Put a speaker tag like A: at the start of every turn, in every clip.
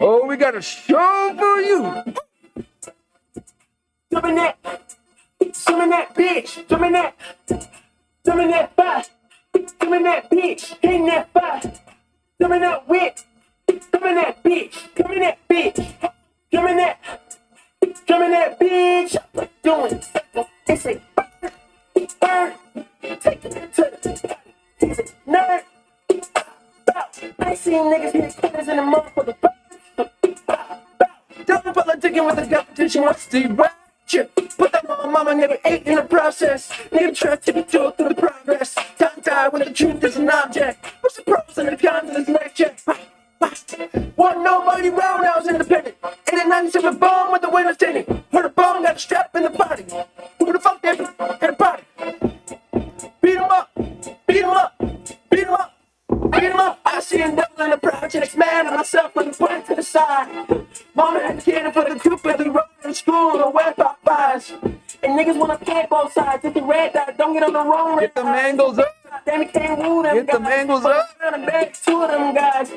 A: Oh, we got a show for you.
B: Jumping that bitch, jumping that fire, jumping that bitch, hang that fire, jumping that whip, jumping that bitch, jumping that bitch, jumping that bitch, doing they say burn, take it to the he say nerd, I seen niggas hit corners in the motherfucker. Don't politicking with the competition, what's the right? Put that on mama, never ate in the process. Nigga try to be told through the progress. Tongue tied when the truth is an object. What's the pros and the cons of this next check? Wasn't nobody round, I was independent. In the 97 bomb with the winners tinted. Heard a bomb, got a strap in the body. Who the fuck did it? At a party. Beat him up, beat him up, beat him up, beat him up. I see him devil in the projects, man, and myself with the point to the side. Mama had to cater for the group at the road in school or wet Popeyes. And niggas wanna play both sides. Hit the red dot, don't get on the wrong red.
A: Get the mangoes up.
B: Damn, it can't woo them.
A: Get the mangoes up.
B: I'm back, two of them guys.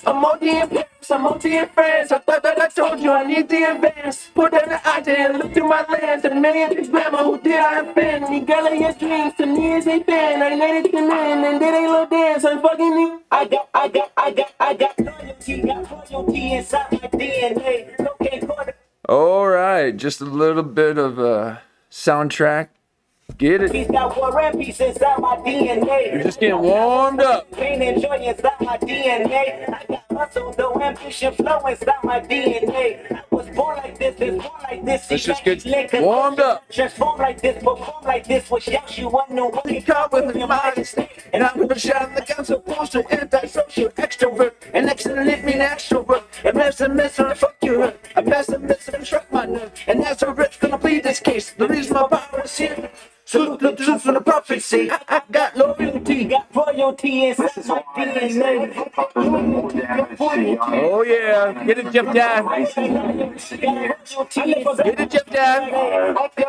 B: I'm OG in Paris, I'm OG in France. I thought that I told you I need the advance. Put down the idea and look through my lens. And many of these grandma who did I offend. Me girl in your dreams, to me is a fan. I made it to men and did a little dance. I'm fucking me. I got loyalty, got royalty inside my DNA. Okay,
A: All right, just a little bit of soundtrack. Get it?
B: He's got war and peace inside my DNA.
A: You're just getting warmed up.
B: Pain and joy inside my DNA. I got hustle, though ambition flow inside my DNA. I was born like this, born like this.
A: Let's just get warmed up.
B: Transform like this, perform like this. Wish out you want no one.
A: You caught with your mind state. And I'm gonna shine like I'm supposed to. Antisocial extrovert. And excellent mean extrovert. And pessimist on the fuck you hurt. A pessimist and struck my nerve. And that's a risk gonna plead this case. The reason my power is here. Salute the truth from the prophecy. I got loyalty, got royalty inside my DNA. Oh yeah, get it, Jeff Dad. Get it, Jeff Dad.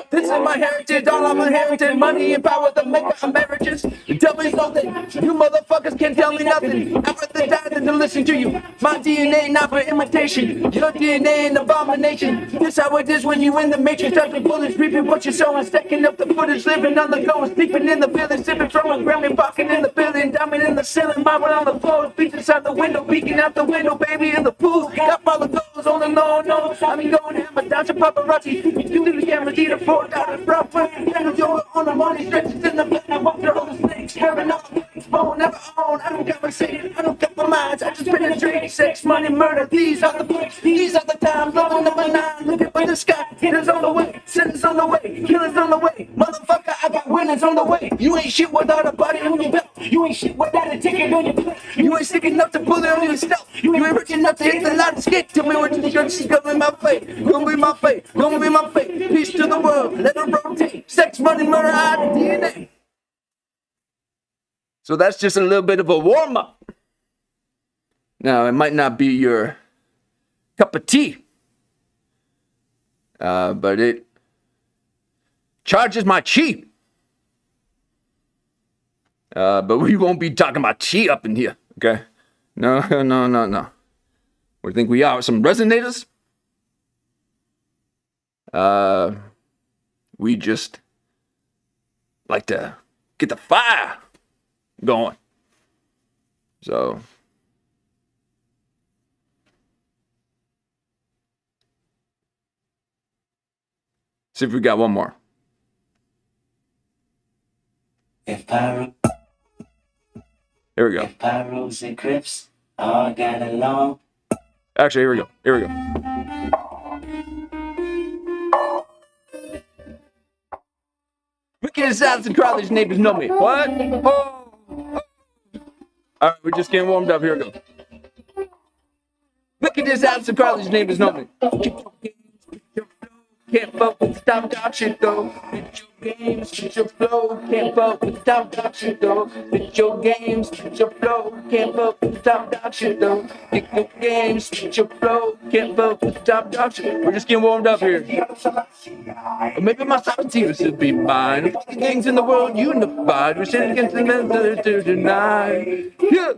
A: This is my heritage, all I'm inherited. Money and power, the maker of marriages. Tell me something, you motherfuckers can't tell me nothing. I'd rather die than to listen to you. My DNA not for imitation. Your DNA an abomination. This how it is when you in the matrix. Touching bullets, reaping what you're sowing, stacking up the footage. Living on the go, sleeping in the village, sipping from a Grammy, walking in the building, diamond in the ceiling, marble on the floor, beach inside the window, peeking out the window, baby in the pool, got all the goals on the low, no, I mean going hammer, down to paparazzi, you do the camera, eat a $4 Broadway, and you're on the money, stretches in the back, I walk through all the snakes, carrying all the things, phone, never own, I don't got my city, I don't got my minds, I just penetrate, sex, money, murder, these are the breaks, these are the times, level number 9, looking for the sky, hitters on the way, sinners on the way, killers on the way, motherfucker, I got winners on the way. You ain't shit without a body on your belt. You ain't shit without a ticket on your plate. You ain't sick enough to pull it on yourself. You ain't rich enough to hit the line and skate. Tell me what you think is gonna be my fate. Gonna be my fate. Gonna be my fate. Peace to the world. Let it rotate. Sex, money, murder, hide the DNA. So that's just a little bit of a warm up. Now, it might not be your cup of tea. But it charges my chi. But we won't be talking about chi up in here, okay? No. We think we are some resonators. We just like to get the fire going. So see if we got one more.
C: If Pyro,
A: Here we go.
C: if Pyros and Crips all got along,
A: Actually, here we go. Wicked assassins and Crowley's neighbors know me. What? Oh. All right, we're just getting warmed up. Here we go. Wicked assassins and Crowley's neighbors know me. Can't fuck with stop dog shit though. Fit your games, fit your flow. Can't fuck with stop dog shit though. Fit your games, fit your flow. Can't fuck with stop dog shit though. Fit your games, fit your flow. Can't fuck with stop dog shit. We're just getting warmed up here. Or maybe my sovereignty should be mine. All the gangs in the world unified. We're sitting against the men to deny. Yeah.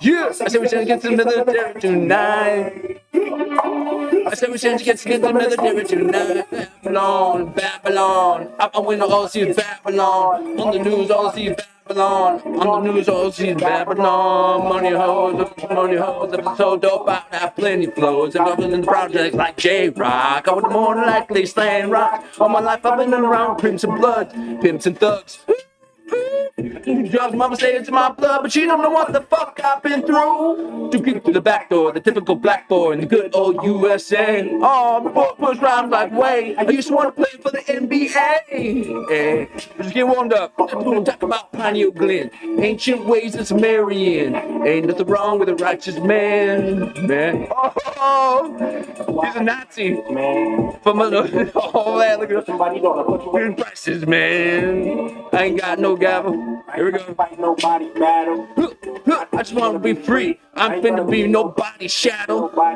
A: Yeah, I said we should get to the military tonight. I said we should get to the military tonight. Babylon, Babylon. I win all see Babylon. On the news, all see Babylon. On the news, all see Babylon. Money hoes, if it's so dope, I have plenty flows. I'm up in the projects like J-Rock. I would more than likely slaying rock. All my life I've been around pimps and blood, pimps and thugs. Drugs, mama say it's in my blood, but she don't know what the fuck I've been through. To get to the back door, the typical black boy in the good old USA. Oh, before push rhymes like way. I used to want to play for the NBA. Hey, just get warmed up. We'll talk about Pineal Glen, ancient ways of Sumerian. Ain't nothing wrong with a righteous man. Oh, he's a Nazi. From oh man, look at him. Prices, man. I ain't got no gavel. Here we go. I just want to be free. I'm finna be nobody's shadow. I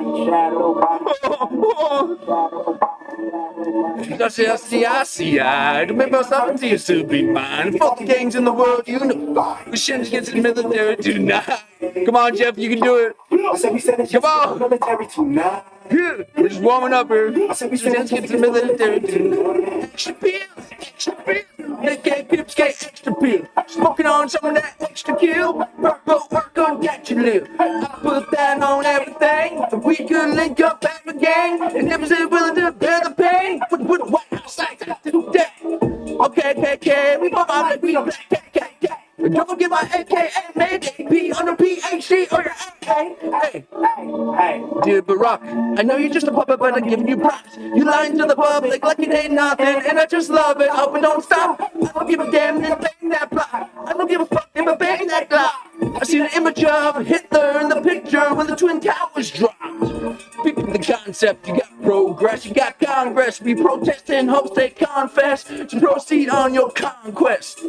A: remember something used to be mine. Fuck the gangs in the world, unified. We shouldn't get to the military tonight. Come on, Jeff, you can do it. Come on. Yeah, we're just warming up here. Let's get to the military tonight. Extra pills, extra pills. Make pips get extra pill. Smoking on some of that extra kill. Work on get you live. I put that on everything. If we could link up as a gang and never say willing to bear the pain. Put the White House like that. Okay, we pop out like we black. Don't forget my AKA made AP under PhD or your AK. Hey, dear Barack, I know you're just a puppet, but I'm giving you props. You lying to the public like it ain't nothing, and I just love it. Hope it don't stop. I don't give a damn and bang that block. I don't give a fuck if I bang that Glock. I see the image of Hitler in the picture when the Twin Towers dropped. People, the concept, you got progress, you got Congress. We protest in hopes they confess to proceed on your conquest.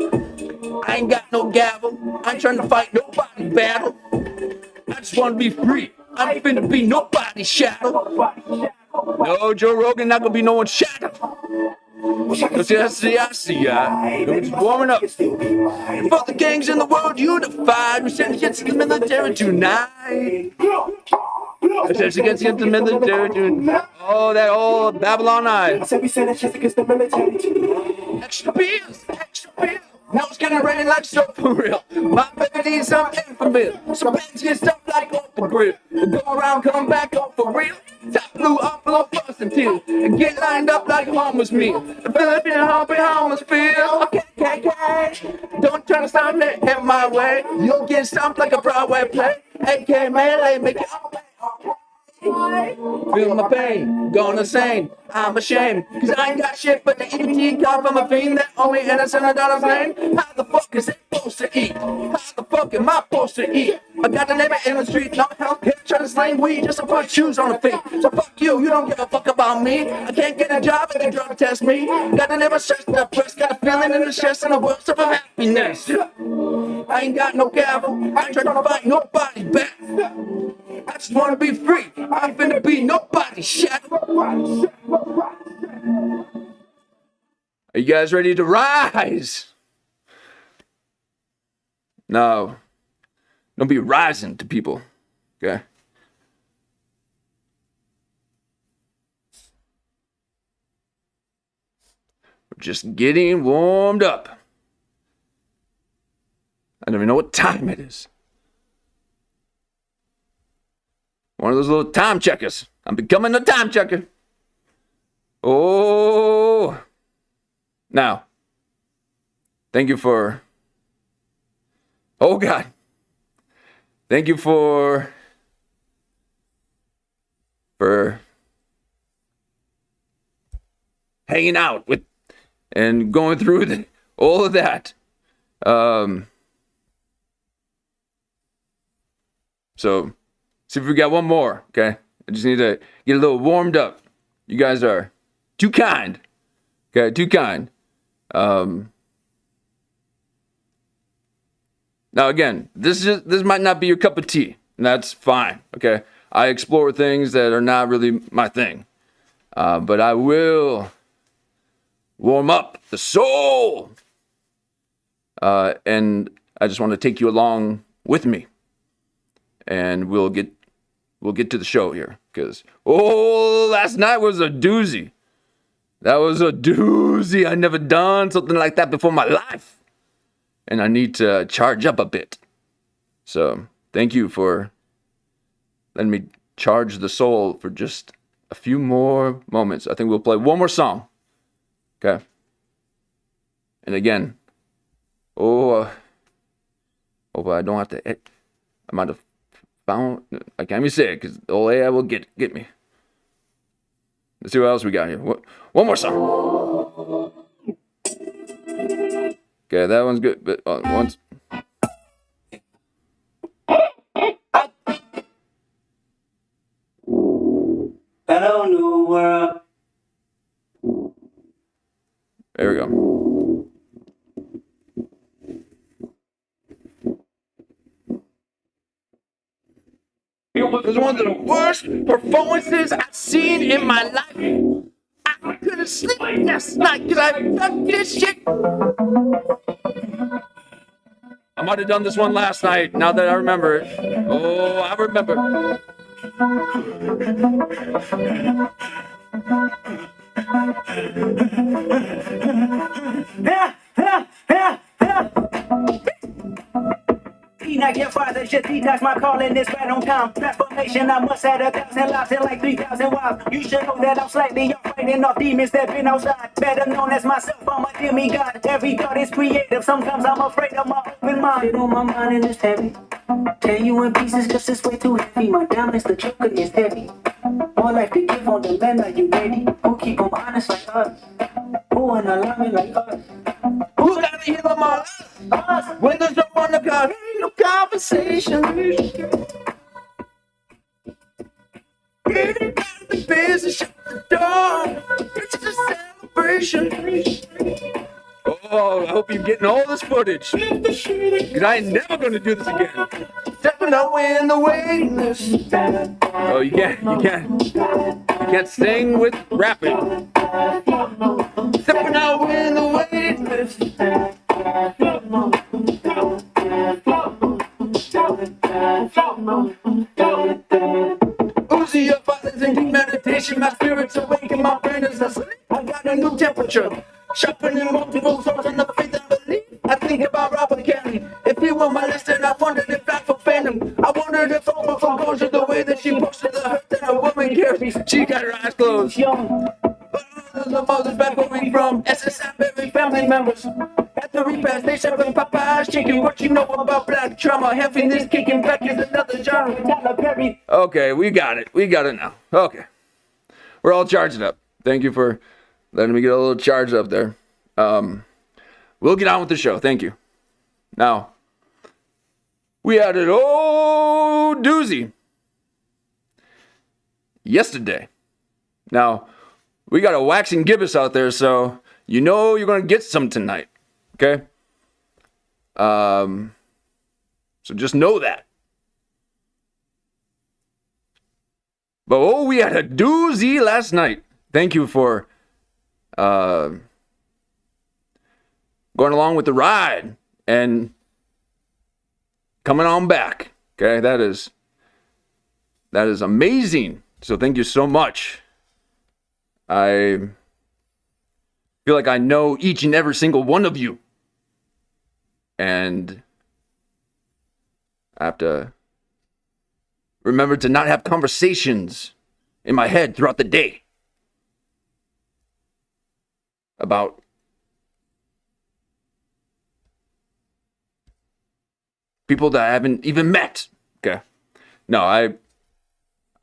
A: I ain't got no gavel, I ain't trying to fight nobody's battle. I just want to be free, I ain't finna be nobody's shadow. No, Joe Rogan, not gonna be no one's shadow. I see, we're just warming up. For the gangs in the world unified, we send against the military tonight. I said against the military tonight. Oh, that old Babylon Eye. I said we send against the military tonight. Extra pills, extra pills. Now it's getting ready like so for real. My baby needs some infamil. Some bands get stuff like off the grill. Go around, come back off for real. Top blue off below first until and get lined up like a homeless meal. The Philippine homeless feel. Okay. Don't try to stop me in my way. You'll get stomped like a Broadway play. AK melee, make it all feel my pain, going insane. I'm ashamed, cause I ain't got shit but the EBT card from a fiend that only innocent $1 lane. How the fuck is it supposed to eat? How the fuck am I supposed to eat? I got the neighbor in the street, no healthcare, trying to sling weed just to put shoes on the feet. So fuck you, you don't give a fuck about me. I can't get a job if they drug test me. Got the neighbor stressed up, breast, got a feeling in the chest and the worst of happiness. I ain't got no gavel, I ain't trying to fight nobody's back. I just wanna be free. I ain't finna be nobody's shadow. Are you guys ready to rise? No. Don't be rising to people. Okay? We're just getting warmed up. I don't even know what time it is. One of those little time checkers. I'm becoming a time checker. Oh. Now, thank you for... Oh, God. Thank you for hanging out with and going through all of that. So, see if we got one more, okay? I just need to get a little warmed up. You guys are too kind. Okay, too kind. Now again, this might not be your cup of tea, and that's fine, okay? I explore things that are not really my thing. But I will warm up the soul. And I just want to take you along with me and we'll get to the show here, because last night was a doozy. That was a doozy. I never done something like that before in my life, and I need to charge up a bit. So thank you for letting me charge the soul for just a few more moments. I think we'll play one more song. Okay. And again, but I don't have to. I might have found. I can't even say it because the old AI will get me. Let's see what else we got here. One more song. Okay, that one's good. But once.
C: Hello, new world.
A: There we go. It was one of the worst performances I've seen in my life. I couldn't sleep last night because I felt this shit. I might have done this one last night, now that I remember it. Oh, I remember.
D: Not your father, just detox my calling is right on time. Transformation, I must have 1,000 lives and like 3,000 wives. You should know that I'm slightly off, fighting off demons that been outside. Better known as myself, I'm a demigod. Every thought is creative, sometimes I'm afraid of my open mind. Shit on my mind and it's heavy. Tear you in pieces cause it's way too heavy. My diamonds, the choker is heavy. More life to give on the man, are you ready? Who keep them honest like us? Who an alignment like us?
A: Who got to hear them all?
D: Us!
A: When there's no one to go, ain't no conversation. Get it out of the business, shut the door. It's a celebration. Oh, I hope you're getting all this footage, because I ain't never going to do this again. Stepping out in the waiting list. Oh, you can't sing with rapping. Stepping out in the waiting list. Uzi up, eyes in deep meditation. My spirit's awake and my brain is asleep. I got a new temperature. Sharpening multiple swords in the faith and belief. I think about Robert Kelly. If he were my list, then I wondered if I fulfilled him. I wondered if over from culture the way that she posted the hurt that a woman carries. She got her eyes closed.
D: Young.
A: The mother's back where we from. SSI buried family members. At the repast, they serving Popeye's chicken. What you know about black trauma? Having this kicking back is another genre.
D: Tyler Perry.
A: Okay, we got it. We got it now. Okay. We're all charged up. Thank you for letting me get a little charged up there. We'll get on with the show. Thank you. Now, we had an old doozy yesterday. Now, we got a waxing gibbous out there, so you know you're going to get some tonight. Okay? So just know that. But we had a doozy last night. Thank you for going along with the ride and coming on back. Okay, that is amazing. So thank you so much. I feel like I know each and every single one of you, and I have to remember to not have conversations in my head throughout the day about people that I haven't even met. Okay. No,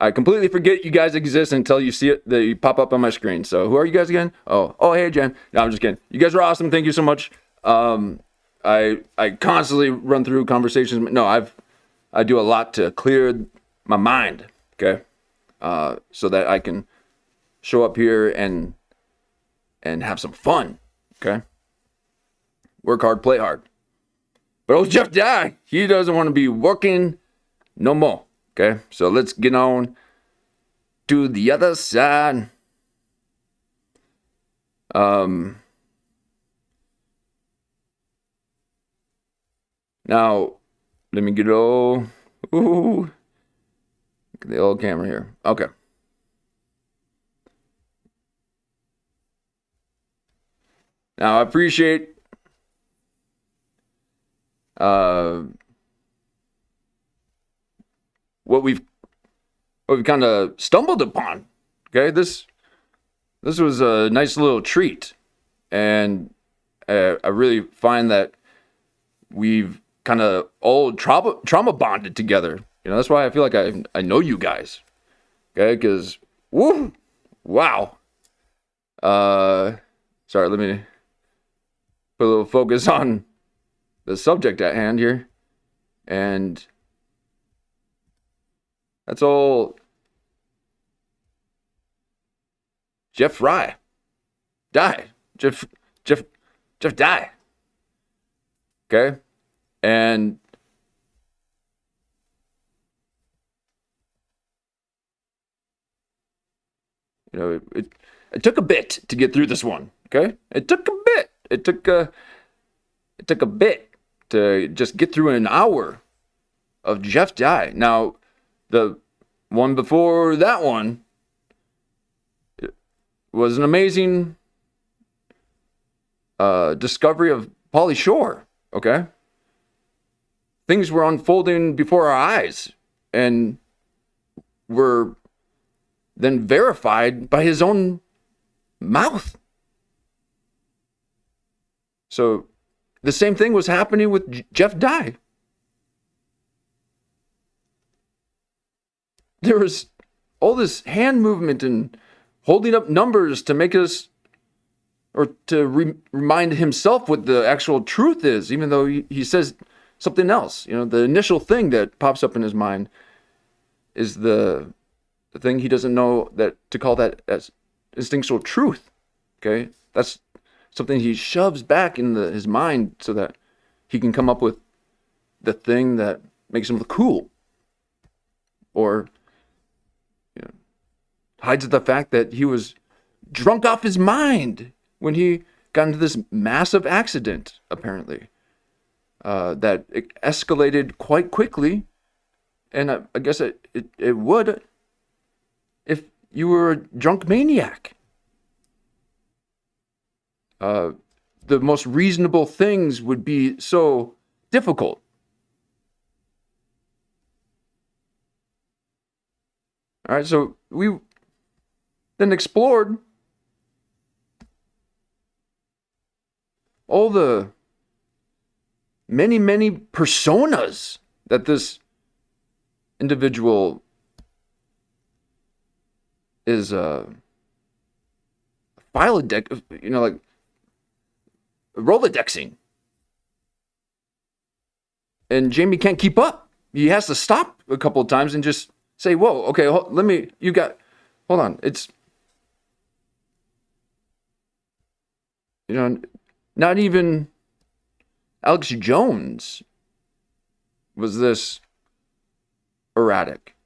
A: I completely forget you guys exist until you see it, they pop up on my screen. So who are you guys again? Oh, hey, Jen. No, I'm just kidding. You guys are awesome. Thank you so much. I constantly run through conversations. No, I do a lot to clear my mind. Okay. So that I can show up here and have some fun. Okay. Work hard, play hard. But old Jeff Dye, he doesn't want to be working no more. Okay, so let's get on to the other side. Now, let me get Ooh. Look at the old camera here. Okay. Now I appreciate what we've kind of stumbled upon. Okay, this was a nice little treat, and I really find that we've kind of all trauma bonded together. You know, that's why I feel like I know you guys. Okay, because wow. Sorry, let me put a little focus on the subject at hand here, and that's all. Jeff Fry die. Jeff die. Okay, and you know it took a bit to get through this one. Okay, it took a bit. It took a bit to just get through an hour of Jeff die. Now, the one before that one was an amazing discovery of Pauly Shore. Okay, things were unfolding before our eyes, and were then verified by his own mouth. So the same thing was happening with Jeff Dye. There was all this hand movement and holding up numbers to make us, or to remind himself what the actual truth is, even though he says something else. You know, the initial thing that pops up in his mind is the thing he doesn't know that to call that as instinctual truth. Okay, that's something he shoves back in his mind so that he can come up with the thing that makes him look cool, or hides the fact that he was drunk off his mind when he got into this massive accident, apparently, that it escalated quite quickly. And I guess it would if you were a drunk maniac. The most reasonable things would be so difficult. All right, so we then explored all the many personas that this individual is like Rolodexing. And Jamie can't keep up. He has to stop a couple of times and just say, whoa, okay, hold on. It's, not even Alex Jones was this erratic.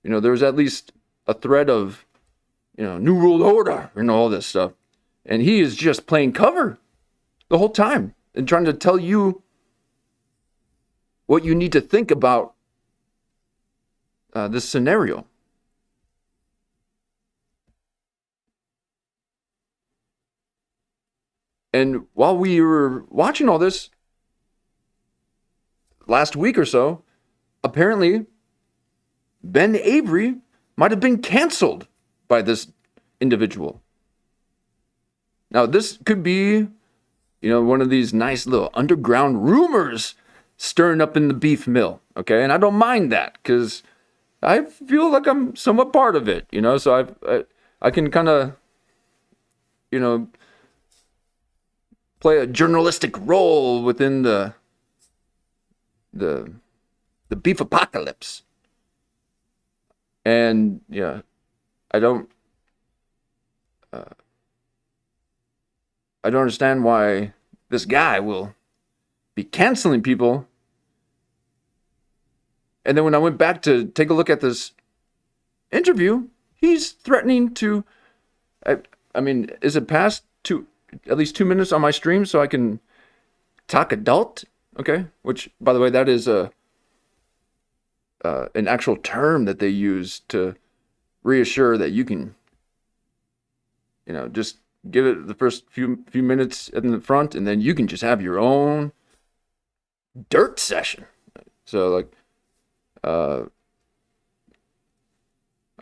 A: There was at least a thread of, New World Order and all this stuff. And he is just playing cover the whole time and trying to tell you what you need to think about this scenario. And while we were watching all this last week or so, apparently Ben Avery might have been canceled by this individual. Now, this could be, one of these nice little underground rumors stirring up in the beef mill, okay? And I don't mind that, because I feel like I'm somewhat part of it, so I can kind of, play a journalistic role within the beef apocalypse. And I don't understand why this guy will be canceling people. And then when I went back to take a look at this interview, he's threatening to, is it past at least 2 minutes on my stream so I can talk adult? Okay. Which, by the way, that is an actual term that they use to reassure that you can, just give it the first few minutes in the front, and then you can just have your own dirt session. So like,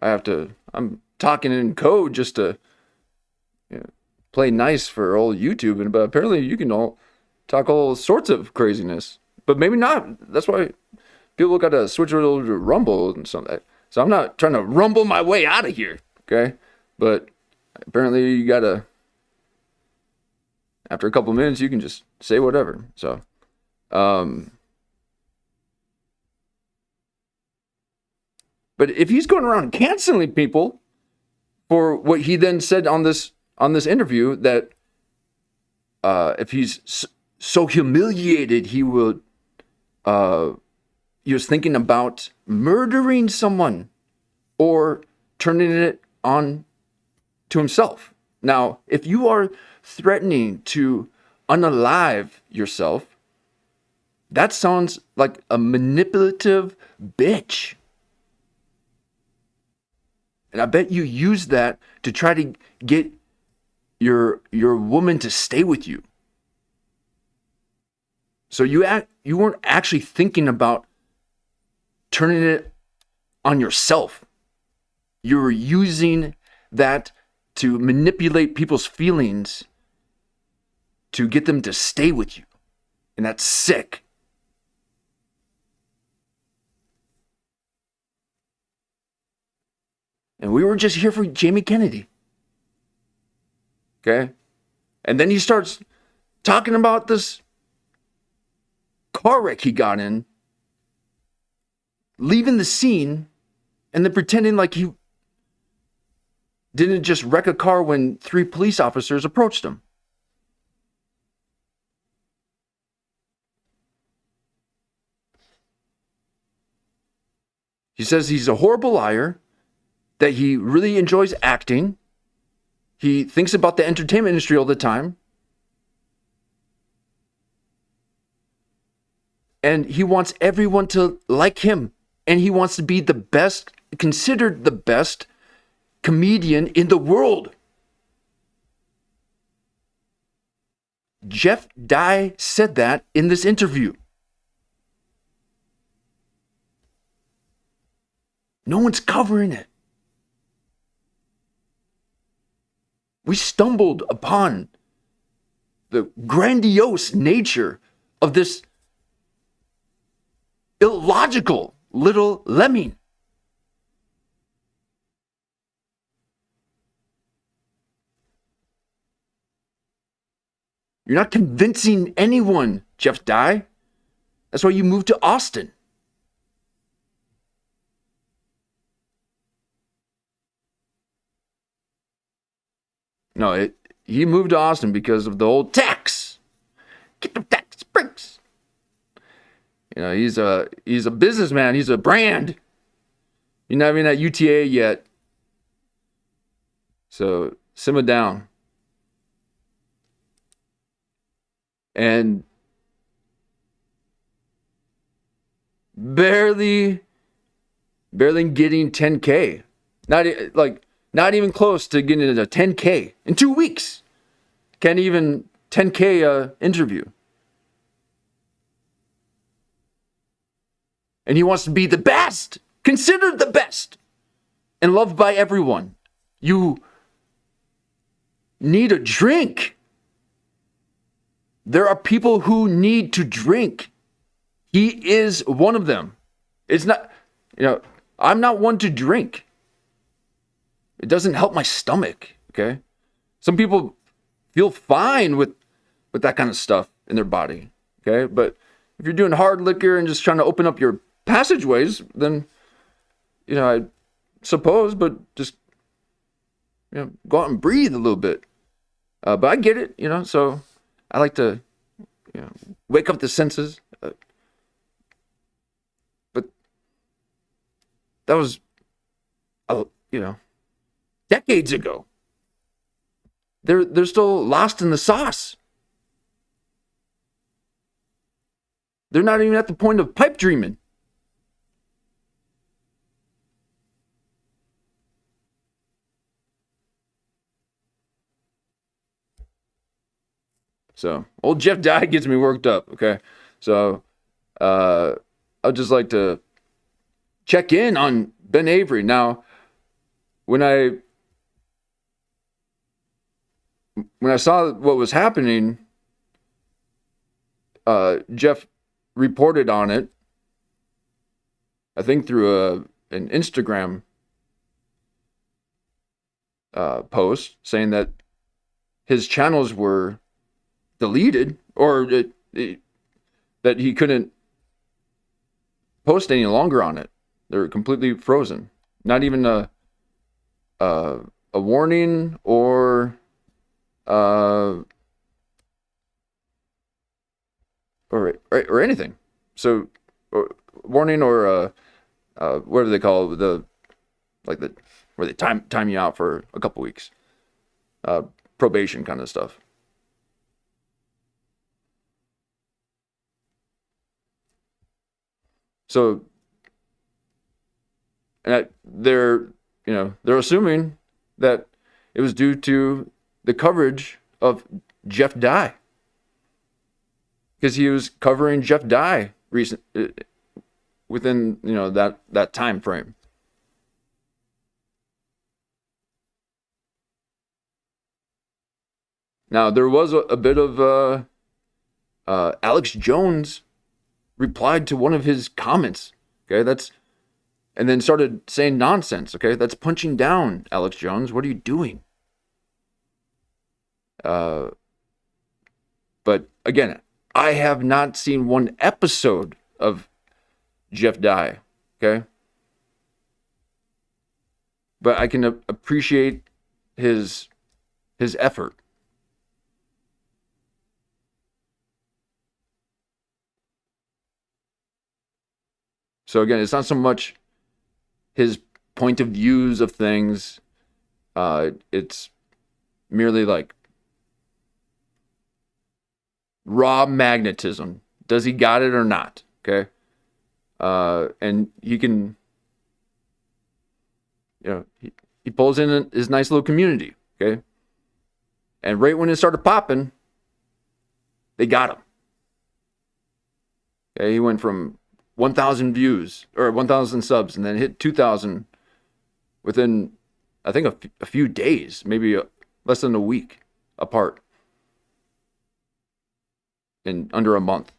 A: I'm talking in code just to play nice for old YouTube, but apparently you can all talk all sorts of craziness, but maybe not. That's why people got to switch over to Rumble and something. So I'm not trying to rumble my way out of here, okay? But apparently you got to, after a couple minutes, you can just say whatever. So, but if he's going around canceling people for what he then said on this interview, that if he's so humiliated, he was thinking about murdering someone or turning it on to himself. Now, if you are threatening to unalive yourself, that sounds like a manipulative bitch. And I bet you use that to try to get your woman to stay with you. So you weren't actually thinking about turning it on yourself. You were using that to manipulate people's feelings to get them to stay with you. And that's sick. And we were just here for Jamie Kennedy. Okay? And then he starts talking about this car wreck he got in, leaving the scene, and then pretending like he didn't just wreck a car when 3 police officers approached him. He says he's a horrible liar, that he really enjoys acting. He thinks about the entertainment industry all the time. And he wants everyone to like him. And he wants to be the best, considered the best comedian in the world. Jeff Dye said that in this interview. No one's covering it. We stumbled upon the grandiose nature of this illogical little lemming. You're not convincing anyone, Jeff Dye. That's why you moved to Austin. No, he moved to Austin because of the old tax. Get the tax breaks. He's a businessman. He's a brand. You're not even at UTA yet. So simmer down. And barely getting 10K. Not even close to getting a 10K in 2 weeks. Can't even 10K interview. And he wants to be the best, considered the best, and loved by everyone. You need a drink. There are people who need to drink. He is one of them. It's not, I'm not one to drink. It doesn't help my stomach, okay? Some people feel fine with that kind of stuff in their body, okay? But if you're doing hard liquor and just trying to open up your passageways, then, I suppose, but just, go out and breathe a little bit. But I get it, so I like to, wake up the senses. But that was, decades ago. They're still lost in the sauce. They're not even at the point of pipe dreaming. So old Jeff Dye gets me worked up. Okay. So I'd just like to check in on Ben Avery. Now, when I saw what was happening, Jeff reported on it, I think through an Instagram post saying that his channels were deleted, or that he couldn't post any longer on it. They're completely frozen. Not even a warning or anything. So, warning or what do they call it? Where they time you out for a couple weeks, probation kind of stuff. So, and they're assuming that it was due to the coverage of Jeff Dye, because he was covering Jeff Dye within that time frame. Now there was a bit of Alex Jones replied to one of his comments. Okay, and then started saying nonsense. Okay, that's punching down, Alex Jones. What are you doing? But again, I have not seen one episode of Jeff Dye. Okay, but I can appreciate his effort. So again, it's not so much his point of views of things. It's merely like raw magnetism. Does he got it or not? Okay. And he can, he pulls in his nice little community. Okay. And right when it started popping, they got him. Okay. He went from 1,000 views or 1,000 subs, and then hit 2,000 within, I think, a few days, maybe less than a week apart, in under a month.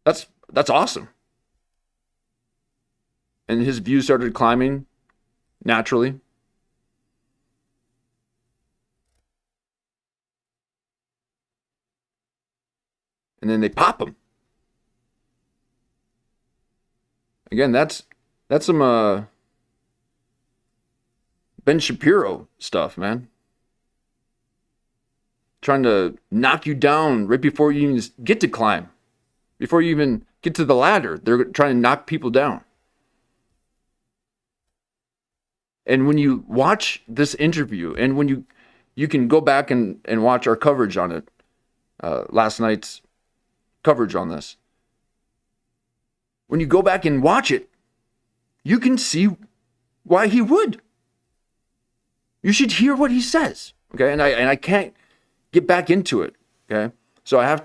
A: That's awesome. And his views started climbing naturally. And then they pop him. Again, that's some Ben Shapiro stuff, man. Trying to knock you down right before you even get to climb. Before you even get to the ladder, they're trying to knock people down. And when you watch this interview, and when you can go back and watch our coverage on it, last night's coverage on this. When you go back and watch it, you can see why he would. You should hear what he says, okay? And I can't get back into it, okay? So I have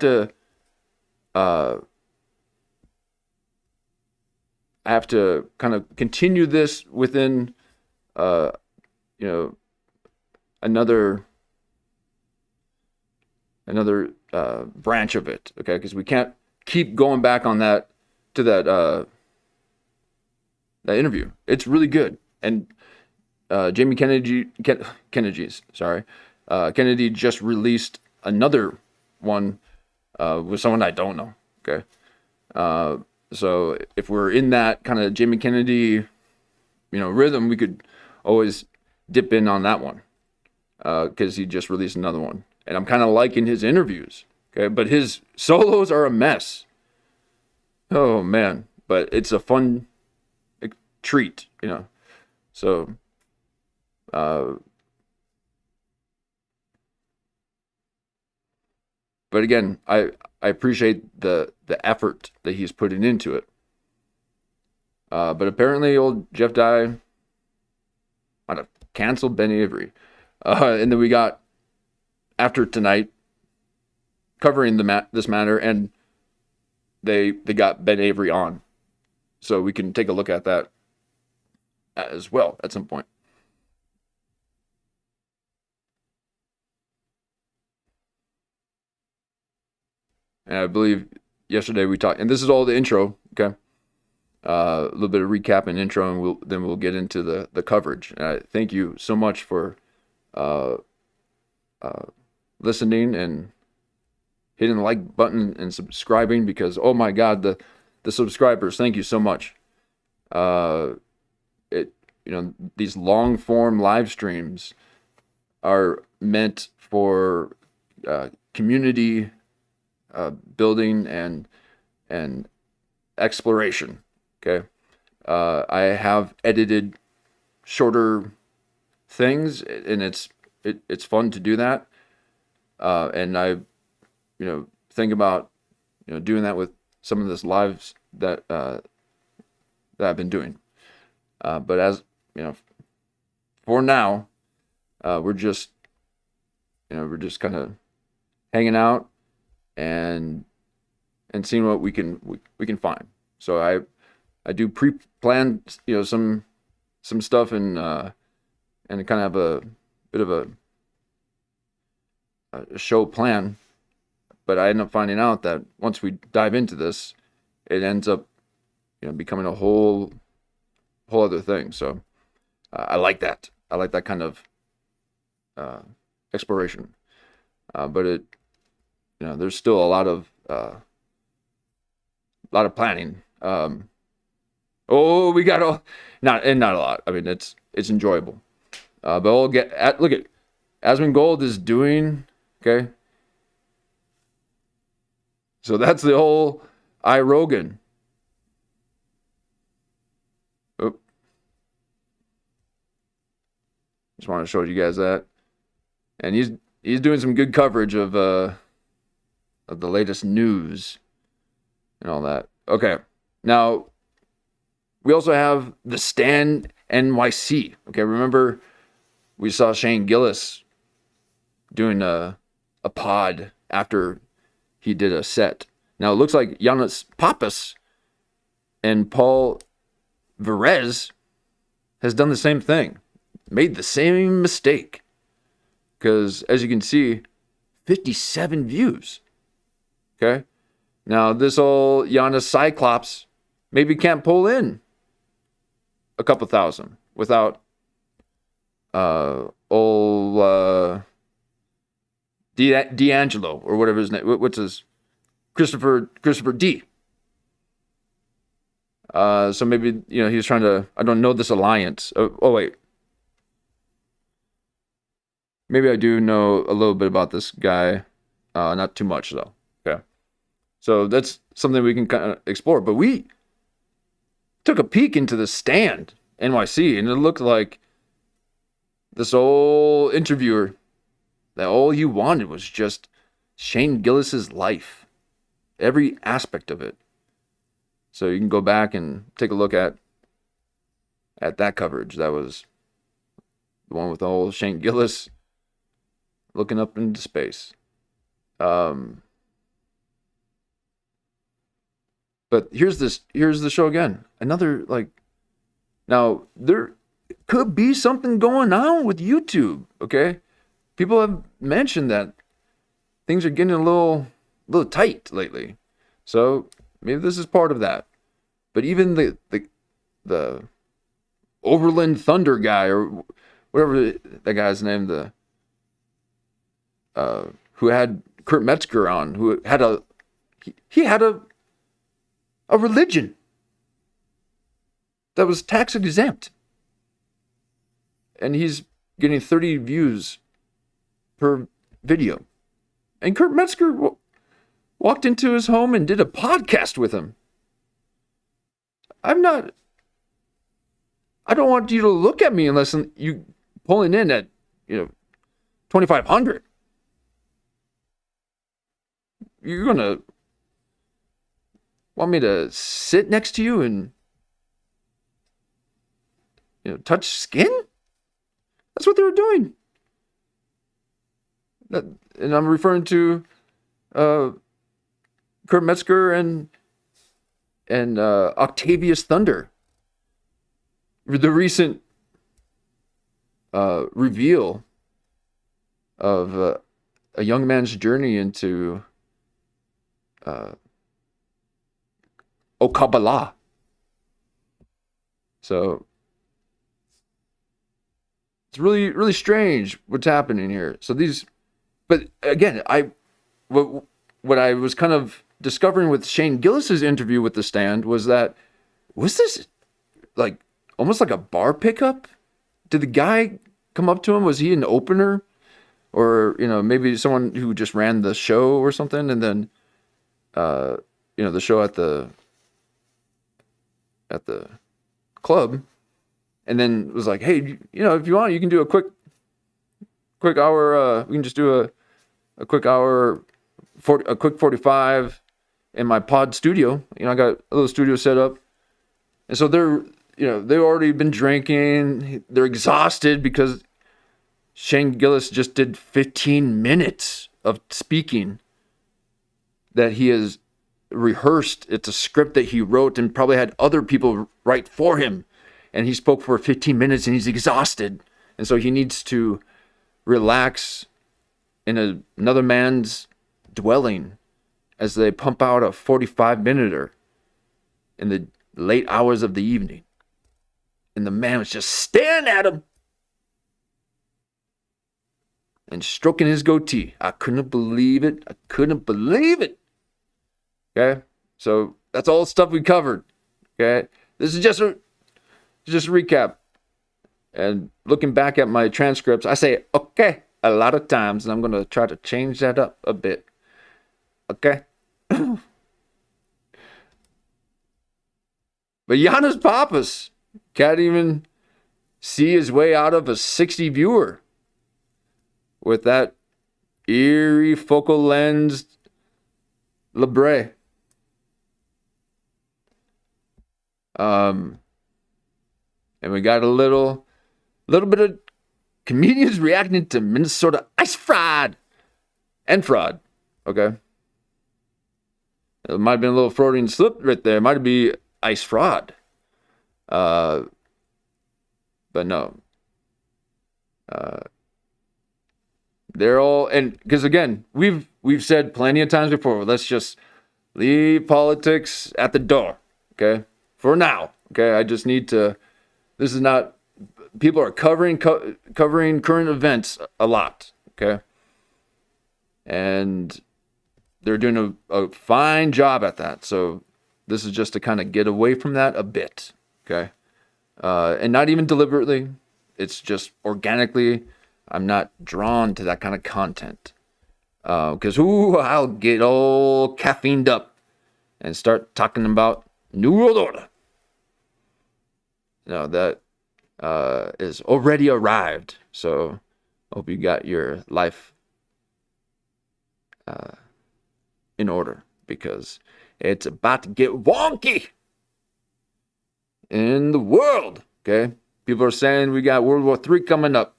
A: to kind of continue this within another branch of it, okay? Because we can't keep going back on that to that interview. It's really good. And Jamie Kennedy just released another one with someone I don't know. Okay. So if we're in that kind of Jamie Kennedy, rhythm, we could always dip in on that one, because he just released another one. And I'm kind of liking his interviews. Okay. But his solos are a mess. Oh man, but it's a fun treat, So, but again, I appreciate the effort that he's putting into it. But apparently, old Jeff Dye might have canceled Ben Avery, and then we got, after tonight, covering this matter, and they got Ben Avery on, so we can take a look at that as well at some point. And I believe yesterday we talked, and this is all the intro, okay? A little bit of recap and intro, and then we'll get into the coverage. And I thank you so much for listening and hitting the like button and subscribing, because oh my God, the subscribers, thank you so much. These long form live streams are meant for community building and exploration. Okay, I have edited shorter things, and it's fun to do that. And I, think about doing that with some of this lives that I've been doing. But as for now, we're just kind of hanging out and seeing what we can find. So I do pre-plan some stuff, and kind of have a bit of a show plan, but I end up finding out that once we dive into this, it ends up becoming a whole other thing. So I like that. I like that kind of exploration. But it there's still a lot of planning. We got not a lot. I mean, it's enjoyable. But we'll look at Asmund Gold is doing okay. So that's the whole Rogan. Oh. Just want to show you guys that. And he's doing some good coverage of the latest news and all that. Okay. Now, we also have the Stand NYC. Okay, remember we saw Shane Gillis doing a pod after he did a set. Now it looks like Giannis Papas and Paul Verez has done the same thing, made the same mistake. Because as you can see, 57 views. Okay, now this old Giannis Cyclops maybe can't pull in a couple thousand without D'Angelo, or whatever his name. What's his? Christopher D. So maybe he was trying to. I don't know this alliance. Oh wait. Maybe I do know a little bit about this guy. Not too much though. Okay. So that's something we can kind of explore. But we took a peek into the Stand NYC, and it looked like this old interviewer, that all he wanted was just Shane Gillis's life, every aspect of it. So you can go back and take a look at that coverage. That was the one with the whole Shane Gillis looking up into space. But here's the show again. Another, now there could be something going on with YouTube, okay? People have mentioned that things are getting a little tight lately. So maybe this is part of that. But even the Overland Thunder guy, or whatever that guy's name, who had Kurt Metzger on, who had he had a religion that was tax exempt, and he's getting 30 views per video. And Kurt Metzger walked into his home and did a podcast with him. I don't want you to look at me unless you pulling in at 2,500. You're gonna want me to sit next to you and touch skin? That's what they were doing. And I'm referring to Kurt Metzger and Octavius Thunder. The recent reveal of a young man's journey into Kabbalah. So it's really, really strange what's happening here. So but again, what I was kind of discovering with Shane Gillis's interview with The Stand was this like almost like a bar pickup? Did the guy come up to him? Was he an opener? Or, maybe someone who just ran the show or something, and then, the show at the club, and then was like, hey, if you want, you can do a quick hour. We can just do a quick hour, a quick 45 in my pod studio. I got a little studio set up, and so they've already been drinking. They're exhausted because Shane Gillis just did 15 minutes of speaking that he has rehearsed. It's a script that he wrote and probably had other people write for him. And he spoke for 15 minutes and he's exhausted. And so he needs to relax in another man's dwelling as they pump out a 45-minute in the late hours of the evening. And the man was just staring at him and stroking his goatee. I couldn't believe it. Okay? So that's all the stuff we covered. Okay? This is just a recap. And looking back at my transcripts, I say, okay, a lot of times, and I'm going to try to change that up a bit. Okay? But Giannis Papas can't even see his way out of a 60 viewer with that eerie focal lens Libre. And we got a little bit of comedians reacting to Minnesota ice fraud and fraud. Okay. It might have been a little Freudian slip right there. It might be ice fraud. But no. They're all, and because again, we've said plenty of times before, let's just leave politics at the door, okay? For now, okay? I just need to, this is not, people are covering current events a lot, okay? And they're doing a fine job at that. So this is just to kind of get away from that a bit, okay? And not even deliberately, it's just organically. I'm not drawn to that kind of content. Because I'll get all caffeined up and start talking about New World Order. That is already arrived. So hope you got your life in order, because it's about to get wonky in the world. Okay? People are saying we got World War III coming up.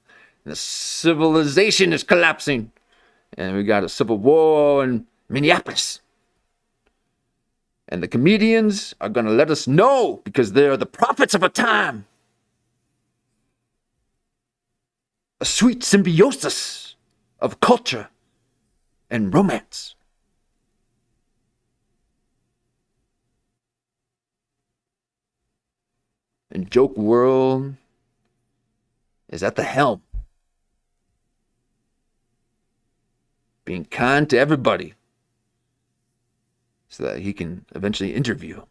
A: The civilization is collapsing. And we got a civil war in Minneapolis. And the comedians are going to let us know because they're the prophets of a time. A sweet symbiosis of culture and romance. And Joke World is at the helm. Being kind to everybody so that he can eventually interview.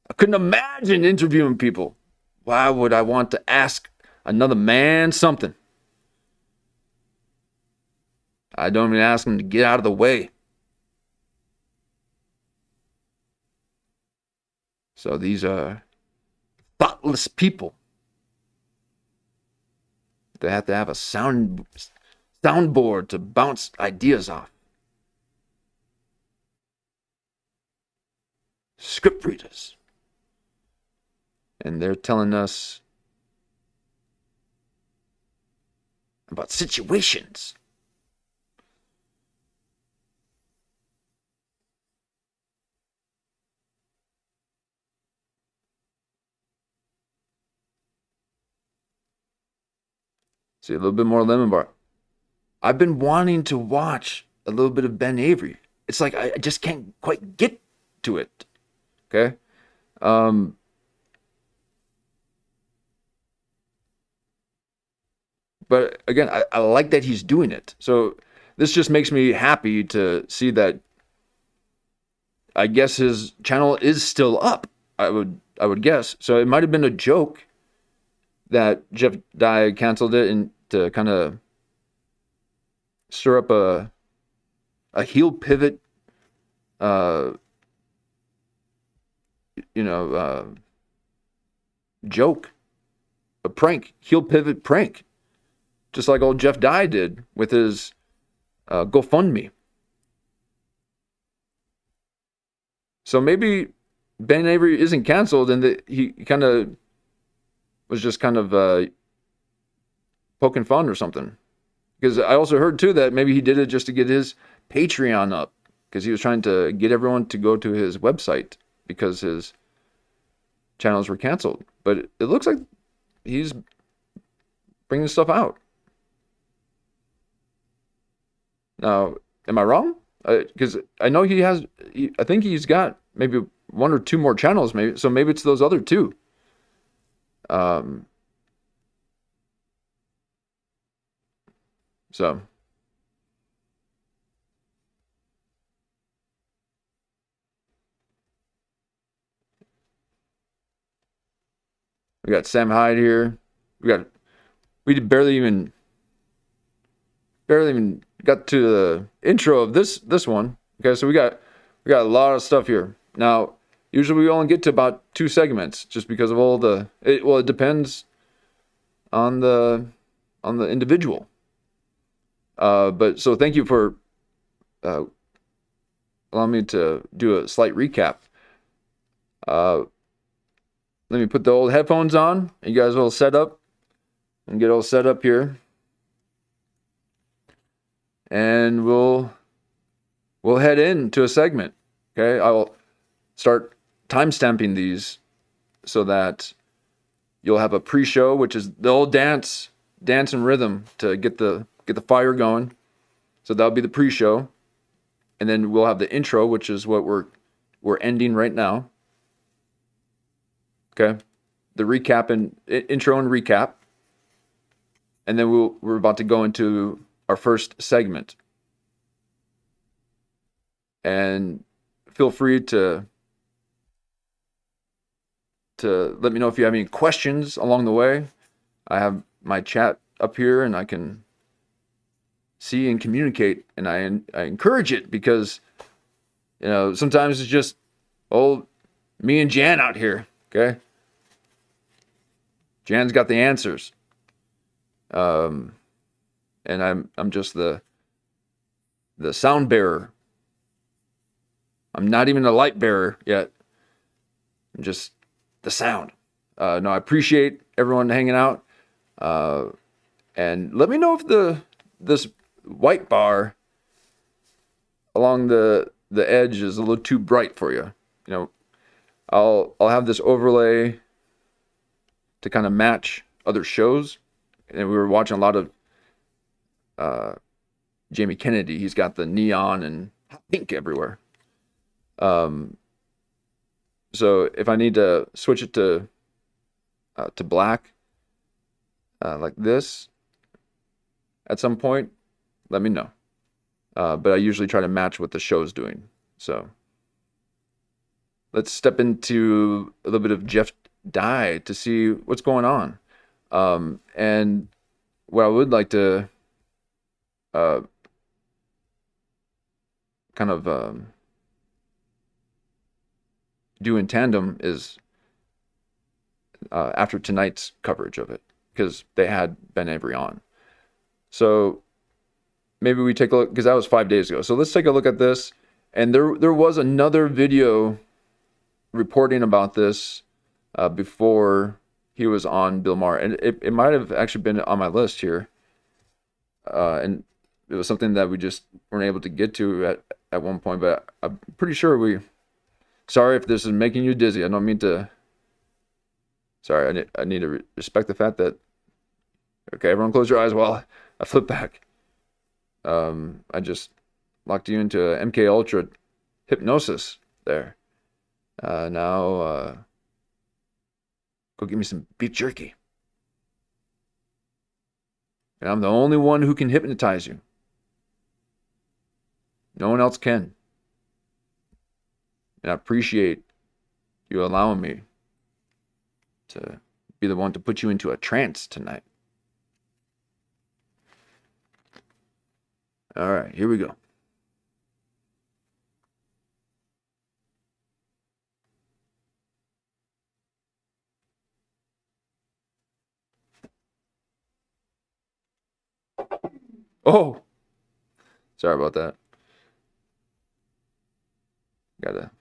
A: I couldn't imagine interviewing people. Why would I want to ask another man something? I don't even ask him to get out of the way. So these are thoughtless people. They have to have a soundboard to bounce ideas off. Script readers. And they're telling us about situations. See, a little bit more lemon bar. I've been wanting to watch a little bit of Ben Avery. It's like I just can't quite get to it. Okay. But again, I like that he's doing it. So this just makes me happy to see that. I guess his channel is still up. I would guess. So it might have been a joke that Jeff Dye canceled it and to kind of stir up a heel pivot, joke, a prank, heel pivot prank, just like old Jeff Dye did with his GoFundMe. So maybe Ben Avery isn't canceled and that he kind of was just kind of poking fun or something. Because I also heard too that maybe he did it just to get his Patreon up, because he was trying to get everyone to go to his website because his channels were canceled. But it looks like he's bringing stuff out. Now, am I wrong? Because I know I think he's got maybe one or two more channels, maybe. So maybe it's those other two. So we got Sam Hyde here. We barely even got to the intro of this one. Okay, so we got a lot of stuff here. Now, usually we only get to about 2 segments just because of all it depends on the individual. But so thank you for allowing me to do a slight recap. Let me put the old headphones on. You guys all set up and get all set up here. And we'll head into a segment. Okay, I will start timestamping these so that you'll have a pre-show, which is the old dance and rhythm to get the fire going. So that'll be the pre-show, and then we'll have the intro, which is what we're ending right now. Okay, the recap and intro and recap, and then we're about to go into our first segment. And feel free to let me know if you have any questions along the way. I have my chat up here and I can see and communicate, and I encourage it because sometimes it's just me and Jan out here. Okay, Jan's got the answers, and I'm just the sound bearer. I'm not even a light bearer yet. I'm just the sound. No, I appreciate everyone hanging out, and let me know if this white bar along the edge is a little too bright for you. I'll have this overlay to kind of match other shows, and we were watching a lot of Jamie Kennedy. He's got the neon and pink everywhere. So if I need to switch it to black, like this, at some point, let me know. But I usually try to match what the show's doing. So let's step into a little bit of Jeff Dye to see what's going on. And what I would like to kind of do in tandem is after tonight's coverage of it, because they had Ben Avery on. So maybe we take a look, because that was 5 days ago. So let's take a look at this. And there was another video reporting about this before he was on Bill Maher, and it might have actually been on my list here. And it was something that we just weren't able to get to at one point, but I'm pretty sure sorry if this is making you dizzy. I don't mean to. Sorry, I need to respect the fact that Okay, everyone close your eyes while I flip back. I just locked you into MK Ultra hypnosis there. Now, go get me some beef jerky. And I'm the only one who can hypnotize you. No one else can. And I appreciate you allowing me to be the one to put you into a trance tonight. All right, here we go. Oh, sorry about that. Gotta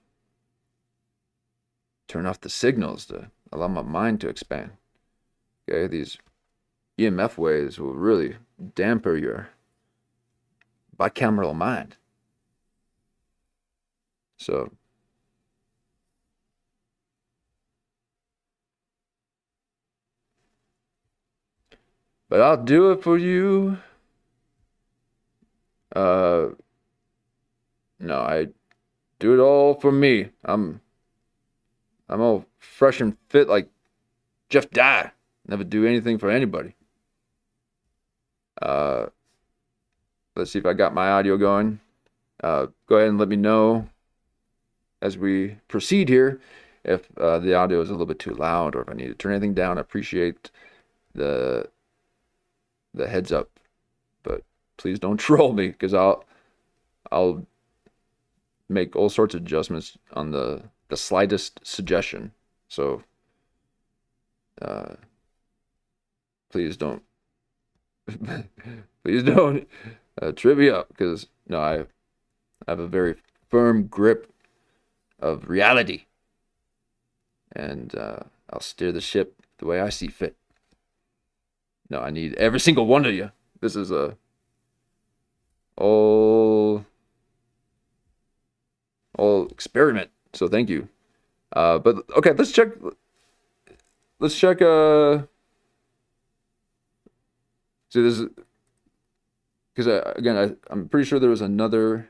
A: turn off the signals to allow my mind to expand. Okay, these EMF waves will really damper your bicameral mind. So, but I'll do it for you. No, I do it all for me. I'm all fresh and fit like Jeff Dye. Never do anything for anybody. Let's see if I got my audio going. Go ahead and let me know as we proceed here if the audio is a little bit too loud or if I need to turn anything down. I appreciate the heads up, but please don't troll me because I'll make all sorts of adjustments on the slightest suggestion. So please don't trip me up because no, I have a very firm grip of reality, and I'll steer the ship the way I see fit. No, I need every single one of you. This is a all experiment. So thank you. But okay, let's check. See, this is because again, I'm pretty sure there was another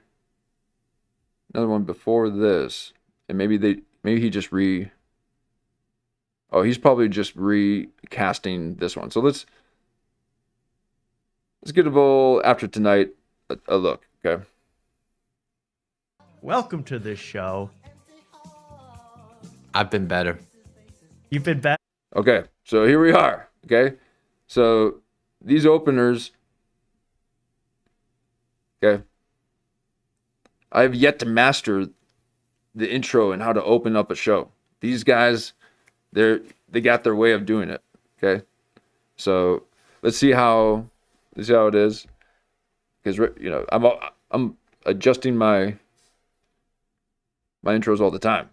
A: one before this, and maybe he just he's probably just recasting this one. So let's give it all after tonight a look, okay?
B: Welcome to this show.
E: I've been better.
B: You've been better.
A: Okay, so here we are, okay? So these openers, okay? I have yet to master the intro and how to open up a show. These guys, they got their way of doing it, okay? So let's see how it is, because I'm adjusting my intros all the time.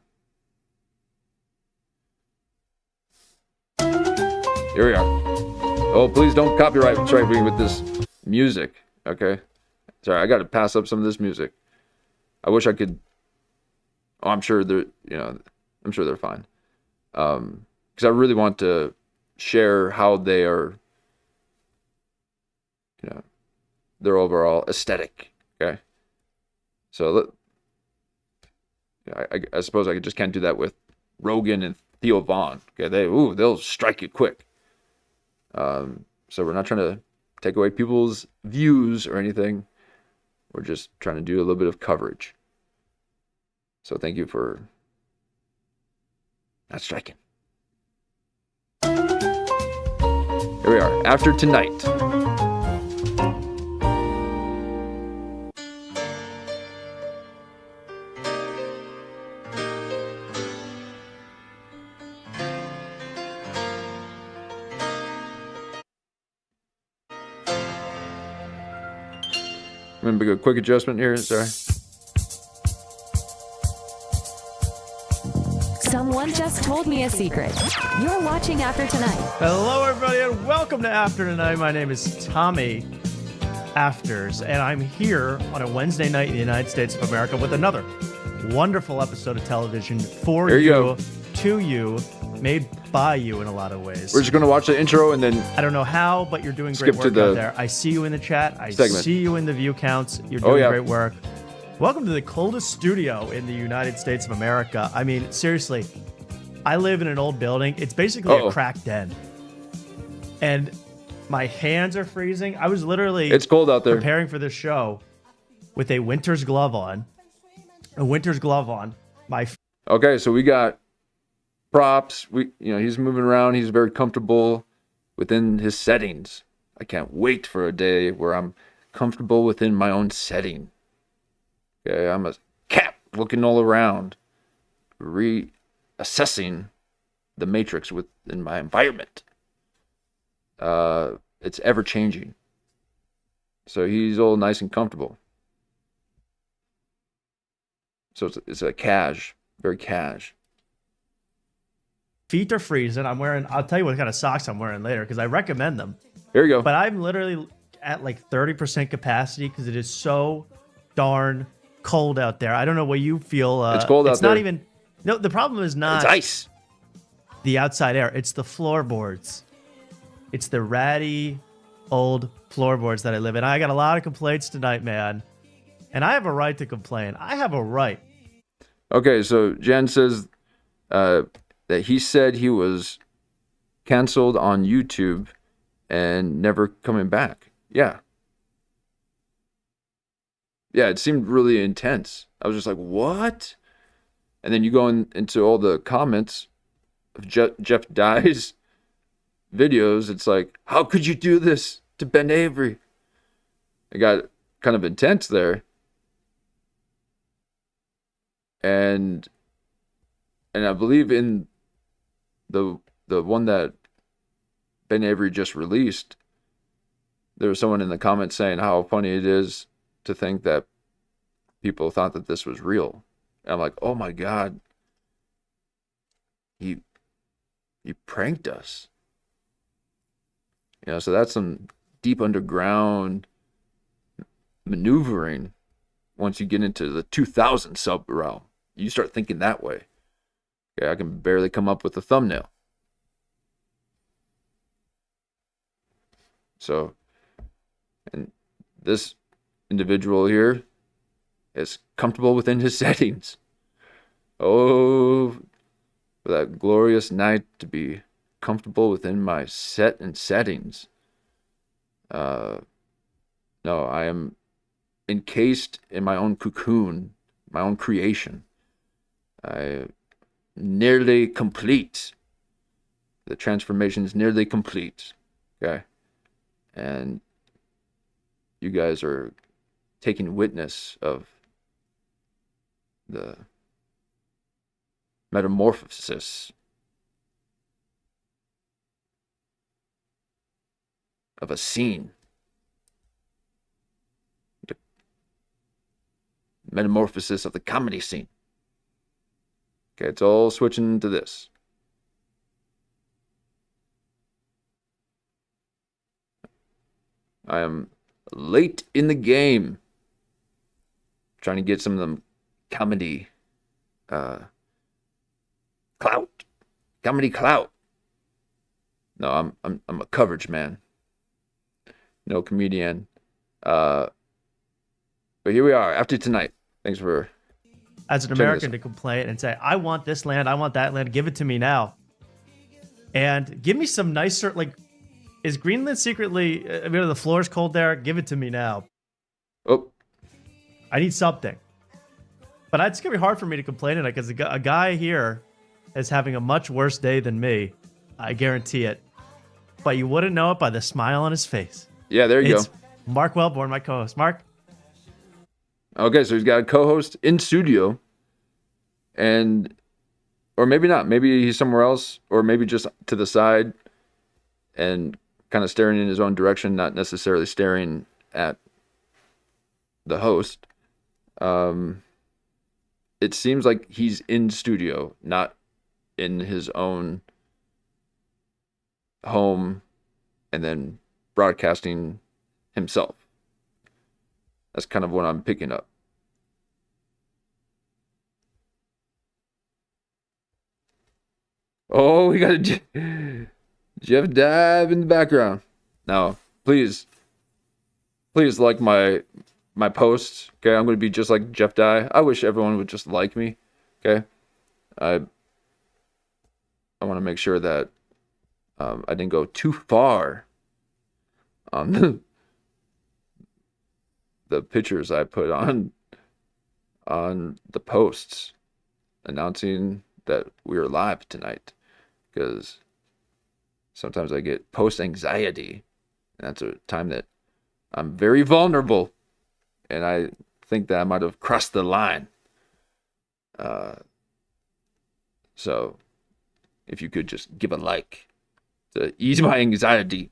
A: Here we are. Oh, please don't copyright strike me with this music, okay? Sorry, I got to pass up some of this music. I wish I could. Oh, I'm sure they're fine. Because I really want to share how they are, their overall aesthetic. Okay, so I suppose I just can't do that with Rogan and Theo Vaughn. Okay, they'll strike you quick. So we're not trying to take away people's views or anything. We're just trying to do a little bit of coverage. So thank you for not striking. Here we are, after tonight. I'm gonna make a quick adjustment here, sorry.
F: Someone just told me a secret. You're watching After Tonight.
B: Hello, everybody, and welcome to After Tonight. My name is Tommy Afters, and I'm here on a Wednesday night in the United States of America with another wonderful episode of television for
A: There you go.
B: to you,
E: made by you in a lot of ways.
A: We're just gonna watch the intro and then
E: I don't know how, but you're doing
A: skip
E: great
A: to
E: work
A: the
E: out there. I see you in the chat. I
A: segment.
E: see you in the view counts. You're
A: Oh,
E: doing
A: yeah.
E: great work. Welcome to the coldest studio in the United States of America. I mean, seriously, I live in an old building. It's basically a crack den. And my hands are freezing. I was literally
A: it's cold out there.
E: preparing for this show with a winter's glove on. My
A: Okay, so we got props. He's moving around. He's very comfortable within his settings. I can't wait for a day where I'm comfortable within my own setting. Okay, I'm a cat looking all around, reassessing the matrix within my environment. It's ever changing. So he's all nice and comfortable. So it's a cash, very cash.
E: feet are freezing. I'll tell you what kind of socks I'm wearing later because I recommend them.
A: Here you go.
E: But I'm literally at like 30% capacity because it is so darn cold out there. I don't know what you feel.
A: It's cold out there.
E: It's not even. No, the problem is not
A: It's ice.
E: the outside air. It's the floorboards. It's the ratty old floorboards that I live in. I got a lot of complaints tonight, man. And I have a right to complain. I have a right.
A: Okay, so Jen says that he said he was canceled on YouTube and never coming back. Yeah. Yeah, it seemed really intense. I was just like, what? And then you go into all the comments of Jeff Dye's videos. It's like, how could you do this to Ben Avery? It got kind of intense there. And I believe in the one that Ben Avery just released, there was someone in the comments saying how funny it is to think that people thought that this was real. And I'm like, oh my God, he pranked us. You know, so that's some deep underground maneuvering. Once you get into the 2000 sub realm, you start thinking that way. Okay, I can barely come up with a thumbnail. So, and this individual here is comfortable within his settings. Oh, for that glorious night to be comfortable within my set and settings. No, I am encased in my own cocoon, my own creation. I nearly complete. The transformation is nearly complete. Okay. And you guys are taking witness of the metamorphosis of a scene. The metamorphosis of the comedy scene. Okay, it's all switching to this. I am late in the game. Trying to get some of them comedy clout. Comedy clout. No, I'm a coverage man. No comedian. But here we are after tonight. Thanks for
E: As an American to complain and say, I want this land, I want that land, give it to me now. And give me some nicer, like, is Greenland secretly, the floor's cold there? Give it to me now.
A: Oh.
E: I need something. But it's going to be hard for me to complain tonight because a guy here is having a much worse day than me. I guarantee it. But you wouldn't know it by the smile on his face.
A: Yeah, there you go.
E: Mark Wellborn, my co-host. Mark?
A: Okay, so he's got a co-host in studio. Or maybe not. Maybe he's somewhere else. Or maybe just to the side and kind of staring in his own direction, not necessarily staring at the host. It seems like he's in studio, not in his own home and then broadcasting himself. That's kind of what I'm picking up. Oh, we got Jeff Dive in the background. Now, please like my posts. Okay, I'm gonna be just like Jeff Dye. I wish everyone would just like me. Okay, I want to make sure that I didn't go too far on the pictures I put on the posts announcing that we are live tonight, because sometimes I get post anxiety, and that's a time that I'm very vulnerable, and I think that I might have crossed the line. So if you could just give a like to ease my anxiety,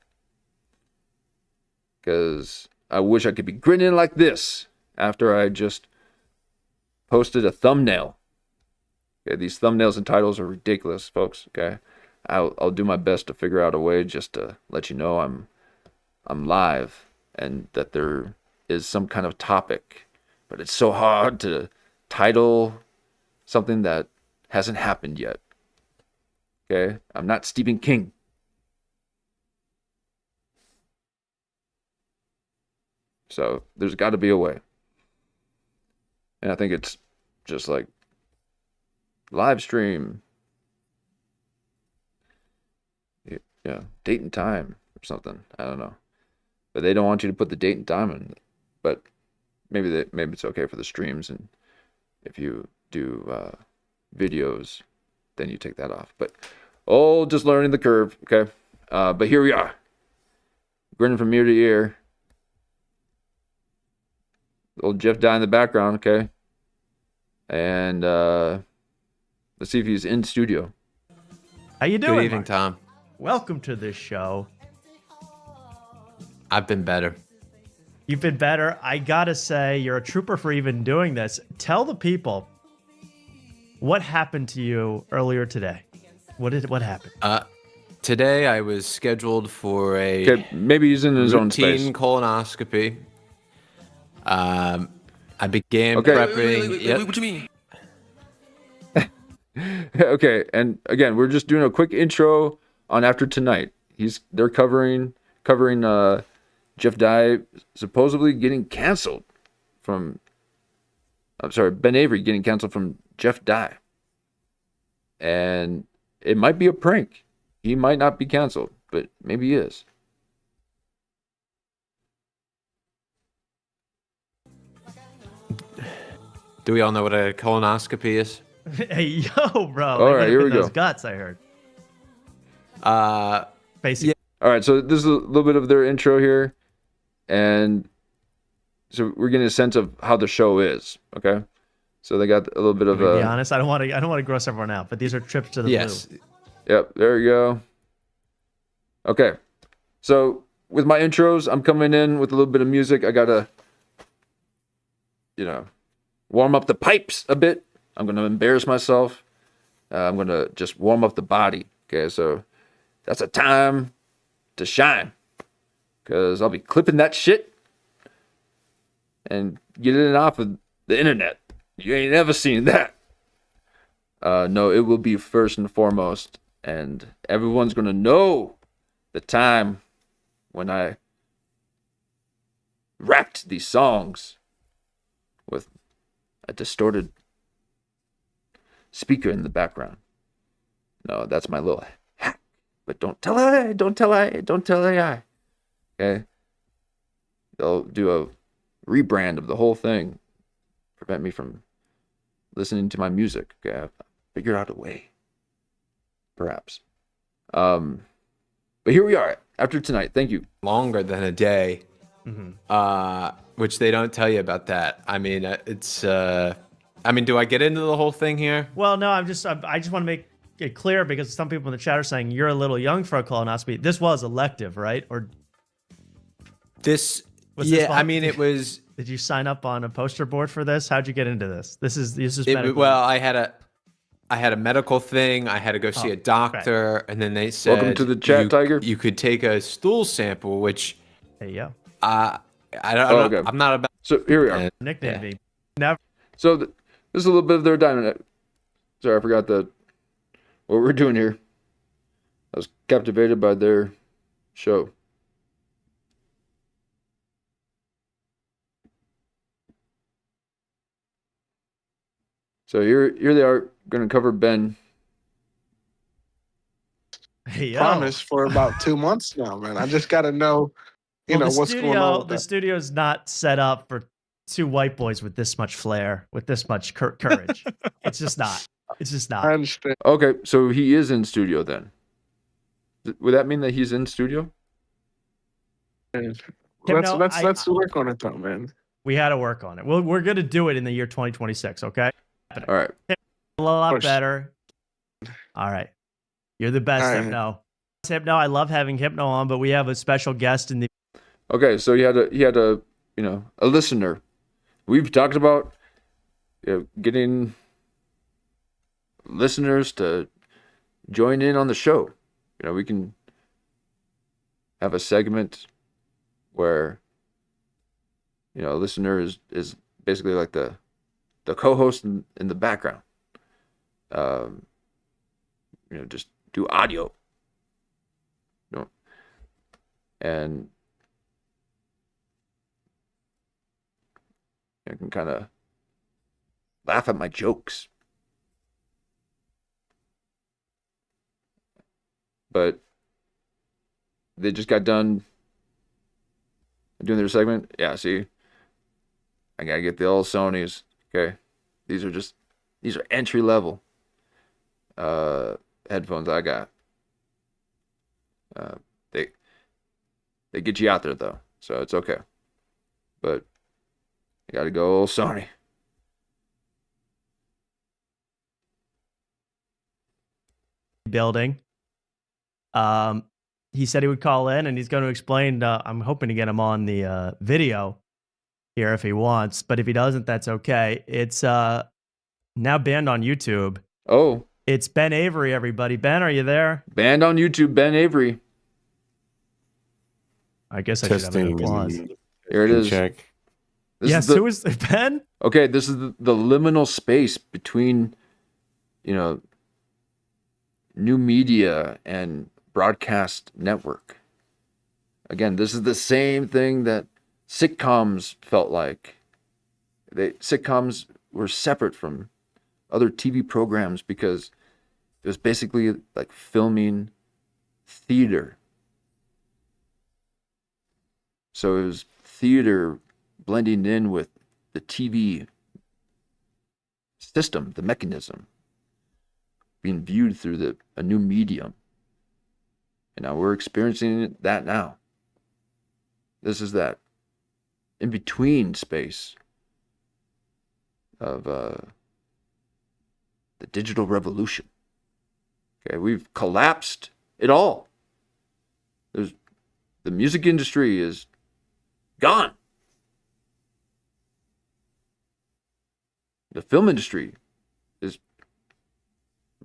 A: because I wish I could be grinning like this after I just posted a thumbnail. Okay, these thumbnails and titles are ridiculous, folks. Okay, I'll do my best to figure out a way just to let you know I'm live and that there is some kind of topic, but it's so hard to title something that hasn't happened yet. Okay, I'm not Stephen King. So there's got to be a way. And I think it's just like live stream. Yeah, date and time or something. I don't know. But they don't want you to put the date and time in. But maybe it's okay for the streams, and if you do videos, then you take that off. But just learning the curve, okay? But here we are, grinning from ear to ear. Old Jeff Dye in the background, okay? And let's see if he's in studio.
E: How you doing?
G: Good evening, Tom.
E: Welcome to this show.
G: I've been better.
E: You've been better. I gotta say, you're a trooper for even doing this. Tell the people what happened to you earlier today. What happened?
G: Today I was scheduled for a
A: Okay, maybe he's in his own space.
G: routine colonoscopy. I began
A: Okay.
G: prepping. Yep.
C: What you mean?
A: Okay, and again, we're just doing a quick intro on After Tonight. They're covering Jeff Dye supposedly getting canceled from. I'm sorry, Ben Avery getting canceled from Jeff Dye, and it might be a prank. He might not be canceled, but maybe he is.
G: Do we all know what a colonoscopy is?
E: Hey, yo, bro.
A: All right, here we
E: those
A: go.
E: guts, I heard. Basically.
G: Yeah.
A: All right, so this is a little bit of their intro here, and so we're getting a sense of how the show is. Okay, so they got a little bit of
E: To be
A: a.
E: honest, I don't want to gross everyone out, but these are trips to the
G: Yes.
E: blue.
A: Yep, there you go. Okay, so with my intros, I'm coming in with a little bit of music. I gotta, warm up the pipes a bit. I'm gonna embarrass myself. I'm gonna just warm up the body. Okay, so that's a time to shine, because I'll be clipping that shit and getting it off of the internet. You ain't never seen that. No, it will be first and foremost, and everyone's gonna know the time when I rapped these songs with a distorted speaker in the background. No, that's my little hack. But don't tell AI. Okay? They'll do a rebrand of the whole thing. Prevent me from listening to my music. Okay? I've figured out a way. Perhaps. But here we are. After tonight. Thank you.
G: Longer than a day. Which they don't tell you about that. I mean, it's. Do I get into the whole thing here?
E: Well, no, I just want to make it clear, because some people in the chat are saying you're a little young for a colonoscopy. This was elective, right? Or
G: This.
E: Was
G: Yeah,
E: this
G: I mean, it was.
E: did you sign up on a poster board for this? How'd you get into this? This is medical.
G: Well, I had a medical thing. I had to go see a doctor,
E: right.
G: and then they said,
A: Welcome to the chat, Tiger.
G: You could take a stool sample, which
E: There you go.
G: I don't.
A: Okay.
G: I'm not about.
A: So here we are.
E: Nickname me. Never.
A: So this is a little bit of their diamond. Sorry, I forgot what we're doing here.
H: I was captivated by their show. So here they are going to cover Ben.
E: Hey, yo.
I: Promise for about 2 months now, man. I just got to know, what's going on with
E: the
I: that.
E: studio's not set up for two white boys with this much flair, with this much courage. It's just not. It's just
I: I
E: not.
I: understand.
H: Okay, so he is in studio then. Would that mean that he's in studio?
I: Let's work on it though, man.
E: We had to work on it. Well, we're gonna do it in the year 2026. Okay.
H: All right.
E: A lot better. All right. You're the best,
I: All right.
E: Hypno. Hypno, I love having Hypno on, but we have a special guest in the.
H: Okay, so he had a a listener. We've talked about getting listeners to join in on the show. We can have a segment where a listener is basically like the co-host in the background. Just do audio. And I can kind of laugh at my jokes. But they just got done doing their segment. Yeah, see, I gotta get the old Sonys. Okay, these are entry level headphones I got. They get you out there though, so it's okay. But I gotta go old Sony.
E: Building. He said he would call in and he's going to explain. I'm hoping to get him on the video here if he wants, but if he doesn't, that's okay. It's now banned on YouTube.
H: Oh,
E: it's Ben Avery, everybody. Ben, are you there?
H: Banned on YouTube, Ben Avery.
E: I guess I should have an applause.
H: Here it is.
I: Check.
E: Yes, who is Ben?
H: Okay, this is the liminal space between, new media and broadcast network. Again, this is the same thing that sitcoms felt like. Sitcoms were separate from other TV programs because it was basically like filming theater. So it was theater blending in with the TV system, the mechanism, being viewed through a new medium. And now we're experiencing that now. This is that in-between space of the digital revolution. Okay, we've collapsed it all. The music industry is gone. The film industry is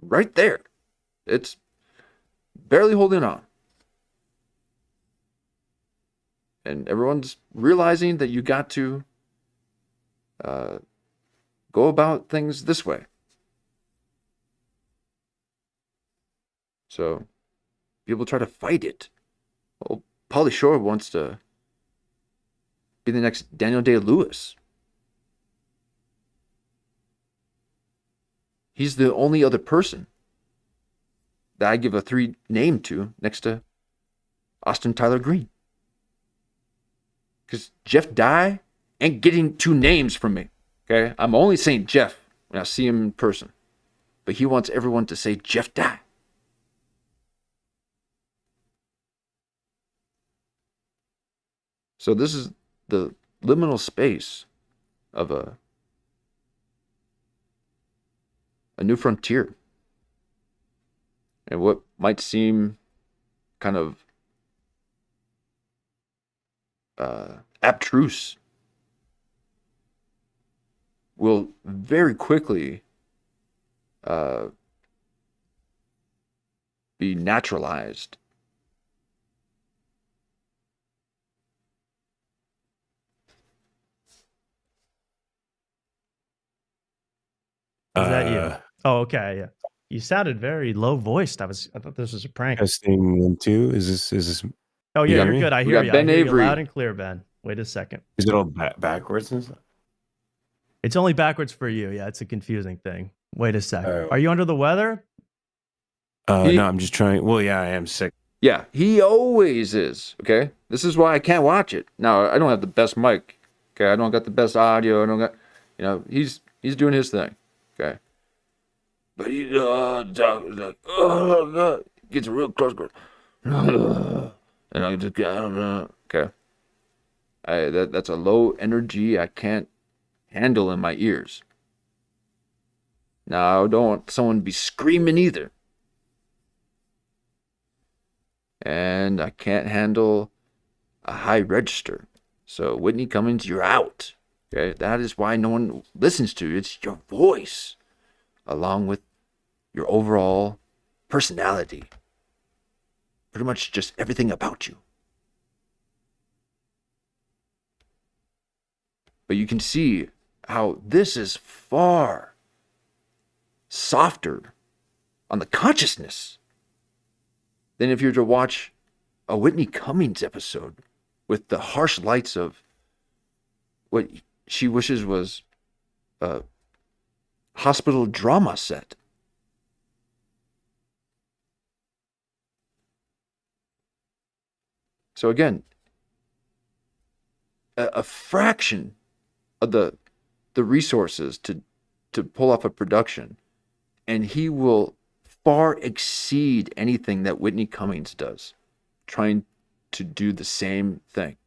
H: right there. It's barely holding on. And everyone's realizing that you got to go about things this way. So people try to fight it. Well, Pauly Shore wants to be the next Daniel Day-Lewis. He's the only other person that I give a 3 name to next to Austin Tyler Green. Because Jeff Dye ain't getting 2 names from me. Okay? I'm only saying Jeff when I see him in person. But he wants everyone to say Jeff Dye. So this is the liminal space of a new frontier. And what might seem kind of abstruse will very quickly be naturalized.
E: Is that you? Oh, okay. Yeah. You sounded very low voiced. I thought this was a prank.
J: Testing 1, 2. Is this?
E: Oh yeah,
J: hear
E: you're
J: me?
E: good. I
H: We
E: hear
H: got
E: you.
H: Ben
E: I hear
H: Avery.
E: you loud and clear, Ben. Wait a second.
J: Is it all backwards and stuff?
E: It's only backwards for you. Yeah, it's a confusing thing. Wait a second.
J: Oh.
E: Are you under the weather?
H: He-
J: No, I'm just trying. Well, yeah, I am sick.
H: Yeah, he always is. Okay, this is why I can't watch it. Now I don't have the best mic. Okay, I don't got the best audio. I don't got, he's doing his thing. Okay, but he like, oh God, gets real close, and I just, I don't know. Okay, that's a low energy I can't handle in my ears. Now I don't want someone to be screaming either. And I can't handle a high register. So Whitney Cummings, you're out. Okay, that is why no one listens to you. It's your voice, along with your overall personality. Pretty much just everything about you. But you can see how this is far softer on the consciousness than if you were to watch a Whitney Cummings episode with the harsh lights of what she wishes was a hospital drama set. So again, a fraction of the resources to pull off a production, and he will far exceed anything that Whitney Cummings does, trying to do the same thing.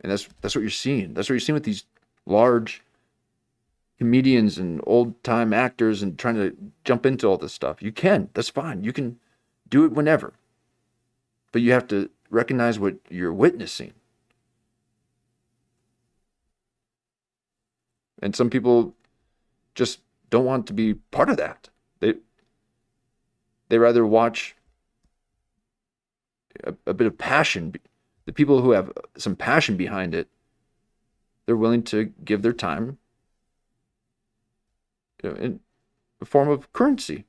H: And that's what you're seeing. That's what you're seeing with these large comedians and old-time actors and trying to jump into all this stuff. You can. That's fine. You can do it whenever. But you have to recognize what you're witnessing. And some people just don't want to be part of that. They rather watch a bit of passion. The people who have some passion behind it, they're willing to give their time in a form of currency.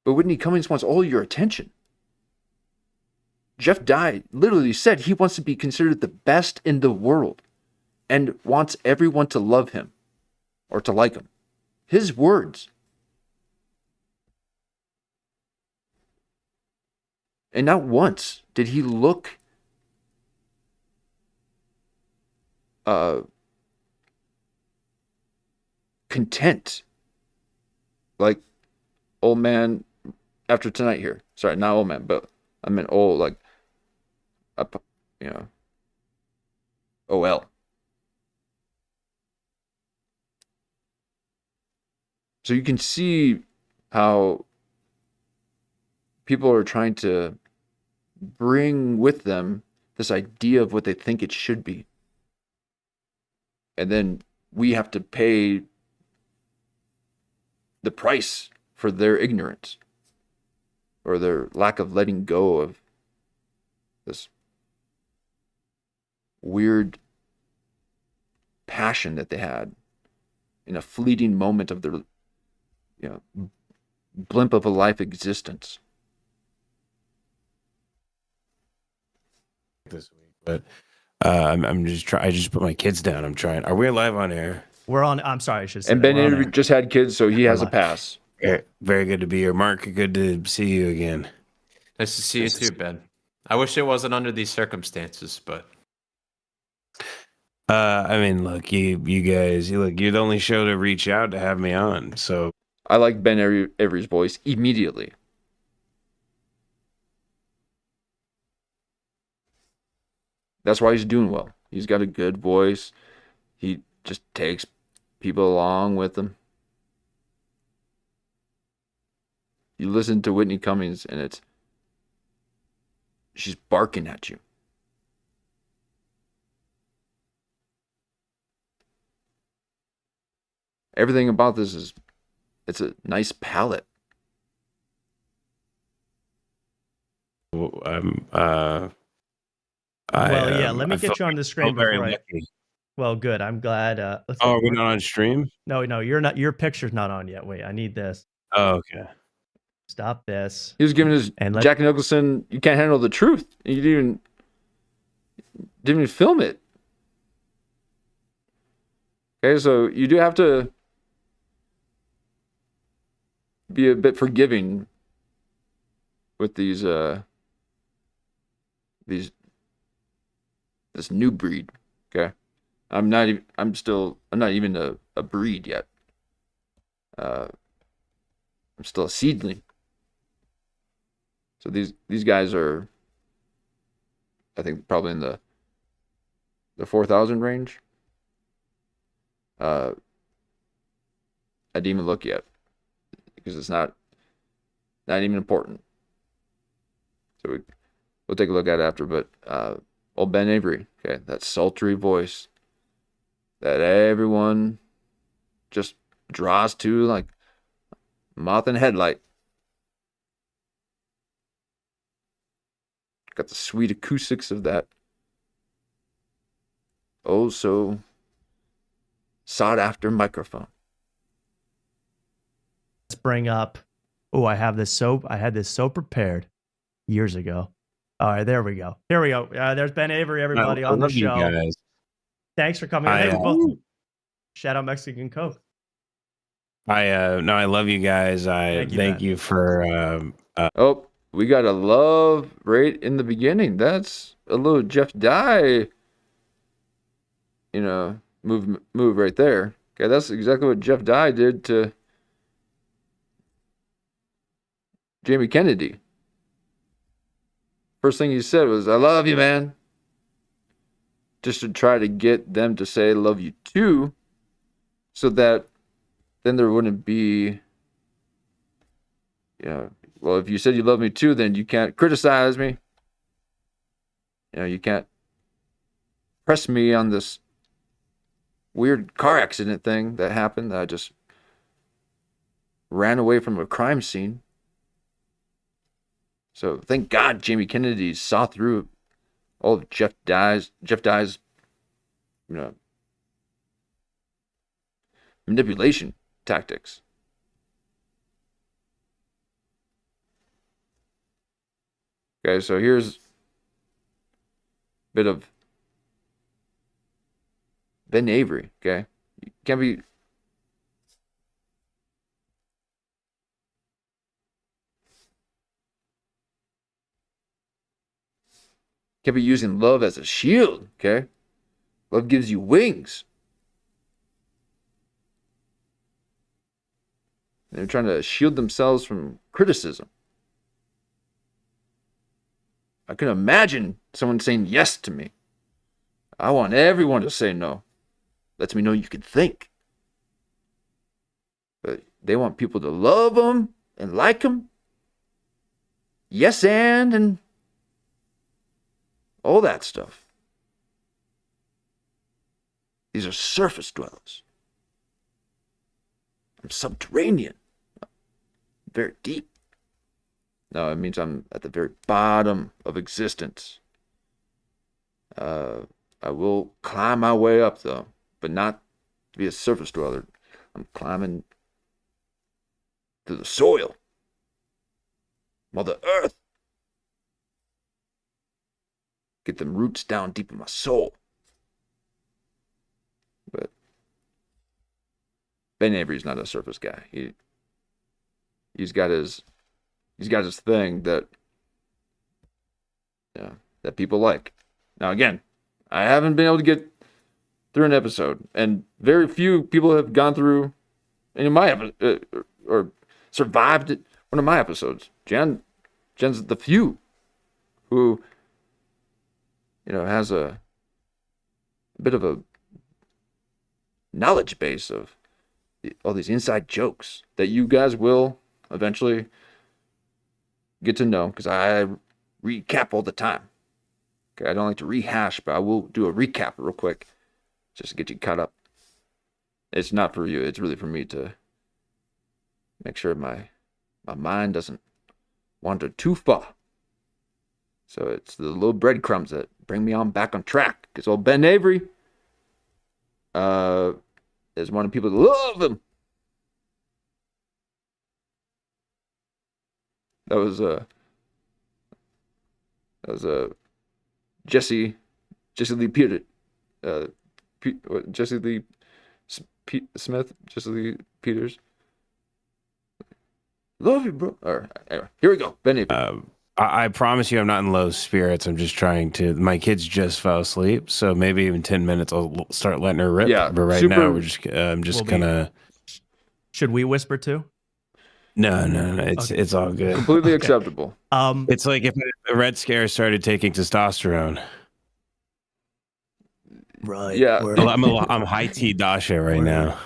H: But Whitney Cummings wants all your attention. Jeff Dye literally said he wants to be considered the best in the world and wants everyone to love him or to like him. His words. And not once did he look content like old man after tonight here. Sorry, not old man, but I meant old, like, OL. So you can see how people are trying to bring with them this idea of what they think it should be. And then we have to pay the price for their ignorance or their lack of letting go of this weird passion that they had in a fleeting moment of their blimp of a life existence.
J: This week, but I'm just trying. I just put my kids down. I'm trying. Are we live on air?
E: We're on. I'm sorry, I should say.
H: And Ben Avery just had kids, so he has a pass.
J: Very good to be here, Mark. Good to see you again.
G: Nice to see you too, Ben. I wish it wasn't under these circumstances, but
J: I mean, look, you guys, you're the only show to reach out to have me on. So
H: I like Ben Avery's voice immediately. That's why he's doing well. He's got a good voice. He just takes people along with him. You listen to Whitney Cummings and she's barking at you. Everything about this it's a nice palette.
E: Well, yeah. Let me
J: I feel
E: get you on the screen
J: very
E: before I.
J: lucky.
E: Well, good. I'm glad. Let's
J: Oh,
E: see.
J: are we not on stream?
E: No, you're not. Your picture's not on yet. Wait, I need this.
J: Oh, okay.
E: Stop this.
H: He was giving his Jack Nicholson, you can't handle the truth. You didn't even film it. Okay, so you do have to be a bit forgiving with these this new breed. Okay, I'm not even a breed yet. I'm still a seedling. So these guys are, I think, probably in the 4,000 range. I didn't even look yet because it's not even important. So we'll take a look at it after. But old Ben Avery, okay, that sultry voice that everyone just draws to like moth and headlight. Got the sweet acoustics of that oh so sought after microphone.
E: Let's bring up. Oh, I had this so prepared years ago. All right, there we go. There's Ben Avery, everybody on the show.
J: You guys.
E: Thanks for coming. Hey, both. Shout out Mexican Coke.
J: I love you guys. Thank you for.
H: Oh, we got a love right in the beginning. That's a little Jeff Dye, move right there. Okay, that's exactly what Jeff Dye did to Jamie Kennedy. First thing he said was, "I love you, man." Just to try to get them to say, "I love you too," so that then there wouldn't be, well, if you said you love me too, then you can't criticize me. You can't press me on this weird car accident thing that happened. That I just ran away from a crime scene. So thank God Jamie Kennedy saw through all of Jeff Dye's, manipulation tactics. Okay, so here's a bit of Ben Avery. Okay, you can't be. Can't be using love as a shield, okay? Love gives you wings. They're trying to shield themselves from criticism. I can imagine someone saying yes to me. I want everyone to say no. Lets me know you can think. But they want people to love them and like them. Yes, and all that stuff. These are surface dwellers. I'm subterranean. Very deep. No, it means I'm at the very bottom of existence. I will climb my way up, though, but not to be a surface dweller. I'm climbing through the soil. Mother Earth. Get them roots down deep in my soul. But Ben Avery's not a surface guy. He's got his thing that people like. Now again, I haven't been able to get through an episode, and very few people have gone through any of my or survived one of my episodes. Jen's the few who has a bit of a knowledge base of all these inside jokes that you guys will eventually get to know, because I recap all the time. Okay, I don't like to rehash, but I will do a recap real quick just to get you caught up. It's not for you, it's really for me to make sure my mind doesn't wander too far. So it's the little breadcrumbs that bring me on back on track. Because old Ben Avery is one of the people that love him. That was Jesse Lee Peter, Jesse Lee Smith, Jesse Lee Peters. Love you, bro. All right, anyway, here we go. Ben Avery.
J: I promise you I'm not in low spirits. I'm just trying to. My kids just fell asleep, so maybe even 10 minutes I'll start letting her rip.
H: Yeah,
J: but right now we're just. I'm just gonna.
E: Should we whisper too?
J: No. It's all good.
H: Completely acceptable.
J: It's like if a Red Scare started taking testosterone.
E: Right.
H: Yeah.
J: I'm high T Dasha right now.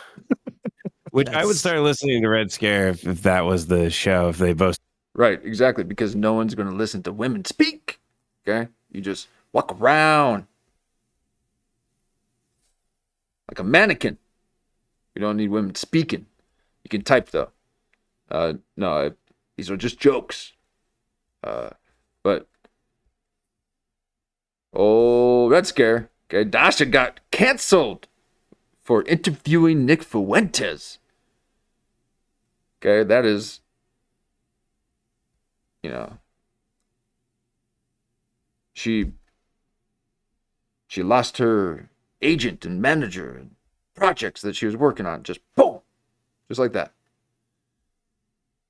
J: Which I would start listening to Red Scare if that was the show. If they both.
H: Right, exactly, because no one's going to listen to women speak. Okay? You just walk around like a mannequin. You don't need women speaking. You can type, though. No, these are just jokes. But, Red Scare. Okay, Dasha got canceled for interviewing Nick Fuentes. Okay, that is... she lost her agent and manager and projects that she was working on. Just boom, just like that.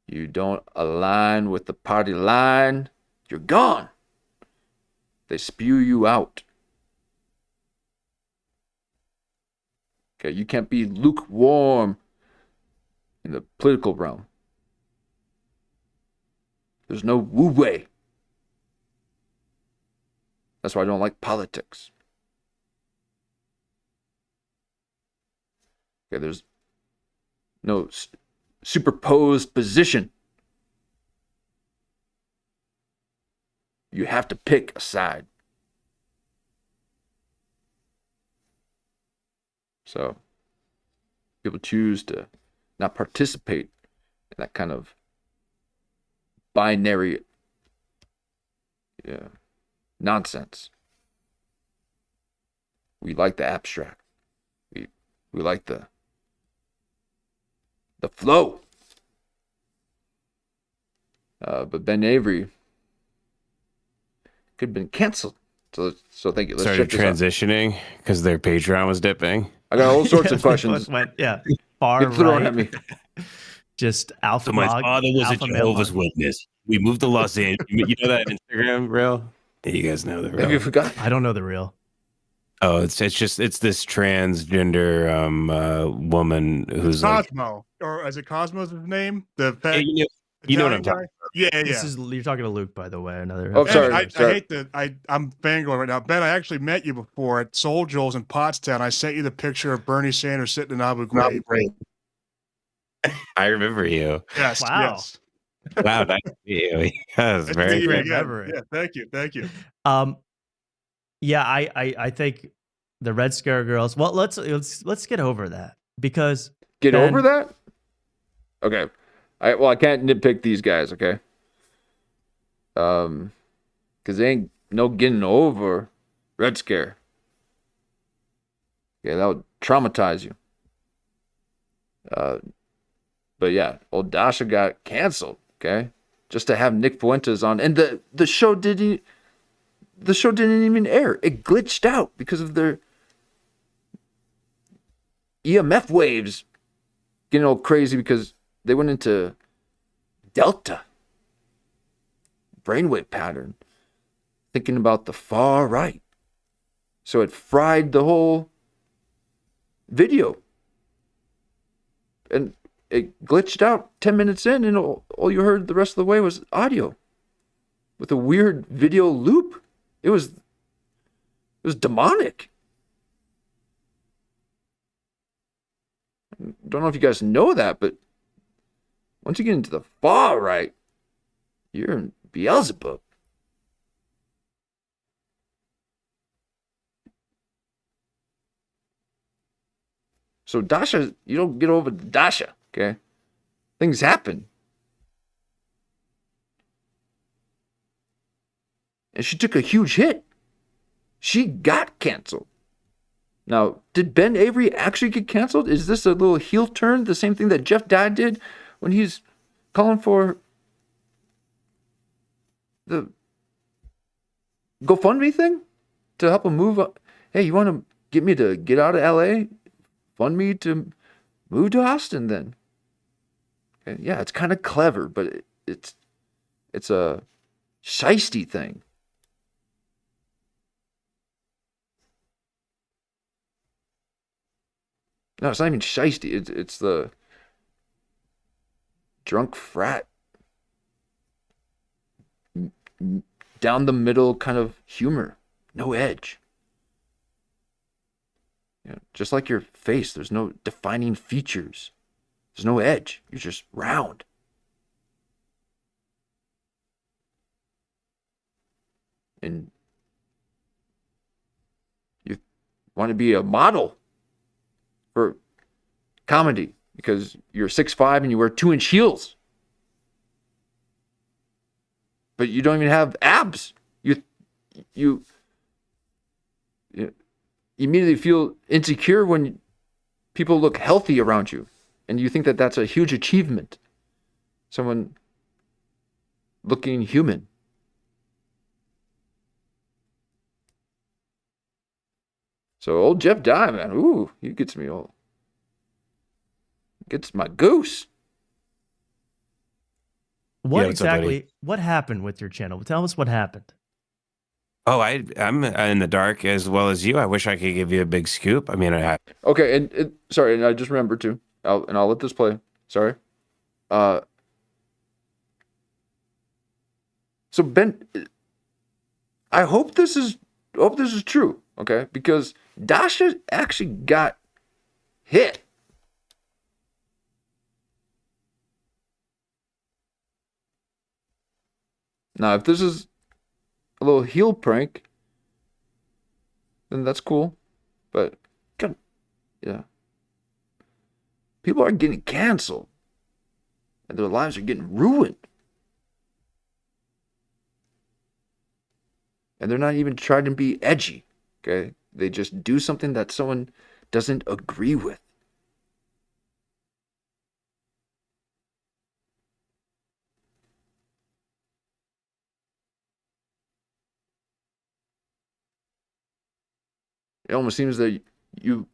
H: You don't align with the party line, you're gone. They spew you out. Okay, you can't be lukewarm in the political realm. There's no wu-wei. That's why I don't like politics. Okay, there's no superposed position. You have to pick a side. So, people choose to not participate in that kind of binary nonsense. We like the abstract. We like the flow. But Ben Avery could have been canceled. So thank you. Let's
J: started
H: check this
J: transitioning because their Patreon was dipping.
H: I got all sorts of questions.
E: Far
H: Get thrown
E: right.
H: at me.
E: Just alpha.
J: So my father was a Jehovah's Witness. We moved to Los Angeles. You know that Instagram reel? Yeah, you guys know the reel.
H: Have you forgot?
E: I don't know the reel.
J: Oh, it's this transgender woman who's
K: Cosmo, or is it Cosmo's name? The
J: like, you know what I'm talking about.
K: Yeah.
E: You're talking to Luke, by the way. Another.
H: Oh,
K: Ben,
H: sorry.
K: I hate that. I'm fangirling right now. Ben, I actually met you before at Soul Joel's in Pottstown. I sent you the picture of Bernie Sanders sitting in Abu Ghraib.
J: I remember you.
K: Yes.
E: Wow.
K: Yes.
J: Wow, nice to meet you. That was very
E: great
J: good.
E: memory.
K: Yeah, thank you.
E: Yeah, I think the Red Scare girls. Well, let's get over that because
H: Get over that? Okay. I can't nitpick these guys, okay? Because they ain't no getting over Red Scare. Yeah, that would traumatize you. But yeah, old Dasha got canceled, okay? Just to have Nick Fuentes on. And the show didn't even air. It glitched out because of their EMF waves getting all crazy because they went into delta brainwave pattern, thinking about the far right. So it fried the whole video. And it glitched out 10 minutes in, and all you heard the rest of the way was audio with a weird video loop. It was demonic. Don't know if you guys know that, but once you get into the far right, you're in Beelzebub. So Dasha, you don't get over Dasha, okay? Things happen. And she took a huge hit. She got canceled. Now, did Ben Avery actually get canceled? Is this a little heel turn? The same thing that Jeff Dye did when he's calling for the GoFundMe thing to help him move up? Hey, you want to get me to get out of LA? Fund me to move to Austin then. Okay, yeah, it's kind of clever, but it's a shisty thing. No, it's not even shisty. It's the drunk frat, down the middle kind of humor. No edge. You know, just like your face, there's no defining features. There's no edge. You're just round. And you want to be a model for comedy because you're 6'5" and you wear 2-inch heels. But you don't even have abs. You immediately feel insecure when people look healthy around you. And you think that that's a huge achievement. Someone looking human. So old Jeff Dye, man, ooh, he gets me all. Gets my goose.
E: What exactly? What happened with your channel? Tell us what happened.
J: Oh, I'm in the dark as well as you. I wish I could give you a big scoop. I mean,
H: Okay, and sorry, and I just remembered too. I'll let this play. Sorry. So Ben, I hope this is true. Okay, because Dasha actually got hit. Now, if this is a little heel prank, then that's cool. But, God, yeah. People are getting canceled. And their lives are getting ruined. And they're not even trying to be edgy. Okay? They just do something that someone doesn't agree with. It almost seems that the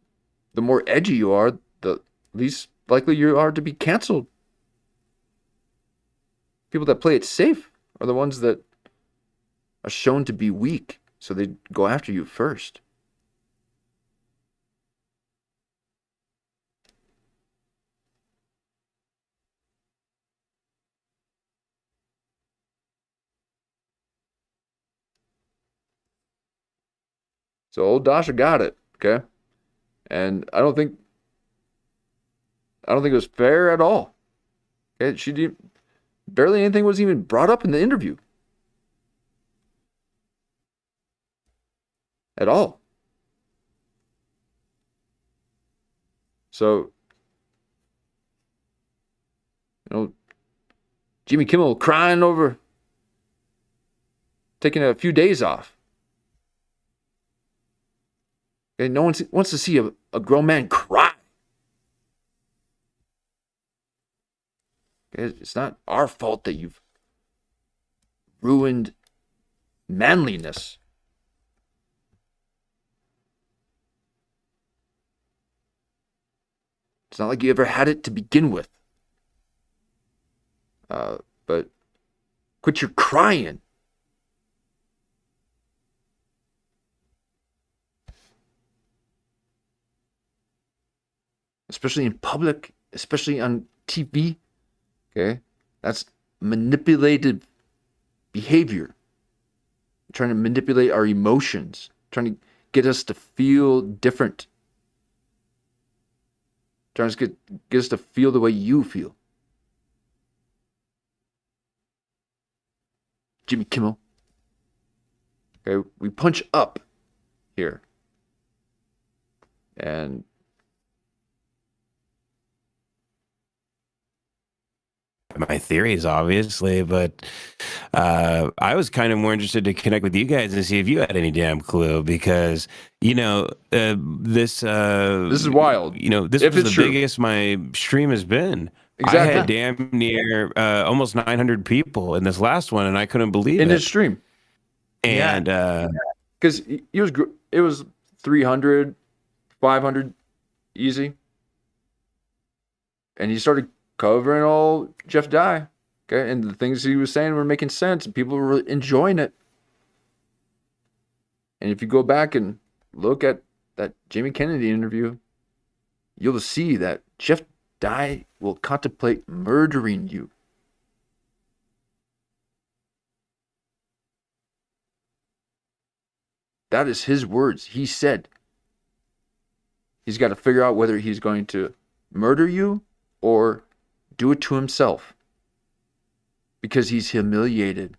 H: more edgy you are, the least likely you are to be canceled. People that play it safe are the ones that are shown to be weak, so they go after you first. So old Dasha got it, okay? And I don't think it was fair at all. Okay? She didn't, barely anything was even brought up in the interview. At all. So, Jimmy Kimmel crying over taking a few days off. Okay, no one wants to see a grown man cry. Okay, it's not our fault that you've ruined manliness. It's not like you ever had it to begin with. But quit your crying. Especially in public, especially on TV. Okay? That's manipulated behavior. Trying to manipulate our emotions. Trying to get us to feel different. Trying to get us to feel the way you feel. Jimmy Kimmel. Okay, we punch up here. And
J: my theories, obviously, but I was kind of more interested to connect with you guys and see if you had any damn clue, because this
H: is wild.
J: This
H: If
J: was
H: it's
J: the
H: true.
J: biggest my stream has been.
H: Exactly.
J: I had damn near almost 900 people in this last one, and I couldn't believe
H: in
J: it.
H: his stream.
J: And
H: because it was 300, 500 easy, and he started covering all Jeff Dye. Okay, and the things he was saying were making sense, and people were enjoying it. And if you go back and look at that Jamie Kennedy interview, you'll see that Jeff Dye will contemplate murdering you. That is his words. He said he's got to figure out whether he's going to murder you or do it to himself, because he's humiliated.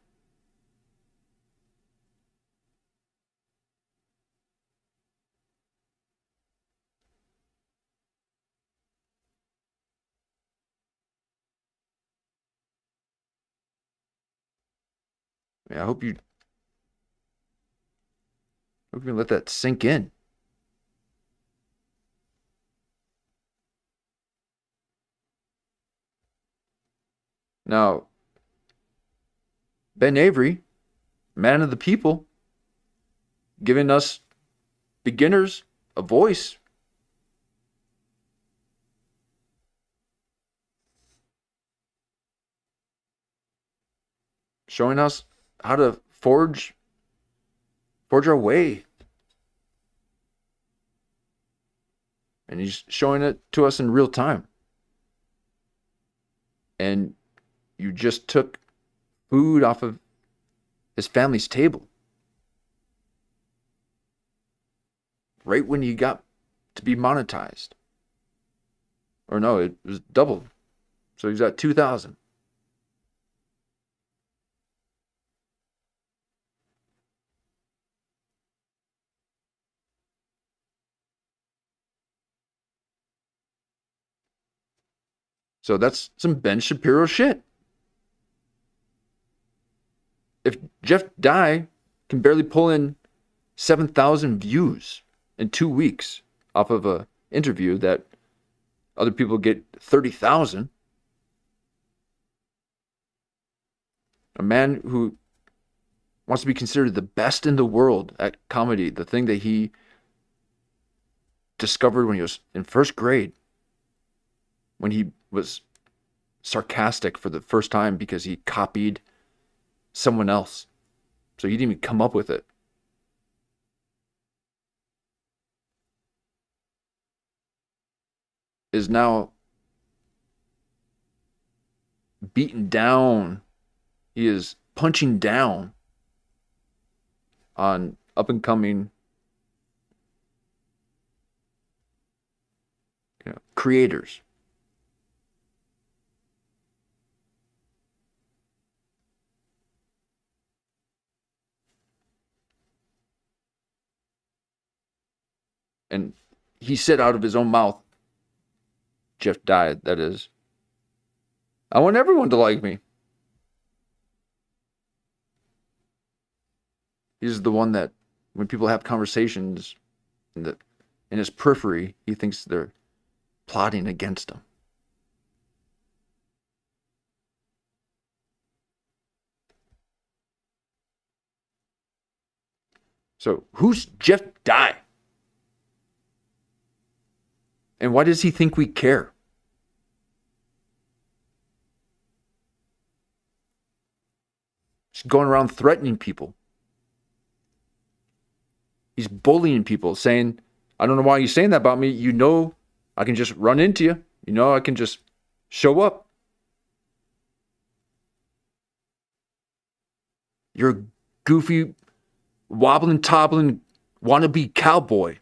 H: I hope you let that sink in. Now, Ben Avery, man of the people, giving us beginners a voice. Showing us how to forge our way. And he's showing it to us in real time. And you just took food off of his family's table right when you got to be monetized. Or no, it was doubled. So he's at 2,000. So that's some Ben Shapiro shit. If Jeff Dye can barely pull in 7,000 views in 2 weeks off of a interview that other people get 30,000, a man who wants to be considered the best in the world at comedy, the thing that he discovered when he was in first grade, when he was sarcastic for the first time because he copied someone else. So he didn't even come up with it. Is now beaten down. He is punching down on up and coming creators. And he said out of his own mouth, Jeff Dye, that is, I want everyone to like me. He's the one that when people have conversations in his periphery, he thinks they're plotting against him. So who's Jeff Dye? And why does he think we care? He's going around threatening people. He's bullying people, saying, I don't know why you're saying that about me. You know I can just run into you. You know I can just show up. You're a goofy, wobbling, toppling, wannabe cowboy.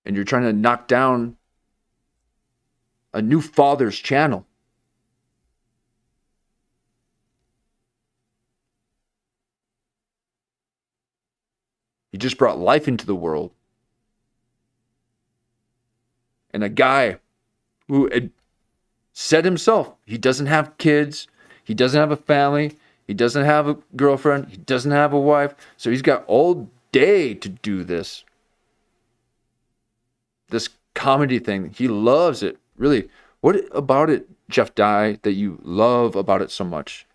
H: And you're trying to knock down a new father's channel. He just brought life into the world. And a guy who had said himself, he doesn't have kids, he doesn't have a family, he doesn't have a girlfriend, he doesn't have a wife, so he's got all day to do this comedy thing. He loves it. Really, what about it, Jeff Dye, that you love about it so much?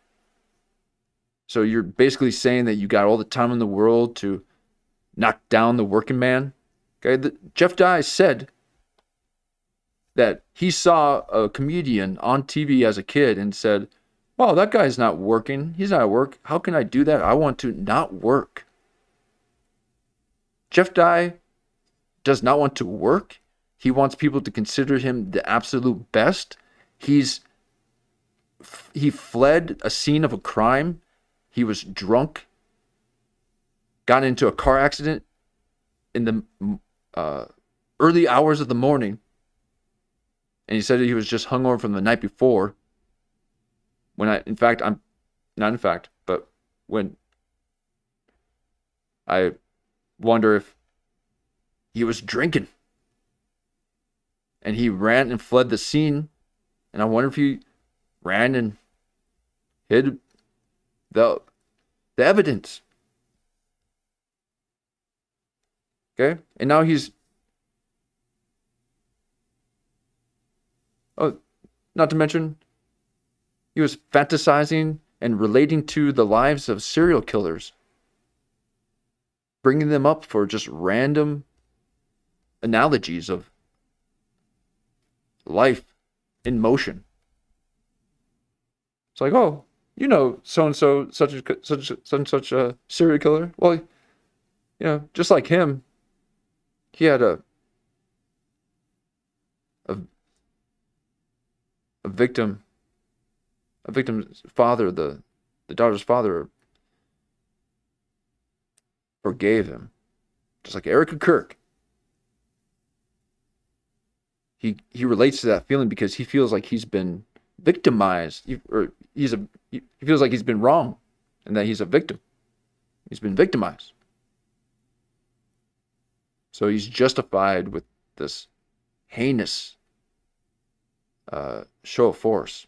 H: So you're basically saying that you got all the time in the world to knock down the working man? Okay, Jeff Dye said that he saw a comedian on TV as a kid and said, "Oh, that guy's not working. He's not at work. How can I do that? I want to not work." Jeff Dye does not want to work. He wants people to consider him the absolute best. He fled a scene of a crime. He was drunk, got into a car accident in the early hours of the morning, and he said he was just hungover from the night before. When I wonder if he was drinking. And he ran and fled the scene. And I wonder if he ran and hid the evidence. Okay? And now not to mention, he was fantasizing and relating to the lives of serial killers, bringing them up for just random analogies of life in motion. It's like, oh, you know, so-and-so, such and such a serial killer. Well, you know, just like him, he had a victim's father, the daughter's father, forgave him. Just like Erica Kirk. He relates to that feeling because he feels like he's been victimized. He feels like he's been wrong and that he's a victim. He's been victimized. So he's justified with this heinous show of force.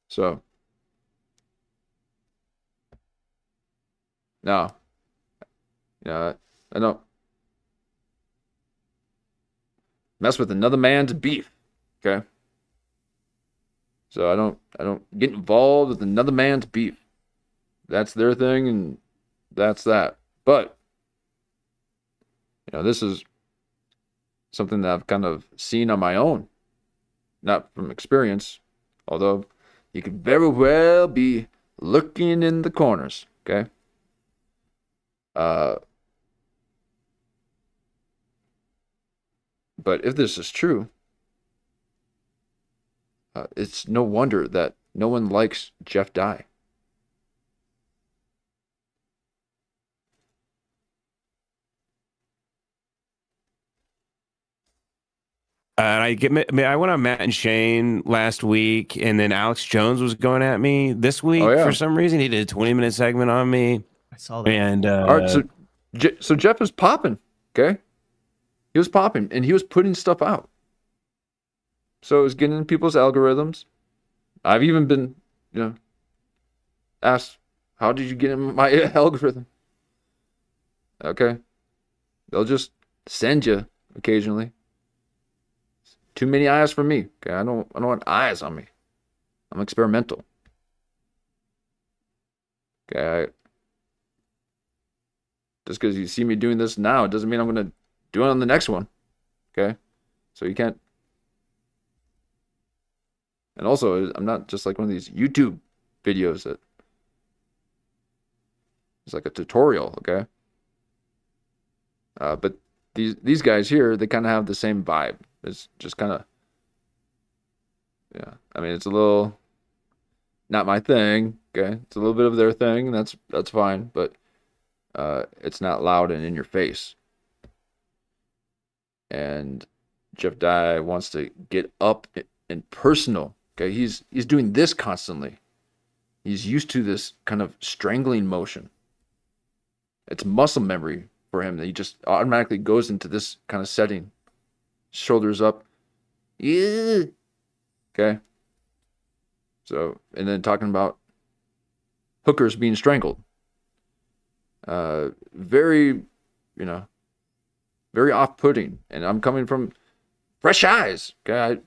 H: So no, I don't mess with another man's beef. Okay. So I don't get involved with another man's beef. That's their thing, and that's that. But this is something that I've kind of seen on my own, not from experience, although you could very well be lurking in the corners. Okay. But if this is true, it's no wonder that no one likes Jeff Dye.
J: I went on Matt and Shane last week, and then Alex Jones was going at me this week for some reason. He did a 20-minute segment on me.
E: I saw that.
J: And
H: all right, so Jeff was popping. Okay, he was popping, and he was putting stuff out. So it was getting in people's algorithms. I've even been, asked, how did you get in my algorithm? Okay. They'll just send you occasionally. Too many eyes for me. Okay, I don't want eyes on me. I'm experimental. Okay. Just because you see me doing this now, it doesn't mean I'm going to do it on the next one. Okay? So you can't. And also, I'm not just like one of these YouTube videos that it's like a tutorial, okay? But these guys here, they kind of have the same vibe. It's just kind of, I mean, it's a little not my thing, okay? It's a little bit of their thing, and that's fine, but it's not loud and in your face. And Jeff Dye wants to get up and personal. Okay, he's doing this constantly. He's used to this kind of strangling motion. It's muscle memory for him that he just automatically goes into this kind of setting. Shoulders up. Yeah. Okay. So, and then talking about hookers being strangled. Very, very off-putting. And I'm coming from fresh eyes. Okay.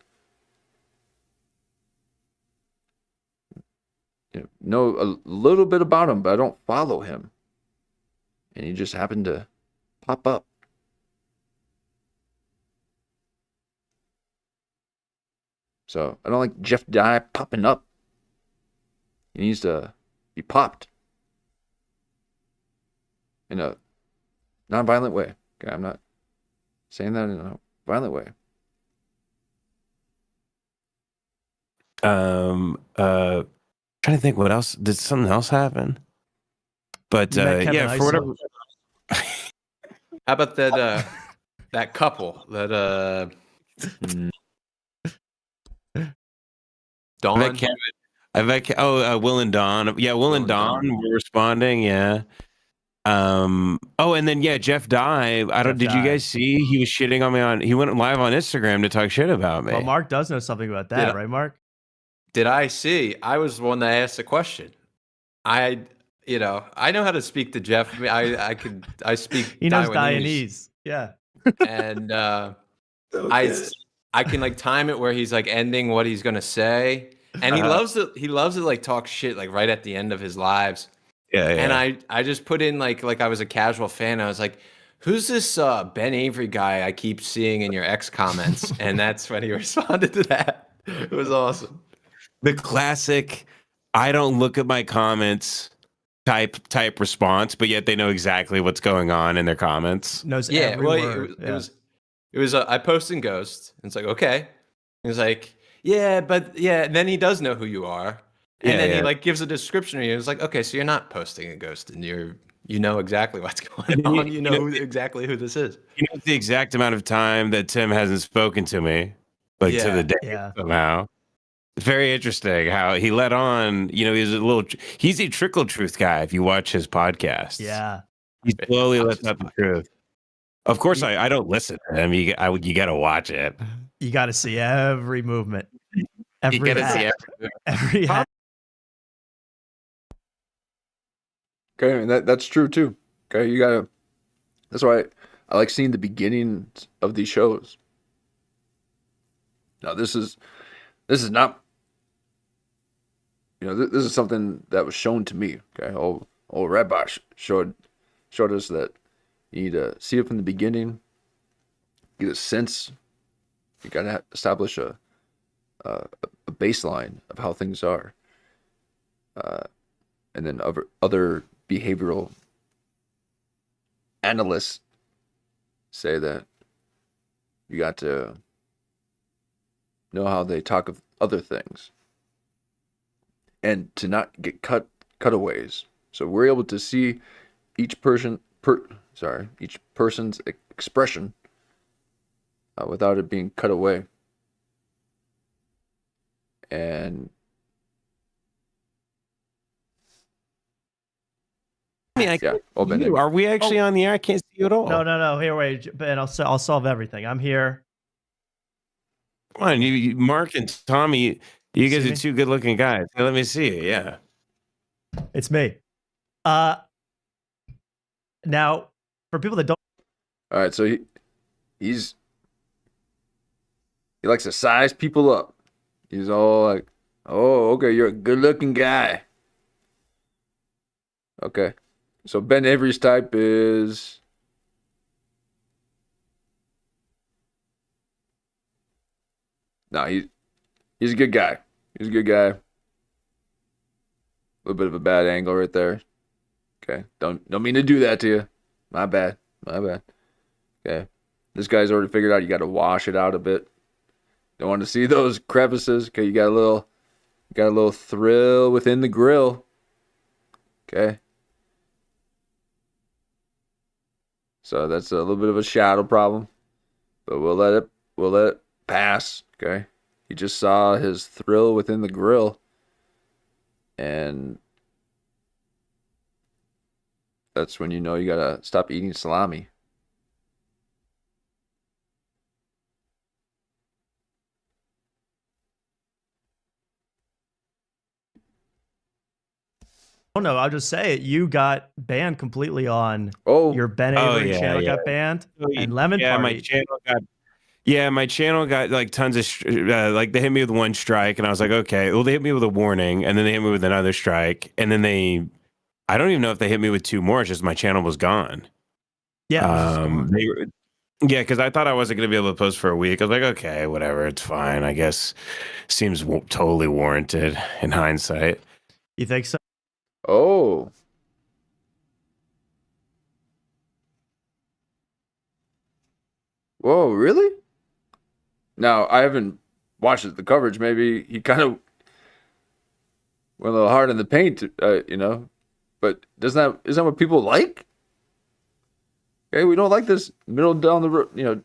H: I know a little bit about him, but I don't follow him. And he just happened to pop up. So I don't like Jeff Dye popping up. He needs to be popped in a non-violent way. Okay, I'm not saying that in a violent way.
J: Trying to think what else. Did something else happen? But yeah, for whatever.
G: How about that that couple that Dawn?
J: Will and Dawn. Yeah, Will and Dawn were responding. Yeah. And then Jeff Dye. Did you guys see he was shitting on me he went live on Instagram to talk shit about me.
E: Well, Mark does know something about that, right, Mark?
G: Did I see? I was the one that asked the question. I know how to speak to Jeff. I speak.
E: He knows Guyanese. Yeah.
G: And I can like time it where he's like ending what he's gonna say, and he loves it. He loves to like talk shit like right at the end of his lives.
J: Yeah.
G: And I just put in like I was a casual fan. I was like, who's this Ben Avery guy I keep seeing in your X comments? And that's when he responded to that. It was awesome.
J: The classic, I don't look at my comments type response, but yet they know exactly what's going on in their comments.
E: Knows every word.
G: It was I post in Ghost. And it's like, okay. He's like, yeah, but yeah. And then he does know who you are. And then he like gives a description of you. It's like, okay, so you're not posting in Ghost, and you know exactly what's going on. You know exactly who this is.
J: You know the exact amount of time that Tim hasn't spoken to me, to the day somehow. Very interesting how he let on, he's a trickle truth guy. If you watch his podcast, he slowly lets out the truth. Of course, I don't listen to him. You got to watch it.
E: You got to see every movement. Every hat.
H: Okay, and that's true too. Okay, that's why I like seeing the beginnings of these shows. Now this is not, this is something that was shown to me. Okay, old Rabbi showed us that you need to see it from the beginning, get a sense. You got to establish a baseline of how things are, and then other behavioral analysts say that you got to know how they talk of other things and to not get cutaways. So we're able to see each person's expression without it being cut away. And
J: are we actually on the air? I can't see you at all.
E: No. Here, wait, Ben. I'll solve everything. I'm here.
J: Come on, you Mark and Tommy. You guys are two good-looking guys. Let me see you. Yeah,
E: it's me. Now, for people that don't.
H: All right, so he likes to size people up. He's all like, "Oh, okay, you're a good-looking guy." Okay. So Ben Avery's type is he's a good guy. He's a good guy. A little bit of a bad angle right there. Okay. Don't mean to do that to you. My bad. Okay. This guy's already figured out you got to wash it out a bit. Don't want to see those crevices. Okay, you got a little thrill within the grill. Okay. So that's a little bit of a shadow problem, but we'll let we'll let it pass. Okay. He just saw his thrill within the grill. And that's when you know you gotta stop eating salami.
E: Oh no, I'll just say it. You got banned completely on your Ben
J: Oh,
E: Avery
J: yeah,
E: channel
J: yeah.
E: got banned, and Lemon
J: Yeah,
E: Party.
J: my channel got like tons of like they hit me with one strike, and I was like, okay. Well, they hit me with a warning, and then they hit me with another strike, and then I don't even know if they hit me with two more. It's just my channel was gone.
E: Yeah.
J: Yeah, because I thought I wasn't going to be able to post for a week. I was like, okay, whatever, it's fine. I guess seems totally warranted in hindsight.
E: You think so?
H: Oh. Whoa, really? Now, I haven't watched the coverage. Maybe he kind of went a little hard in the paint, you know. But isn't that what people like? Okay, we don't like this middle down the road, you know,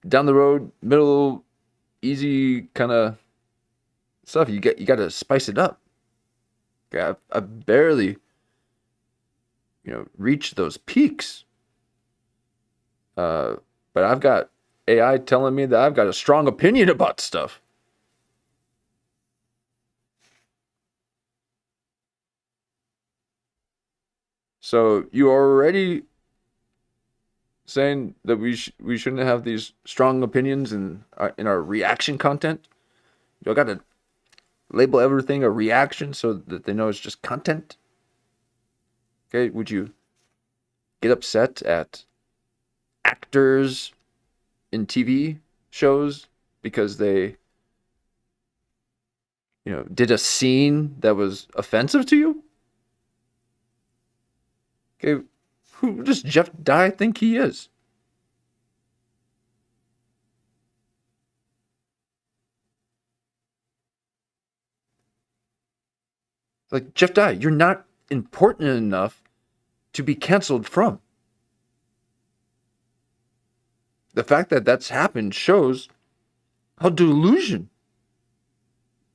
H: down the road, middle, easy kind of stuff. You got to spice it up. Okay, I barely, you know, reached those peaks. But I've got AI telling me that I've got a strong opinion about stuff. So you are already saying that we shouldn't have these strong opinions in our reaction content? You got to label everything a reaction so that they know it's just content? Okay, would you get upset at actors in TV shows because they, you know, did a scene that was offensive to you? Okay, who does Jeff Dye think he is? Like, Jeff Dye, you're not important enough to be canceled from. The fact that that's happened shows how delusional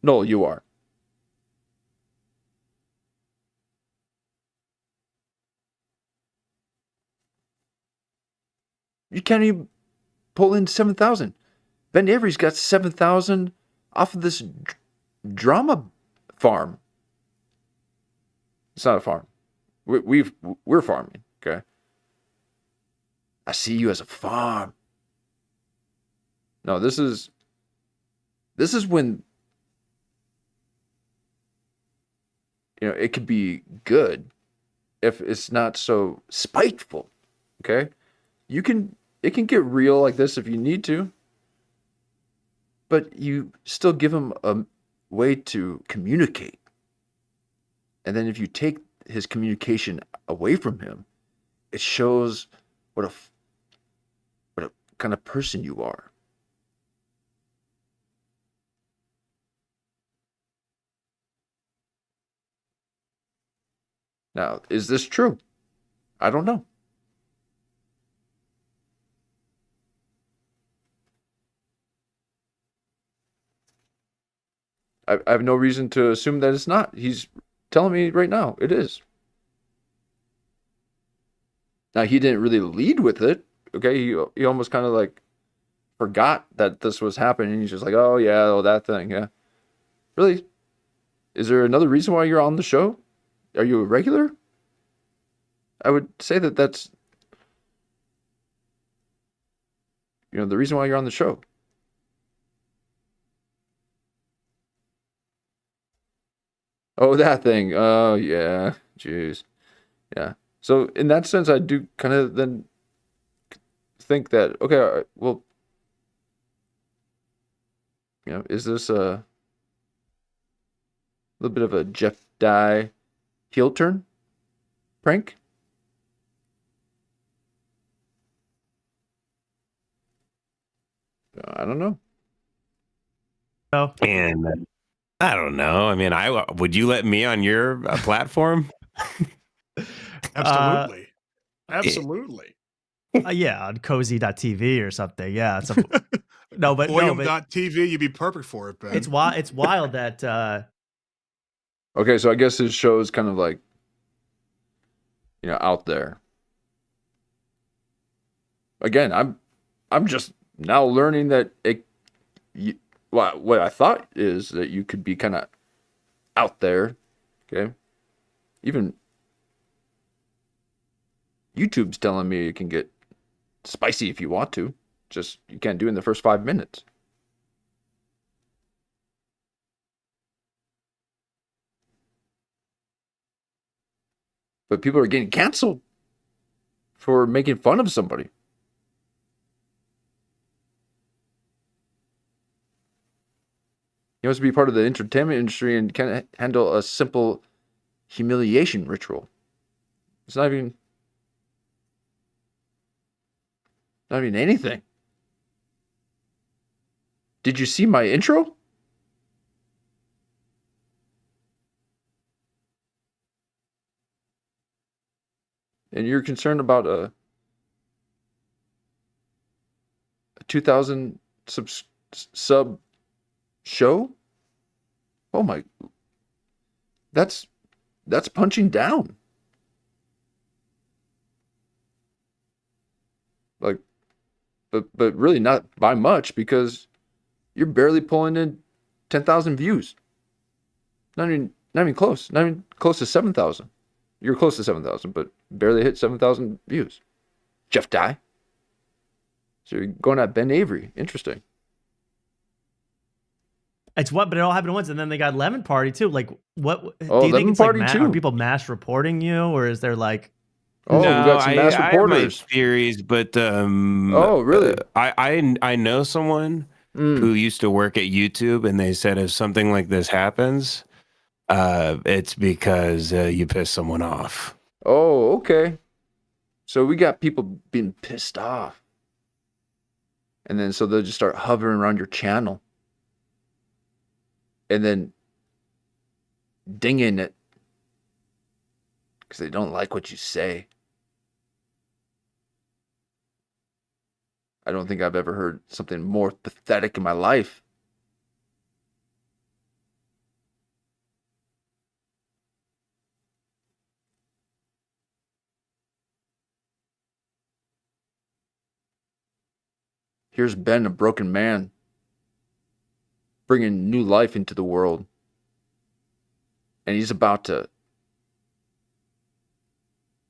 H: you are. You can't even pull in 7,000. Ben Avery's got 7,000 off of this drama farm. It's not a farm. We're farming, okay? I see you as a farm. No, this is when, you know, it could be good if it's not so spiteful, okay? It can get real like this if you need to, but you still give him a way to communicate. And then if you take his communication away from him, it shows what a kind of person you are. Now, is this true? I don't know. I have no reason to assume that it's not. He's telling me right now it is. Now, he didn't really lead with it. Okay, he almost kind of like forgot that this was happening. He's just like, oh yeah, oh, that thing, yeah. Really? Is there another reason why you're on the show? Are you a regular? I would say that that's, you know, the reason why you're on the show. Oh, that thing. Oh, yeah. Jeez. Yeah. So in that sense, I do kind of then think that, okay, all right, well, you know, is this a little bit of a Jeff Dye heel turn prank? I don't know.
E: Oh.
J: And I don't know. I mean, would you let me on your platform?
K: Absolutely. Absolutely.
E: Yeah, on cozy.tv or something. Yeah. No, but
K: William.tv, you'd be perfect for it, Ben.
E: It's wild that
H: Okay, so I guess his show is kind of like, out there. Again, I'm just now learning that what I thought is that you could be kind of out there, okay? Even YouTube's telling me it can get spicy if you want to. Just you can't do it in the first 5 minutes. But people are getting canceled for making fun of somebody. He wants to be part of the entertainment industry and can handle a simple humiliation ritual. It's not even anything. Did you see my intro? And you're concerned about a 2,000 sub show? Oh my, that's punching down. Like, but really not by much, because you're barely pulling in 10,000 views. Not even close. Not even close to 7,000. You're close to 7,000, but barely hit 7,000 views. Jeff Dye. So you're going at Ben Avery. Interesting.
E: But it all happened at once, and then they got Lemon Party too. Like, what?
H: Oh,
E: do you think
H: Lemon
E: it's like
H: Party too.
E: Are people mass reporting you, or is there like?
H: Oh,
J: no,
H: we got some mass reporters.
J: I have my theories, but
H: oh, really?
J: I know someone who used to work at YouTube, and they said if something like this happens, it's because you piss someone off.
H: Oh, okay. So we got people being pissed off, and then so they'll just start hovering around your channel, and then dinging it because they don't like what you say. I don't think I've ever heard something more pathetic in my life. Here's Ben, a broken man, bringing new life into the world. And he's about to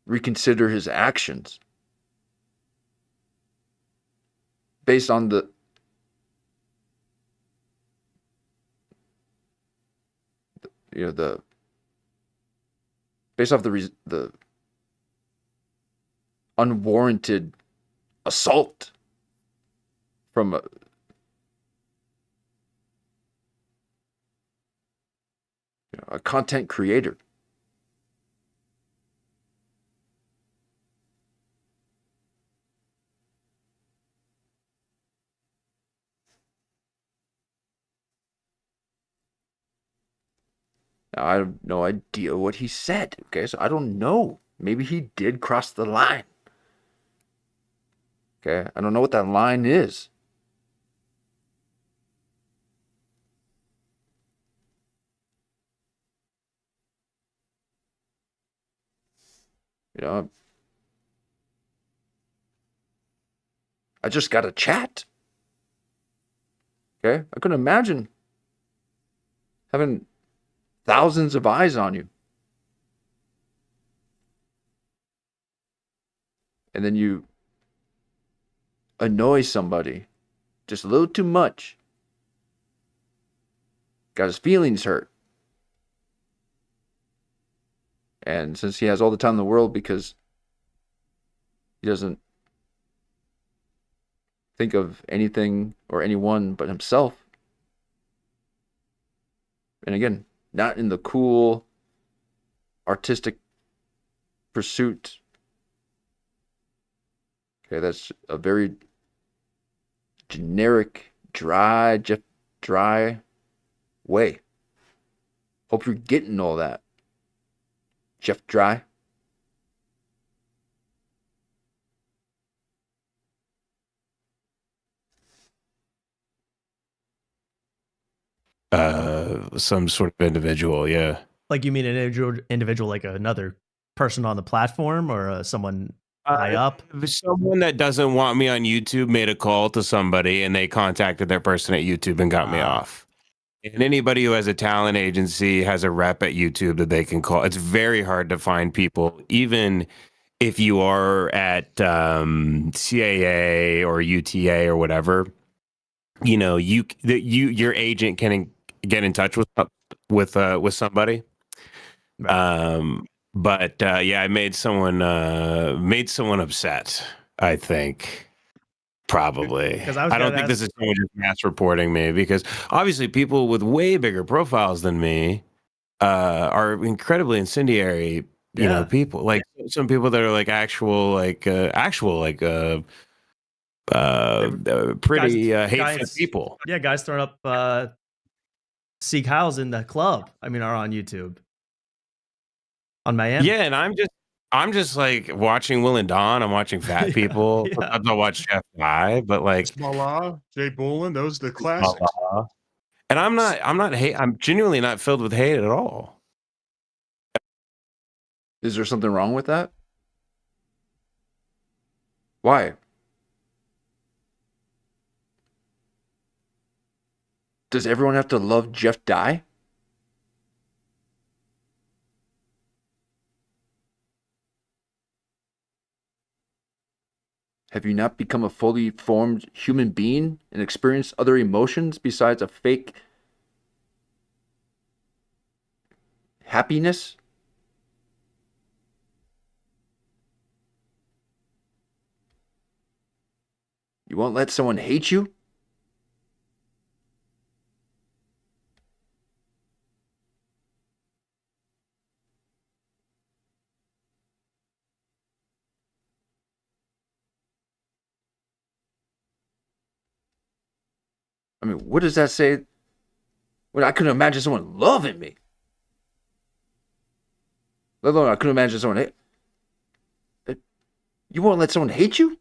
H: reconsider his actions based on the based off the unwarranted assault from a content creator. Now, I have no idea what he said. Okay, so I don't know. Maybe he did cross the line. Okay, I don't know what that line is. I just got a chat. Okay, I couldn't imagine having thousands of eyes on you. And then you annoy somebody just a little too much. Got his feelings hurt. And since he has all the time in the world because he doesn't think of anything or anyone but himself. And again, not in the cool, artistic pursuit. Okay, that's a very generic, dry way. Hope you're getting all that. Jeff Dry.
J: some sort of individual. Yeah.
E: Like you mean an individual, like another person on the platform, or someone high up?
J: Someone that doesn't want me on YouTube made a call to somebody, and they contacted their person at YouTube and got me off. And anybody who has a talent agency has a rep at YouTube that they can call. It's very hard to find people, even if you are at CAA or UTA or whatever. You know, your agent can get in touch with somebody. Right. But yeah, I made someone upset, I think. Probably. I don't think this is someone just mass reporting me, because obviously people with way bigger profiles than me are incredibly incendiary, you know, people. Like some people that are like pretty hateful people.
E: Yeah, guys throwing up Sieg Heils in the club. I mean, are on YouTube. On Miami.
J: Yeah, and I'm just like watching Will and Dawn. I'm watching fat people. I'm not watch Jeff Dye, but like
K: Smallah, Jay Bolin, those are the classics.
J: And I'm genuinely not filled with hate at all.
H: Is there something wrong with that? Why? Does everyone have to love Jeff Dye? Have you not become a fully formed human being and experienced other emotions besides a fake happiness? You won't let someone hate you? I mean, what does that say? When I couldn't imagine someone loving me. Let alone I couldn't imagine someone hate. You won't let someone hate you?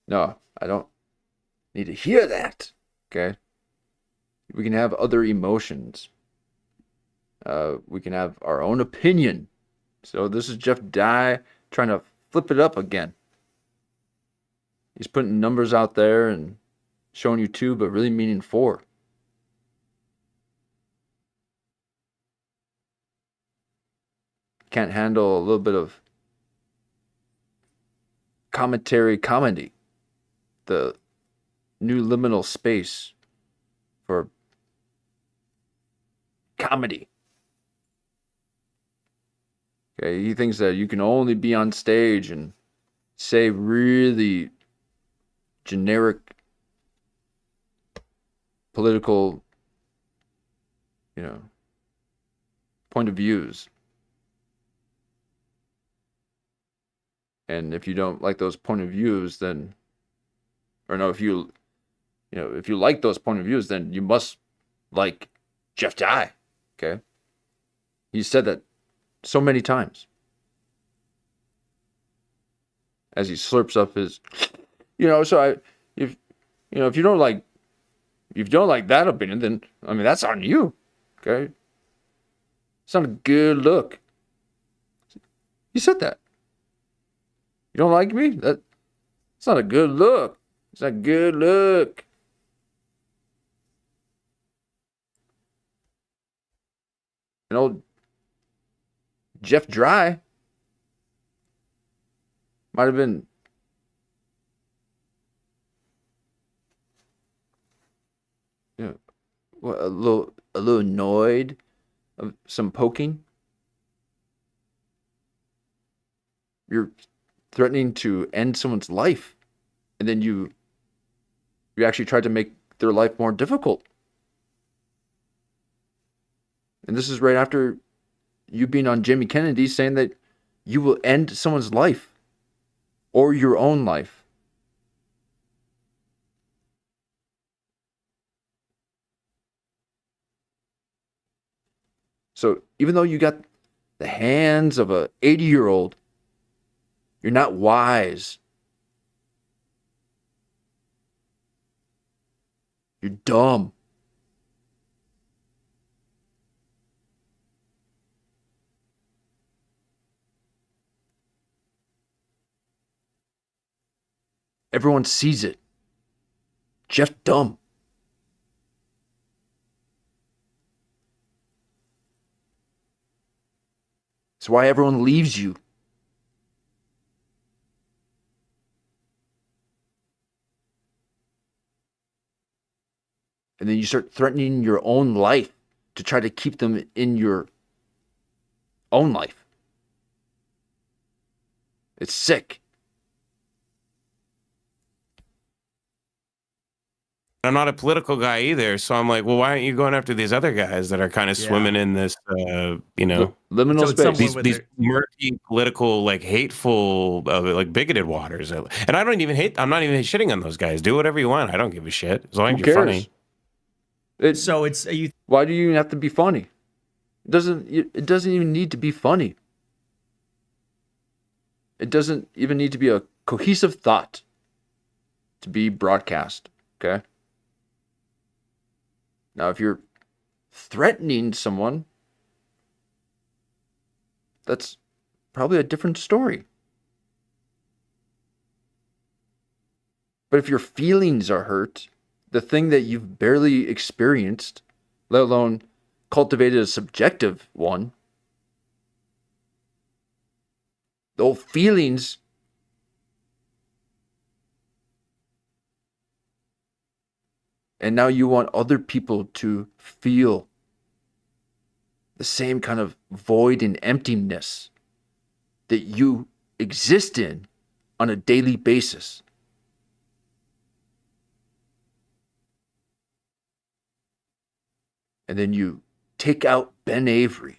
H: No, I don't need to hear that. Okay? We can have other emotions. We can have our own opinion. So this is Jeff Dye trying to flip it up again. He's putting numbers out there and showing you 2, but really meaning 4. Can't handle a little bit of comedy. The new liminal space for comedy. Okay, he thinks that you can only be on stage and say really generic political, point of views. And if you don't like those point of views, then, or no, if you like those point of views, then you must like Jeff Dye. Okay, he said that so many times as he slurps up his, so if you don't like that opinion, then I mean that's on you. Okay, it's not a good look. He said that. You don't like me? It's not a good look. It's not a good look. And old Jeff Dye might have been a little annoyed of some poking. You're threatening to end someone's life, and then you actually tried to make their life more difficult. And this is right after you being on Jamie Kennedy saying that you will end someone's life or your own life. So even though you got the hands of a 80-year-old, You're not wise. You're dumb. Everyone sees it. Jeff dumb. It's why everyone leaves you. And then you start threatening your own life to try to keep them in your own life. It's sick.
J: I'm not a political guy either, so I'm like, well, why aren't you going after these other guys that are kind of swimming in this,
H: liminal space?
J: These murky, political, like hateful, like bigoted waters. And I don't even hate. I'm not even shitting on those guys. Do whatever you want. I don't give a shit as long as you're funny.
H: Why do you even have to be funny? It doesn't even need to be funny. It doesn't even need to be a cohesive thought to be broadcast. Okay. Now, if you're threatening someone, that's probably a different story. But if your feelings are hurt, the thing that you've barely experienced, let alone cultivated a subjective one, those feelings and now you want other people to feel the same kind of void and emptiness that you exist in on a daily basis. And then you take out Ben Avery.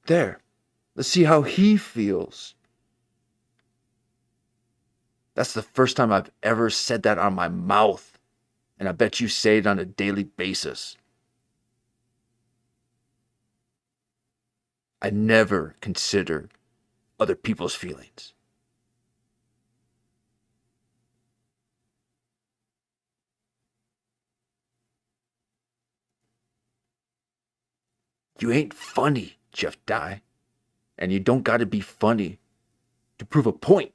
H: There. Let's see how he feels. That's the first time I've ever said that out of my mouth. And I bet you say it on a daily basis. I never consider other people's feelings. You ain't funny, Jeff Dye. And you don't gotta be funny to prove a point.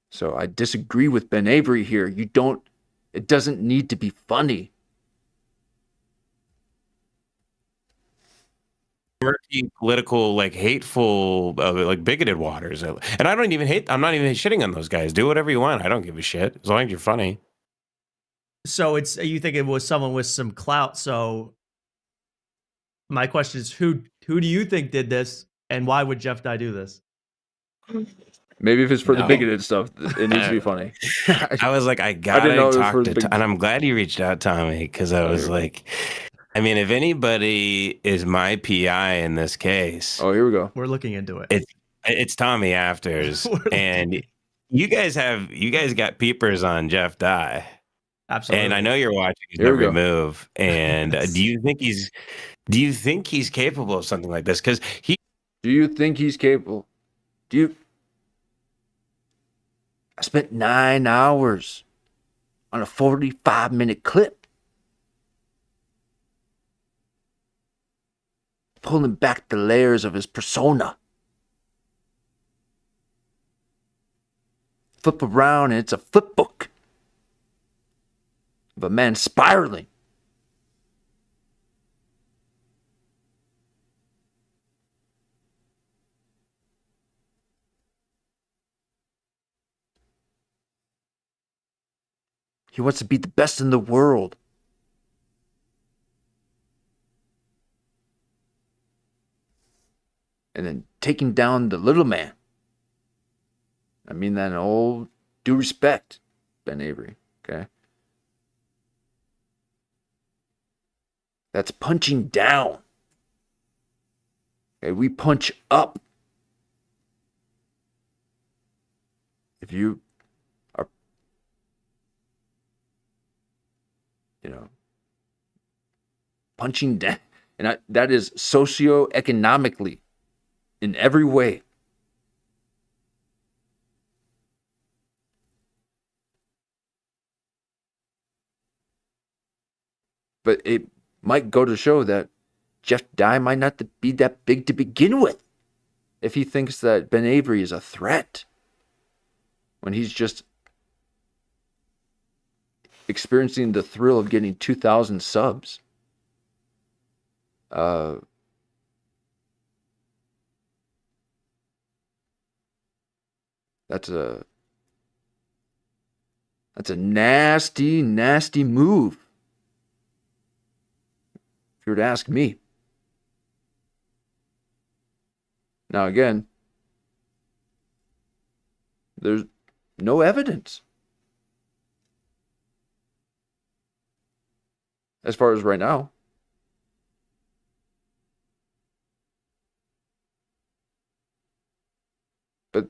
H: So I disagree with Ben Avery here. It doesn't need to be funny.
J: Murky, political, like hateful, like bigoted waters. And I don't even hate. I'm not even shitting on those guys. Do whatever you want. I don't give a shit as long as you're funny.
E: So you think it was someone with some clout. So my question is, who do you think did this, and why would Jeff Dye do this?
H: Maybe if it's for the bigoted stuff, it needs to be funny.
J: I was like, I gotta talk to and I'm glad you reached out, Tommy, because I was like, I mean, if anybody is my PI in this case,
H: here we go.
E: We're looking into it.
J: It's Tommy Afters, and you guys got peepers on Jeff Dye.
E: Absolutely.
J: And I know you're watching his every move. And do you think he's capable of something like this? Because
H: do you think he's capable? I spent 9 hours on a 45-minute clip, pulling back the layers of his persona. Flip around and it's a flip book of a man spiraling. He wants to be the best in the world. And then taking down the little man. I mean that in all due respect, Ben Avery, okay? That's punching down. Okay, we punch up. If you punching down. And that is socioeconomically in every way. But it might go to show that Jeff Dye might not be that big to begin with if he thinks that Ben Avery is a threat when he's just experiencing the thrill of getting 2,000 subs. That's a nasty, nasty move, if you were to ask me. Now, again, there's no evidence as far as right now. But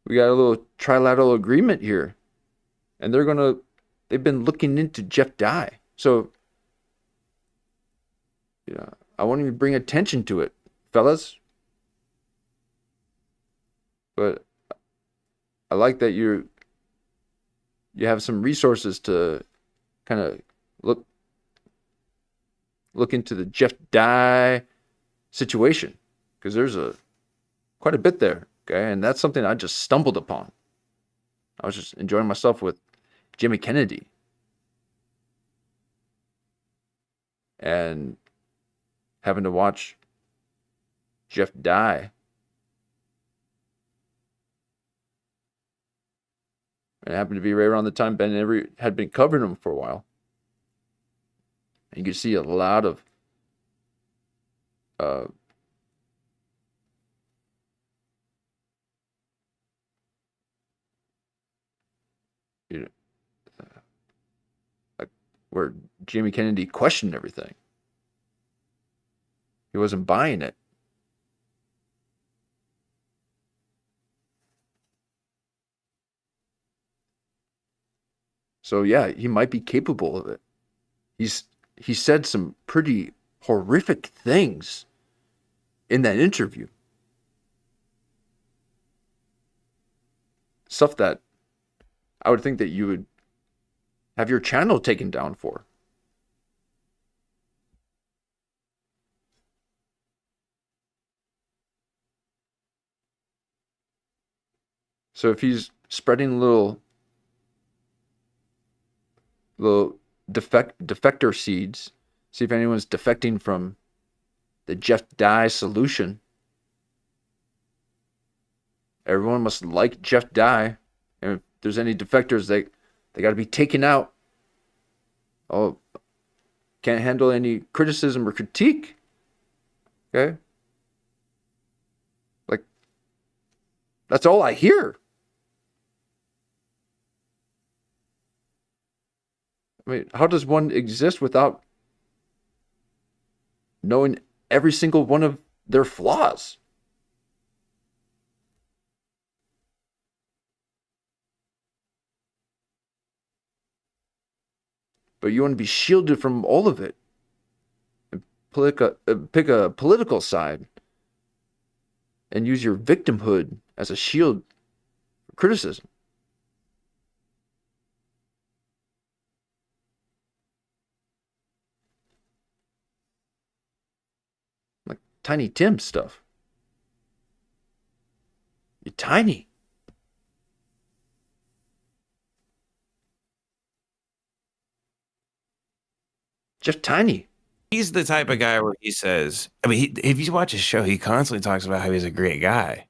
H: we got a little trilateral agreement here, and they've been looking into Jeff Dye. So, I want to bring attention to it, fellas. But I like that you have some resources to kind of look into the Jeff Dye situation, because there's quite a bit there, okay? And that's something I just stumbled upon. I was just enjoying myself with Jimmy Kennedy, and having to watch Jeff Dye. And it happened to be right around the time Ben Avery had been covering him for a while. And you could see a lot of like where Jimmy Kennedy questioned everything. He wasn't buying it. So yeah, he might be capable of it. He said some pretty horrific things in that interview. Stuff that I would think that you would have your channel taken down for. So if he's spreading little defector seeds, see if anyone's defecting from the Jeff Dye solution. Everyone must like Jeff Dye, and if there's any defectors, they got to be taken out. Oh, can't handle any criticism or critique. Okay, like that's all I hear. I mean, how does one exist without knowing every single one of their flaws? But you want to be shielded from all of it. And pick a political side and use your victimhood as a shield for criticism. Tiny Tim stuff. You're tiny. Just tiny.
J: He's the type of guy where he says, I mean, if you watch his show, he constantly talks about how he's a great guy.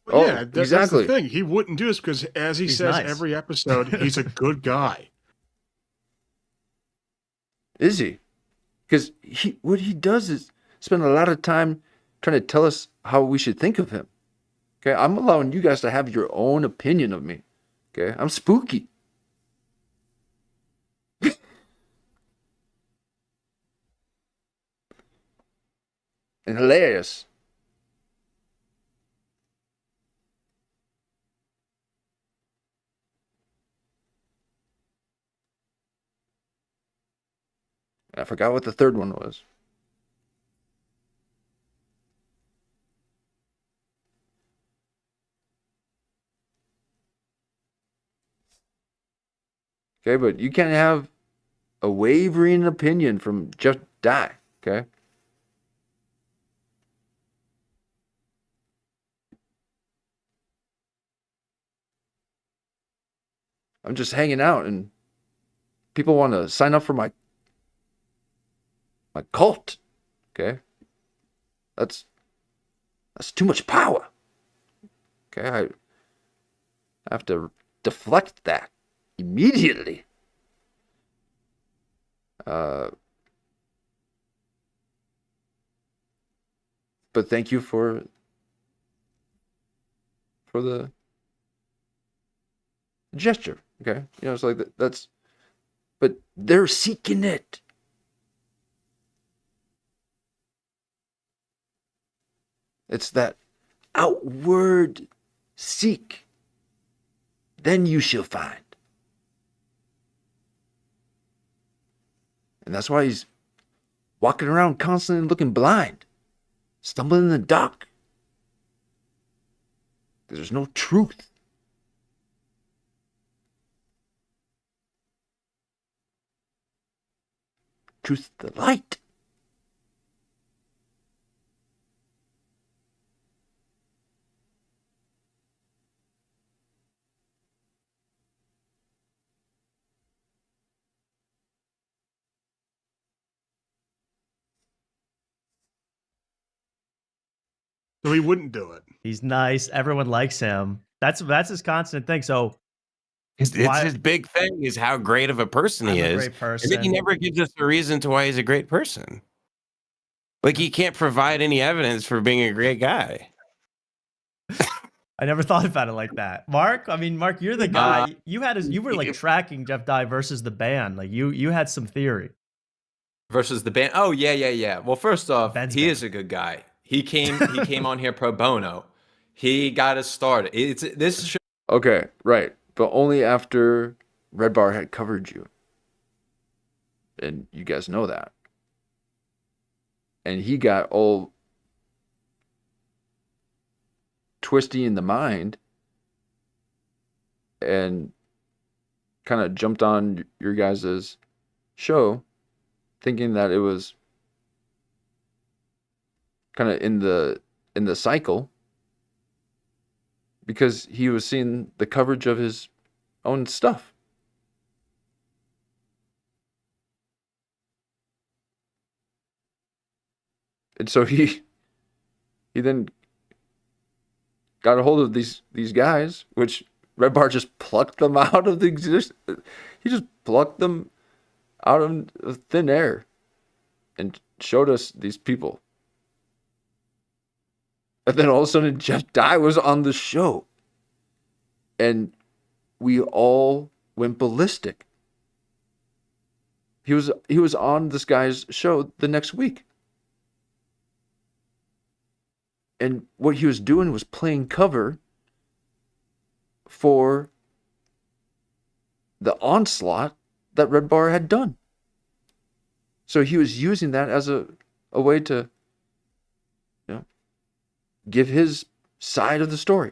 K: Well, yeah, exactly. That's the thing. He wouldn't do this because, as he says nice. Every episode, he's a good guy.
H: Is he? Because what he does is spend a lot of time trying to tell us how we should think of him. Okay, I'm allowing you guys to have your own opinion of me. Okay, I'm spooky. And hilarious. I forgot what the third one was. Okay, but you can't have a wavering opinion from Jeff Dye, okay? I'm just hanging out and people want to sign up for my cult, okay? That's too much power. Okay, I have to deflect that immediately. But thank you for the gesture, okay? You know, it's like that's, but they're seeking it. It's that outward seek, then you shall find. And that's why he's walking around constantly looking blind, stumbling in the dark. There's no truth. Truth, the light.
K: So he wouldn't do it.
E: He's nice. Everyone likes him. That's his constant thing. So
J: it's his big thing is how great of a person he is.
E: A great person.
J: And then he never gives us a reason to why he's a great person. Like he can't provide any evidence for being a great guy.
E: I never thought about it like that. Mark, you're the guy. You were like tracking Jeff Dye versus the band. Like you had some theory.
G: Versus the band. Oh, yeah. Well, first off, he is a good guy. He came on here pro bono. He got us started.
H: Okay, right. But only after Red Bar had covered you. And you guys know that. And he got all twisty in the mind and kind of jumped on your guys' show thinking that it was kind of in the cycle because he was seeing the coverage of his own stuff. And so he then got a hold of these guys, which Red Bar just plucked them out of the existence. He just plucked them out of thin air and showed us these people. And then all of a sudden, Jeff Dye was on the show. And we all went ballistic. He was on this guy's show the next week. And what he was doing was playing cover for the onslaught that Red Bar had done. So he was using that as a way to, give his side of the story.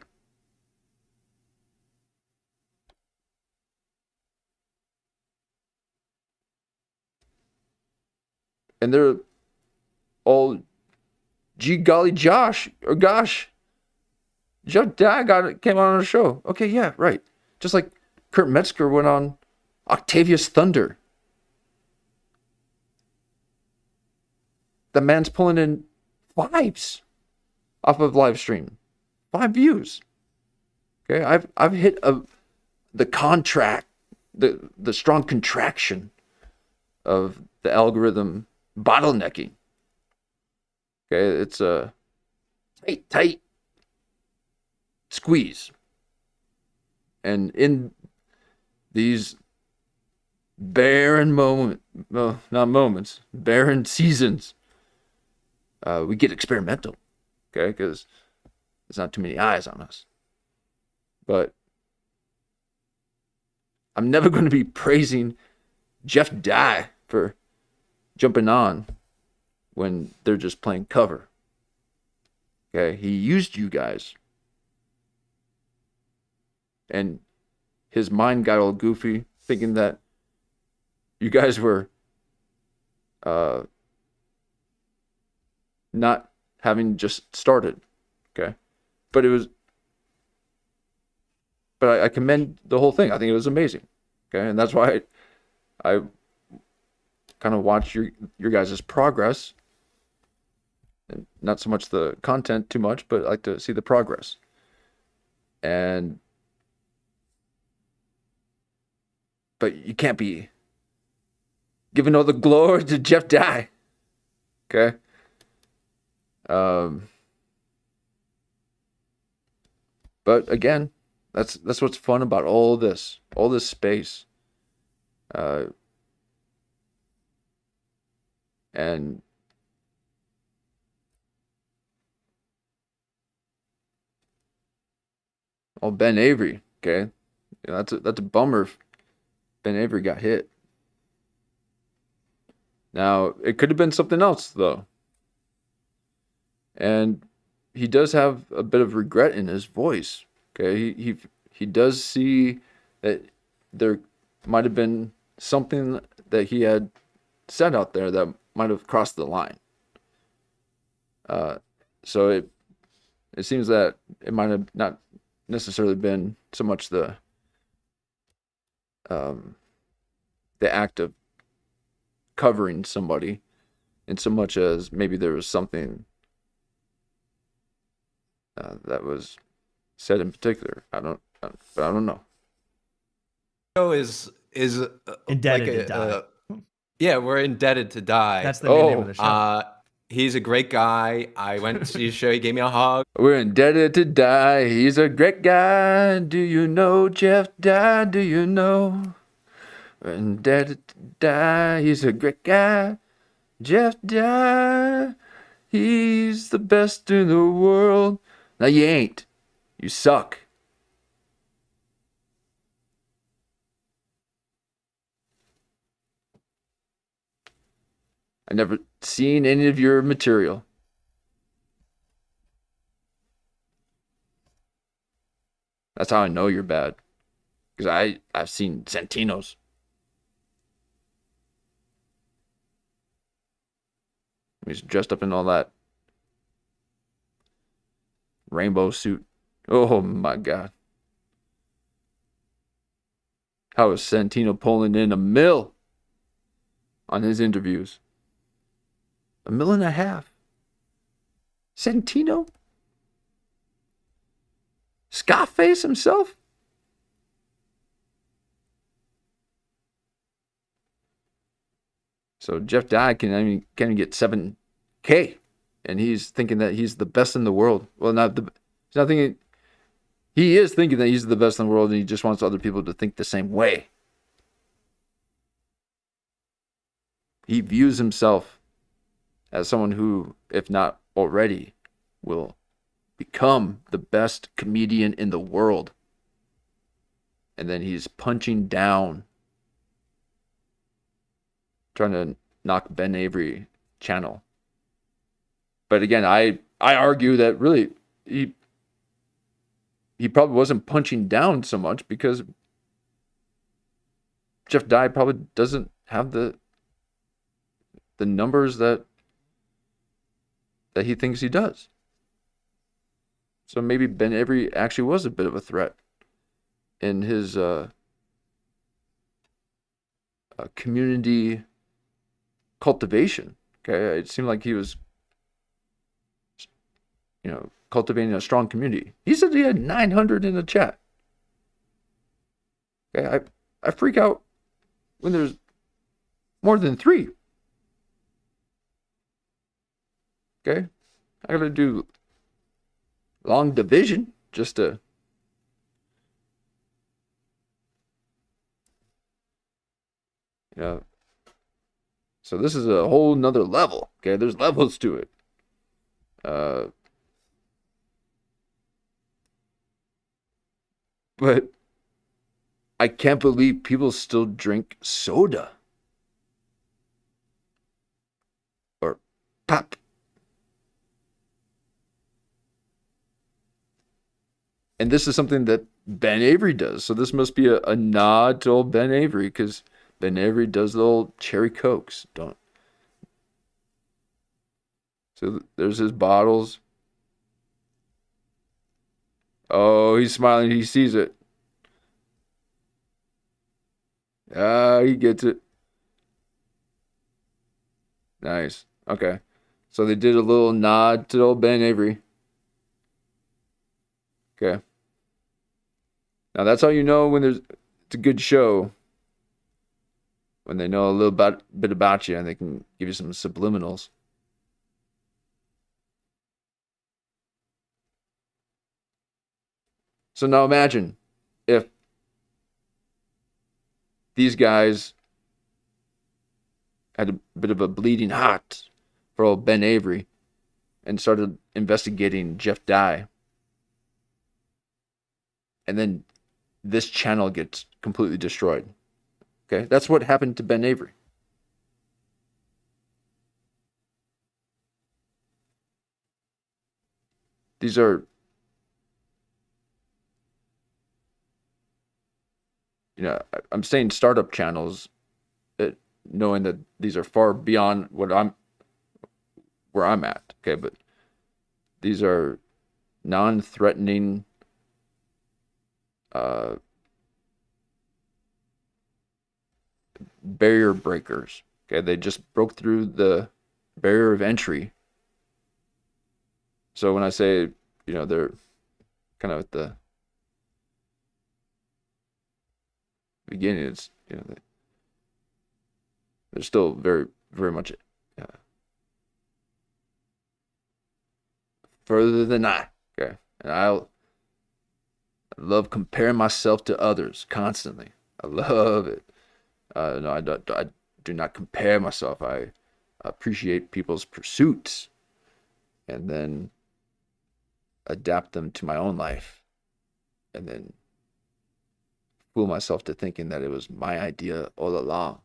H: And they're all, gee golly Josh, or gosh, Jeff Dye came on our show. Okay, yeah, right. Just like Kurt Metzger went on Octavius Thunder. The man's pulling in 5s off of Livestream. 5 views. Okay, I've hit the contract, the strong contraction of the algorithm bottlenecking. Okay, it's a tight squeeze. And in these barren barren seasons, we get experimental. Okay, because there's not too many eyes on us. But I'm never going to be praising Jeff Dye for jumping on when they're just playing cover. Okay, he used you guys. And his mind got all goofy, thinking that you guys were not having just started. Okay, but I commend the whole thing. I think it was amazing. Okay, and that's why I kind of watch your guys' progress, and not so much the content too much, but I like to see the progress. But you can't be giving all the glory to Jeff Dye. Okay. But again, that's what's fun about all this space. And Ben Avery, okay, that's a bummer. Ben Avery got hit. Now it could have been something else though, and he does have a bit of regret in his voice. Okay, he does see that there might have been something that he had said out there that might have crossed the line. So it seems that it might have not necessarily been so much the act of covering somebody, in so much as maybe there was something that was said in particular. I don't know.
G: Is
E: indebted to die.
G: Yeah, we're indebted to die.
E: That's the new name of the show.
G: He's a great guy. I went to see his show. He gave me a hug.
H: We're indebted to die. He's a great guy. Do you know Jeff Dye? Do you know? We're indebted to die. He's a great guy. Jeff Dye. He's the best in the world. No, you ain't. You suck. I've never seen any of your material. That's how I know you're bad. Because I've seen Santino's. He's dressed up in all that rainbow suit. Oh my God. How is Santino pulling in $1 million on his interviews? $1.5 million. Santino? Scarface himself? So Jeff Dye can even get $7,000, and he's thinking that he's the best in the world. Well, he's not thinking. He is thinking that he's the best in the world, and he just wants other people to think the same way. He views himself as someone who, if not already, will become the best comedian in the world. And then he's punching down, trying to knock Ben Avery channel. But again, I argue that really he probably wasn't punching down so much because Jeff Dye probably doesn't have the numbers that he thinks he does. So maybe Ben Avery actually was a bit of a threat in his community cultivation. Okay, it seemed like he was, cultivating a strong community. He said he had 900 in the chat. Okay, I freak out when there's more than 3. Okay, I gotta do long division just to so this is a whole nother level. Okay, there's levels to it. But I can't believe people still drink soda. Pop. And this is something that Ben Avery does. So this must be a nod to old Ben Avery, because Ben Avery does the old cherry cokes. Don't. So there's his bottles. Oh, he's smiling. He sees it. Ah, he gets it. Nice. Okay. So they did a little nod to old Ben Avery. Okay. Now that's how you know when it's a good show. When they know a little bit about you and they can give you some subliminals. So now imagine if these guys had a bit of a bleeding heart for old Ben Avery and started investigating Jeff Dye. And then this channel gets completely destroyed. Okay, that's what happened to Ben Avery. These are, I'm saying startup channels, knowing that these are far beyond where I'm at. Okay, but these are non-threatening, barrier breakers. Okay, they just broke through the barrier of entry. So when I say, they're kind of at the beginning, it's, they're still very, very much further than I. Okay, and I love comparing myself to others constantly. I love it. No, I do not compare myself. I appreciate people's pursuits and then adapt them to my own life and then fool myself to thinking that it was my idea all along.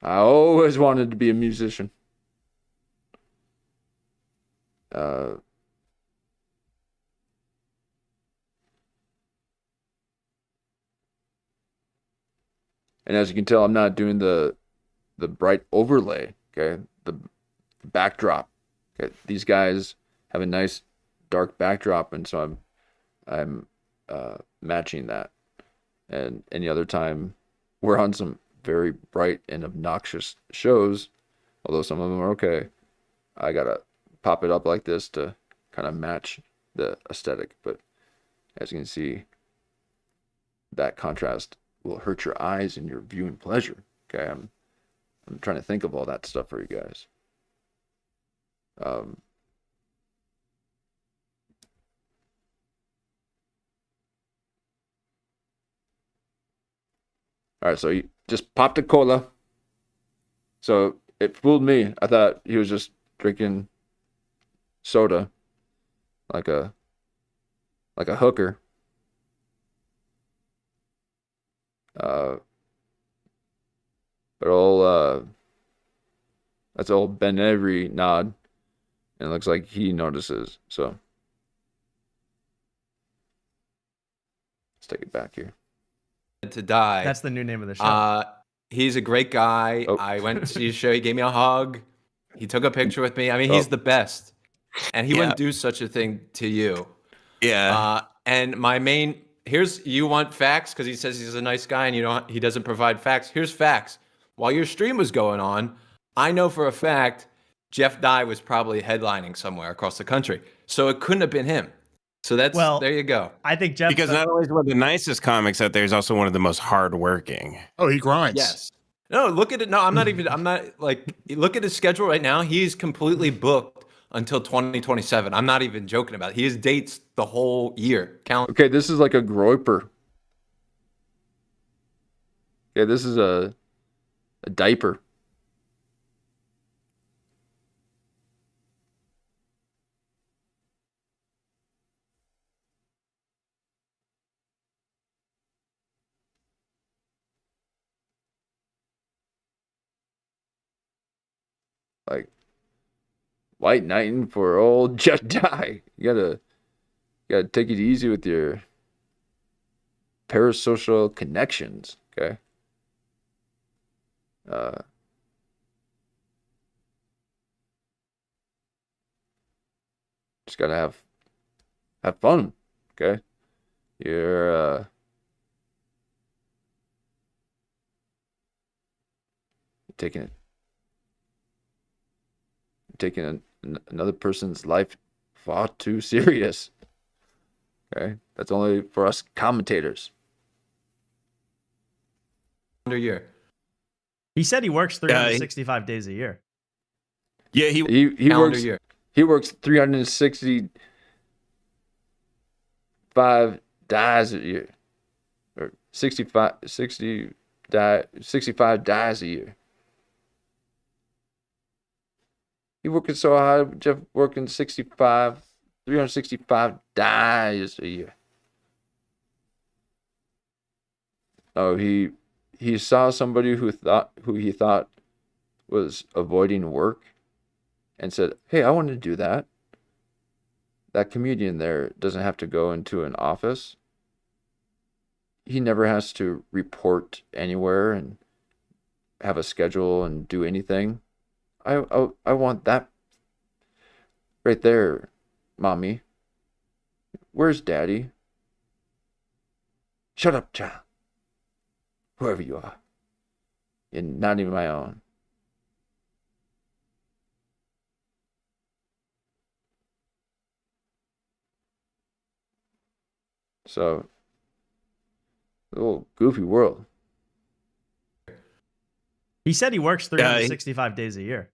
H: I always wanted to be a musician. And as you can tell, I'm not doing the bright overlay. Okay, the backdrop. Okay, these guys have a nice dark backdrop, and so I'm matching that. And any other time we're on some very bright and obnoxious shows, although some of them are okay, I gotta pop it up like this to kind of match the aesthetic. But as you can see, that contrast will hurt your eyes and your viewing pleasure. Okay, I'm trying to think of all that stuff for you guys. All right, so he just popped a cola. So it fooled me. I thought he was just drinking soda, like a hooker. But that's old Ben Avery nod, and it looks like he notices. So let's take it back here.
G: To die.
E: That's the new name of the show.
G: He's a great guy. Oh. I went to see his show. He gave me a hug. He took a picture with me. I mean, he's the best. And he wouldn't do such a thing to you.
J: Yeah.
G: And my main, you want facts because he says he's a nice guy and he doesn't provide facts. Here's facts. While your stream was going on, I know for a fact Jeff Dye was probably headlining somewhere across the country. So it couldn't have been him. So there you go.
E: I think Jeff,
J: because not only is one of the nicest comics out there, he's also one of the most hardworking.
K: Oh, he grinds.
G: Yes. No, look at it. No, I'm not look at his schedule right now. He's completely booked until 2027. I'm not even joking about it. He has dates the whole year.
H: Okay, this is like a groiper. Yeah, this is a diaper. like white knighting for old Jeff Dye. You gotta take it easy with your parasocial connections, okay? Just gotta have fun, okay? You're taking another person's life far too serious. Okay, that's only for us commentators.
G: Under year.
E: He said he works 365 days a year.
J: Yeah,
H: he
G: calendar
H: works.
G: Year.
H: He works 365 days a year, or 65 dies a year. He working so hard, Jeff working 365 days a year. Oh, he saw somebody who he thought was avoiding work and said, "Hey, I want to do that." That comedian there doesn't have to go into an office. He never has to report anywhere and have a schedule and do anything. I want that right there, mommy. Where's daddy? Shut up, child. Whoever you are. You're not even my own. So, a little goofy world.
E: He said he works 365 days a year.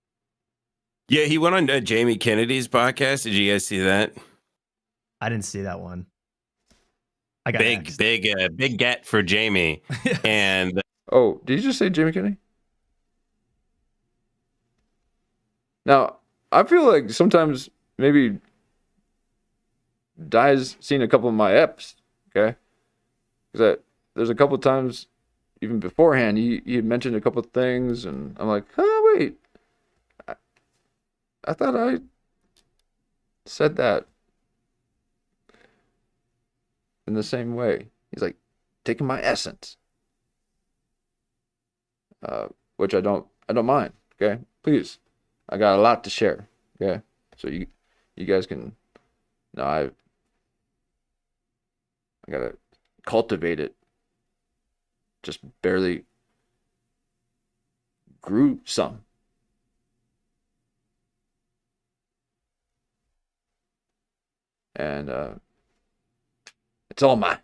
J: Yeah, he went on Jamie Kennedy's podcast. Did you guys see that?
E: I didn't see that one. I got
J: big get for Jamie. And
H: oh, did you just say Jamie Kennedy? Now, I feel like sometimes maybe Dye's seen a couple of my eps, okay? Because there's a couple of times, even beforehand, he had mentioned a couple of things, and I'm like, oh, wait. I thought I said that in the same way. He's like, taking my essence. Which I don't mind, okay? Please. I got a lot to share, okay? So you guys can, no, I gotta cultivate it. Just barely grew some. And it's all mine.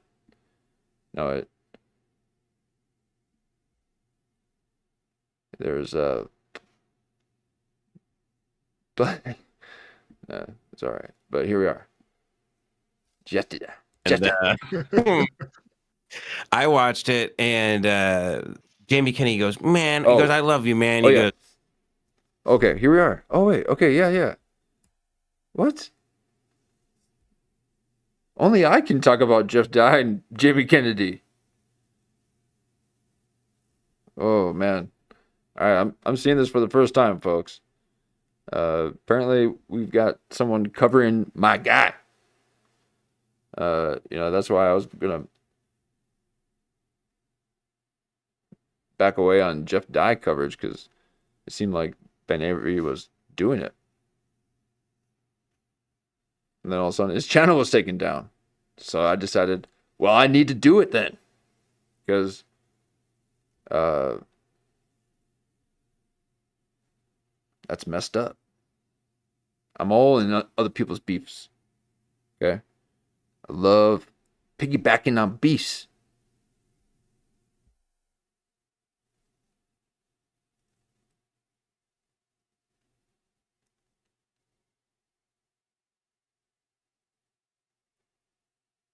H: No, there's but it's all right. But here we are.
J: I watched it, and Jamie Kennedy goes, "Man," he goes, "I love you, man." He goes,
H: okay, here we are. Oh wait, okay, yeah. What? Only I can talk about Jeff Dye and Jamie Kennedy. Oh man. All right, I'm seeing this for the first time, folks. Apparently we've got someone covering my guy. That's why I was gonna back away on Jeff Dye coverage, because it seemed like Ben Avery was doing it. And then all of a sudden his channel was taken down. So I decided, well, I need to do it then. Because that's messed up. I'm all in other people's beefs. Okay? I love piggybacking on beefs.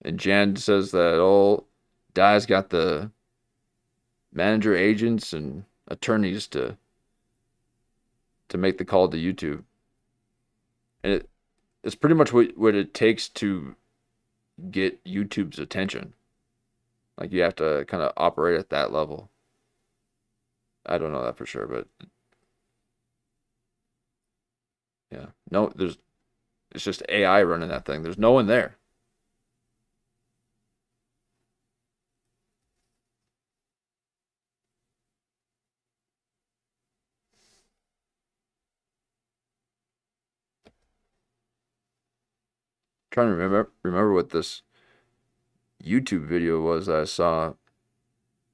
H: And Jan says that old Dye's got the manager, agents, and attorneys to make the call to YouTube. And it's pretty much what it takes to get YouTube's attention. Like, you have to kind of operate at that level. I don't know that for sure, but Yeah. No, it's just AI running that thing. There's no one there. Trying to remember what this YouTube video was I saw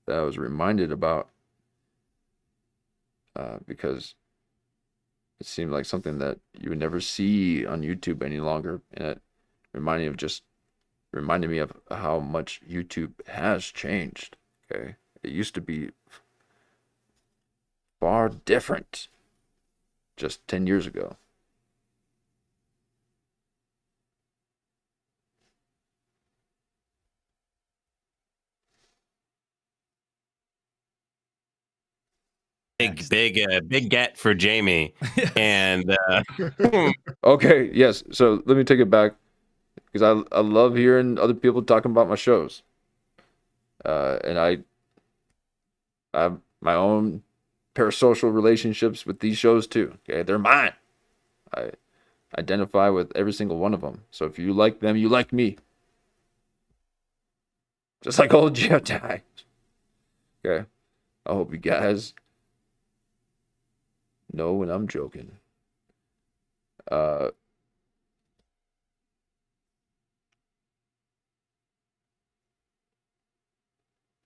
H: that I was reminded about, because it seemed like something that you would never see on YouTube any longer, and it reminded me of how much YouTube has changed. Okay, it used to be far different just 10 years ago.
J: Big get for Jamie. And
H: okay, yes. So let me take it back, because I love hearing other people talking about my shows. And I have my own parasocial relationships with these shows too. Okay, they're mine. I identify with every single one of them. So if you like them, you like me. Just like old Jedi. Okay, I hope you guys know when I'm joking. But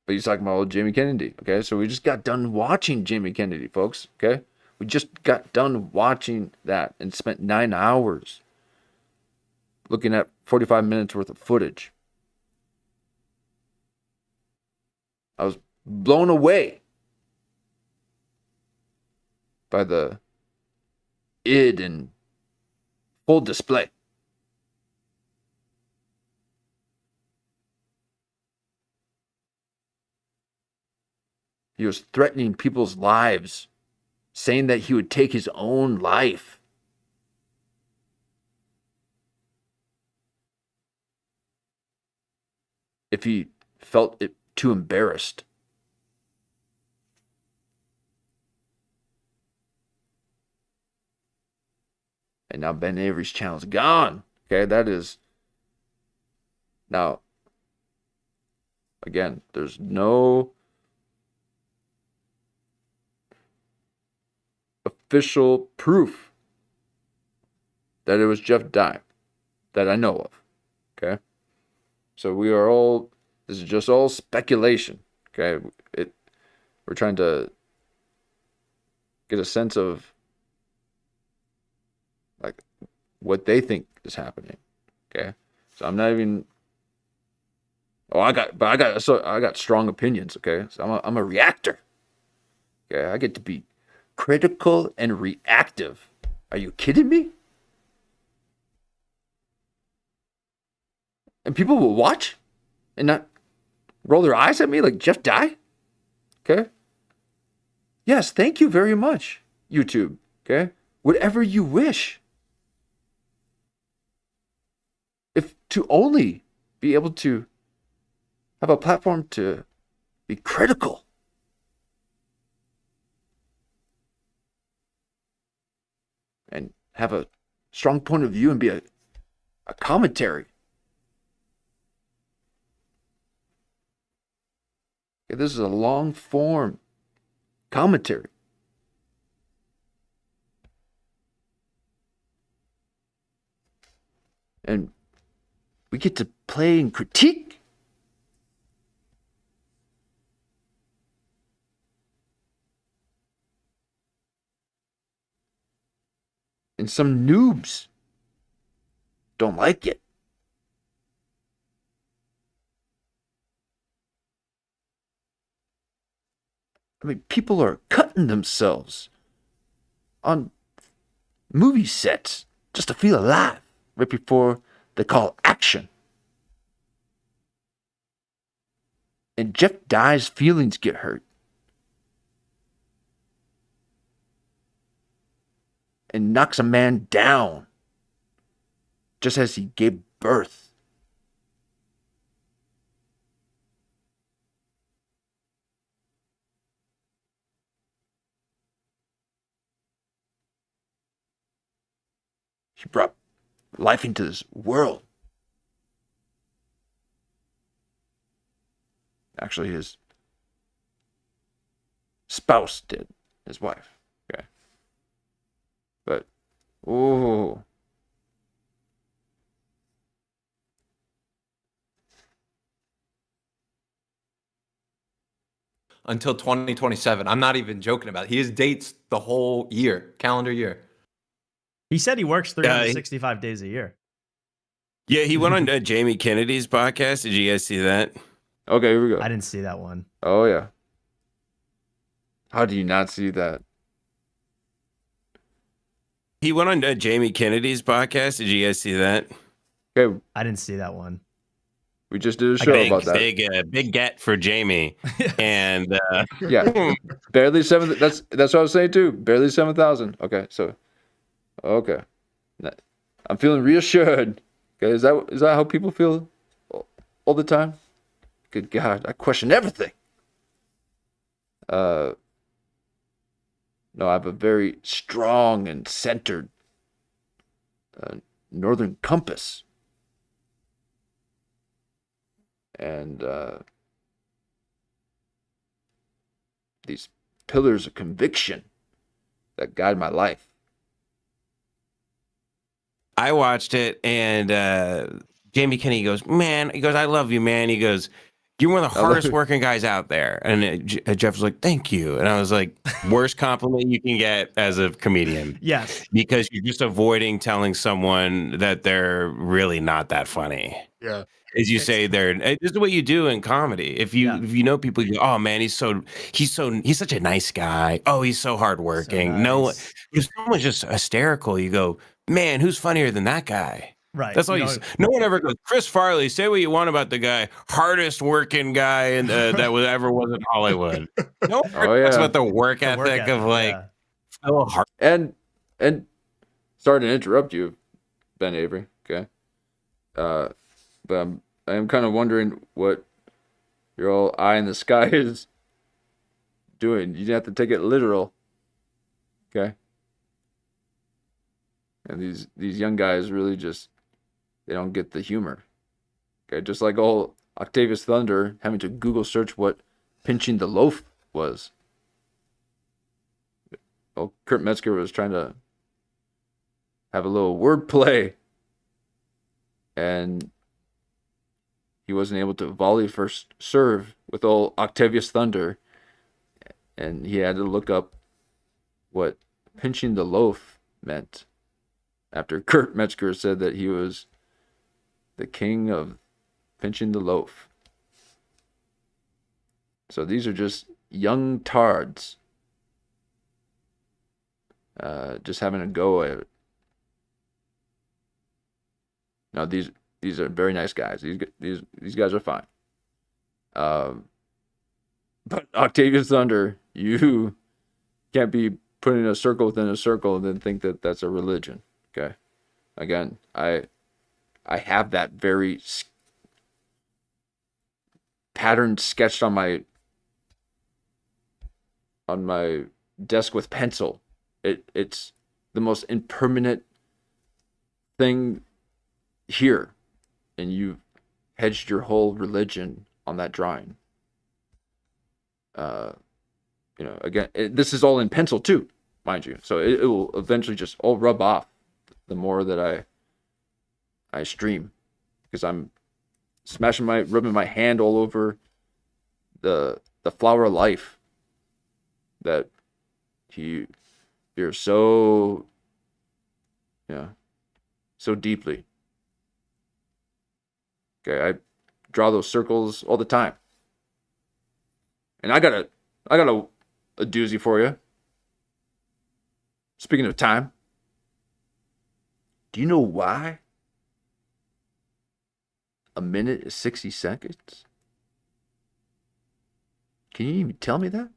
H: he's talking about old Jamie Kennedy. Okay, so we just got done watching Jamie Kennedy, folks. Okay, we just got done watching that and spent 9 hours looking at 45 minutes worth of footage. I was blown away by the id and full display. He was threatening people's lives, saying that he would take his own life. If he felt it too embarrassed. And now Ben Avery's channel's gone. Okay, that is... Now, again, there's no official proof that it was Jeff Dye that I know of. Okay? So this is just all speculation. Okay? We're trying to get a sense of like what they think is happening. Okay? So I'm not even... I got strong opinions, okay? So I'm a reactor. Okay, I get to be critical and reactive. Are you kidding me? And people will watch and not roll their eyes at me like Jeff Dye? Okay? Yes, thank you very much, YouTube. Okay? Whatever you wish. If to only be able to have a platform to be critical. And have a strong point of view and be a commentary. Okay, this is a long form commentary. And we get to play and critique. And some noobs don't like it. I mean, people are cutting themselves on movie sets just to feel alive right before they call action. And Jeff Dye's feelings get hurt. And knocks a man down just as he gave birth. She brought life into this world. Actually, his spouse did, his wife. Okay. But, ooh.
G: Until 2027. I'm not even joking about it. He has dates the whole year, calendar year.
E: He said he works 365 days a year.
J: Yeah, he went on Jamie Kennedy's podcast. Did you guys see that?
H: Okay, here we go.
E: I didn't see that one.
H: Oh, yeah. How do you not see that?
J: He went on Jamie Kennedy's podcast. Did you guys see that?
H: Okay.
E: I didn't see that one.
H: We just did a show about that.
J: Big get for Jamie. And
H: yeah, barely 7. That's what I was saying too. Barely 7,000. Okay, so okay, I'm feeling reassured. Okay, is that how people feel all the time? Good God, I question everything. No, I have a very strong and centered northern compass. And these pillars of conviction that guide my life.
J: I watched it, and Jamie Kennedy goes, "Man," he goes, "I love you, man." He goes, "You're one of the hardest working guys out there." And Jeff was like, "Thank you." And I was like, worst compliment you can get as a comedian.
E: Yes.
J: Because you're just avoiding telling someone that they're really not that funny.
K: Yeah.
J: As you say, this is what you do in comedy. If you know people, you go, "Oh man, he's such a nice guy. Oh, he's so hardworking."
E: So nice.
J: No, if someone's just hysterical, you go, "Man, who's funnier than that guy?"
E: Right.
J: That's all you say. No one ever goes, "Chris Farley, say what you want about the guy, hardest working guy that ever was in Hollywood." No one talks about the work ethic of like Phil Hart.
H: And sorry to interrupt you, Ben Avery. Okay. But I am kind of wondering what your old eye in the sky is doing. You have to take it literal. Okay. And these young guys really just, they don't get the humor. Okay, just like old Octavius Thunder having to Google search what pinching the loaf was. Oh, Kurt Metzger was trying to have a little wordplay, and he wasn't able to volley first serve with old Octavius Thunder, and he had to look up what pinching the loaf meant after Kurt Metzger said that he was the king of pinching the loaf. So these are just young tards just having a go at it. Now these are very nice guys. These guys are fine. But Octavius Thunder, you can't be putting a circle within a circle and then think that that's a religion. Okay. Again, I have that very pattern sketched on my desk with pencil. It's the most impermanent thing here, and you've hedged your whole religion on that drawing. Again, this is all in pencil too, mind you. So it will eventually just all rub off the more that I stream, because I'm rubbing my hand all over the flower of life that you're so deeply. Okay, I draw those circles all the time. And I got a doozy for you. Speaking of time, do you know why a minute is 60 seconds? Can you even tell me that?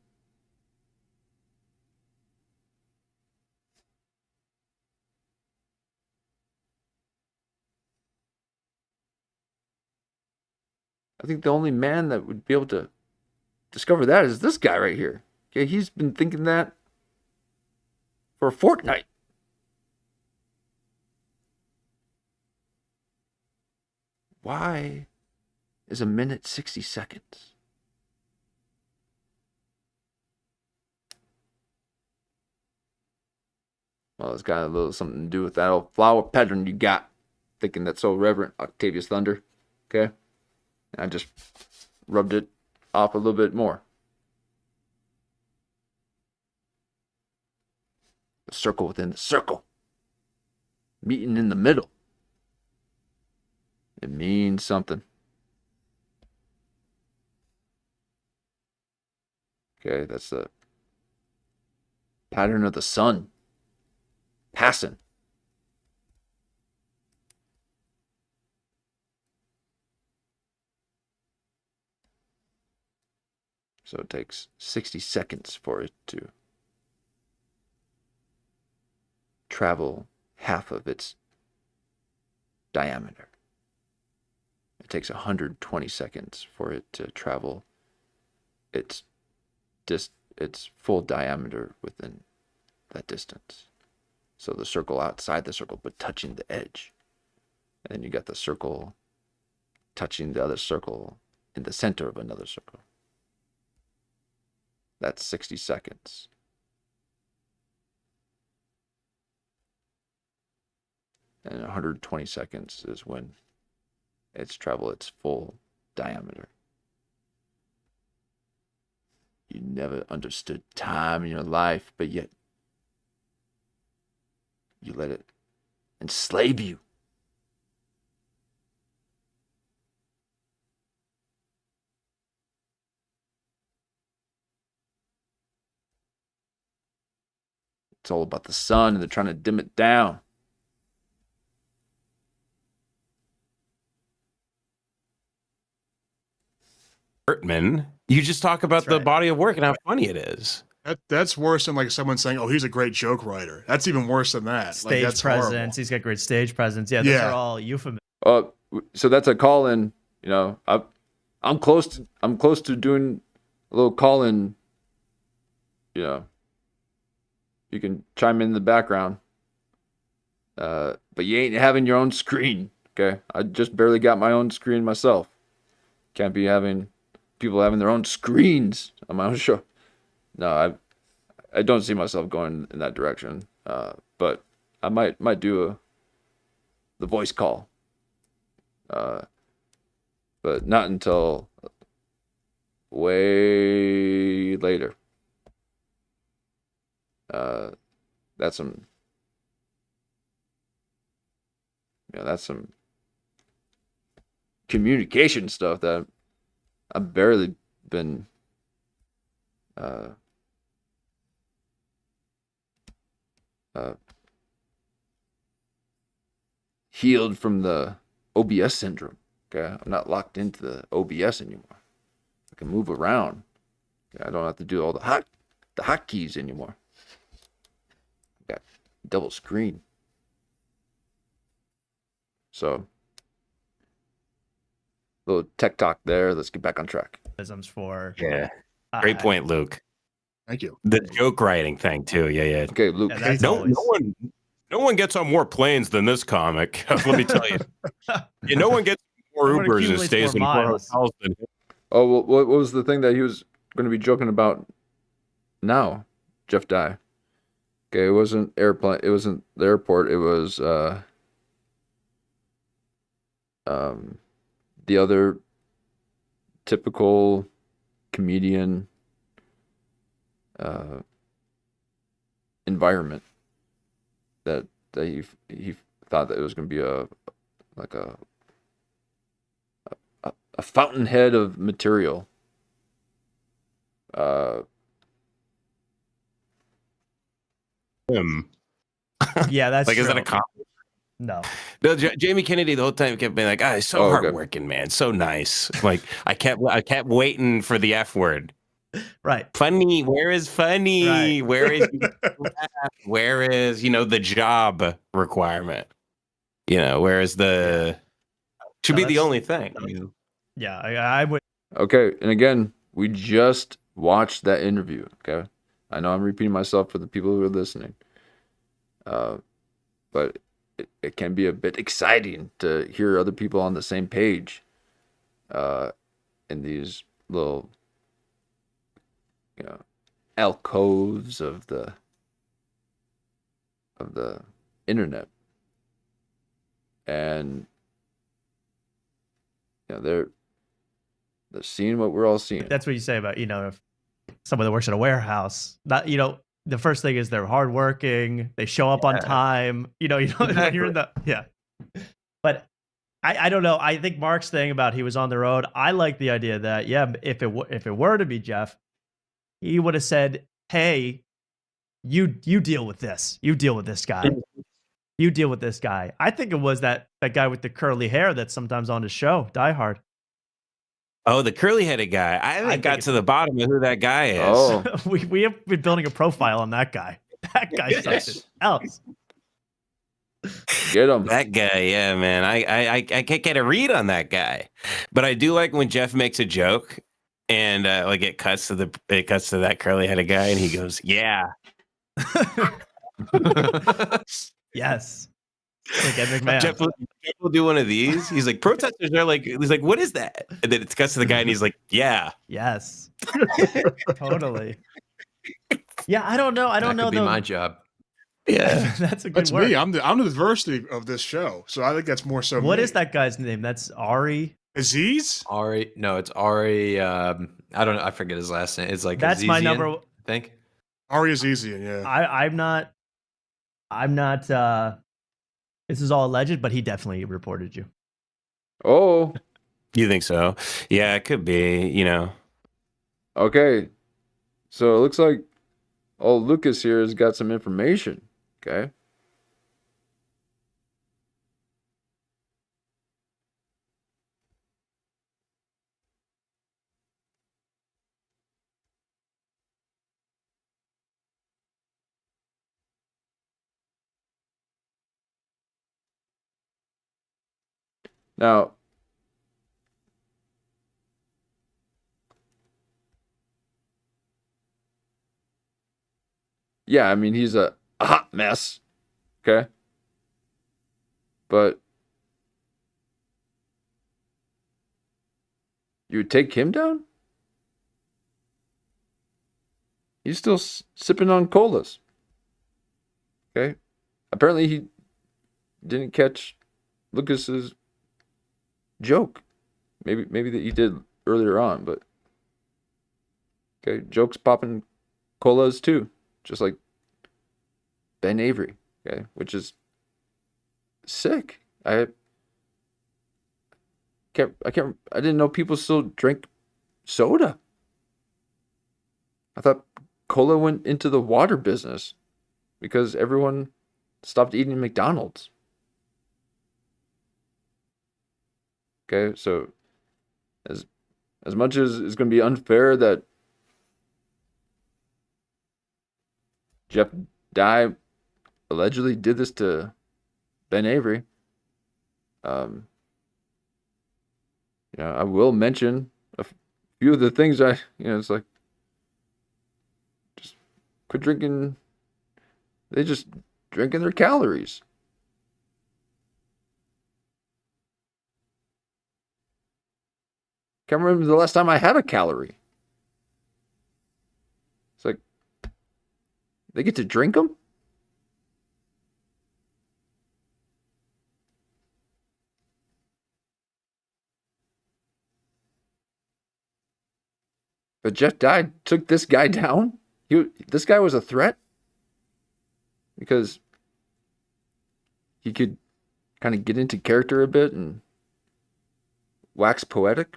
H: I think the only man that would be able to discover that is this guy right here. Okay, he's been thinking that for a fortnight. Why is a minute 60 seconds? Well, it's got a little something to do with that old flower pattern you got. Thinking that's so reverent, Octavius Thunder. Okay? And I just rubbed it off a little bit more. The circle within the circle. Meeting in the middle. It means something. Okay, that's the pattern of the sun. Passing. So it takes 60 seconds for it to travel half of its diameter. It takes 120 seconds for it to travel its full diameter within that distance. So the circle outside the circle, but touching the edge. And then you got the circle touching the other circle in the center of another circle. That's 60 seconds. And 120 seconds is when it's traveled its full diameter. You never understood time in your life, but yet you let it enslave you. It's all about the sun, and they're trying to dim it down.
J: Bertman, you just talk about the body of work and how funny it is.
K: That's worse than like someone saying, "Oh, he's a great joke writer." That's even worse than that.
E: Stage
K: that's
E: presence.
K: horrible.
E: He's got great stage presence. Yeah, those are all euphemisms.
H: So that's a call-in. You know, I'm close to doing a little call-in. You know, you can chime in the background, but you ain't having your own screen. Okay, I just barely got my own screen myself. Can't be having people having their own screens on my own show. No, I don't see myself going in that direction. But I might do the voice call. But not until way later. That's some communication stuff that I've barely been healed from the OBS syndrome. Okay, I'm not locked into the OBS anymore. I can move around. Okay? I don't have to do all the hotkeys anymore. Got double screen. So, little tech talk there. Let's get back on track.
E: For
J: Great point, Luke.
K: Thank you.
J: The joke writing thing too. Yeah.
H: Okay, Luke.
E: Yeah,
J: no one gets on more planes than this comic. Let me tell you. No one gets more Ubers and stays in more hotels than him.
H: Oh, well, what was the thing that he was going to be joking about now, Jeff Dye? Okay, it wasn't airplane. It wasn't the airport. It was the other typical comedian environment that he thought that it was going to be a fountainhead of material.
E: Yeah, that's
J: like,
E: true.
J: is that a compliment?
E: No.
J: Jamie Kennedy the whole time kept being like, he's so hardworking, man, so nice. Like, I kept waiting for the F word.
E: Right.
J: Funny. Where is funny?
E: Right.
J: Where is the job requirement? Where is the should be the only thing.
E: Yeah, I would.
H: Okay, and again, we just watched that interview. Okay, I know I'm repeating myself for the people who are listening, but it can be a bit exciting to hear other people on the same page in these little, alcoves of the internet. And they're seeing what we're all seeing.
E: That's what you say about, if someone that works at a warehouse, not, the first thing is they're hardworking, they show up on time,
G: Exactly.
E: when you're in the, But I don't know. I think Mark's thing about he was on the road, I like the idea that, if it were to be Jeff, he would have said, hey, you deal with this. You deal with this guy. You deal with this guy. I think it was that guy with the curly hair that's sometimes on his show, Die Hard.
J: Oh, the curly-headed guy. I haven't got to the bottom of who that guy is.
H: Oh,
E: we have been building a profile on that guy. That guy something else.
H: Get him.
J: That guy, yeah, man. I can't get a read on that guy. But I do like when Jeff makes a joke and it cuts to that curly-headed guy and he goes, yeah.
E: Yes. Like Ed McMahon.
J: Jeff will do one of these. He's like, protesters are like, he's like, what is that? And then it cuts to the guy and he's like, yeah.
E: Yes. Totally. Yeah, I don't know.
G: That could be my job.
J: Yeah.
E: That's a good
K: That's
E: word.
K: me. I'm the diversity of this show. So I think that's more so
E: What
K: me.
E: is that guy's name? That's Ari.
K: Aziz?
G: Ari, no, it's Ari. I don't know. I forget his last name. It's like
E: That's my
G: Azizian,
E: number.
G: I think.
K: Ari Azizian, yeah.
E: I'm not this is all alleged, but he definitely reported you.
H: Oh,
J: You think so? Yeah, it could be,
H: okay. So it looks like old Lucas here has got some information. Okay. Now, yeah, I mean, he's a hot mess. Okay. But you would take him down? He's still sipping on colas. Okay. Apparently he didn't catch Lucas's joke. Maybe that he did earlier on, but okay, jokes popping colas too, just like Ben Avery. Okay, which is sick. I didn't know people still drink soda. I thought cola went into the water business because everyone stopped eating McDonald's. Okay, so as much as it's going to be unfair that Jeff Dye allegedly did this to Ben Avery, I will mention a few of the things it's like, just quit drinking. They just drinking their calories. Can't remember the last time I had a calorie. It's like, they get to drink them? But Jeff Dye took this guy down? This guy was a threat? Because he could kind of get into character a bit and wax poetic?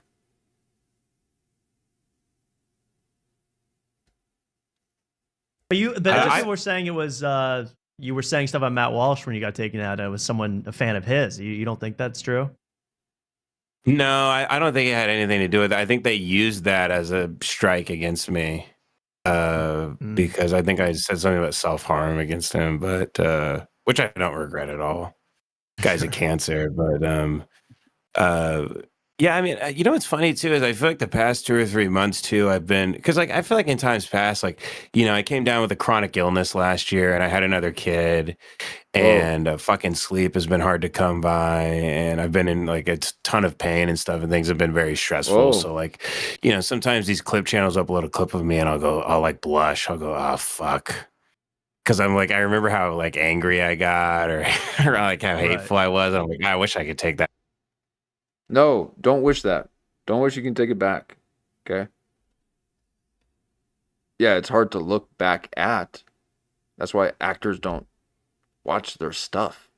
E: But other people were saying it was you were saying stuff about Matt Walsh when you got taken out. It was a fan of his. You don't think that's true?
J: No, I don't think it had anything to do with it. I think they used that as a strike against me because I think I said something about self-harm against him, but which I don't regret at all. Guy's a cancer, but Yeah, I mean, you know what's funny too is I feel like the past 2 or 3 months too, I've been because like I feel like in times past, like I came down with a chronic illness last year, and I had another kid,
H: Whoa.
J: and fucking sleep has been hard to come by, and I've been in like a ton of pain and stuff, and things have been very stressful.
H: Whoa.
J: So like, sometimes these clip channels upload a clip of me, and I'll like blush, I'll go, oh fuck. Because I'm like, I remember how like angry I got, or, or like how hateful I was. And I'm like, I wish I could take that.
H: No, don't wish that. Don't wish you can take it back. Okay? Yeah, it's hard to look back at. That's why actors don't watch their stuff.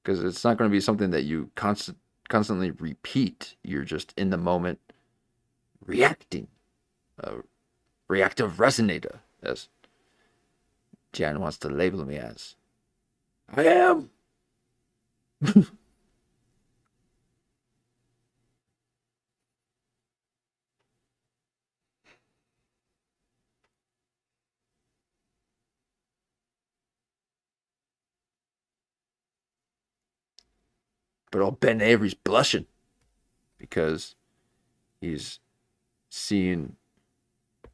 H: Because it's not going to be something that you constantly repeat. You're just in the moment reacting. Reactive resonator, as Jan wants to label me as. I am. But old Ben Avery's blushing because he's seeing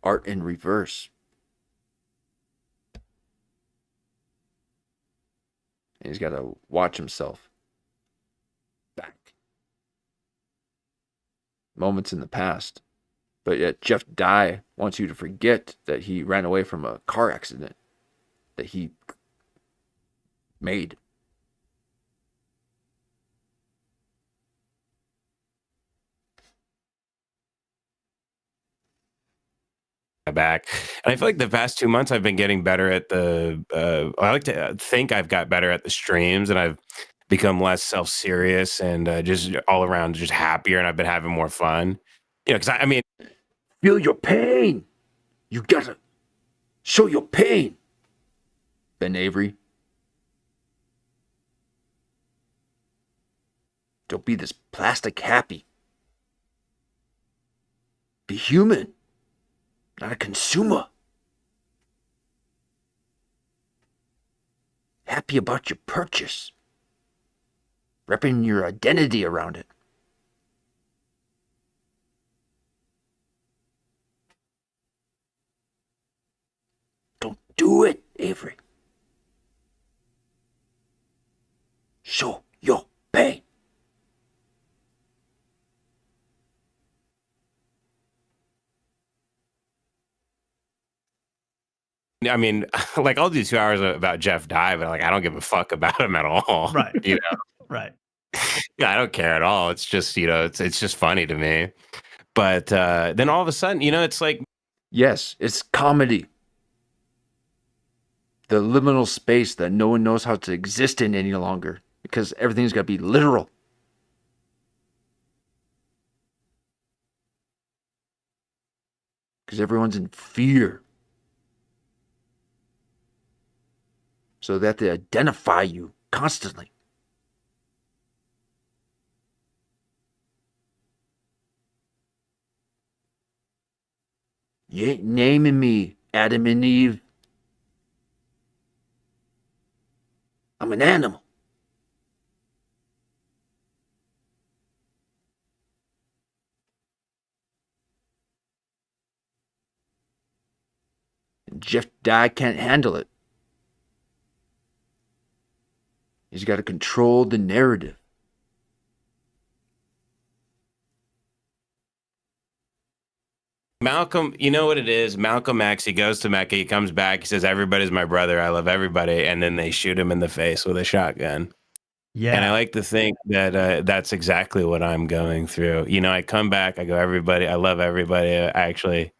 H: art in reverse. And he's got to watch himself back. Moments in the past. But yet Jeff Dye wants you to forget that he ran away from a car accident that he made.
J: Back, and I feel like the past 2 months I've been getting better at I like to think I've got better at the streams, and I've become less self-serious and just all around just happier, and I've been having more fun. Because I mean,
H: feel your pain. You gotta show your pain. Ben Avery. Don't be this plastic happy. Be human. Not a consumer. Happy about your purchase. Wrapping your identity around it. Don't do it, Avery. Show your pain.
J: I mean, like I'll do 2 hours about Jeff Dye, but like I don't give a fuck about him at all.
E: Right.
J: Right. Yeah, I don't care at all. It's just it's just funny to me. But then all of a sudden, it's like,
H: yes, it's comedy. The liminal space that no one knows how to exist in any longer because everything's got to be literal. Because everyone's in fear. So they have to identify you constantly. You ain't naming me Adam and Eve. I'm an animal. And Jeff Dye can't handle it. He's got to control the narrative.
J: Malcolm, you know what it is? Malcolm X, he goes to Mecca, he comes back, he says, everybody's my brother, I love everybody, and then they shoot him in the face with a shotgun.
E: Yeah.
J: And I like to think that that's exactly what I'm going through. I come back, I go, everybody, I love everybody, actually.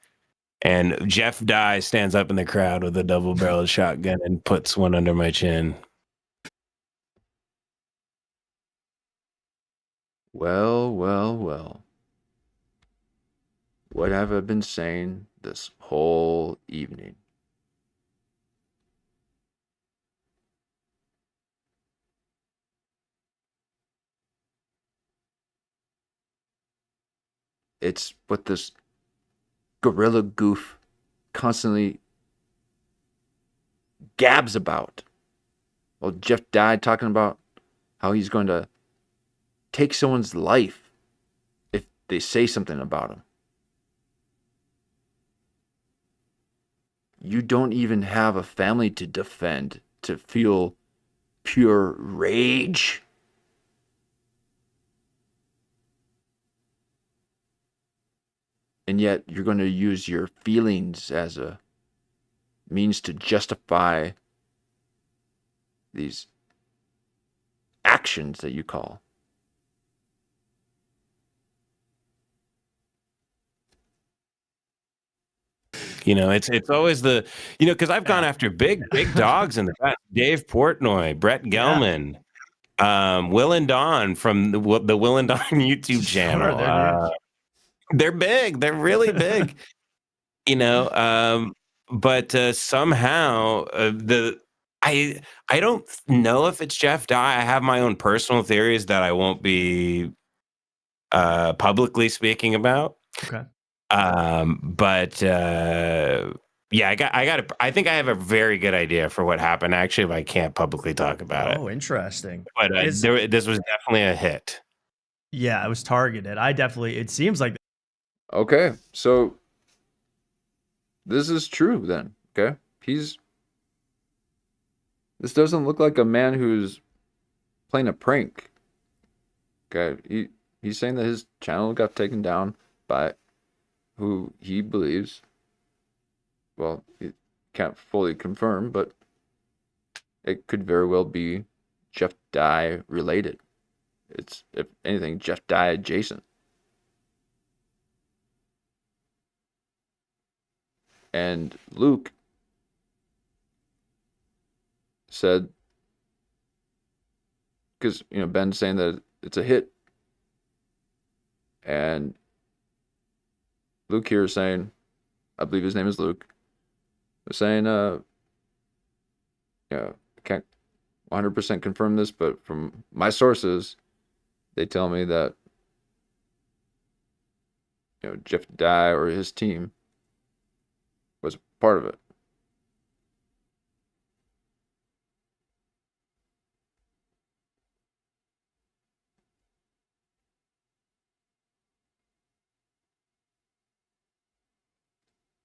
J: And Jeff Dye stands up in the crowd with a double-barreled shotgun and puts one under my chin.
H: Well, well, well. What have I been saying this whole evening? It's what this gorilla goof constantly gabs about. Well, Jeff Dye talking about how he's going to take someone's life if they say something about them. You don't even have a family to defend, to feel pure rage. And yet you're going to use your feelings as a means to justify these actions that you call.
J: You know, it's always the, because I've gone after big dogs in the past. Dave Portnoy, Brett Gelman, Will and Dawn from the Will and Dawn YouTube channel.
E: Sure,
J: they're big. They're really big. But somehow I don't know if it's Jeff Dye. I have my own personal theories that I won't be publicly speaking about.
E: Okay.
J: But yeah, I think I have a very good idea for what happened, actually, but I can't publicly talk about it.
E: Oh, interesting.
J: But this was definitely a hit.
E: Yeah, it was targeted. It seems like.
H: Okay, so this is true then, okay? This doesn't look like a man who's playing a prank. Okay, he's saying that his channel got taken down by who he believes, well, it can't fully confirm, but it could very well be Jeff Dye related. It's, if anything, Jeff Dye adjacent. And Luke said, because, Ben's saying that it's a hit, and Luke here is saying, I believe his name is Luke, was saying, I can't 100% confirm this, but from my sources, they tell me that, Jeff Dye or his team was part of it.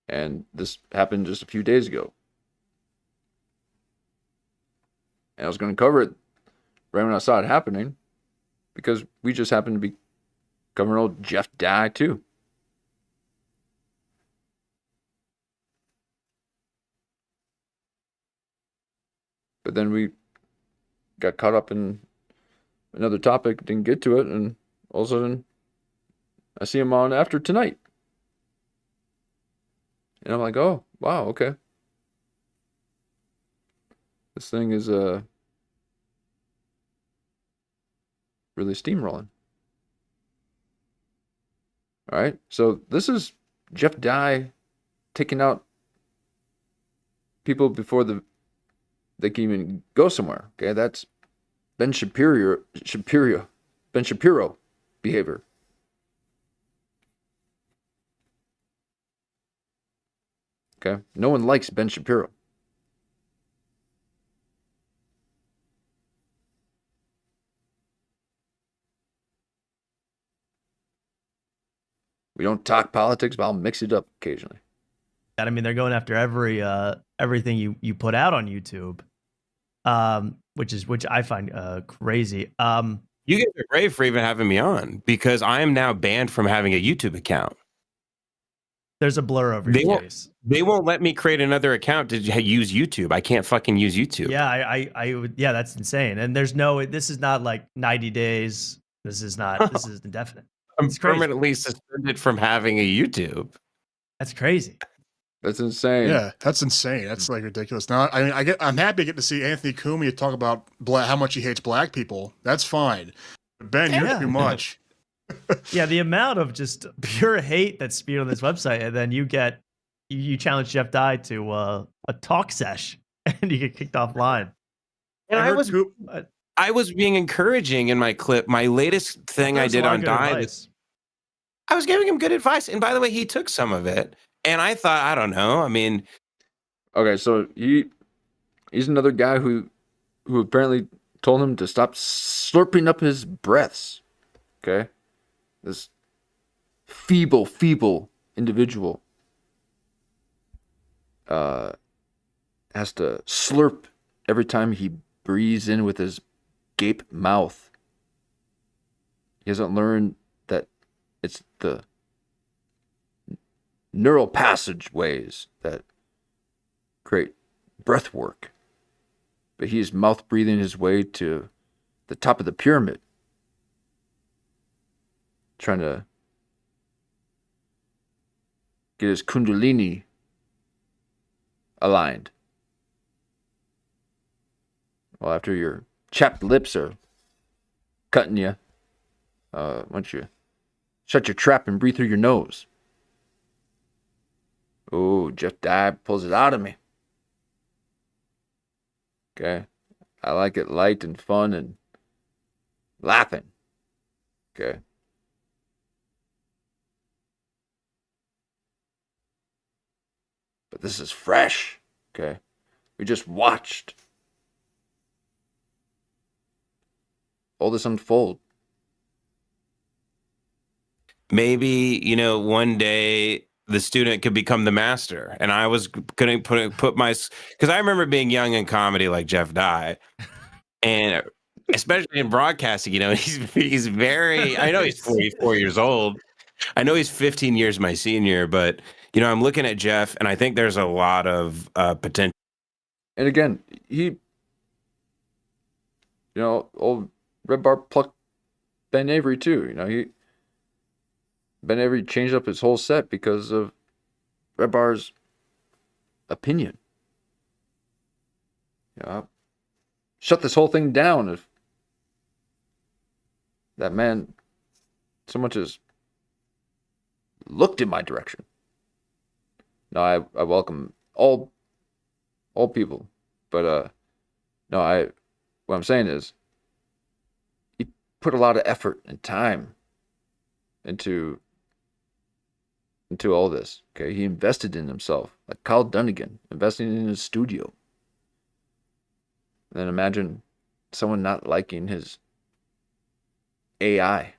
H: And this happened just a few days ago. And I was going to cover it right when I saw it happening, because we just happened to be covering old Jeff Dye too. But then we got caught up in another topic, didn't get to it, and all of a sudden I see him on After Tonight. And I'm like, oh, wow, okay. This thing is really steamrolling. All right, so this is Jeff Dye taking out people before they can even go somewhere. Okay, that's Ben Shapiro behavior. Okay, no one likes Ben Shapiro. We don't talk politics, but I'll mix it up occasionally.
E: I mean, they're going after everything you put out on YouTube, which I find crazy.
J: You guys are brave for even having me on, because I am now banned from having a YouTube account.
E: There's a blur over your face.
J: They won't let me create another account to use YouTube. I can't fucking use YouTube.
E: Yeah, I would. Yeah, that's insane. And this is not like 90 days. This is indefinite.
J: I'm permanently suspended from having a YouTube.
E: That's crazy.
H: That's insane.
K: Yeah, that's insane. That's like ridiculous. Now, I mean, I'm happy to get to see Anthony Cumia talk about how much he hates black people. That's fine. But Ben, you're too much.
E: Yeah, the amount of just pure hate that's spewed on this website, and then you challenge Jeff Dye to a talk sesh, and you get kicked offline.
J: And I was being encouraging in my clip. My latest thing I did on Dye, I was giving him good advice, and by the way, he took some of it. And I thought, I don't know. I mean,
H: okay, so he's another guy who apparently told him to stop slurping up his breaths. Okay? This feeble individual has to slurp every time he breathes in with his gape mouth. He hasn't learned that it's the neural passageways that create breath work. But he is mouth breathing his way to the top of the pyramid, trying to get his kundalini aligned. Well, after your chapped lips are cutting you, why don't you shut your trap and breathe through your nose? Oh, Jeff Dye pulls it out of me. Okay. I like it light and fun and laughing. Okay. But this is fresh. Okay. We just watched all this unfold.
J: Maybe, one day the student could become the master. And I was going to put my, because I remember being young in comedy like Jeff Dye. And especially in broadcasting, he's very, I know he's 44 years old. I know he's 15 years my senior, but, I'm looking at Jeff and I think there's a lot of potential.
H: And again, old Red Bar plucked Ben Avery too. Ben Avery changed up his whole set because of Red Bar's opinion. Shut this whole thing down if that man so much as looked in my direction. No, I welcome all people, but what I'm saying is he put a lot of effort and time into all this. Okay, he invested in himself, like Kyle Dunnigan investing in his studio. And then imagine someone not liking his AI,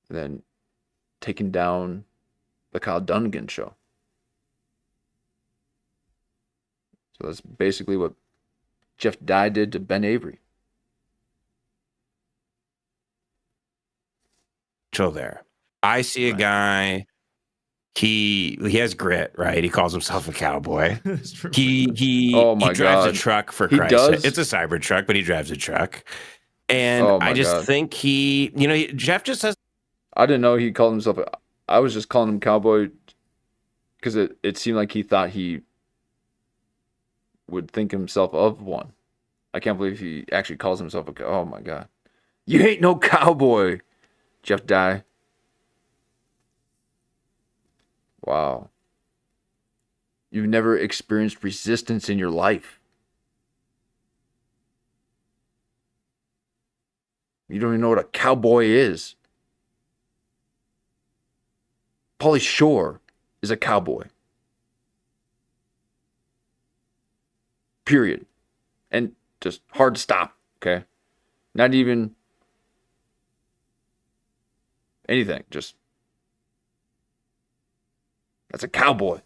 H: and then taking down the Kyle Dunnigan show. So that's basically what Jeff Dye did to Ben Avery.
J: There. I see a guy, he has grit, right? He calls himself a cowboy. He drives a truck, for Christ's sake. It's a cyber truck, but he drives a truck. And I just think Jeff just says.
H: I didn't know he called himself. I was just calling him cowboy because it seemed like he thought he would think himself of one. I can't believe he actually calls himself a. Oh my God, you ain't no cowboy, Jeff Dye. Wow. You've never experienced resistance in your life. You don't even know what a cowboy is. Pauly Shore is a cowboy. Period. And just hard to stop, okay? Not even anything. Just, that's a cowboy.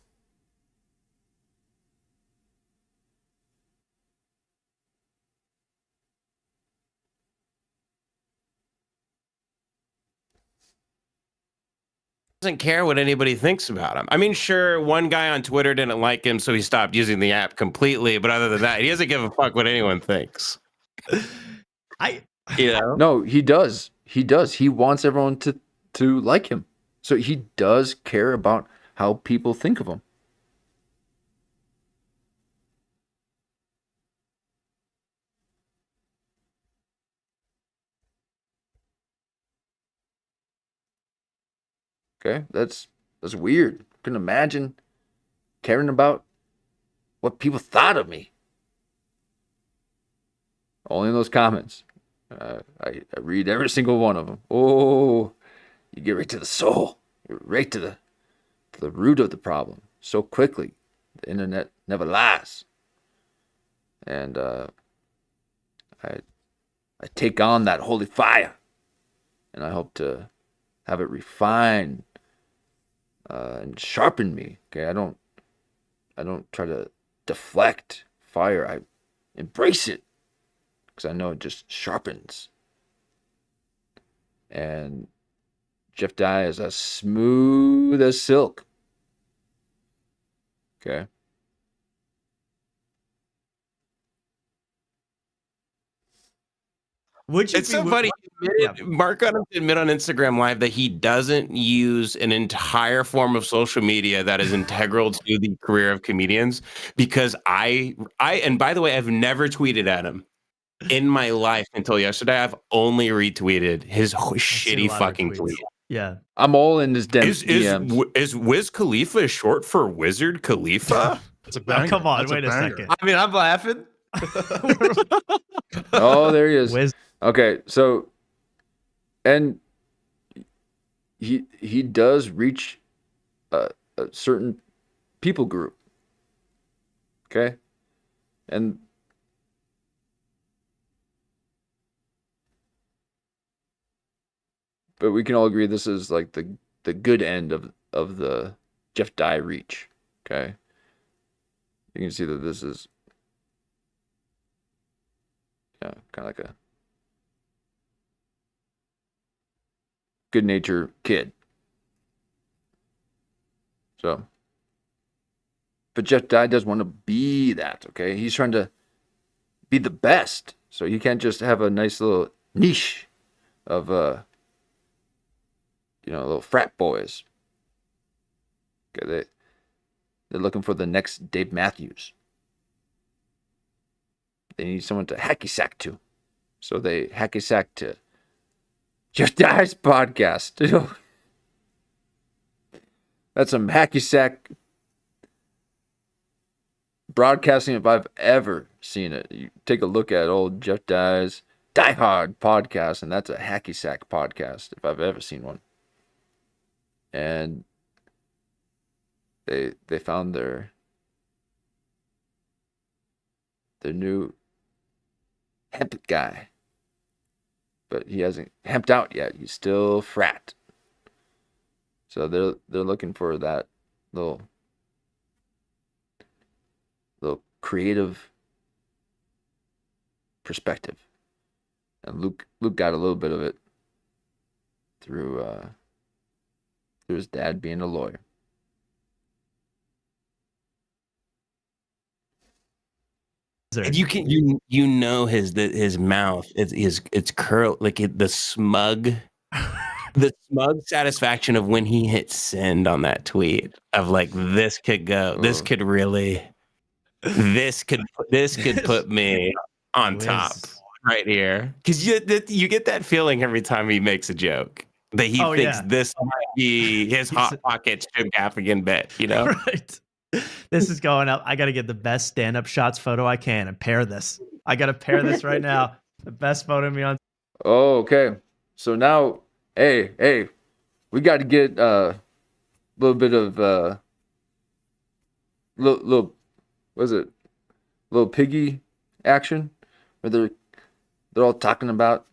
J: Doesn't care what anybody thinks about him. I mean, sure, one guy on Twitter didn't like him, so he stopped using the app completely. But other than that, he doesn't give a fuck what anyone thinks.
H: No, he does. He does. He wants everyone to like him. So he does care about how people think of him. Okay, that's weird. Couldn't imagine caring about what people thought of me. Only in those comments. I read every single one of them. Oh, you get right to the soul. You're right to the root of the problem so quickly. The internet never lies. And I I take on that holy fire, and I hope to have it refine and sharpen me. Okay, I don't try to deflect fire. I embrace it because I know it just sharpens. And Jeff Dye is as smooth as silk. Okay.
J: It's so funny. Mark got him to admit on Instagram Live that he doesn't use an entire form of social media that is integral to the career of comedians, because I and by the way, I've never tweeted at him in my life until yesterday. I've only retweeted his shitty fucking tweet.
E: Yeah.
H: I'm all in this DMs.
J: Is Wiz Khalifa short for Wizard Khalifa?
K: It's a banger.
E: Oh, come on,
K: That's a
E: wait a
K: banger.
E: second.
G: I mean, I'm laughing.
H: Oh, there he is. Okay, so, and he does reach a certain people group. Okay, and but we can all agree this is like the good end of the Jeff Dye reach. Okay, you can see that this is kind of like a good natured kid. So, but Jeff Dye does want to be that, okay? He's trying to be the best. So he can't just have a nice little niche of little frat boys. Okay, they're looking for the next Dave Matthews. They need someone to hacky sack to. So they hacky sack to Jeff Dye's podcast. That's some hacky sack broadcasting if I've ever seen it. You take a look at old Jeff Dye's Die Hard podcast, and that's a hacky sack podcast if I've ever seen one. And they found their new hemp guy. But he hasn't hemped out yet. He's still frat. So they're looking for that little creative perspective. And Luke got a little bit of it through his dad being a lawyer.
J: And you know his mouth it's curled like the smug satisfaction of when he hit send on that tweet of like, this could go, this could really, this could put me on top right here, because you get that feeling every time he makes a joke that he thinks this might be his hot pocket Jim Gaffigan bit,
E: Right. This is going up. I got to get the best stand-up shots photo I can and pair this. I got to pair this right now. The best photo of me on.
H: Oh, okay. So now, hey, we got to get a little bit of little what is it? Little piggy action, where they're all talking about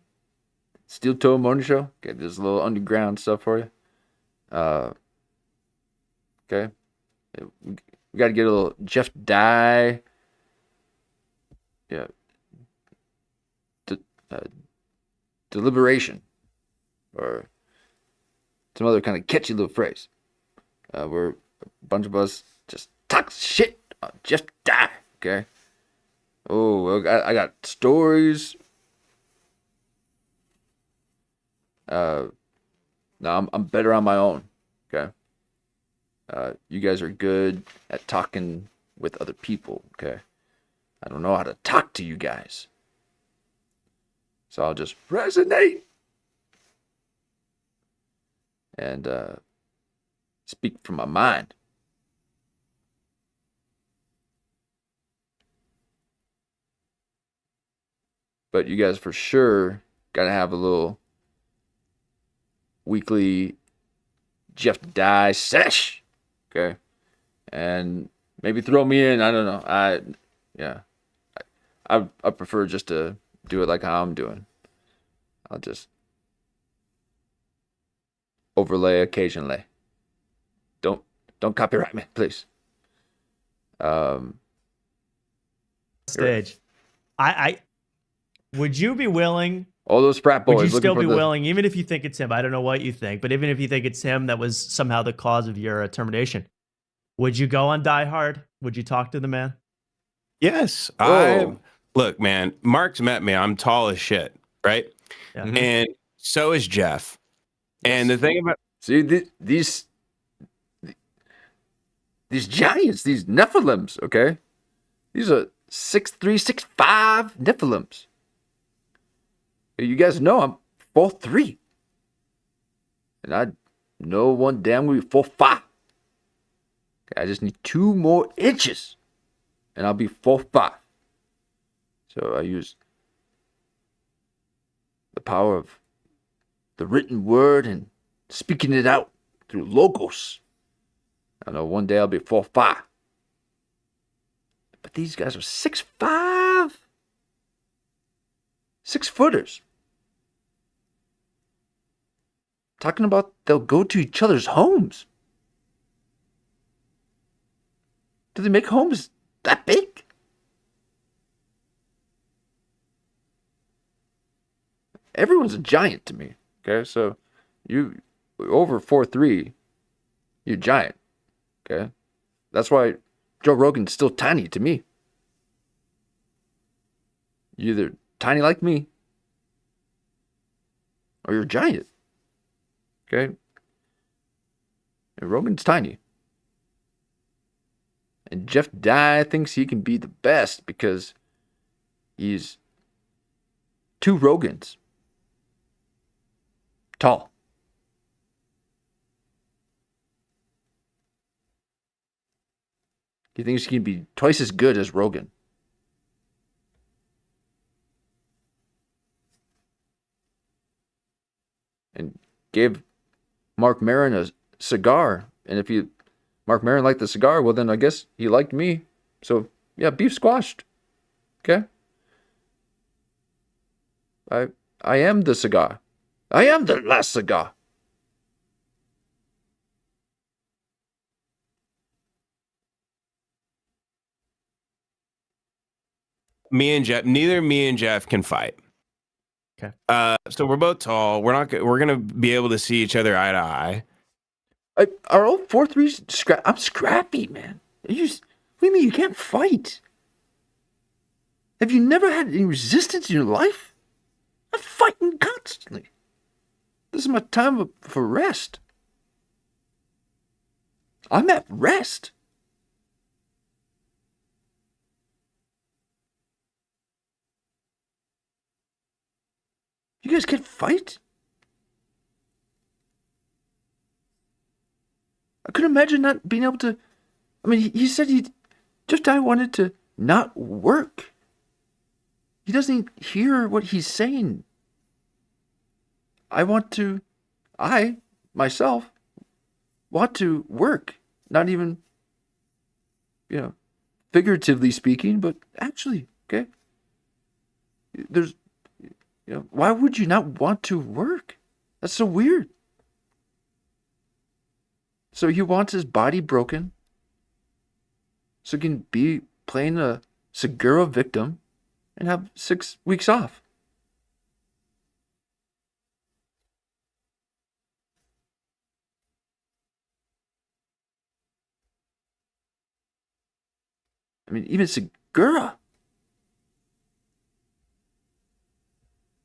H: Steel Toe Morning Show. Okay, there's a little underground stuff for you. Okay. We got to get a little Jeff Dye. Yeah. Deliberation. Or some other kind of catchy little phrase. Where a bunch of us just talk shit on Jeff Dye. Okay. Oh, I got stories. No, I'm better on my own. Okay. You guys are good at talking with other people, okay? I don't know how to talk to you guys. So I'll just resonate and speak from my mind. But you guys for sure got to have a little weekly Jeff Dye sesh. Okay, and maybe throw me in. I don't know. I prefer just to do it like how I'm doing. I'll just overlay occasionally. Don't copyright me, please.
E: Stage. I would you be willing?
H: All those frat boys.
E: Would you still be willing, even if you think it's him? I don't know what you think, but even if you think it's him that was somehow the cause of your termination, would you go on Die Hard? Would you talk to the man?
J: Yes. Look, man, Mark's met me. I'm tall as shit, right?
E: Yeah.
J: And so is Jeff. Yes. And the thing about
H: these giants, these Nephilims, okay? These are 6'3", 6'5" Nephilims. You guys know I'm 4'3", and I know one damn will be 4'5". Okay, I just need 2 more inches, and I'll be 4'5". So I use the power of the written word and speaking it out through logos. I know one day I'll be 4'5". But these guys are 6'5", 6-footers. Talking about they'll go to each other's homes. Do they make homes that big? Everyone's a giant to me. Okay, so you over 4'3", you're giant. Okay, that's why Joe Rogan's still tiny to me. You're either tiny like me, or you're giant. Okay, and Rogan's tiny. And Jeff Dye thinks he can be the best because he's 2 Rogans tall. He thinks he can be twice as good as Rogan. And gave Mark Maron a cigar. And if Mark Maron liked the cigar, well, then I guess he liked me. So, yeah, beef squashed. Okay? I am the cigar. I am the last cigar.
J: Neither me and Jeff can fight.
E: Okay.
J: So we're both tall. We're gonna be able to see each other eye to eye.
H: Are all 4'3"s I'm scrappy, man. What do you mean you can't fight? Have you never had any resistance in your life? I'm fighting constantly. This is my time for rest. I'm at rest. You guys can't fight? I couldn't imagine not being able to. I mean, he said Jeff Dye wanted to not work. He doesn't hear what he's saying. I myself, want to work. Not even, figuratively speaking, but actually, okay? Why would you not want to work? That's so weird. So he wants his body broken so he can be playing a Segura victim and have 6 weeks off. I mean, even Segura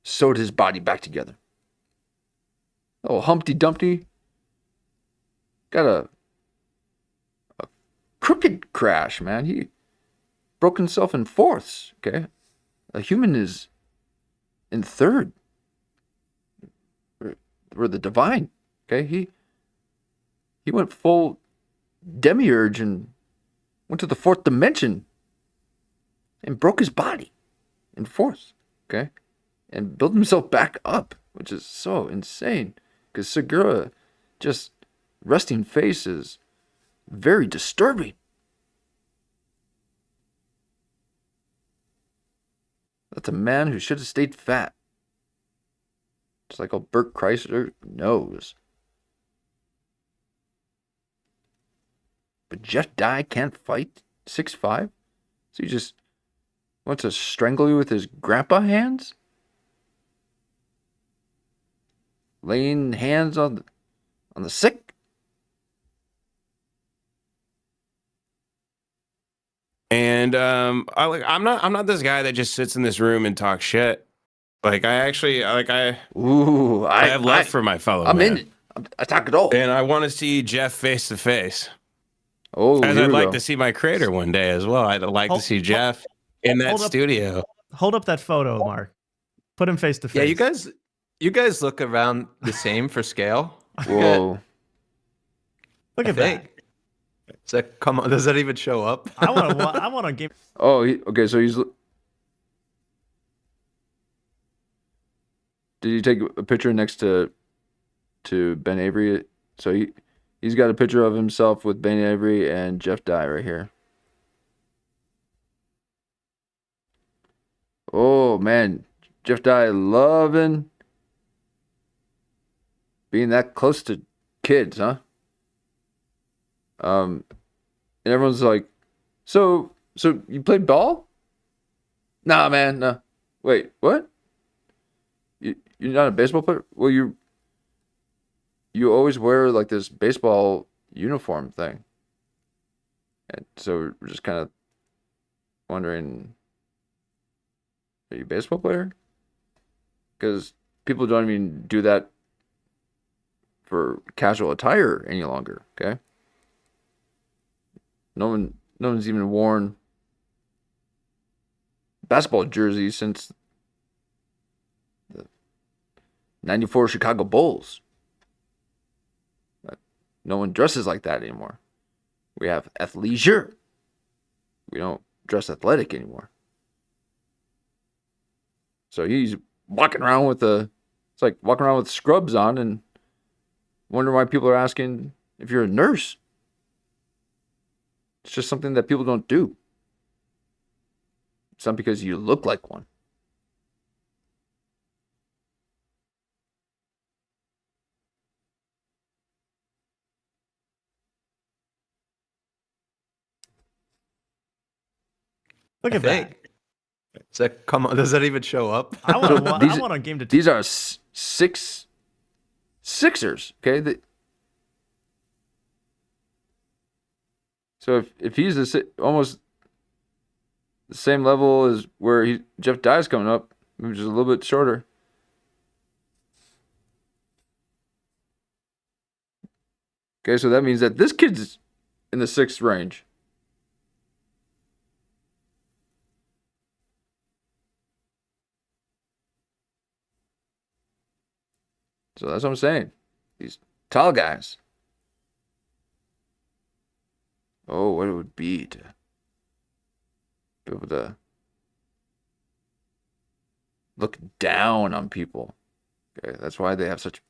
H: sewed his body back together. Oh, Humpty Dumpty got a crooked crash, man. He broke himself in fourths, okay? A human is in third. We're the divine, okay? He went full demiurge and went to the 4th dimension and broke his body in fourths, okay? And built himself back up, which is so insane. Because Segura, just resting face is very disturbing. That's a man who should have stayed fat. Just like old Bert Kreischer knows. But Jeff Dye can't fight 6'5"? So he just wants to strangle you with his grandpa hands? Laying hands on the sick?
J: And I'm not this guy that just sits in this room and talks shit. Like I have love for my fellow
H: I'm
J: man.
H: in it. I talk it all.
J: And I want to see Jeff face to face.
H: Oh,
J: as
H: here
J: I'd
H: we
J: like
H: go.
J: to see my creator one day as well. I'd like to see Jeff in that studio.
E: Hold up that photo, Mark. Put him face to face.
G: Yeah, you guys look around the same for scale.
H: Whoa.
E: Look at that.
G: Does that come on? Does that even show up?
E: I want to give.
H: Oh, okay. So he's. Did you take a picture next to Ben Avery? So he's got a picture of himself with Ben Avery and Jeff Dye right here. Oh man, Jeff Dye loving being that close to kids, huh? And everyone's like, so you played ball? Nah, man, no. Wait, what? You're not a baseball player? Well, you always wear like this baseball uniform thing. And so we're just kind of wondering, are you a baseball player? Because people don't even do that for casual attire any longer, okay? No one's even worn basketball jerseys since the 94 Chicago Bulls. No one dresses like that anymore. We have athleisure. We don't dress athletic anymore. So he's walking around it's like walking around with scrubs on and wonder why people are asking if you're a nurse. It's just something that people don't do. It's not because you look like one.
E: Look at that.
G: Does that come on? Does that even show up?
E: I want a game to.
H: These are Sixers, okay? So if he's almost the same level as where Jeff Dye's coming up, maybe just a little bit shorter. Okay, so that means that this kid's in the 6th range. So that's what I'm saying. These tall guys. Oh, what it would be to be able to look down on people. Okay, that's why they have such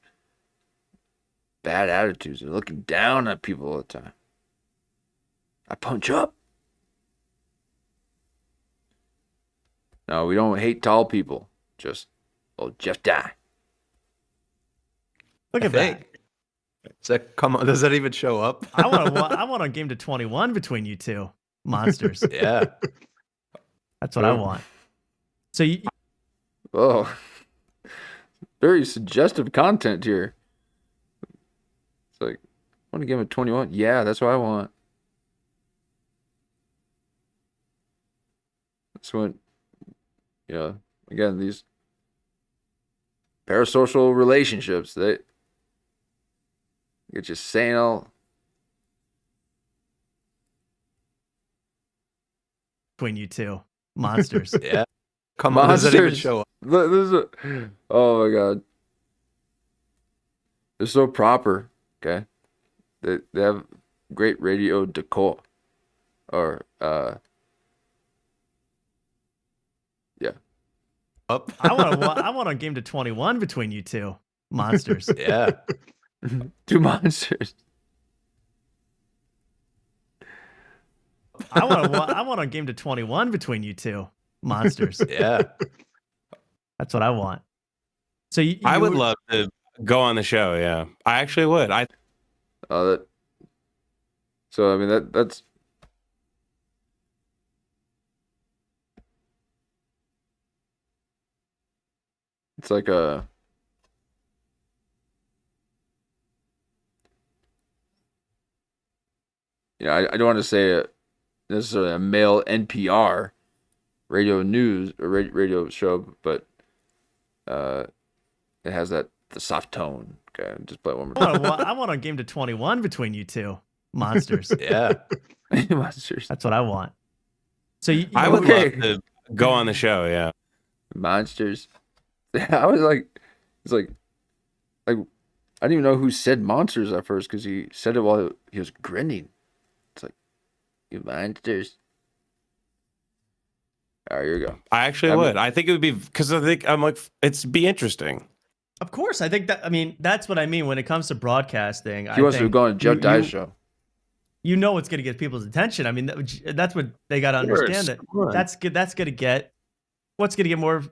H: bad attitudes. They're looking down on people all the time. I punch up. No, we don't hate tall people. Just old Jeff Dye.
E: Look at that.
G: Does that come on? Does that even show up?
E: I want a game to 21 between you two monsters.
G: Yeah.
E: That's what I want. So you.
H: Oh, very suggestive content here. It's like, I want to give him a 21. Yeah, that's what I want. That's what, again, these parasocial relationships, they get you saying all.
E: Between you two monsters.
G: Yeah. Come on, does that even show up?
H: Oh my God. They're so proper, okay? They have great radio decor. Or, yeah.
E: Up. I want a game to 21 between you two monsters.
G: Yeah.
H: Two monsters.
E: I want a game to 21 between you two monsters.
G: Yeah.
E: That's what I want. So
J: I would love to go on the show. Yeah, I actually would.
H: So I mean that's. It's like a. I don't want to say necessarily a male NPR radio news or radio show, but it has the soft tone. Okay, just play it one more time.
E: I want a game to 21 between you two monsters.
G: Yeah,
H: monsters.
E: That's what I want. So
J: I would love to go on the show. Yeah,
H: monsters. I was like, it's like I didn't even know who said monsters at first because he said it while he was grinning. It's like, you monsters. All right, here we go.
J: I actually would. I think it would be because I'm like, it's be interesting.
E: Of course, I think that. I mean, that's what I mean when it comes to broadcasting.
H: He wants to go on Jeff Dye's show.
E: You know what's going to get people's attention. I mean, that's what they got to understand. That's good. That's going to get. What's going to get more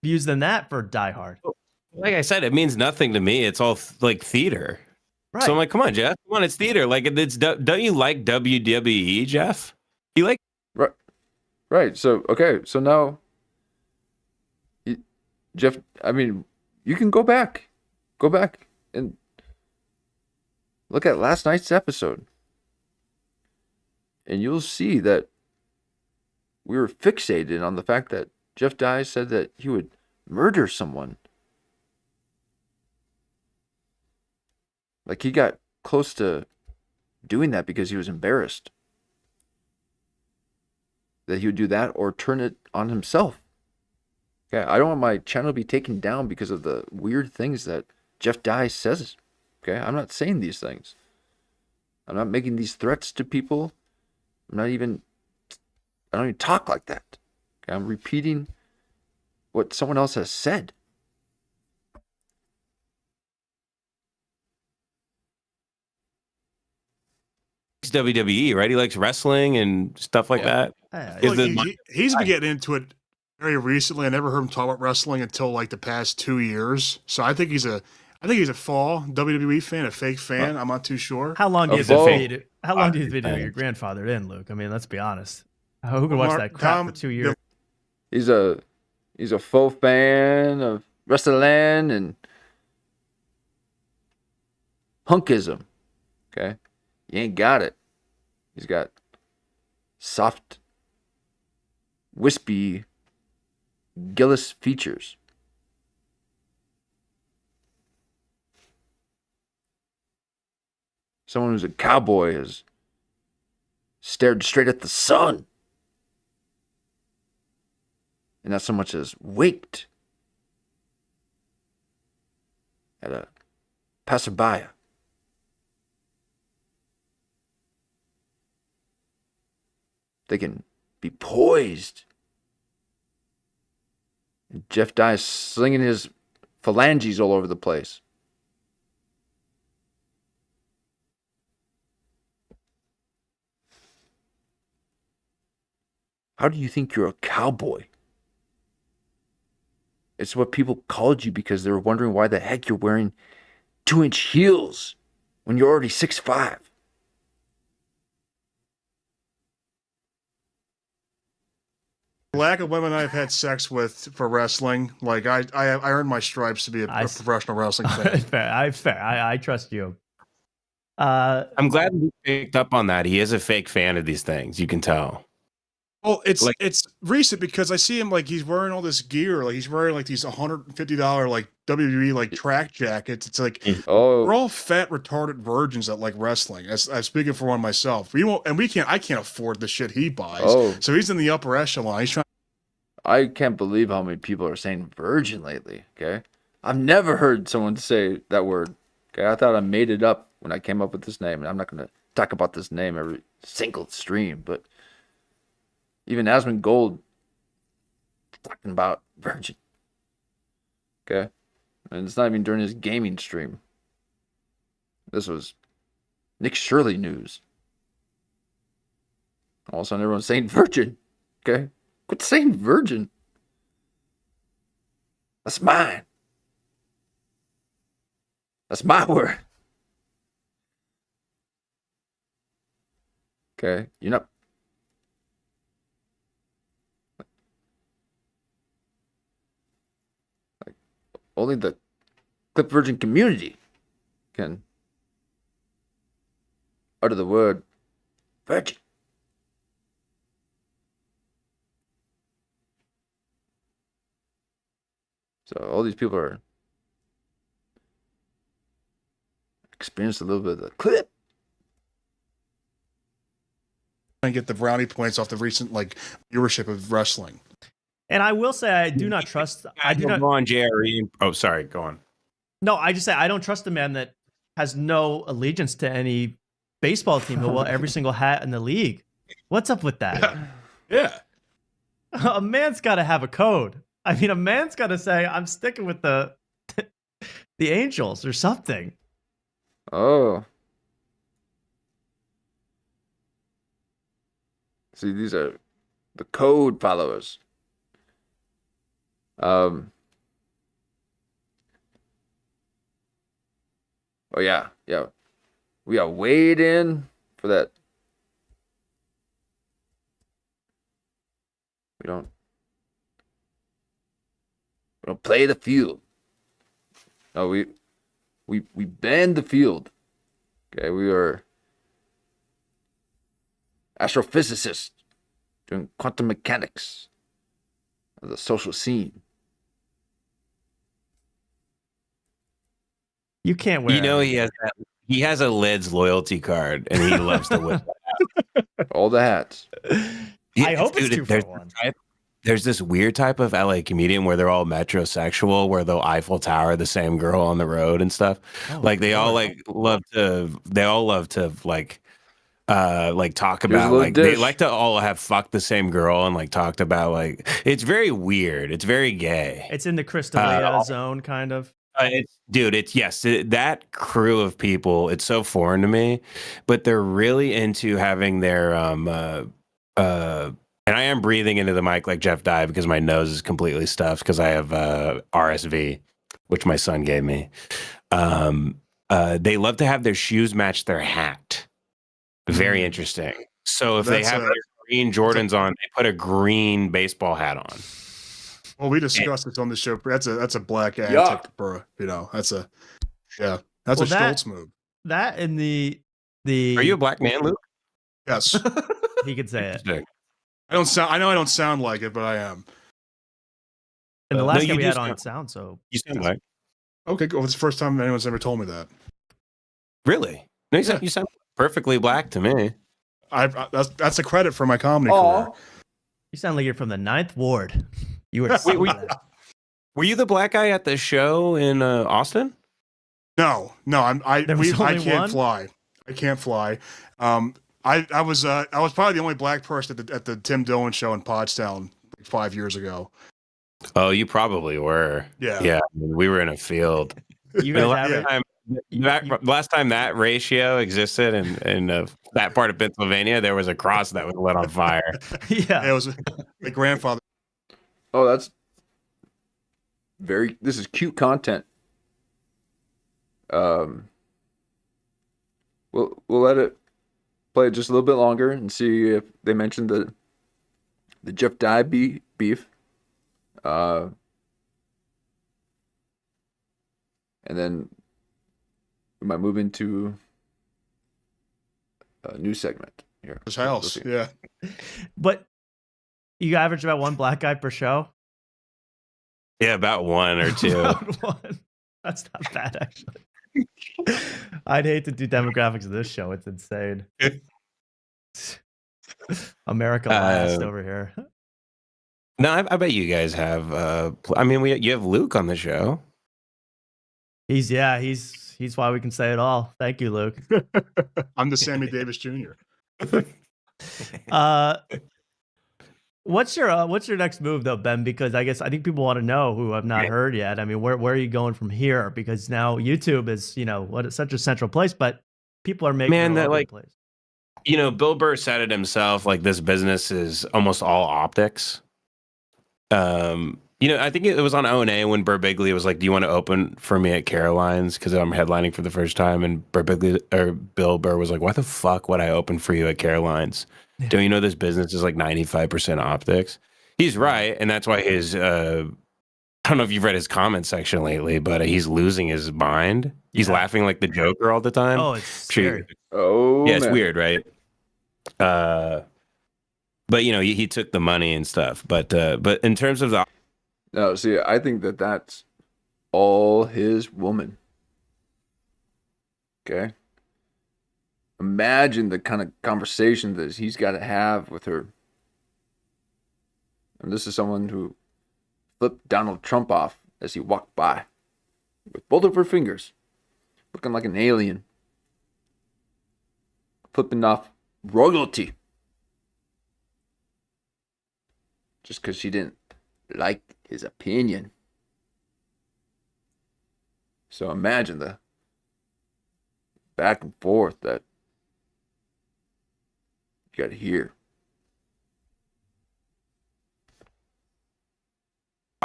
E: views than that for Die Hard?
J: Like I said, it means nothing to me. It's all like theater.
E: Right.
J: So I'm like, come on, Jeff. Come on, it's theater. Like, don't you like WWE, Jeff? You like
H: right. So okay. So now, Jeff. I mean, you can go back and look at last night's episode, and you'll see that we were fixated on the fact that Jeff Dye said that he would murder someone. Like he got close to doing that because he was embarrassed that he would do that or turn it on himself. Okay, I don't want my channel to be taken down because of the weird things that Jeff Dye says. Okay, I'm not saying these things. I'm not making these threats to people. I don't even talk like that. Okay, I'm repeating what someone else has said.
J: WWE, right? He likes wrestling and stuff like that.
K: He's been getting into it very recently. I never heard him talk about wrestling until like the past 2 years. So I think he's a fall WWE fan, a fake fan. I'm not too sure.
E: How long do you think your grandfather in, Luke? I mean, let's be honest. Who can watch that crap for 2 years?
H: He's a faux fan of wrestling and hunkism. Okay, you ain't got it. He's got soft, wispy Gillis features. Someone who's a cowboy has stared straight at the sun and not so much as winked at a passerby. They can be poised. And Jeff Dye is slinging his phalanges all over the place. How do you think you're a cowboy? It's what people called you because they were wondering why the heck you're wearing 2-inch heels when you're already 6'5".
K: Lack of women I've had sex with for wrestling, like I earned my stripes to be a professional wrestling fan.
E: Fair. I trust you.
J: I'm glad he picked up on that. He is a fake fan of these things. You can tell.
K: Well, it's recent because I see him like he's wearing all this gear, like he's wearing like these $150 like WWE like track jackets. It's like we're all fat retarded virgins that like wrestling. I'm speaking for one myself. I can't afford the shit he buys. So he's in the upper echelon. He's trying.
H: I can't believe how many people are saying virgin lately. Okay, I've never heard someone say that word. Okay, I thought I made it up when I came up with this name, and I'm not going to talk about this name every single stream, but. Even Asmund Gold talking about virgin. Okay? And it's not even during his gaming stream. This was Nick Shirley news. All of a sudden everyone's saying virgin. Okay? Quit saying virgin. That's mine. That's my word. Okay, you're not. Like, only the Clip Virgin community can utter the word virgin. So all these people are experienced a little bit of the clip.
K: And get the brownie points off the recent like viewership of wrestling.
E: And I will say I do not trust. I do not
J: go on JRE. Oh, sorry. Go on.
E: No, I just say I don't trust a man that has no allegiance to any baseball team who will wear every single hat in the league. What's up with that?
K: Yeah.
E: A man's got to have a code. I mean, a man's got to say, I'm sticking with the Angels or something.
H: Oh. See, these are the code followers. Oh yeah. We are weighed in for that. We don't play the field. No, we bend the field. Okay, we are astrophysicists doing quantum mechanics of the social scene.
E: You can't wear.
J: You know he has a Lids loyalty card, and he loves to whip
H: all the hats.
E: I hope it's 2 for 1.
J: There's this weird type of LA comedian where they're all metrosexual, where they'll Eiffel Tower the same girl on the road and stuff.
E: Oh,
J: like they all love to talk about like they like to all have fucked the same girl and like talked about like it's very weird. It's very gay.
E: It's in the Crystalia zone, kind of.
J: That crew of people, it's so foreign to me, but they're really into having their and I am breathing into the mic like Jeff Dye because my nose is completely stuffed because I have RSV, which my son gave me. They love to have their shoes match their hat. Very interesting. So if they have their green Jordans on, they put a green baseball hat on.
K: Well, we discussed this on the show. That's a black antic, bro. You know, that's a Stoltz move.
E: That and the.
J: Are you a black man, Luke?
K: Yes.
E: He could say it.
K: I know I don't sound like it, but I am.
E: And the last guy we had on sound, so
J: you sound like.
K: Okay, cool. It's the first time anyone's ever told me that.
J: Really? No, you sound perfectly black to me.
K: That's a credit for my comedy career.
E: You sound like you're from the 9th Ward. You were.
J: Were you the black guy at the show in Austin?
K: No. I can't fly. I can't fly. I was probably the only black person at the Tim Dillon show in Pottstown 5 years ago.
J: Oh, you probably were. Yeah. We were in a field. Last time that ratio existed in that part of Pennsylvania, there was a cross that was lit on fire.
E: Yeah,
K: it was my grandfather.
H: Oh, this is cute content. We'll let it play just a little bit longer and see if they mentioned the Jeff Dye beef. And then we might move into a new segment here.
K: His house, yeah.
E: But you average about one black guy per show?
J: Yeah, about one or two.
E: One. That's not bad, actually. I'd hate to do demographics of this show. It's insane. America last over here.
J: No, I bet you guys have. You have Luke on the show.
E: He's why we can say it all. Thank you, Luke.
K: I'm the Sammy Davis Jr.
E: What's your next move though, Ben? Because I think people want to know who have not heard yet. I mean, where are you going from here? Because now YouTube is such a central place, but people are making that like place.
J: Bill Burr said it himself. Like this business is almost all optics. I think it was on O&A when Birbiglia was like, "Do you want to open for me at Caroline's? Because I'm headlining for the first time." And Bill Burr was like, "Why the fuck would I open for you at Caroline's? Don't you know this business is like 95% optics?" He's right, and that's why his. I don't know if you've read his comment section lately, but he's losing his mind. He's laughing like the Joker all the time.
E: Oh, it's scary.
J: Yeah, it's weird, right? But he took the money and stuff. But in terms of the
H: No, see, I think that that's all his woman. Okay? Imagine the kind of conversation that he's got to have with her. And this is someone who flipped Donald Trump off as he walked by with both of her fingers, looking like an alien, flipping off royalty just because she didn't like his opinion. So imagine the back and forth that you got to hear.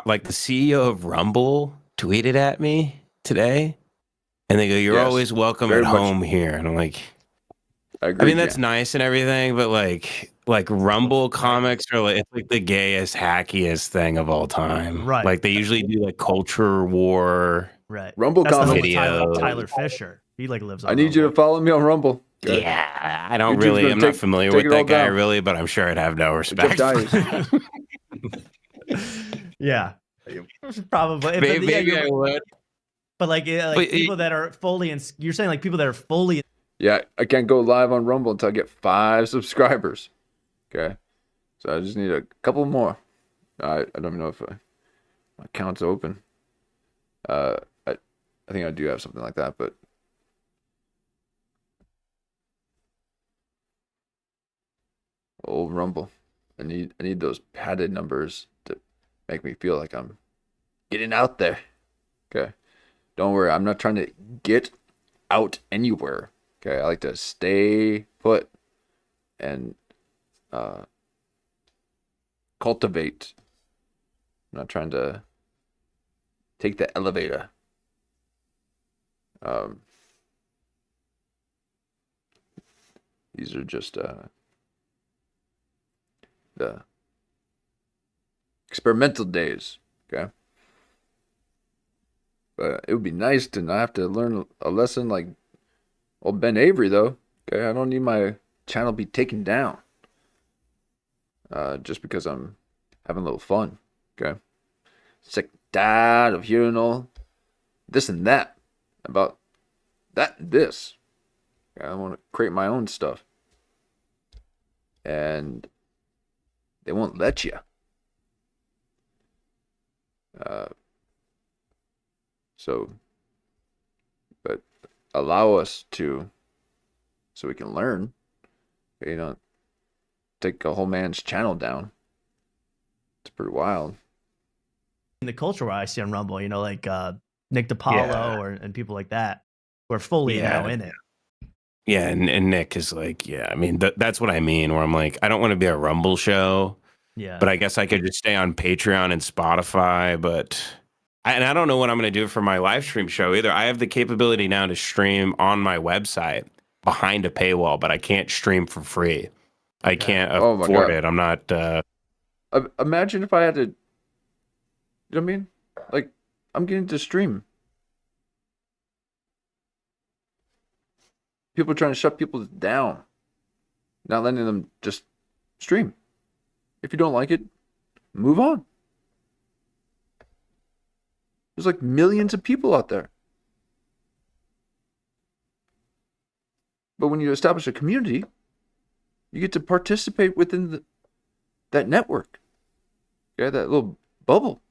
J: Like the CEO of Rumble tweeted at me today, and they go, "You're always welcome at home here." And I'm like, I mean, that's nice and everything, but like Rumble comics are like, it's like the gayest, hackiest thing of all time.
E: Right.
J: Like they usually do like culture war.
E: Right.
H: Rumble
E: That's
H: comics.
E: the whole with Tyler Fisher. He like lives on
H: I need you to follow me on Rumble. Okay.
J: Yeah, I don't really. I'm not familiar with that guy really, but I'm sure I'd have no respect.
E: Yeah, probably.
J: Maybe I would.
E: But people that are fully in, you're saying like people that are fully.
H: Yeah, I can't go live on Rumble until I get 5 subscribers. Okay, so I just need a couple more. I don't even know if my account's open. I think I do have something like that, but old Rumble. I need those padded numbers to make me feel like I'm getting out there. Okay. Don't worry, I'm not trying to get out anywhere. Okay, I like to stay put and cultivate. I'm not trying to take the elevator. These are just the experimental days, okay? But it would be nice to not have to learn a lesson like old Ben Avery, though. Okay, I don't need my channel be taken down just because I'm having a little fun, okay? Sick, tired of hearing all this and that about that and this. Okay, I want to create my own stuff. And they won't let you. But allow us to, so we can learn. Take a whole man's channel down. It's pretty wild.
E: In the culture where I see on Rumble, like Nick DiPaolo and people like that, who are fully now in it.
J: Yeah, and Nick is like, I mean, that's what I mean, where I'm like, I don't want to be a Rumble show.
E: Yeah.
J: But I guess I could just stay on Patreon and Spotify, but I don't know what I'm going to do for my live stream show either. I have the capability now to stream on my website behind a paywall, but I can't stream for free. I can't afford it. I'm not...
H: Imagine if I had to... You know what I mean? Like, I'm getting to stream. People trying to shut people down. Not letting them just stream. If you don't like it, move on. There's like millions of people out there. But when you establish a community, you get to participate within that network. Okay, that little bubble.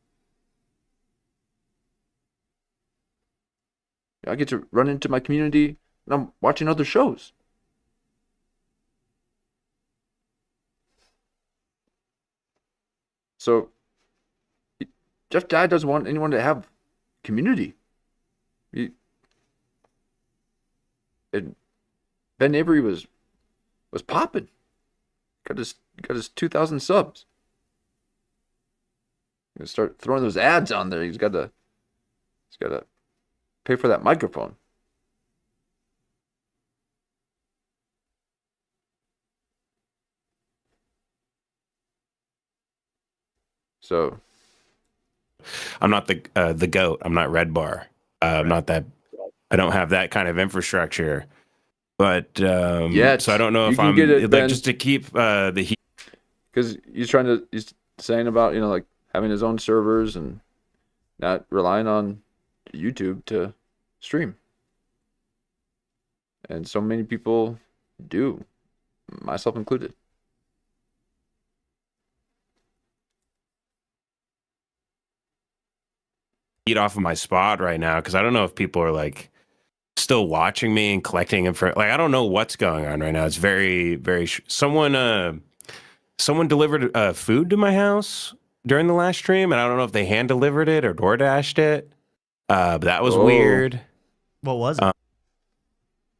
H: I get to run into my community and I'm watching other shows. So Jeff Dye doesn't want anyone to have community. And Ben Avery was Popping. Got his 2,000 subs. start throwing those ads on there. He's got to pay for that microphone. So
J: I'm not the goat. I'm not Red Bar. I'm not that. I don't have that kind of infrastructure. But so I don't know if I'm
H: get it,
J: like
H: Ben,
J: just to keep the heat.
H: Because he's saying about, like having his own servers and not relying on YouTube to stream. And so many people do, myself included.
J: Eat off of my spot right now because I don't know if people are like still watching me and collecting info. Like I don't know what's going on right now. It's very, very. Someone delivered food to my house during the last stream, and I don't know if they hand delivered it or door dashed it. But that was weird.
E: What was it?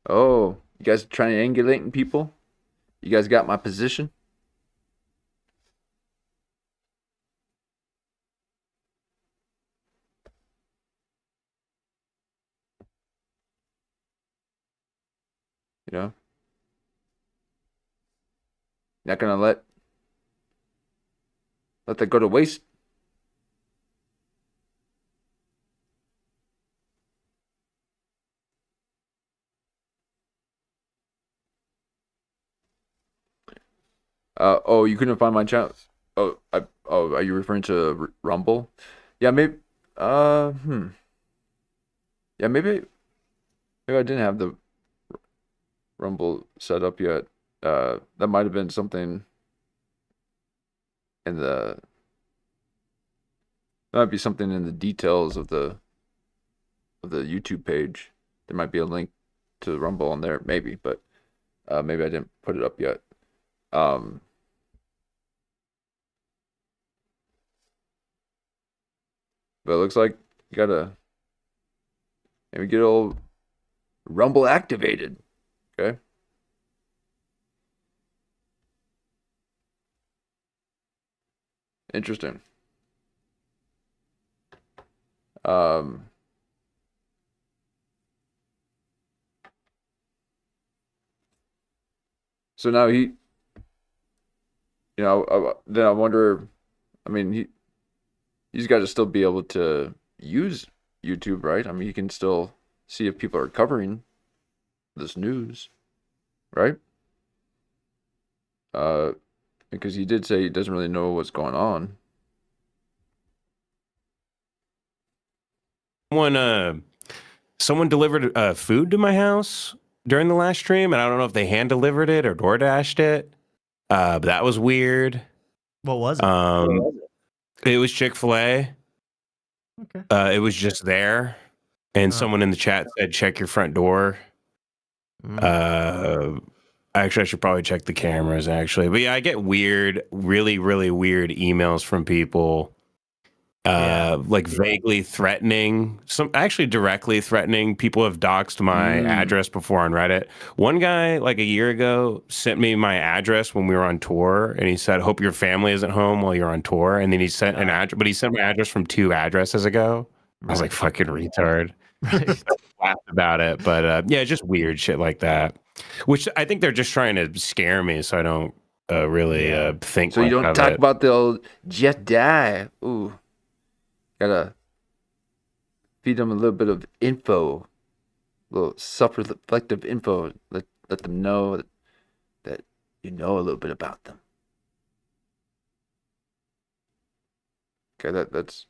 H: You guys triangulating people? You guys got my position? Not gonna let that go to waste. You couldn't find my channel. Are you referring to Rumble? Yeah, maybe. Yeah, maybe I didn't have the Rumble set up yet. That might have been something in the. That might be something in the details of the YouTube page. There might be a link to Rumble on there, maybe, but maybe I didn't put it up yet. But it looks like you gotta maybe get old Rumble activated. Okay. Interesting. So now then I wonder, I mean, he's got to still be able to use YouTube, right? I mean, you can still see if people are covering this news, right? Because he did say he doesn't really know what's going on.
J: Someone delivered food to my house during the last stream, and I don't know if they hand delivered it or door dashed it. But that was weird.
E: What was it?
J: It was Chick-fil-A.
E: Okay.
J: It was just there, and someone in the chat said, "Check your front door." Actually, I should probably check the cameras. Actually, but yeah, I get weird, really, really weird emails from people. Like vaguely threatening, some actually directly threatening. People have doxed my address before on Reddit. One guy, like a year ago, sent me my address when we were on tour, and he said, "Hope your family isn't home while you're on tour." And then he sent an address, but he sent my address from 2 addresses ago. I was like, "Fucking retard."
E: Right.
J: Laughed about it, but yeah, just weird shit like that. Which I think they're just trying to scare me, so I don't really think.
H: So you don't talk about the old Jedi. Ooh. Gotta feed them a little bit of info, a little self-reflective info. Let them know that you know a little bit about them. Okay, that's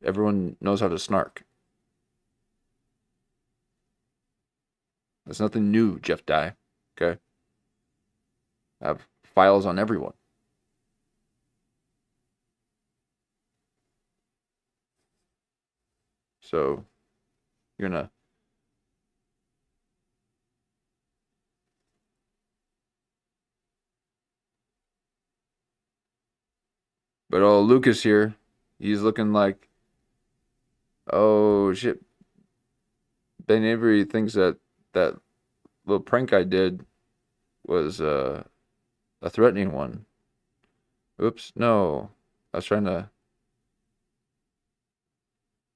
H: everyone knows how to snark. That's nothing new, Jeff Dye. Okay, I have files on everyone. So you're gonna but Lucas here, he's looking like, oh shit. Ben Avery thinks that little prank I did was a threatening one. Oops, no. I was trying to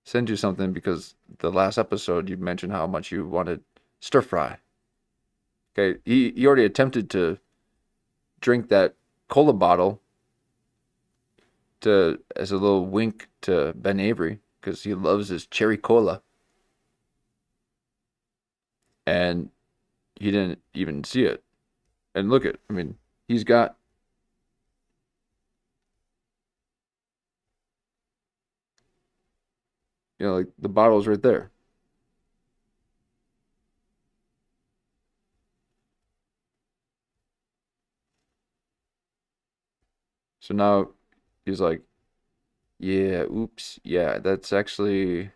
H: send you something because the last episode you mentioned how much you wanted stir fry. Okay, he already attempted to drink that cola bottle as a little wink to Ben Avery because he loves his cherry cola. And he didn't even see it. And look at, I mean, he's got like the bottle's right there. So now he's like, yeah, oops, yeah, that's actually, I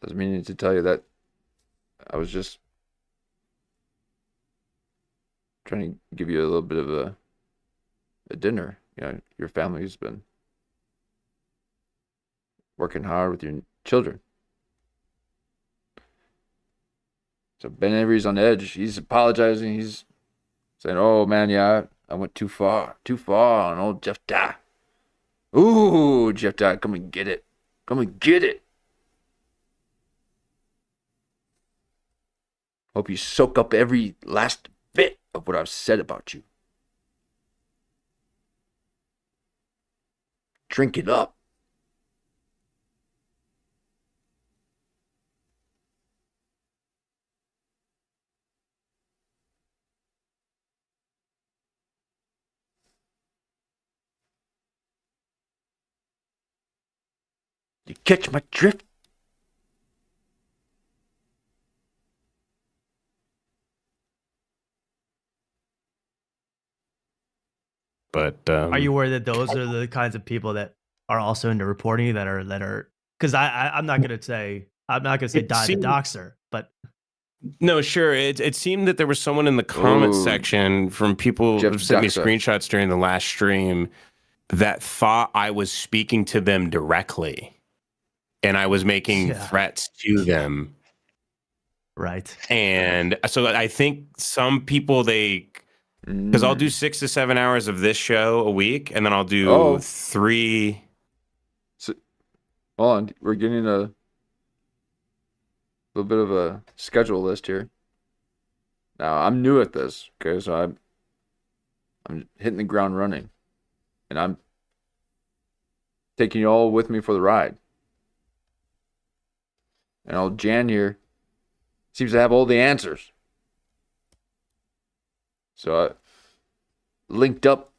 H: was meaning to tell you that I was just trying to give you a little bit of a dinner. Your family's been working hard with your children. So Ben Avery's on edge. He's apologizing. He's saying, oh man, yeah, I went too far on old Jeff Dye. Ooh, Jeff Dye, come and get it. Come and get it. Hope you soak up every last bit of what I've said about you. Drink it up. You catch my drift?
J: But
E: are you worried that those are the kinds of people that are also into reporting that are because I'm not gonna say Die the Doxer, but
J: no, sure. It seemed that there was someone in the comment section from people who sent me screenshots during the last stream that thought I was speaking to them directly and I was making threats to them.
E: Right.
J: And so I think some people because I'll do 6 to 7 hours of this show a week, and then I'll do 3.
H: So, hold on, we're getting a little bit of a schedule list here. Now I'm new at this, okay, so I'm hitting the ground running, and I'm taking you all with me for the ride. And old Jan here seems to have all the answers. So I linked up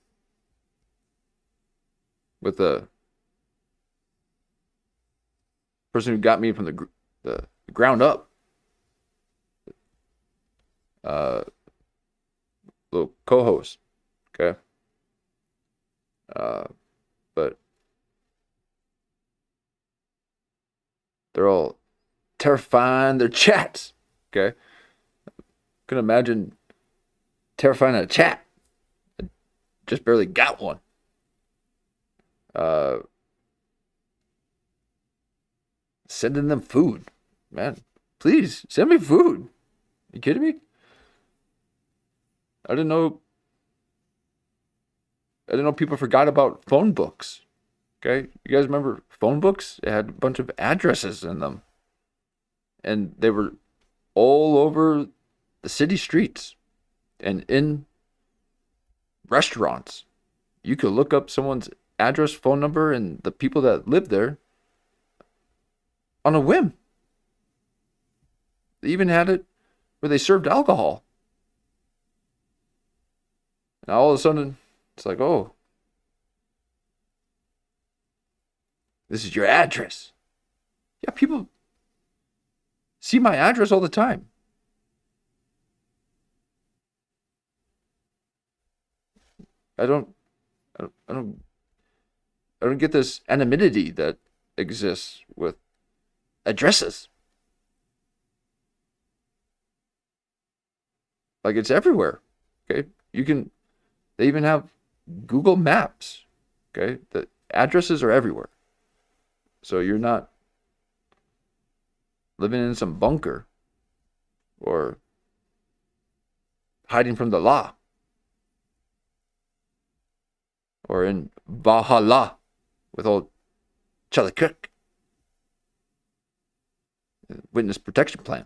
H: with a person who got me from the ground up. Little co-host, okay? But they're all terrifying their chats, okay? Couldn't imagine terrifying a chat. I just barely got one. Sending them food. Man, please send me food. You kidding me? I didn't know people forgot about phone books. Okay? You guys remember phone books? It had a bunch of addresses in them. And they were all over the city streets and in restaurants. You could look up someone's address, phone number, and the people that lived there on a whim. They even had it where they served alcohol. And all of a sudden, it's like, oh, this is your address. Yeah, people see my address all the time. I don't get this anonymity that exists with addresses. Like, it's everywhere. Okay, they even have Google Maps. Okay, the addresses are everywhere. So you're not living in some bunker or hiding from the law or in Valhalla with old Charlie Kirk. Witness protection plan.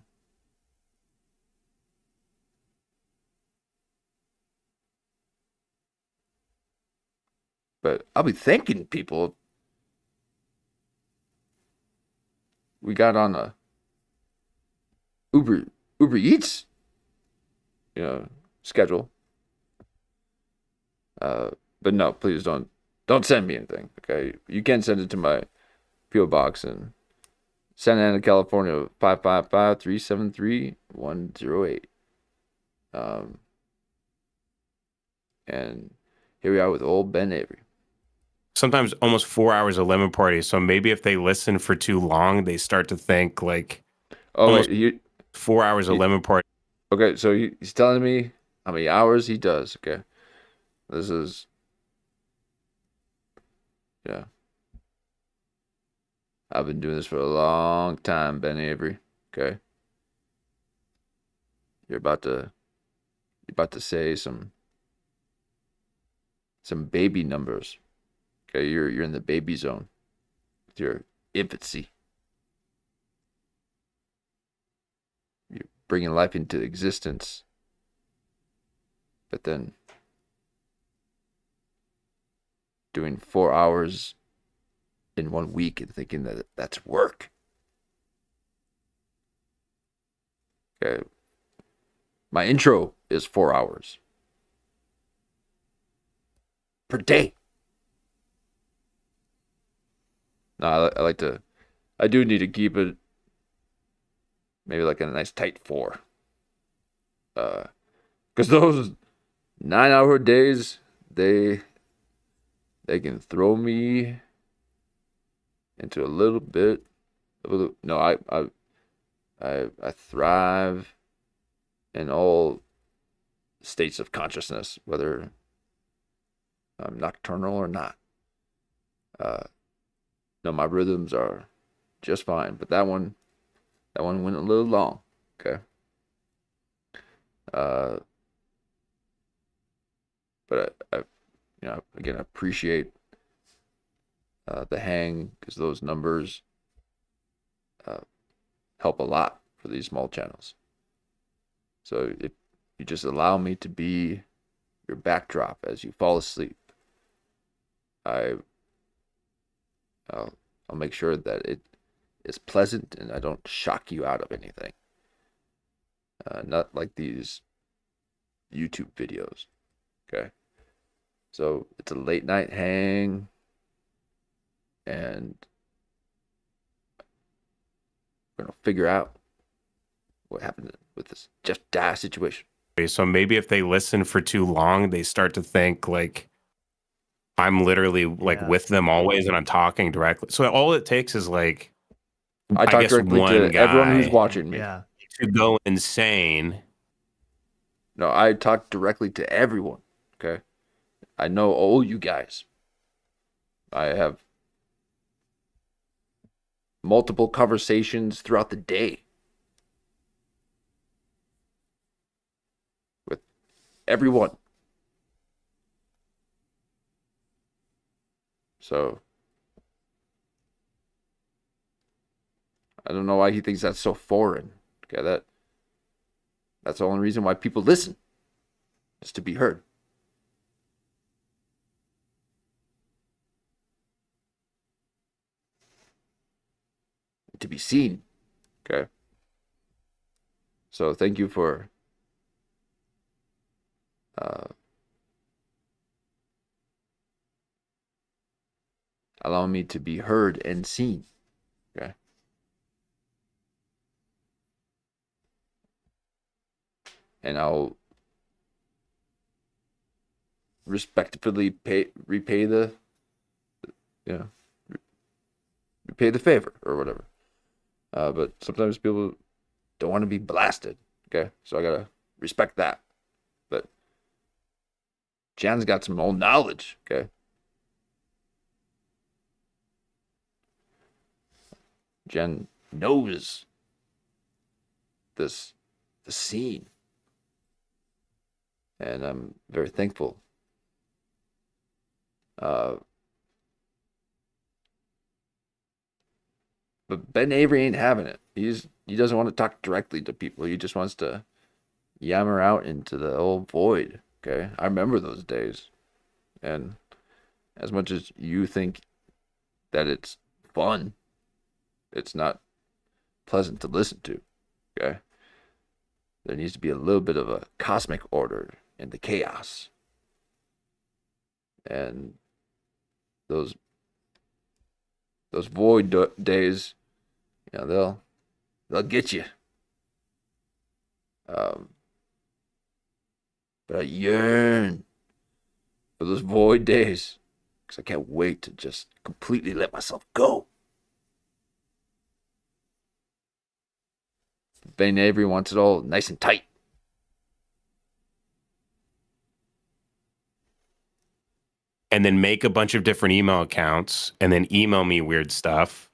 H: But I'll be thanking people. We got on a Uber Eats, schedule. But no, please don't send me anything. Okay, you can send it to my PO box in Santa Ana, California 555-373-108. And here we are with old Ben Avery.
J: Sometimes almost 4 hours of lemon party. So maybe if they listen for too long, they start to think like, 4 hours of lemon party.
H: Okay, so he's telling me how many hours he does. Okay, this is, yeah. I've been doing this for a long time, Ben Avery. Okay, you're about to say some baby numbers. Okay, you're in the baby zone with your infancy. You're bringing life into existence, but then doing 4 hours in 1 week and thinking that that's work. Okay, my intro is 4 hours per day. No, I do need to keep it maybe like a nice tight 4. Because those 9-hour days, they can throw me into a little bit of I thrive in all states of consciousness, whether I'm nocturnal or not. No, my rhythms are just fine, but that one went a little long. Okay. But I again, I appreciate the hang, because those numbers help a lot for these small channels. So if you just allow me to be your backdrop as you fall asleep, I'll make sure that it is pleasant and I don't shock you out of anything. Not like these YouTube videos. Okay. So it's a late night hang, and we're going to figure out what happened with this Jeff Dye situation.
J: So maybe if they listen for too long, they start to think like I'm literally like with them always and I'm talking directly. So all it takes is like,
H: I talk directly to everyone who's watching me.
E: Yeah.
J: To go insane.
H: No, I talk directly to everyone. Okay. I know all you guys. I have multiple conversations throughout the day with everyone. So I don't know why he thinks that's so foreign. Okay, that's the only reason why people listen, is to be heard. To be seen. Okay. So thank you for allowing me to be heard and seen. Okay. And I'll respectfully repay the favor or whatever. But sometimes people don't want to be blasted. Okay, so I gotta respect that. But Jan's got some old knowledge. Okay. Jen knows the scene. And I'm very thankful. But Ben Avery ain't having it. He doesn't want to talk directly to people. He just wants to yammer out into the old void. Okay, I remember those days, and as much as you think that it's fun, it's not pleasant to listen to. Okay, there needs to be a little bit of a cosmic order in the chaos, and those void days, they'll get you. But I yearn for those void days because I can't wait to just completely let myself go. Ben Avery wants it all nice and tight.
J: And then make a bunch of different email accounts and then email me weird stuff.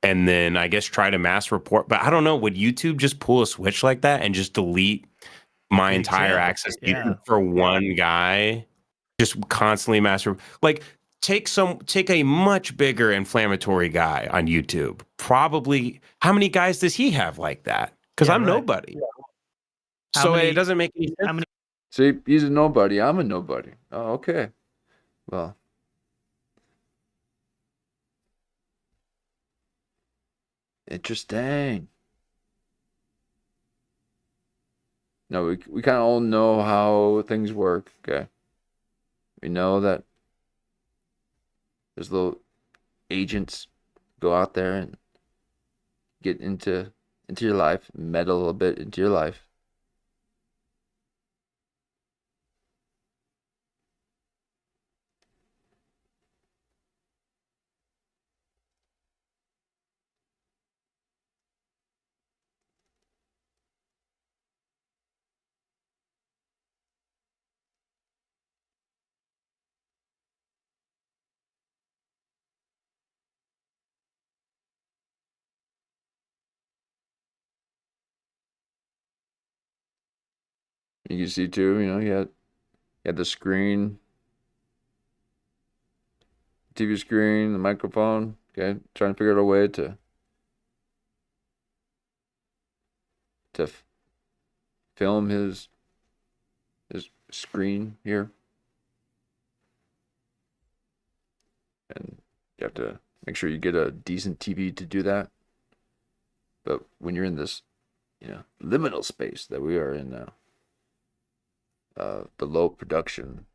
J: And then I guess try to mass report. But I don't know, would YouTube just pull a switch like that and just delete my entire access for one guy? Just constantly like take a much bigger inflammatory guy on YouTube. Probably, how many guys does he have like that? Because I'm nobody. So it doesn't make any sense.
H: See, he's a nobody. I'm a nobody. Oh, okay. Well, interesting. No, we kind of all know how things work. Okay, we know that there's little agents go out there and get into your life, meddle a bit into your life. You can see too, you had the screen, TV screen, the microphone. Okay, trying to figure out a way to film his screen here, and you have to make sure you get a decent TV to do that. But when you're in this, liminal space that we are in now, the low production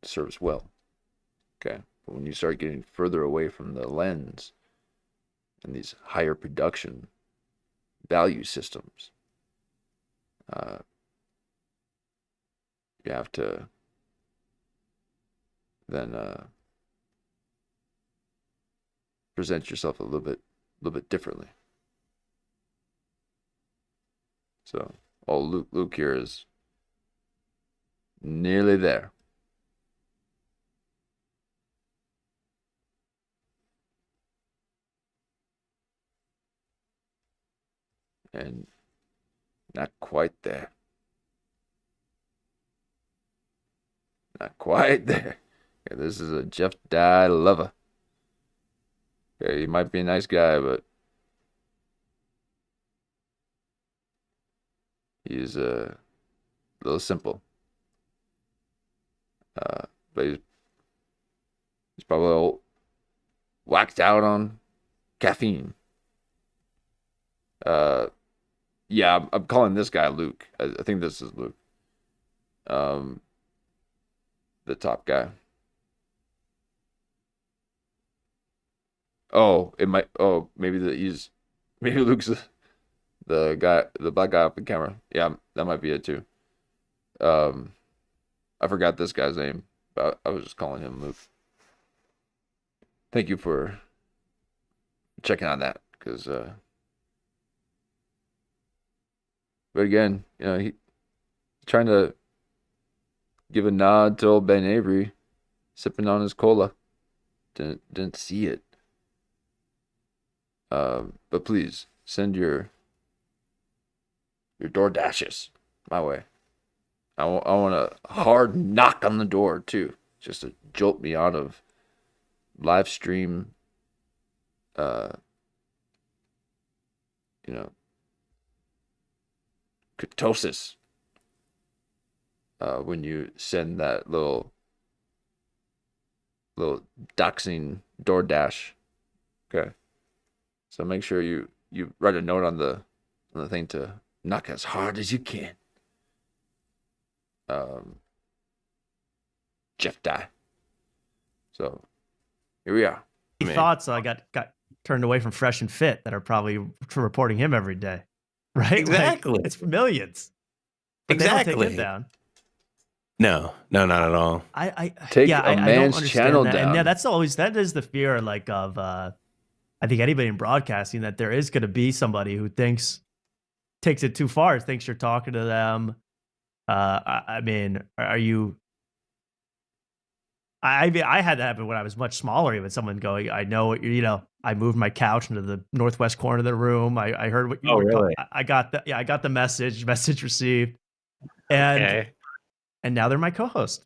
H: serves well. Okay, but when you start getting further away from the lens and these higher production value systems, you have to then present yourself a little bit differently. So, Luke here is nearly there. And not quite there. Not quite there. Okay, this is a Jeff Dye lover. Okay, he might be a nice guy, but he's a little simple. But he's probably all whacked out on caffeine. Yeah, I'm calling this guy Luke. I think this is Luke. The top guy. Oh, it might. Oh, maybe maybe Luke's the guy, the black guy off the camera. Yeah, that might be it too. I forgot this guy's name, but I was just calling him Luke. Thank you for checking on that, because but again, he trying to give a nod to old Ben Avery sipping on his cola. Didn't see it. But please send your door dashes my way. I want a hard knock on the door too, just to jolt me out of live stream kurtosis when you send that little doxing DoorDash. Okay. So make sure you write a note on the thing to knock as hard as you can. Jeff die. So here we are.
E: Thoughts I got turned away from Fresh and Fit that are probably reporting him every day. Right?
J: Exactly.
E: Like, it's millions. But
J: exactly.
E: They don't take it down.
J: No, not at all.
E: I
H: take
E: yeah,
H: a man's
E: I don't
H: channel
E: that.
H: down.
E: And yeah, that is the fear, like, of I think anybody in broadcasting, that there is going to be somebody who takes it too far, thinks you're talking to them. I mean, are you? I had that happen when I was much smaller. Even someone going, I know what I moved my couch into the northwest corner of the room. I heard what you were
J: really?
E: I got the message received, and now they're my co-host.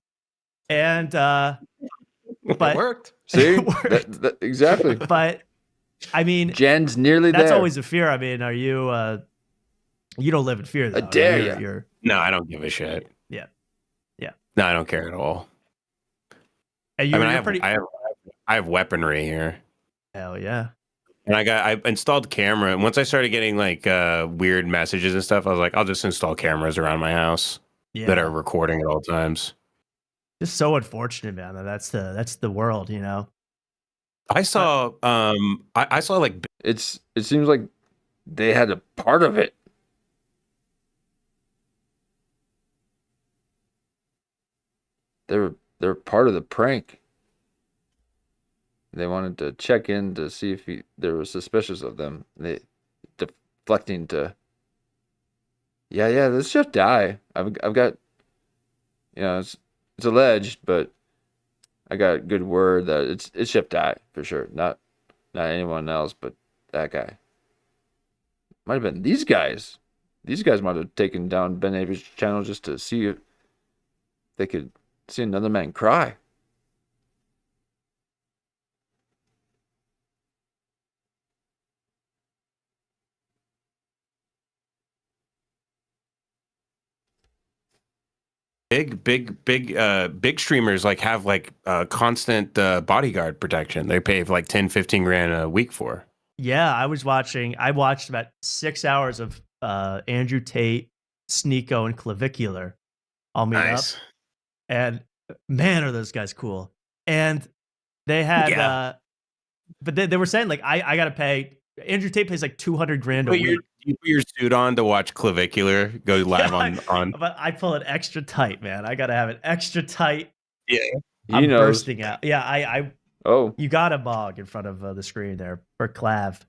E: And but
G: it worked.
H: See,
E: it worked.
H: Exactly.
E: But I mean,
H: Jen's nearly there.
E: That's always a fear. I mean, are you? You don't live in fear, though.
H: I dare you.
J: No, I don't give a shit.
E: Yeah.
J: No, I don't care at all.
E: And
J: I have weaponry here.
E: Hell yeah.
J: And I installed camera, and once I started getting like weird messages and stuff, I was like, I'll just install cameras around my house that are recording at all times.
E: It's so unfortunate, man. That's the world,
J: I saw I saw like
H: it seems like they had a part of it. They're part of the prank. They wanted to check in to see if they were suspicious of them. They deflecting to, yeah, this Jeff die. I've got, it's alleged, but I got good word that it's Jeff die for sure. Not anyone else, but that guy. Might have been these guys. These guys might have taken down Ben Avery's channel just to see if they could see another man cry.
J: big streamers like have like constant bodyguard protection. They pay like 10-15 grand a week for.
E: Yeah, I watched about 6 hours of Andrew Tate, Sneeko, and Clavicular all meet up. And man, are those guys cool. And they had but they were saying, like, I gotta pay. Andrew Tate pays like 200 grand a week.
J: You put your suit on to watch Clavicular go live on.
E: But I pull it extra tight, man. I gotta have it extra tight.
J: Yeah,
E: I'm bursting out. Yeah,
H: Oh,
E: you got a bog in front of the screen there for Clav.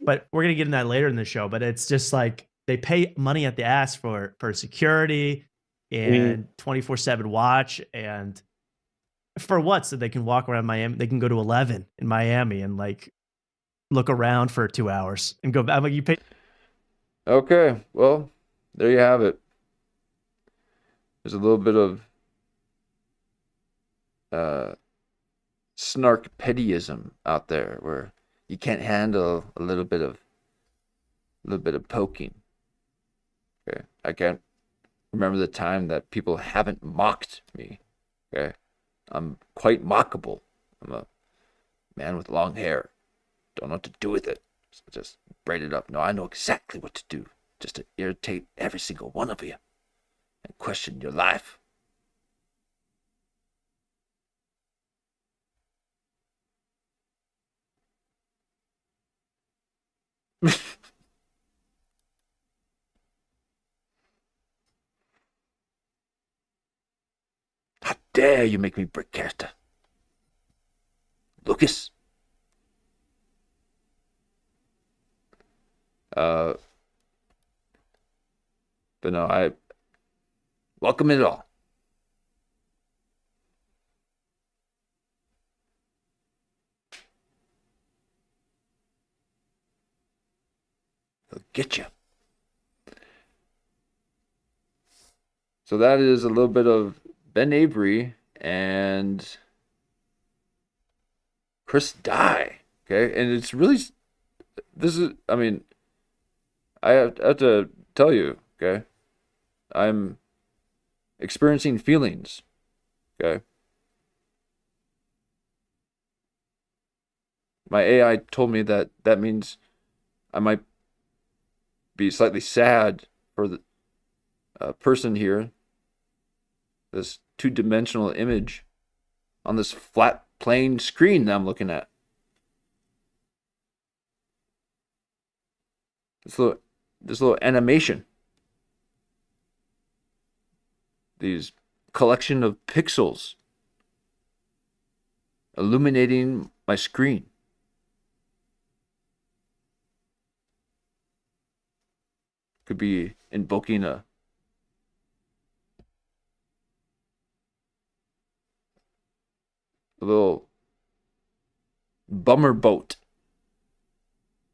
E: But we're gonna get in that later in the show. But it's just like they pay money at the ass for security and 24/7 watch, and for what? So they can walk around Miami. They can go to 11 in Miami and like look around for 2 hours and go back. I'm like, you pay.
H: Okay, well, there you have it. There's a little bit of snark pettyism out there where you can't handle a little bit of poking. Okay, I can't remember the time that people haven't mocked me. Okay, I'm quite mockable. I'm a man with long hair. Don't know what to do with it. So just braid it up. No, I know exactly what to do. Just to irritate every single one of you and question your life. How dare you make me break character? Lucas? But no, I welcome it all. They'll get you. So that is a little bit of Ben Avery and Chris Dye. Okay, and it's really, this is, I mean, I have to tell you, okay? I'm experiencing feelings, okay? My AI told me that means I might be slightly sad for the person here, this two-dimensional image on this flat plain screen that I'm looking at. This little animation. These collection of pixels illuminating my screen. Could be invoking a little bummer boat,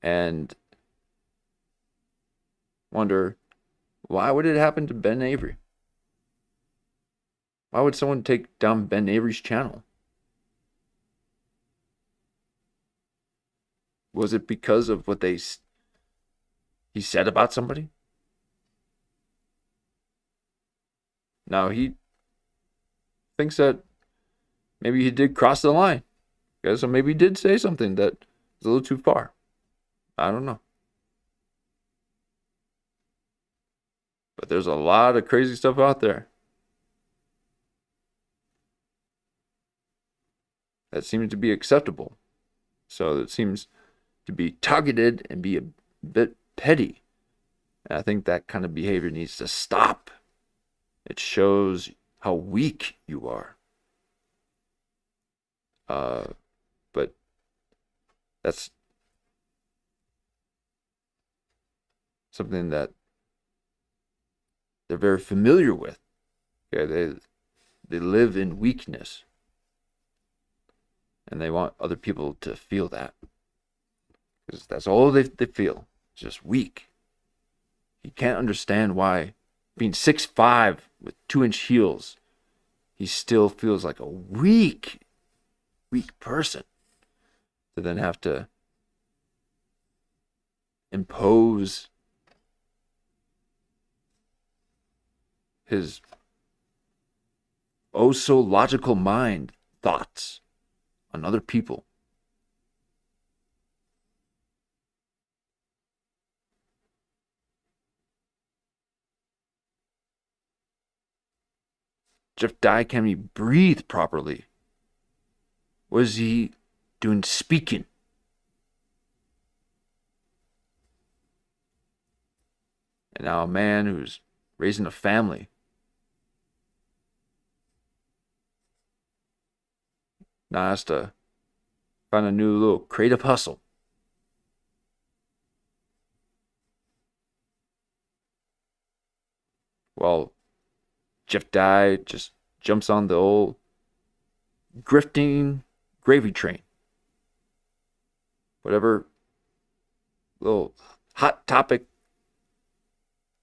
H: and wonder, why would it happen to Ben Avery? Why would someone take down Ben Avery's channel? Was it because of what he said about somebody? Now he thinks that maybe he did cross the line. Okay, so maybe he did say something that is a little too far. I don't know. But there's a lot of crazy stuff out there that seems to be acceptable. So it seems to be targeted and be a bit petty. And I think that kind of behavior needs to stop. It shows how weak you are. But that's something that they're very familiar with. Okay, they live in weakness, and they want other people to feel that, because that's all they feel. It's just weak. He can't understand why, being 6'5" with 2-inch heels, he still feels like a weak person to then have to impose his oh so logical mind thoughts on other people. Jeff Dye can't even breathe properly. What is he doing speaking? And now a man who's raising a family now has to find a new little creative hustle. While Jeff Dye just jumps on the old grifting gravy train. Whatever little hot topic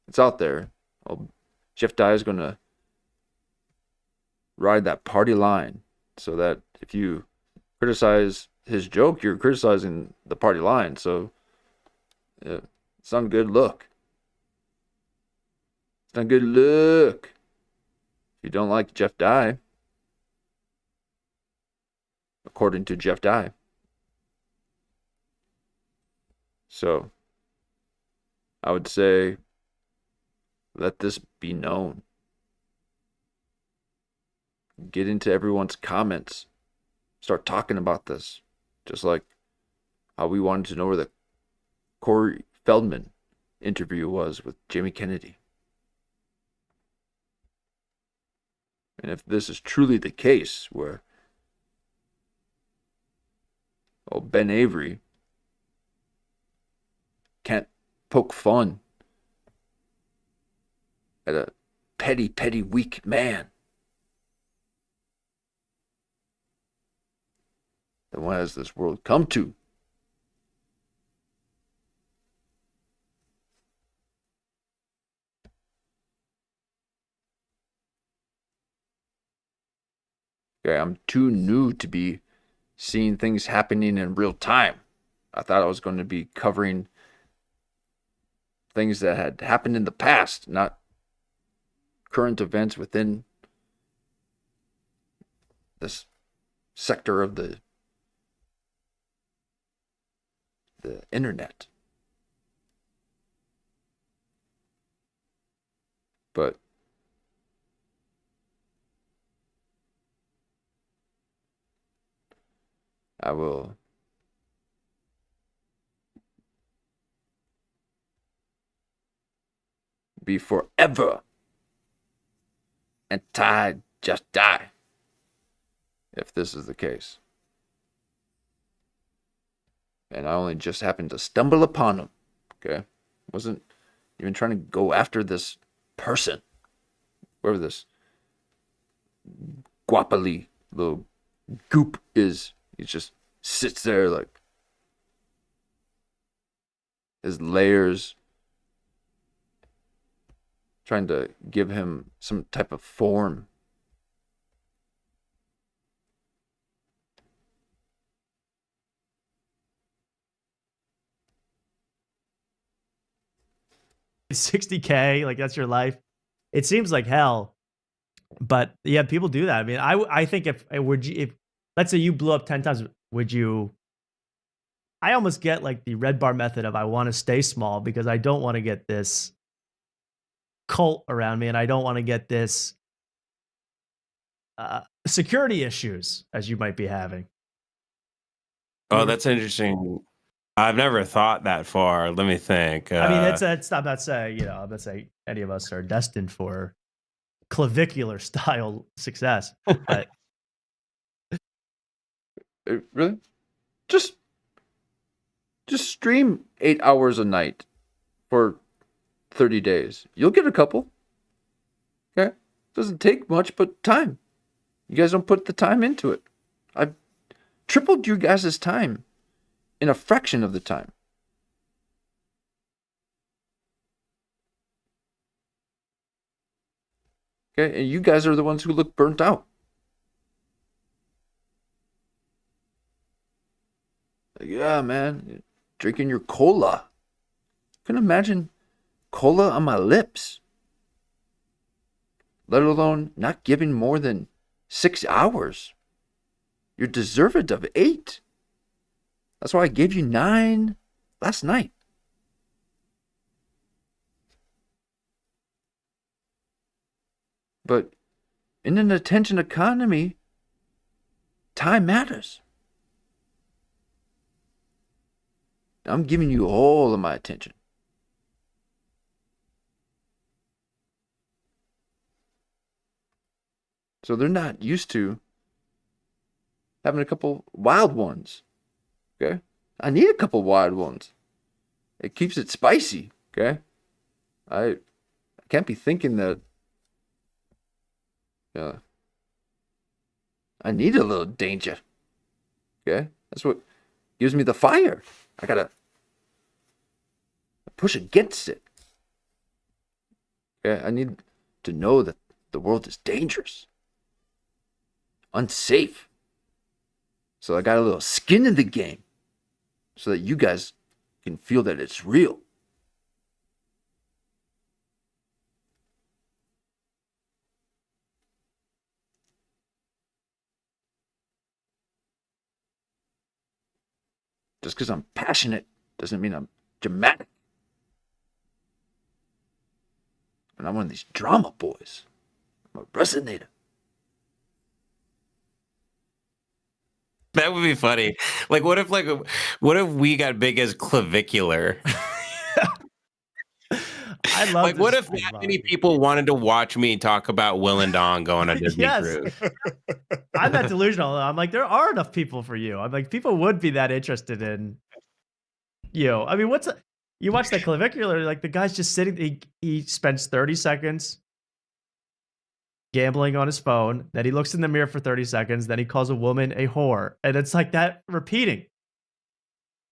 H: that's out there, well, Jeff Dye is going to ride that party line, so that if you criticize his joke, you're criticizing the party line. So it's not a good look. It's not a good look. If you don't like Jeff Dye, according to Jeff Dye. So I would say, let this be known. Get into everyone's comments. Start talking about this. Just like how we wanted to know where the Corey Feldman interview was with Jamie Kennedy. And if this is truly the case, where Ben Avery can't poke fun at a petty, weak man, then what has this world come to? Okay, I'm too new to be seeing things happening in real time. I thought I was going to be covering things that had happened in the past, not current events within this sector of the internet. But I will be forever just die if this is the case. And I only just happened to stumble upon him. Okay? Wasn't even trying to go after this person. Wherever this guapily little goop is. He just sits there like his layers trying to give him some type of form.
E: $60K, like that's your life. It seems like hell, but yeah, people do that. I mean, I think if let's say you blew up 10 times, would you? I almost get like the red bar method of I want to stay small because I don't want to get this cult around me, and I don't want to get this security issues as you might be having.
J: Oh, that's interesting. I've never thought that far. Let me think.
E: I mean, it's I'm not saying, you know, I'm not saying any of us are destined for clavicular style success, but
H: really, just stream 8 hours a night for 30 days. You'll get a couple. Okay, doesn't take much, but time. You guys don't put the time into it. I've tripled you guys' time in a fraction of the time. Okay, and you guys are the ones who look burnt out. Like, yeah, man, drinking your cola. Couldn't imagine cola on my lips. Let alone not giving more than 6 hours. You're deserved of 8. That's why I gave you 9 last night. But in an attention economy, time matters. I'm giving you all of my attention. So they're not used to having a couple wild ones. Okay? I need a couple wild ones. It keeps it spicy. Okay? I can't be thinking that I need a little danger. Okay? That's what gives me the fire. I gotta push against it. Okay? I need to know that the world is dangerous, unsafe. So I got a little skin in the game so that you guys can feel that it's real. Just because I'm passionate doesn't mean I'm dramatic. And I'm one of these drama boys. I'm a resonator.
J: That would be funny. Like, what if we got big as clavicular?
E: I love.
J: Like, what if that many people wanted to watch me talk about Will and Dawn going on a Disney cruise?
E: I'm not delusional. I'm like, there are enough people for you. I'm like, people would be that interested in you. I mean, you watch that clavicular, like the guy's just sitting. He spends 30 seconds gambling on his phone. Then he looks in the mirror for 30 seconds. Then he calls a woman a whore, and it's like that repeating.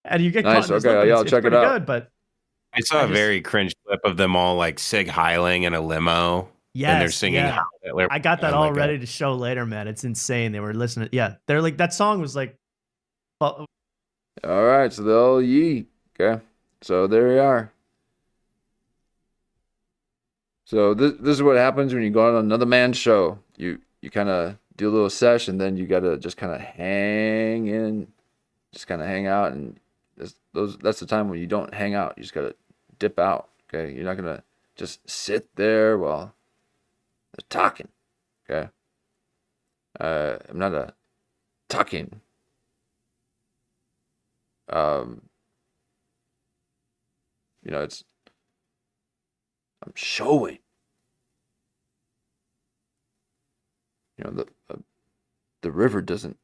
E: And you get
H: nice.
E: caught in this
H: Okay,
E: loop,
H: yeah, I'll
E: it's
H: check it
E: pretty
H: out.
E: good, but
J: I saw a very cringe clip of them all like sig heiling in a limo.
E: Yes,
J: and they're singing.
E: yeah.
J: Hitler.
E: I got that
J: Oh
E: all
J: my
E: ready
J: God.
E: to show later, man. It's insane. They were listening. Yeah, they're like that song was like.
H: All right, so the old Yee. Okay, so there you are. So this is what happens when you go on another man's show. You kind of do a little sesh, and then you gotta just kind of hang in, just kind of hang out, and that's the time when you don't hang out. You just gotta dip out. Okay, you're not gonna just sit there while they're talking. Okay, I'm not a talking. I'm showing. The river doesn't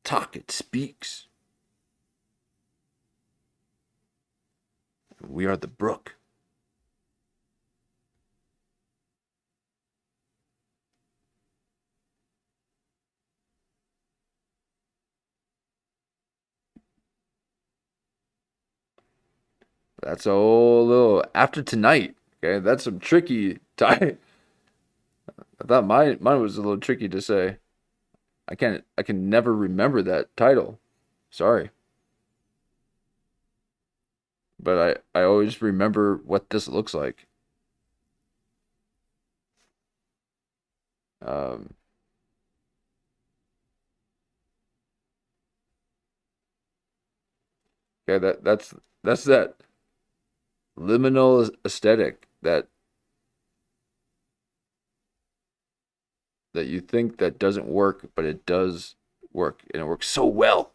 H: talk, it speaks. We are the brook. That's a whole little after tonight. Okay, that's some tricky time. I thought mine was a little tricky to say. I can never remember that title. Sorry. But I always remember what this looks like. Okay, that's that liminal aesthetic that you think that doesn't work, but it does work, and it works so well.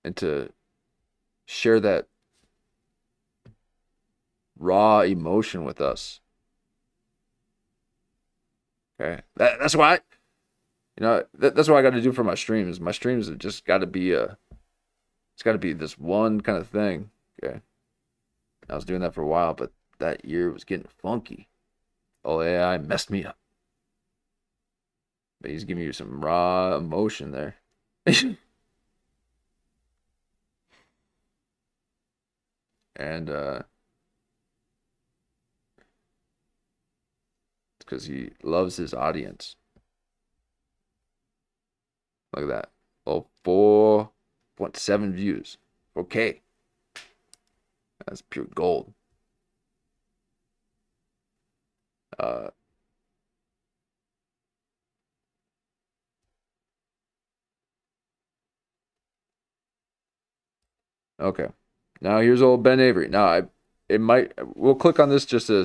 H: And to share that raw emotion with us. Okay, that's why that's what I got to do for my streams. My streams have just got to be it's got to be this one kind of thing. Okay, I was doing that for a while, but that year was getting funky. Oh, AI messed me up. But he's giving you some raw emotion there. And it's because he loves his audience. Look at that. Oh, 4.7 views. Okay. That's pure gold. Okay. Now here's old Ben Avery. Now we'll click on this just to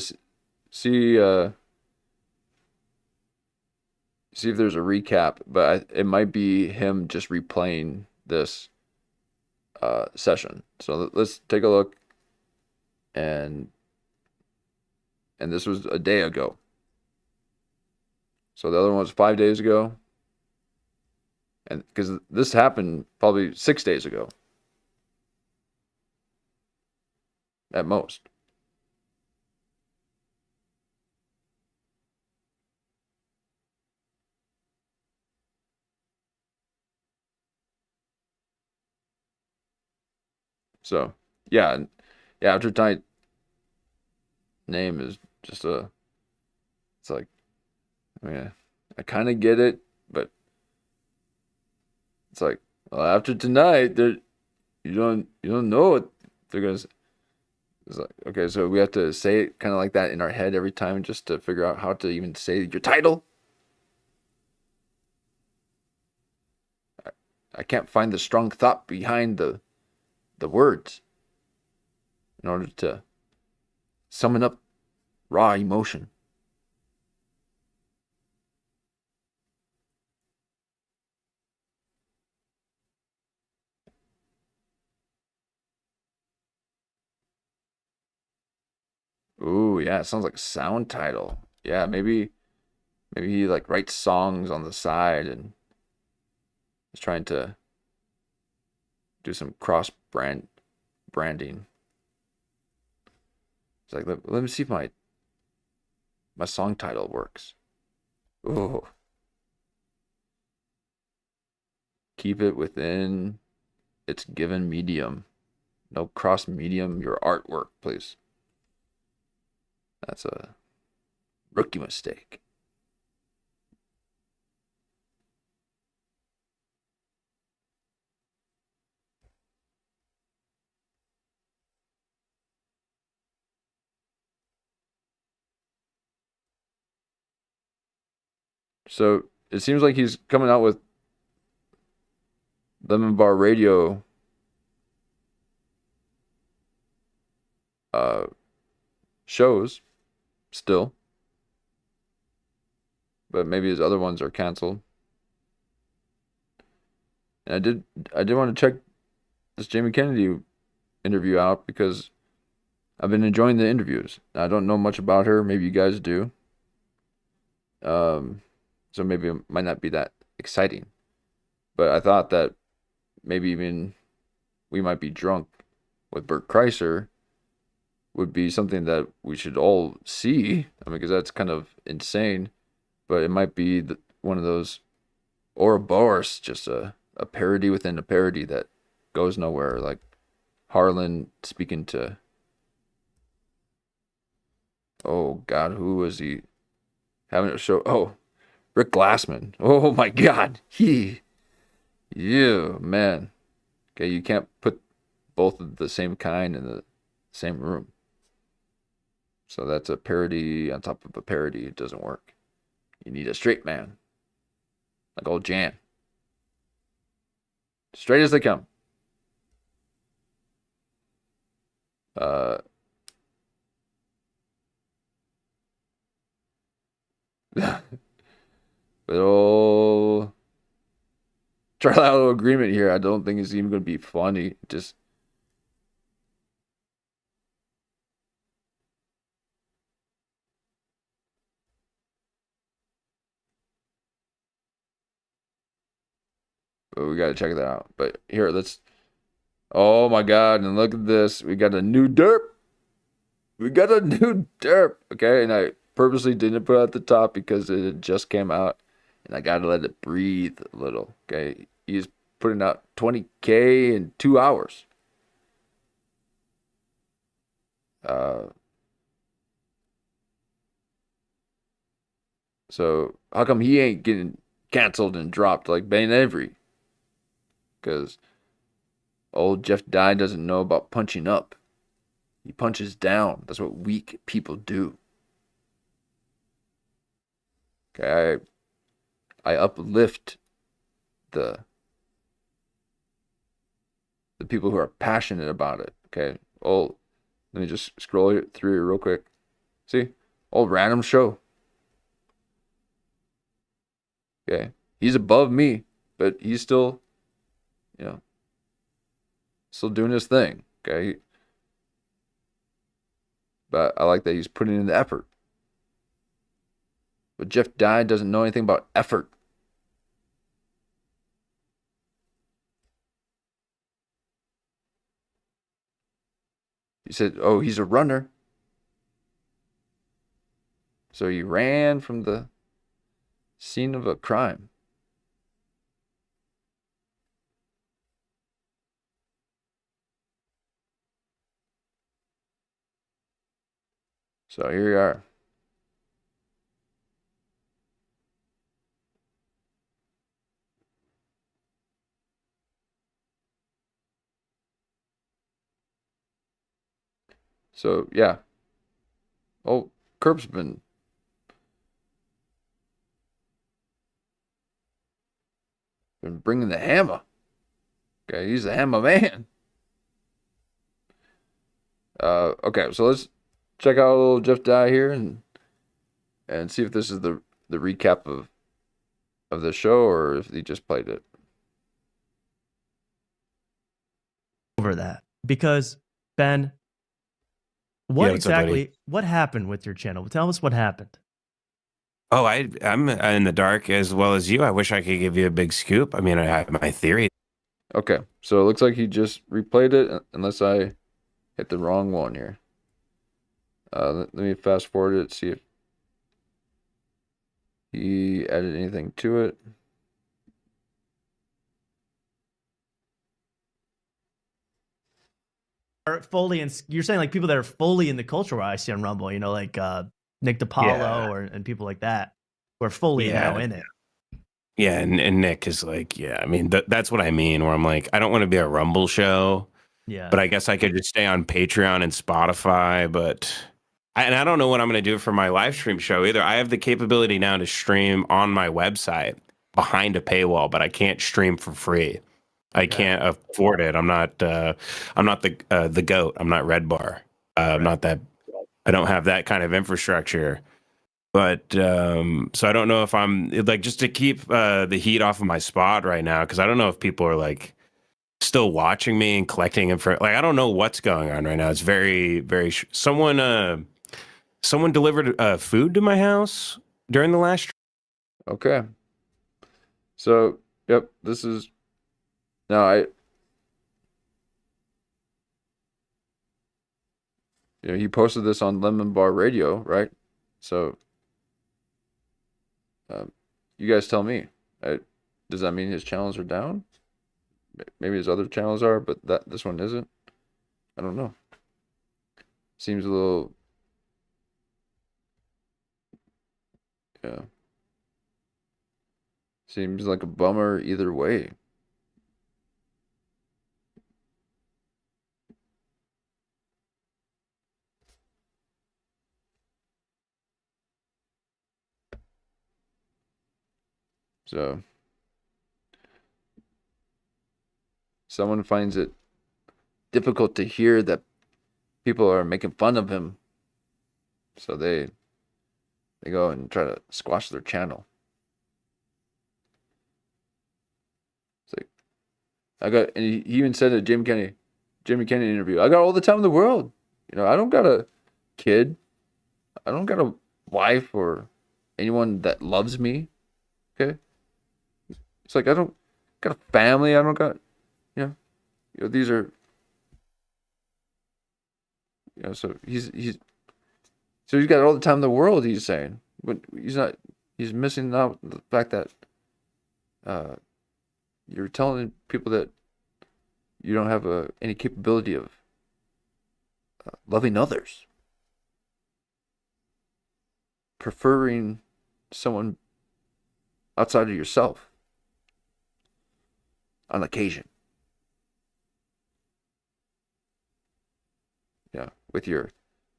H: see if there's a recap, but it might be him just replaying this session. So let's take a look. And this was a day ago. So the other one was 5 days ago. And because this happened probably 6 days ago. At most. So, yeah, after tonight name is just it's like, I mean, I kind of get it, but it's like, well, after tonight, you don't know what they're gonna say. It's like, okay, so we have to say it kind of like that in our head every time just to figure out how to even say your title. I can't find the strong thought behind the words in order to summon up raw emotion. Ooh, yeah, it sounds like a sound title. Yeah, maybe he like writes songs on the side and is trying to do some branding. It's like, let me see if my song title works. Ooh. Keep it within its given medium. No cross medium your artwork, please. That's a rookie mistake. So it seems like he's coming out with Lemon Bar Radio shows still, but maybe his other ones are canceled. And I did want to check this Jamie Kennedy interview out because I've been enjoying the interviews. I don't know much about her. Maybe you guys do. So maybe it might not be that exciting. But I thought that maybe even We Might Be Drunk with Bert Kreischer would be something that we should all see. I mean, because that's kind of insane. But it might be one of those Ouroboros, just a parody within a parody that goes nowhere. Like Harlan speaking to, oh God, who was he having a show? Oh, Rick Glassman. Oh my God. Yeah, man. Okay, you can't put both of the same kind in the same room. So that's a parody on top of a parody. It doesn't work. You need a straight man. Like old Jan. Straight as they come. But old trilateral agreement here, I don't think it's even going to be funny. Just but we got to check that out. But here, let's. Oh my God! And look at this. We got a new derp. We got a new derp. Okay, and I purposely didn't put it at the top because it just came out, and I gotta let it breathe a little. Okay, he's putting out 20K in 2 hours. So how come he ain't getting canceled and dropped like Ben Avery? Because old Jeff Dye doesn't know about punching up. He punches down. That's what weak people do. Okay, I uplift the people who are passionate about it. Okay. Oh, let me just scroll it through here real quick. See? Old random show. Okay. He's above me, but he's still, still doing his thing. Okay. But I like that he's putting in the effort. But Jeff Dye doesn't know anything about effort. He said, oh, he's a runner. So he ran from the scene of a crime. So here we are. So yeah. Oh, Kurp's been bringing the hammer. Okay, he's the hammer man. Okay, so let's check out a little Jeff Dye here and see if this is the recap of the show or if he just played it.
E: Over that because Ben, what happened with your channel? Tell us what happened.
J: Oh, I'm in the dark as well as you. I wish I could give you a big scoop. I mean, I have my theory.
H: Okay, so it looks like he just replayed it, unless I hit the wrong one here. Let me fast forward it, see if he added anything to it.
E: Fully, and you're saying like people that are fully in the culture where I see on Rumble, like Nick DiPaolo and people like that, who are fully now in it.
J: Yeah, and Nick is like, I mean, that's what I mean, where I'm like, I don't want to be a Rumble show, but I guess I could just stay on Patreon and Spotify, but And I don't know what I'm going to do for my live stream show either. I have the capability now to stream on my website behind a paywall, but I can't stream for free. I can't afford it. I'm not the goat. I'm not Red Bar. I'm not that. I don't have that kind of infrastructure. But so I don't know if I'm like, just to keep the heat off of my spot right now, because I don't know if people are like still watching me and collecting info. Like, I don't know what's going on right now. It's very, very. Someone delivered food to my house during the last.
H: Okay. So, yep, this is. Now, he posted this on Lemon Bar Radio, right? So, you guys tell me. Does that mean his channels are down? Maybe his other channels are, but this one isn't. I don't know. Seems a little. Yeah. Seems like a bummer either way. So, someone finds it difficult to hear that people are making fun of him. So they go and try to squash their channel. It's like, and he even said at Jimmy Kennedy interview, I got all the time in the world. I don't got a kid. I don't got a wife or anyone that loves me. Okay. It's like, I don't got a family. I don't got, these are, so he's got all the time in the world, he's saying, but he's missing out the fact that, you're telling people that you don't have any capability of loving others, preferring someone outside of yourself on occasion. Yeah, with your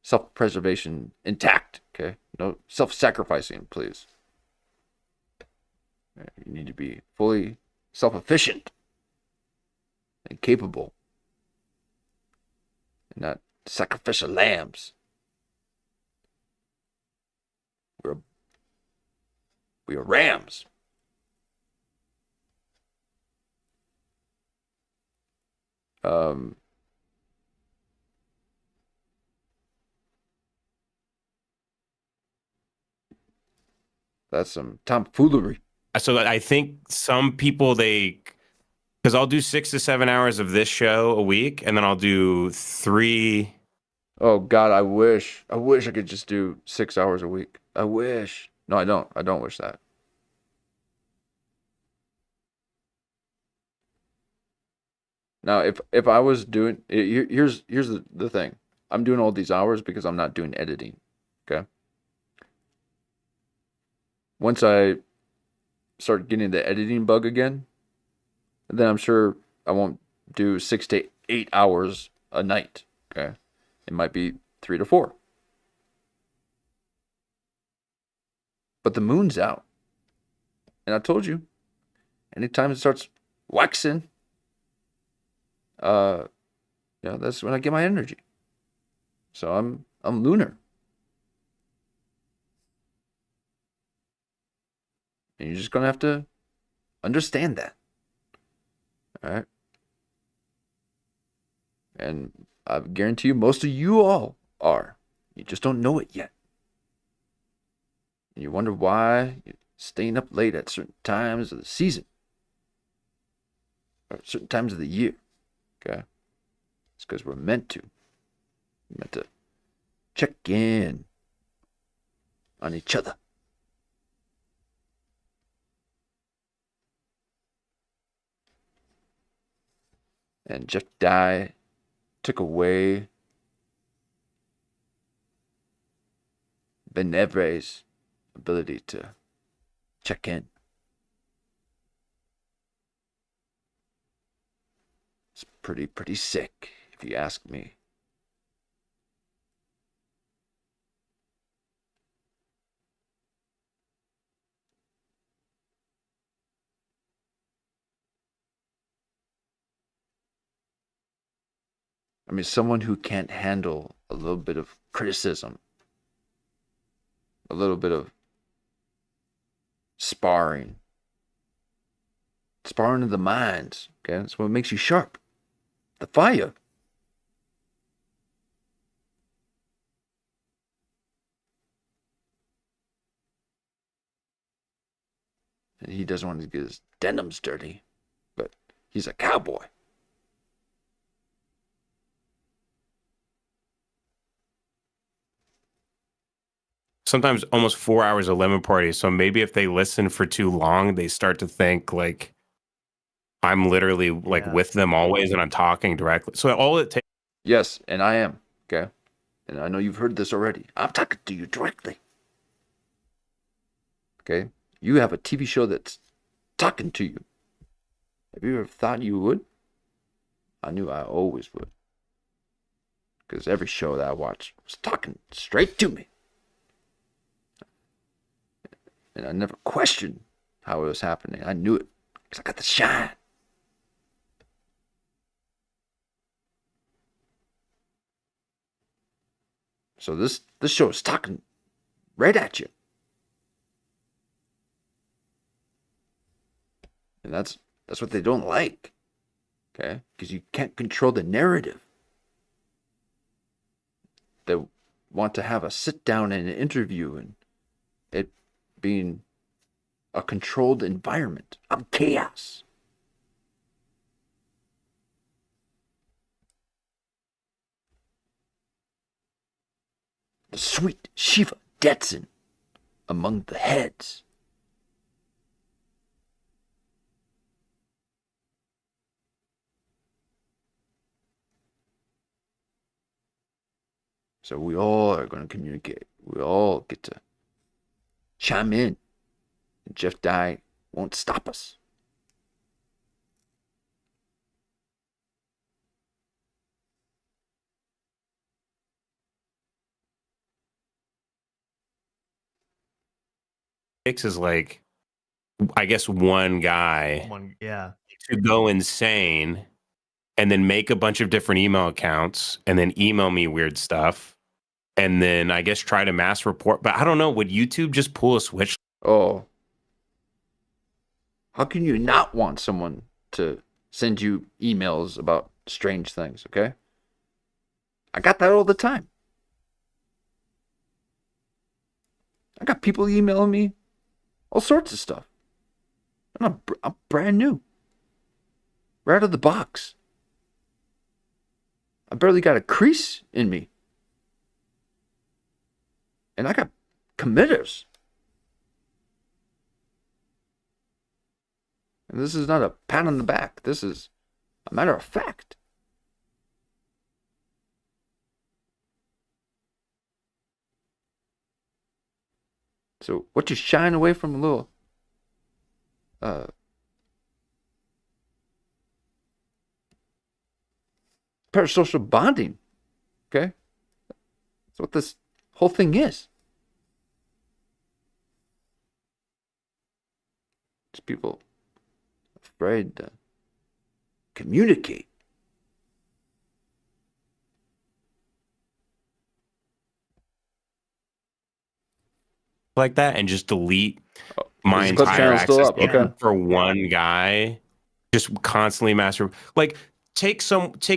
H: self-preservation intact, okay? No self-sacrificing, please. You need to be fully self-efficient and capable, and not sacrificial lambs. We are rams. That's some tomfoolery.
J: So I think some people, because I'll do 6 to 7 hours of this show a week, and then I'll do 3.
H: Oh God, I wish I could just do 6 hours a week. I wish. No, I don't. I don't wish that. Now, if I was doing, here's the thing. I'm doing all these hours because I'm not doing editing. Okay. Once I start getting the editing bug again, then I'm sure I won't do 6 to 8 hours a night. Okay. It might be 3 to 4. But the moon's out. And I told you, anytime it starts waxing, that's when I get my energy. So I'm lunar. And you're just gonna have to understand that. All right. And I guarantee you, most of you all are. You just don't know it yet. And you wonder why you're staying up late at certain times of the season, or certain times of the year. Okay. It's because we're meant to. We're meant to check in on each other. And Jeff Dye took away Ben Avery's ability to check in. It's pretty sick, if you ask me. I mean, someone who can't handle a little bit of criticism, a little bit of sparring of the minds. Okay, that's what makes you sharp. The fire. And he doesn't want to get his denims dirty, but he's a cowboy.
J: Sometimes almost 4 hours of lemon party. So maybe if they listen for too long, they start to think like I'm literally like with them always and I'm talking directly. So all it takes.
H: Yes, and I am. Okay. And I know you've heard this already. I'm talking to you directly. Okay. You have a TV show that's talking to you. Have you ever thought you would? I knew I always would. Because every show that I watched was talking straight to me. And I never questioned how it was happening. I knew it because I got the shine. So this show is talking right at you. And that's what they don't like. Okay? Because you can't control the narrative. They want to have a sit down and an interview and it being a controlled environment of chaos. The sweet Shiva Detson among the heads. So we all are going to communicate. We all get to chime in. And Jeff Dye won't stop us.
J: Is like, I guess one guy to go insane and then make a bunch of different email accounts and then email me weird stuff and then I guess try to mass report. But I don't know, would YouTube just pull a switch?
H: Oh. How can you not want someone to send you emails about strange things, okay? I got that all the time. I got people emailing me all sorts of stuff. I'm brand new. Right out of the box. I barely got a crease in me. And I got committers. And this is not a pat on the back. This is a matter of fact. So what you shying away from a little parasocial bonding, okay? That's what this whole thing is. It's people afraid to communicate.
J: Like that and just delete my entire access for one guy, just constantly master. Like take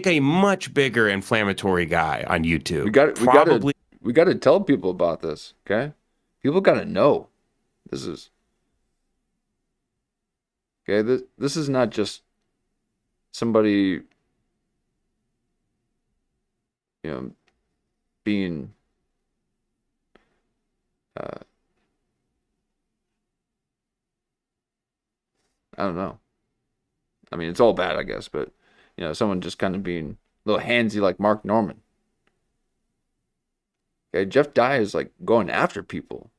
J: a much bigger inflammatory guy on YouTube.
H: We got to tell people about this, okay? People got to know. This is okay. This is not just somebody, being I don't know. I mean, it's all bad, I guess, but someone just kind of being a little handsy like Mark Norman. Okay, Jeff Dye is like going after people.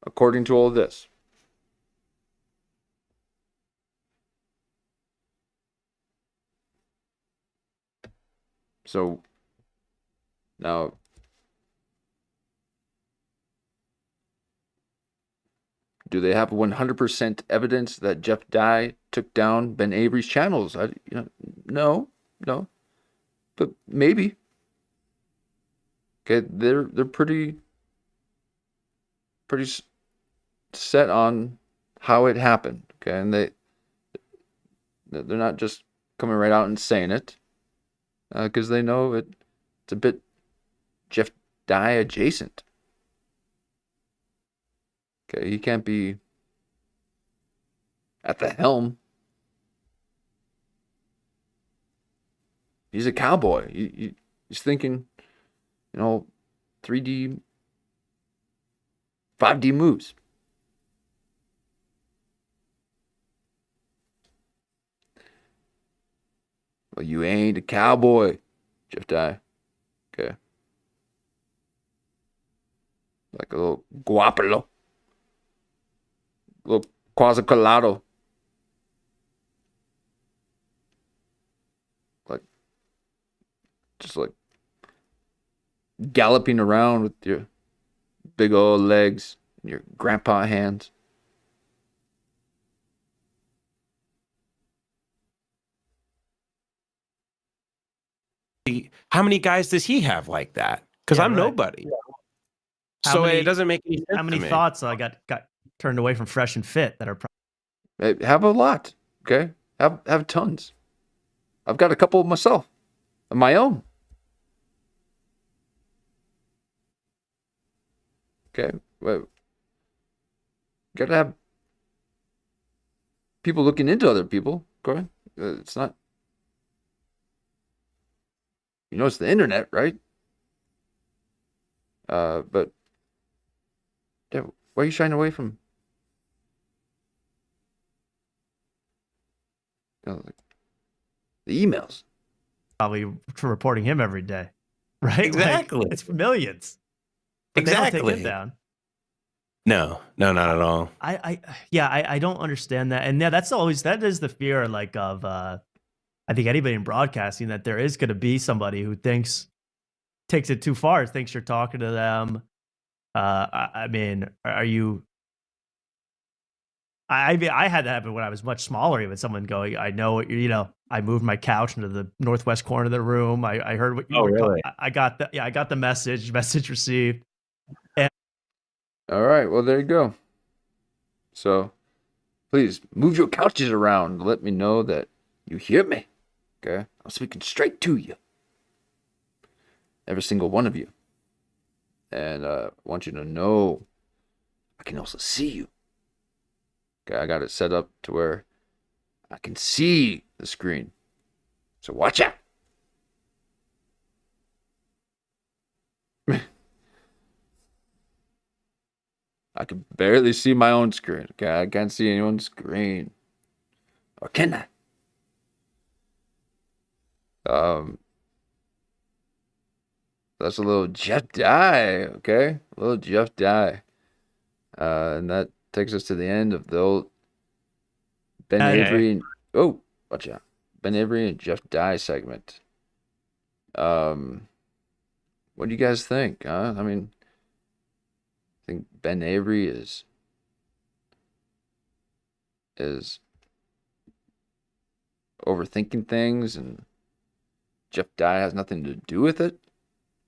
H: According to all this. So now do they have 100% evidence that Jeff Dye took down Ben Avery's channels? No. No, but maybe. Okay, they're pretty set on how it happened. Okay, and they're not just coming right out and saying it, because they know it's a bit Jeff Dye adjacent. Okay, he can't be at the helm. He's a cowboy. He's thinking, 3D, 5D moves. Well, you ain't a cowboy, Jeff Dye. Okay. Like a little guapolo. A little quasicolado. Just like galloping around with your big old legs and your grandpa hands.
J: How many guys does he have like that? Because I'm nobody. So it doesn't make any sense.
E: How many thoughts I got turned away from Fresh and Fit that are
H: have a lot. Okay, have tons. I've got a couple of myself, of my own. Okay, well, gotta have people looking into other people. Okay, it's not. It's the internet, right? But yeah, why are you shying away from? The emails.
E: Probably reporting him every day, right?
J: Exactly.
E: Like, it's millions. But
J: exactly.
E: They don't take him down.
J: No, not at all.
E: I don't understand that. And yeah, that is the fear, of I think anybody in broadcasting, that there is going to be somebody who takes it too far, thinks you're talking to them. I mean, are you? I had that happen when I was much smaller. Even someone going, I know what I moved my couch into the northwest corner of the room. I heard what you were
J: really?
E: I got the I got the message received. And
H: all right, well, there you go. So please move your couches around. Let me know that you hear me. Okay, I'm speaking straight to you, every single one of you, and I want you to know I can also see you. Okay, I got it set up to where I can see the screen. So watch out. I can barely see my own screen. Okay, I can't see anyone's screen. Or can I? That's a little Jeff Dye, okay? A little Jeff Dye. And that takes us to the end of the old Ben Avery and watch out. Ben Avery and Jeff Dye segment. What do you guys think? I mean, I think Ben Avery is overthinking things, and Jeff Dye has nothing to do with it,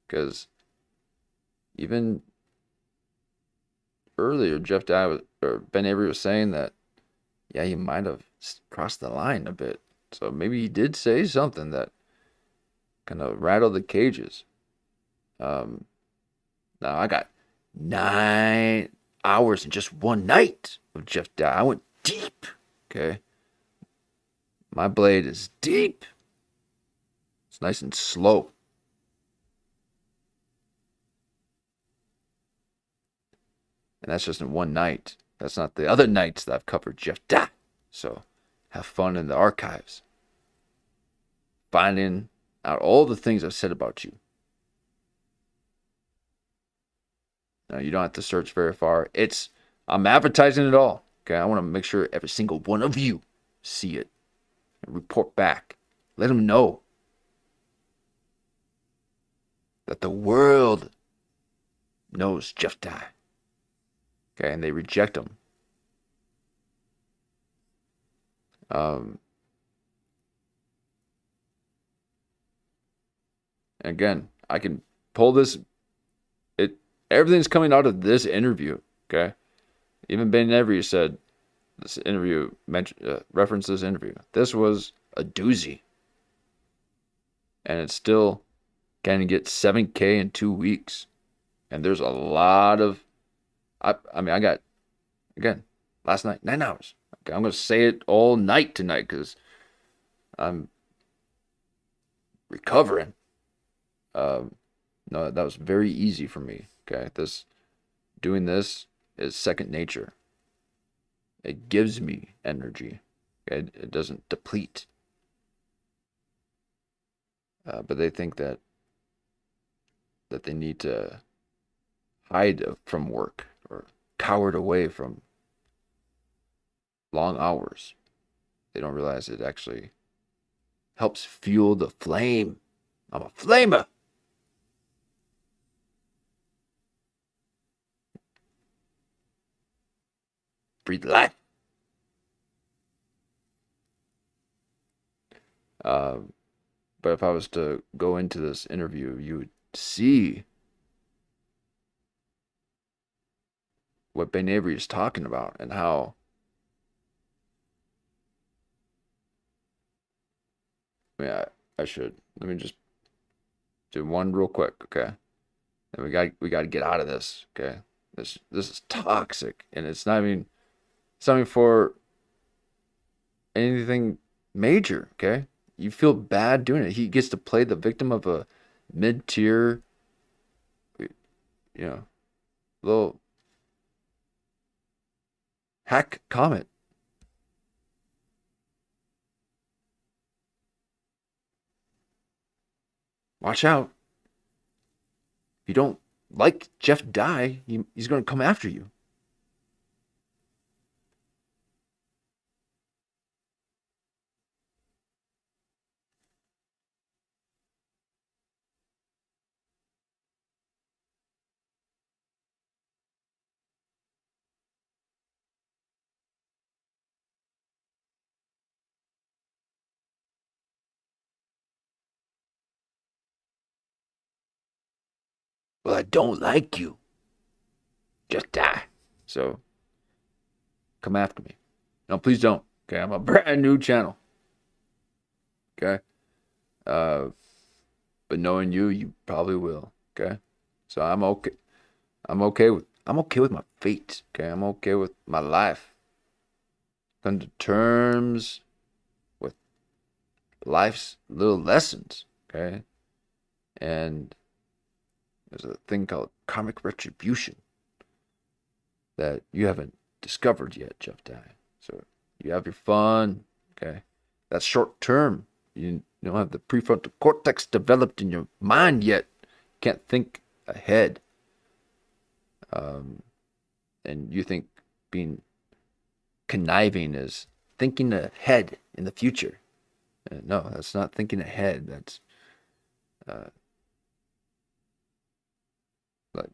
H: because even earlier Ben Avery was saying that he might have crossed the line a bit. So maybe he did say something that kind of rattled the cages. Now I got 9 hours in just one night of Jeff Dye. I went deep. Okay. My blade is deep. It's nice and slow. And that's just in one night. That's not the other nights that I've covered Jeff Dye. So have fun in the archives, finding out all the things I've said about you. Now, you don't have to search very far. I'm advertising it all. Okay, I want to make sure every single one of you see it and report back. Let them know that the world knows Jeff Dye. Okay, and they reject him. And again, I can pull this. Everything's coming out of this interview. Okay, even Ben Avery said this interview referenced this interview. This was a doozy, and it's still going to get 7K in 2 weeks. And there's a lot of. I mean, I got again last night 9 hours. Okay, I'm gonna say it all night tonight because I'm recovering. No, that was very easy for me. Okay, doing this is second nature. It gives me energy. Okay, it doesn't deplete. But they think that they need to hide from work or cowered away from long hours. They don't realize it actually helps fuel the flame. I'm a flamer. Breathe life. But if I was to go into this interview, you would see what Ben Avery is talking about and how I should let me just do one real quick, okay? And we got to get out of this, okay? This is toxic, and it's not even for anything major, okay? You feel bad doing it. He gets to play the victim of a mid-tier, little hack comment. Watch out. If you don't like Jeff Dye, he's going to come after you. Well, I don't like you. Just die. So, come after me. No, please don't. Okay, I'm a brand new channel. Okay? But knowing you probably will. Okay? So I'm okay. I'm okay with my fate. Okay? I'm okay with my life. Come to terms with life's little lessons. Okay? And there's a thing called karmic retribution that you haven't discovered yet, Jeff Dye. So you have your fun, okay? That's short term. You don't have the prefrontal cortex developed in your mind yet. You can't think ahead. And you think being conniving is thinking ahead in the future. No, that's not thinking ahead. That's like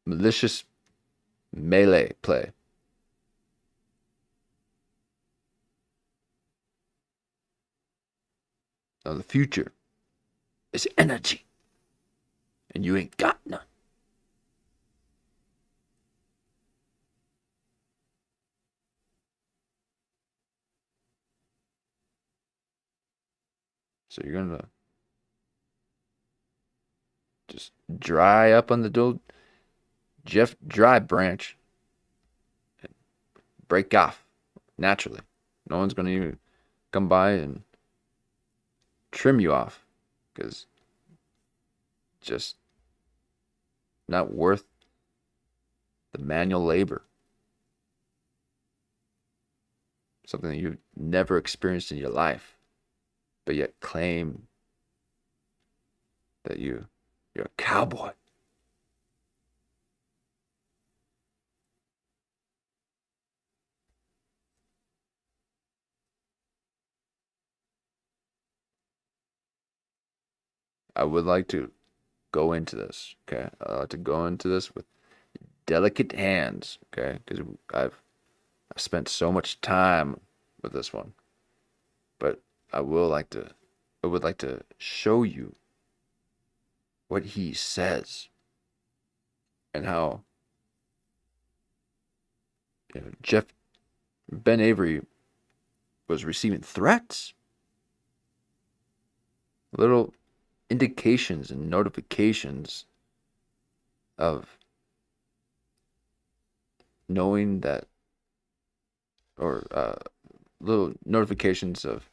H: malicious melee play. Now the future is energy, and you ain't got none. So you're gonna just dry up on the old Jeff Dry branch and break off naturally. No one's gonna even come by and trim you off because just not worth the manual labor. Something that you've never experienced in your life, but yet claim that you're a cowboy. I would like to go into this, okay? I like to go into this with delicate hands, okay? Because I've spent so much time with this one. But I would like to show you what he says and how Ben Avery was receiving threats, little indications and notifications of knowing that, or little notifications of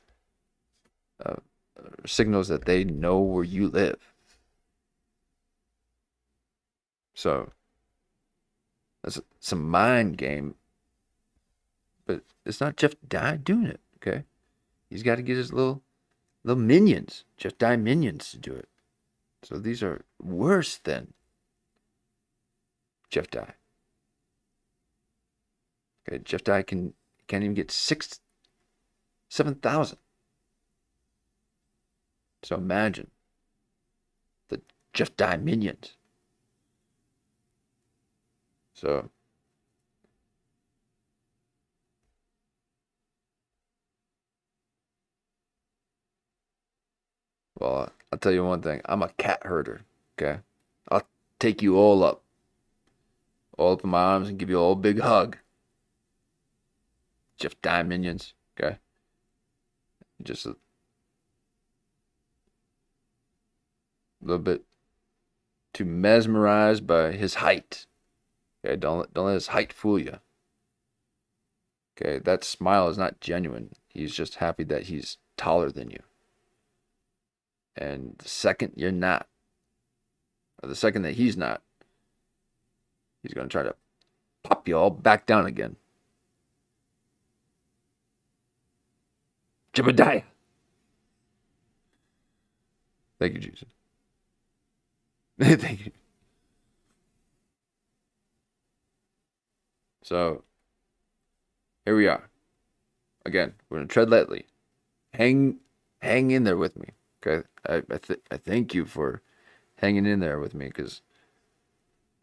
H: signals that they know where you live. So that's some mind game, but it's not Jeff Dye doing it. Okay, he's got to get his little minions, Jeff Dye minions, to do it. So these are worse than Jeff Dye. Okay, Jeff Dye can't even get 7,000. So imagine the Jeff Dye minions. So well, I'll tell you one thing. I'm a cat herder. Okay, I'll take you all up in my arms and give you a whole big hug. Jeff Dye minions. Okay, just a little bit too mesmerized by his height. Okay, don't let his height fool you. Okay, that smile is not genuine. He's just happy that he's taller than you. And the second you're not, or the second that he's not, he's going to try to pop you all back down again. Jebediah. Thank you, Jesus. Thank you. So, here we are. Again, we're going to tread lightly. Hang in there with me. Okay? I thank you for hanging in there with me, because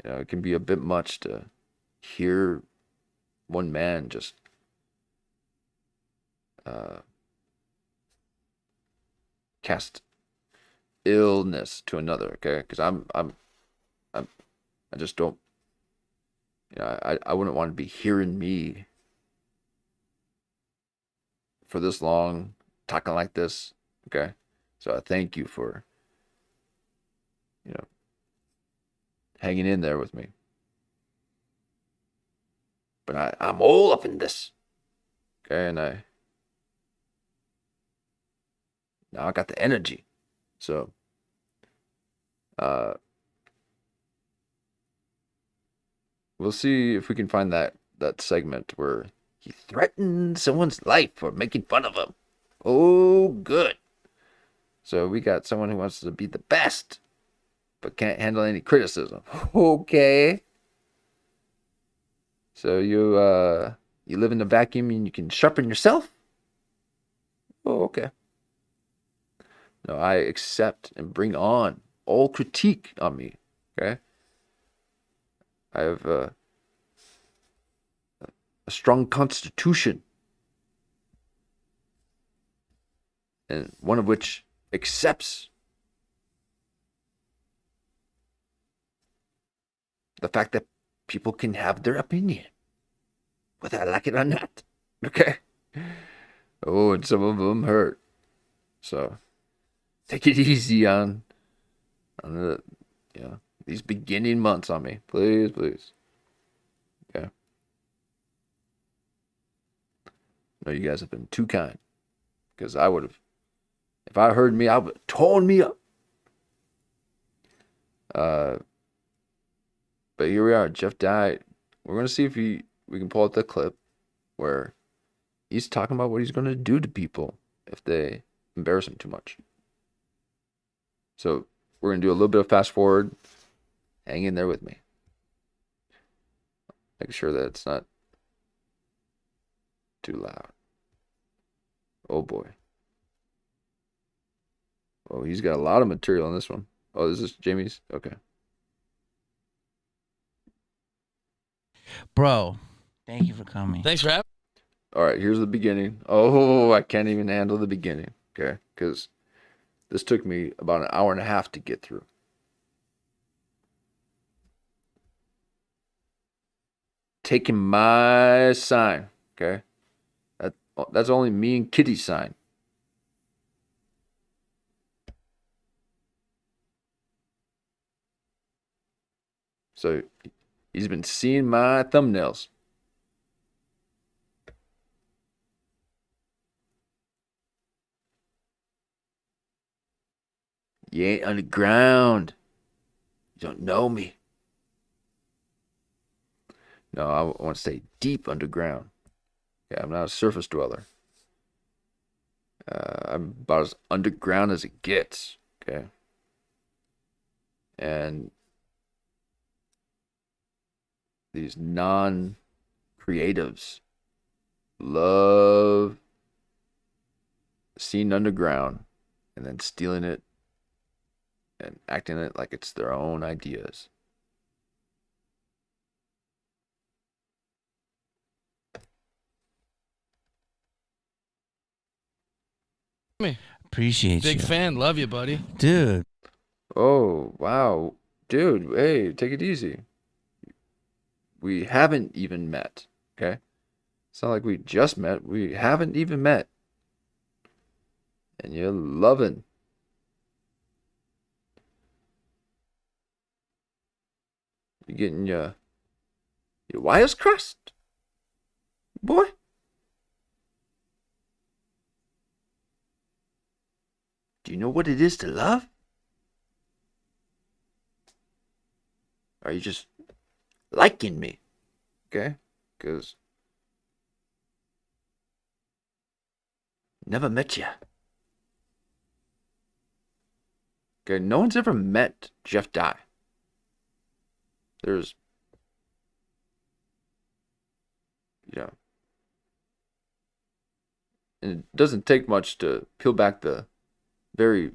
H: it can be a bit much to hear one man just cast illness to another. Okay, because I just don't. I wouldn't want to be hearing me for this long talking like this. Okay, so I thank you for hanging in there with me. But I'm all up in this. Okay, and now I got the energy. So we'll see if we can find that segment where he threatened someone's life for making fun of him. Oh, good. So we got someone who wants to be the best, but can't handle any criticism. Okay. So you live in a vacuum and you can sharpen yourself? Oh, okay. No, I accept and bring on all critique on me. Okay. I have a strong constitution, and one of which accepts the fact that people can have their opinion, whether I like it or not. Okay. Oh, and some of them hurt. So take it easy on the these beginning months on me, please. Okay. No, you guys have been too kind, because I would have, if I heard me, I would have torn me up. But here we are. Jeff Dye. We're gonna see if we can pull out the clip where he's talking about what he's gonna do to people if they embarrass him too much. So we're gonna do a little bit of fast forward. Hang in there with me. Make sure that it's not too loud. Oh boy. Oh, he's got a lot of material on this one. Oh, this is Jamie's? Okay.
L: Bro, thank you for coming.
M: Thanks for having me.
H: All right, here's the beginning. Oh, I can't even handle the beginning. Okay, because this took me about an hour and a half to get through. taking my sign, okay? That's only me and Kitty's sign. So he's been seeing my thumbnails. You ain't underground. You don't know me. No, I want to say deep underground. Yeah, I'm not a surface dweller. I'm about as underground as it gets. Okay. And these non-creatives love seeing underground and then stealing it and acting it like it's their own ideas.
L: Appreciate you.
A: Big fan. Love you, buddy.
L: Dude.
H: Oh, wow. Dude, hey, take it easy. We haven't even met, okay? It's not like we just met. We haven't even met. And you're loving. You're getting your wires crossed, boy. Do you know what it is to love? Or are you just liking me? Okay? Because never met you. Okay, no one's ever met Jeff Dye. There's, and it doesn't take much to peel back the very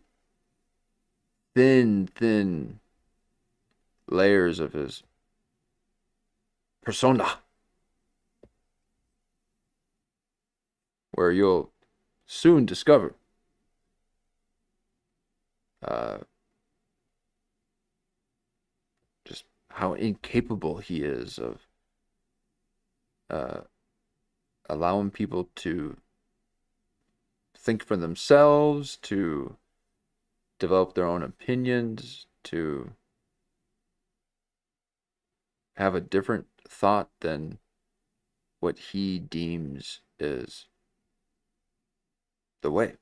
H: thin layers of his persona, where you'll soon discover just how incapable he is of allowing people to think for themselves, to develop their own opinions, to have a different thought than what he deems is the way.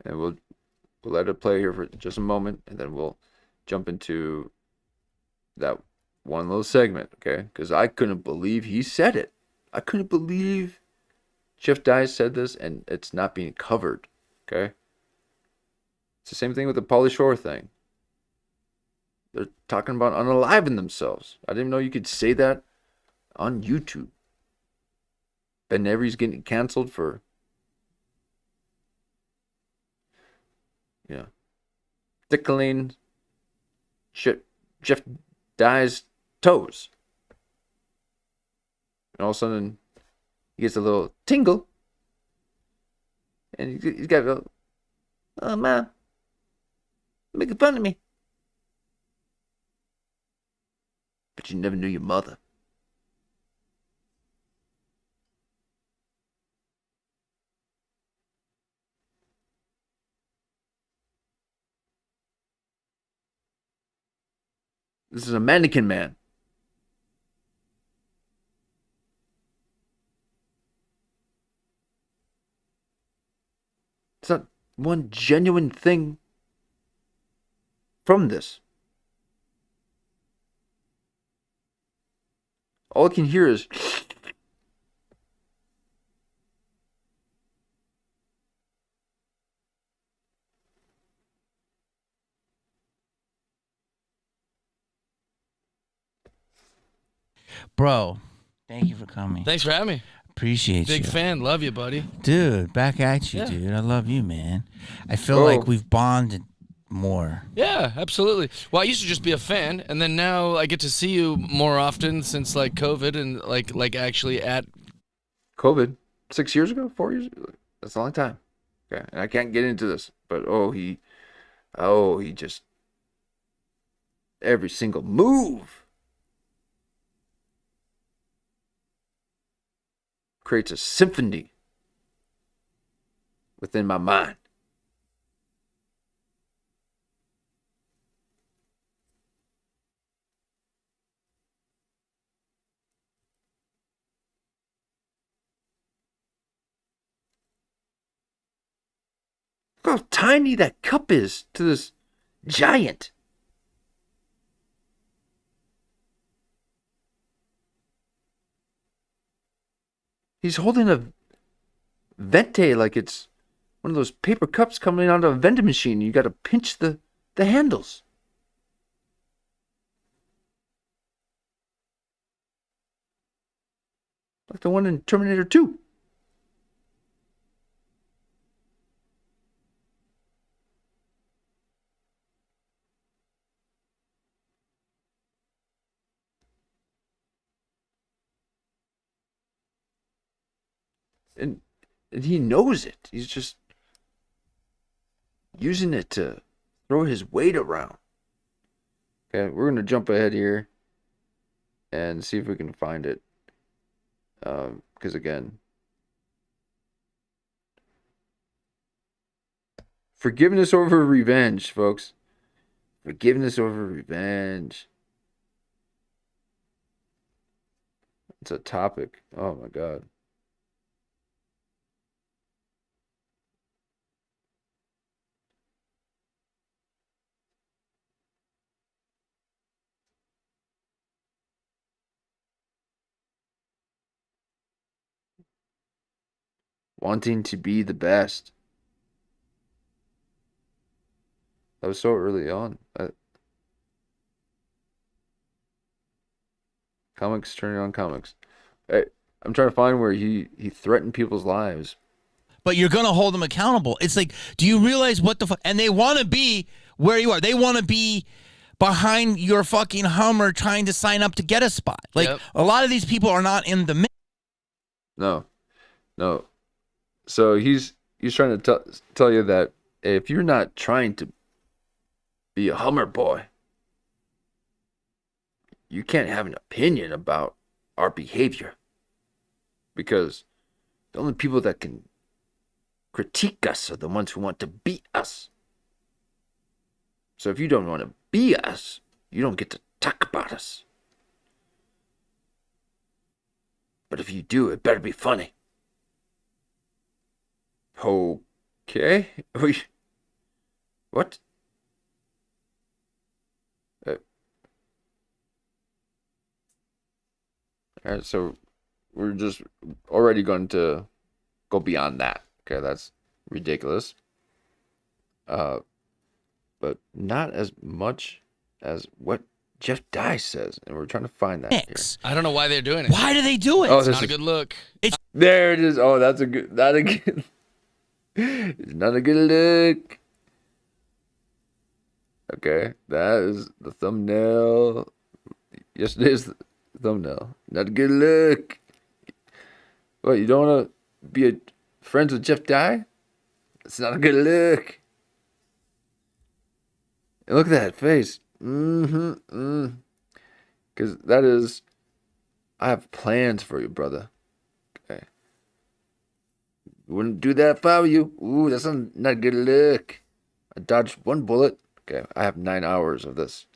H: And we'll let it play here for just a moment, and then we'll jump into that one little segment, okay? Because I couldn't believe he said it. I couldn't believe Jeff Dye said this, and it's not being covered, okay? It's the same thing with the Pauly Shore thing. They're talking about unaliving themselves. I didn't even know you could say that on YouTube. Ben Avery's getting canceled for, tickling Jeff Dye's toes. And all of a sudden, he gets a little tingle. And he's got to go, "Oh, Mom, making fun of me." But you never knew your mother. This is a mannequin man. It's not one genuine thing from this. All I can hear is
L: Bro, thank you for coming.
A: Thanks for having me.
L: Appreciate you.
A: Big fan. Love you, buddy.
L: Dude, back at you, dude. I love you, man. I feel like we've bonded more.
A: Yeah, absolutely. Well, I used to just be a fan, and then now I get to see you more often since like COVID and like actually at
H: COVID 6 years ago, 4 years ago. That's a long time. Okay, and I can't get into this, but he just every single move creates a symphony within my mind. Look how tiny that cup is to this giant. He's holding a venti like it's one of those paper cups coming out of a vending machine. You got to pinch the handles. Like the one in Terminator 2. And he knows it. He's just using it to throw his weight around. Okay, we're going to jump ahead here and see if we can find it. Because again, forgiveness over revenge, folks. Forgiveness over revenge. It's a topic. Oh my God. Wanting to be the best. That was so early on. Comics, turning on comics. Hey, I'm trying to find where he threatened people's lives.
L: But you're going to hold them accountable. It's like, do you realize what the fuck? And they want to be where you are. They want to be behind your fucking Hummer trying to sign up to get a spot. Like, a lot of these people are not in the mix.
H: No. So he's trying to tell you that if you're not trying to be a Hummer boy, you can't have an opinion about our behavior. Because the only people that can critique us are the ones who want to be us. So if you don't want to be us, you don't get to talk about us. But if you do, it better be funny. Okay. What? Alright, so we're just already going to go beyond that. Okay, that's ridiculous. But not as much as what Jeff Dye says, and we're trying to find that here.
M: I don't know why they're doing it.
L: Why do they do it?
H: Oh,
M: it's not a good look.
H: There it is. Oh, that's a good. Not a good. It's not a good look. Okay, that is the thumbnail. Yesterday's thumbnail. Not a good look. What, you don't want to be friends with Jeff Dye? It's not a good look. And look at that face. Because that is, I have plans for you, brother. Okay. Wouldn't do that if I were you. Ooh, that's not a good look. I dodged one bullet. Okay, I have 9 hours of this.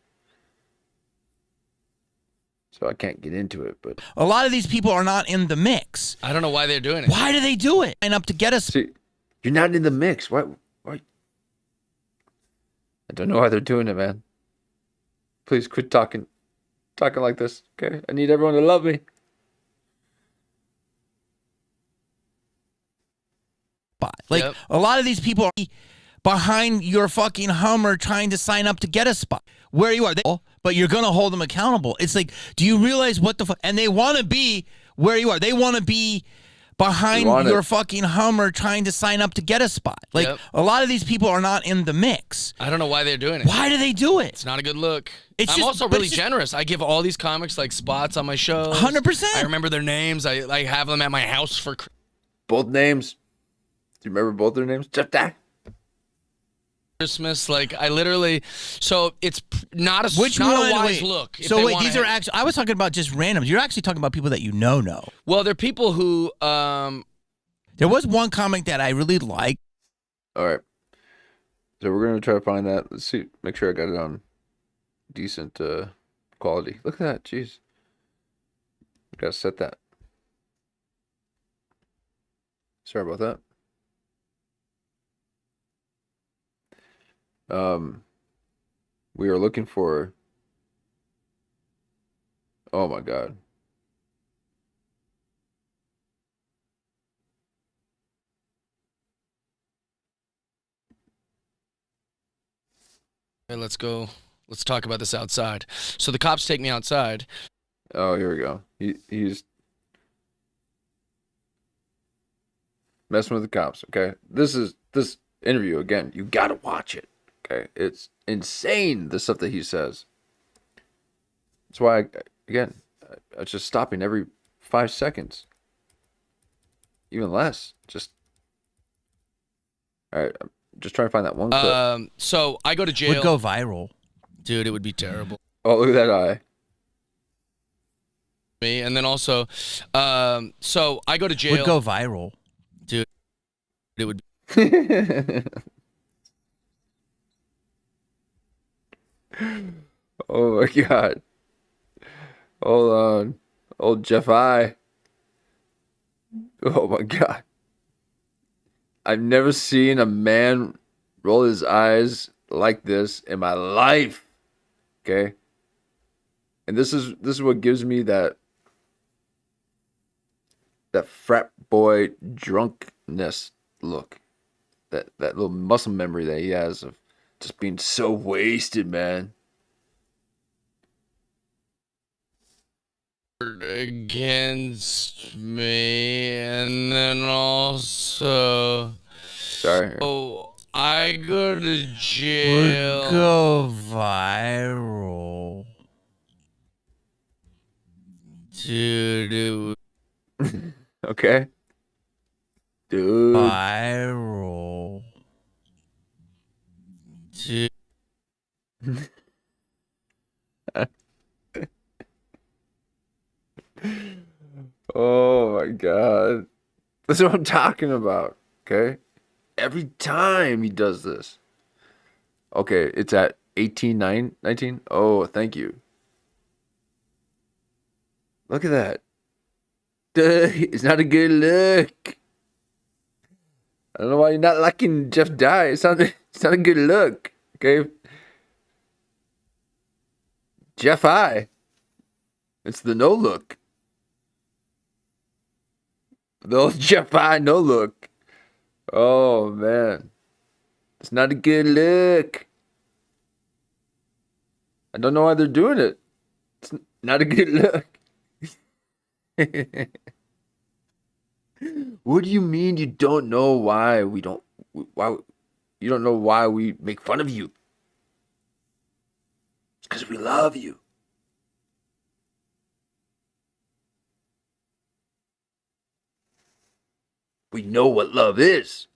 H: So I can't get into it, but
L: a lot of these people are not in the mix.
M: I don't know why they're doing it.
L: Why do they do it? And up to get us.
H: See, you're not in the mix. Why? I don't know why they're doing it, man. Please quit talking like this, okay? I need everyone to love me.
L: Like, a lot of these people are behind your fucking Hummer trying to sign up to get a spot. Where you are, but you're going to hold them accountable. It's like, do you realize what the fuck? And they want to be where you are. They want to be behind your fucking Hummer trying to sign up to get a spot. Like, a lot of these people are not in the mix.
M: I don't know why they're doing it.
L: Why do they do it?
M: It's not a good look. I'm also really generous. I give all these comics like spots on my show.
L: 100%.
M: I remember their names. I have them at my house for.
H: Both names. Do you remember both their names? Jeff Dye.
M: Christmas, like I literally, so it's not a
L: Which
M: not
L: one?
M: a wise
L: Wait.
M: look.
L: So wait, these are actually. I was talking about just randoms. You're actually talking about people that you know.
M: Well, they're people who.
L: There was one comic that I really liked.
H: All right. So we're gonna try to find that. Let's see. Make sure I got it on decent quality. Look at that. Jeez. Gotta set that. Sorry about that. We are looking for. Oh my God.
M: Hey, let's go. Let's talk about this outside. So the cops take me outside.
H: Oh, here we go. He's messing with the cops. Okay, this interview again. You gotta watch it. Okay, it's insane the stuff that he says. That's why I was just stopping every 5 seconds, even less. Just all right. I'm just trying to find that one clip.
M: So I go to jail.
L: Would go viral,
M: dude. It would be terrible.
H: Oh, look at that eye.
M: Me, and then also, so I go to jail.
L: Would go viral,
M: dude. It would.
H: Oh my God. Hold on. Old Jeff I. Oh my God. I've never seen a man roll his eyes like this in my life. Okay? And this is what gives me that frat boy drunkenness look. That little muscle memory that he has of just being so wasted, man.
M: Against me, and then also,
H: sorry.
M: Oh, I go to jail.
L: Would go viral,
M: dude.
H: Okay, dude.
L: Viral,
M: dude.
H: Oh my God. That's what I'm talking about. Okay. Every time he does this. Okay, it's at 18:19. Oh, thank you. Look at that. It's not a good look. I don't know why you're not liking Jeff Dye. It's not a good look. Okay. Jeff I. It's the no look. The old Jeff I no look. Oh man. It's not a good look. I don't know why they're doing it. It's not a good look. What do you mean you don't know why you don't know why we make fun of you? It's because we love you. We know what love is.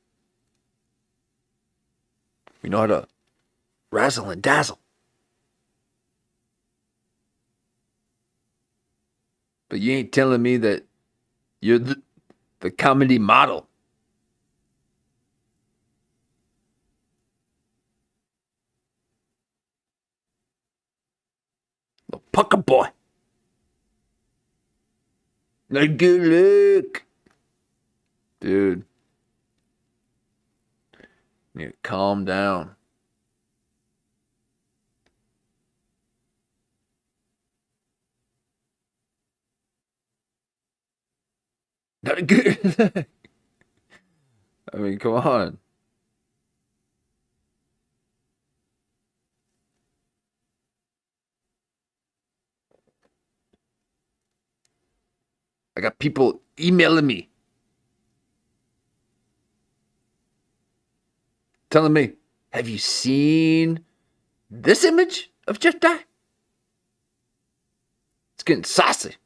H: We know how to razzle and dazzle. But you ain't telling me that you're the comedy model. The pucker boy. Not a good look. Dude. You need to calm down. Not a good. I mean, come on. I got people emailing me, telling me, have you seen this image of Jeff Dye? It's getting saucy.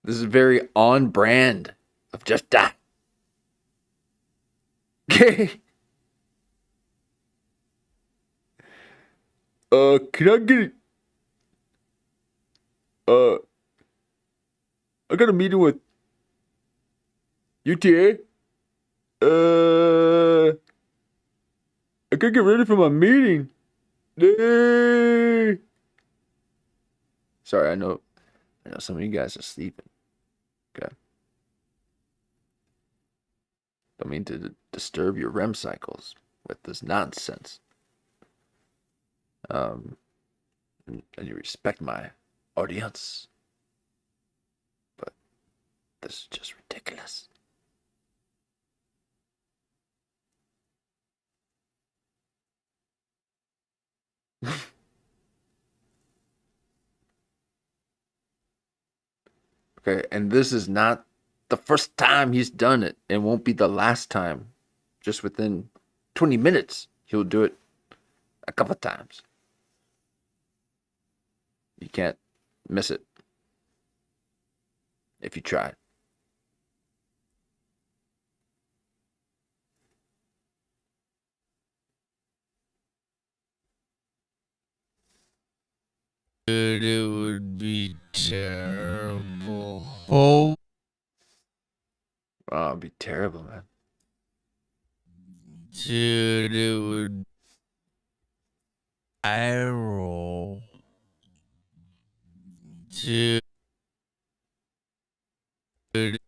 H: This is very on brand of Just Die. Okay. Can I get it? I got a meeting with UTA. I gotta get ready for my meeting. Sorry, I know some of you guys are sleeping. Okay. Don't mean to disturb your REM cycles with this nonsense. And you respect my audience. But this is just ridiculous. Okay, and this is not the first time he's done it. It won't be the last time. Just within 20 minutes, he'll do it a couple times. You can't miss it if you try.
L: Dude, it would be terrible. Oh.
H: Oh, it'd be terrible, man.
L: Dude, it would viral. Dude. It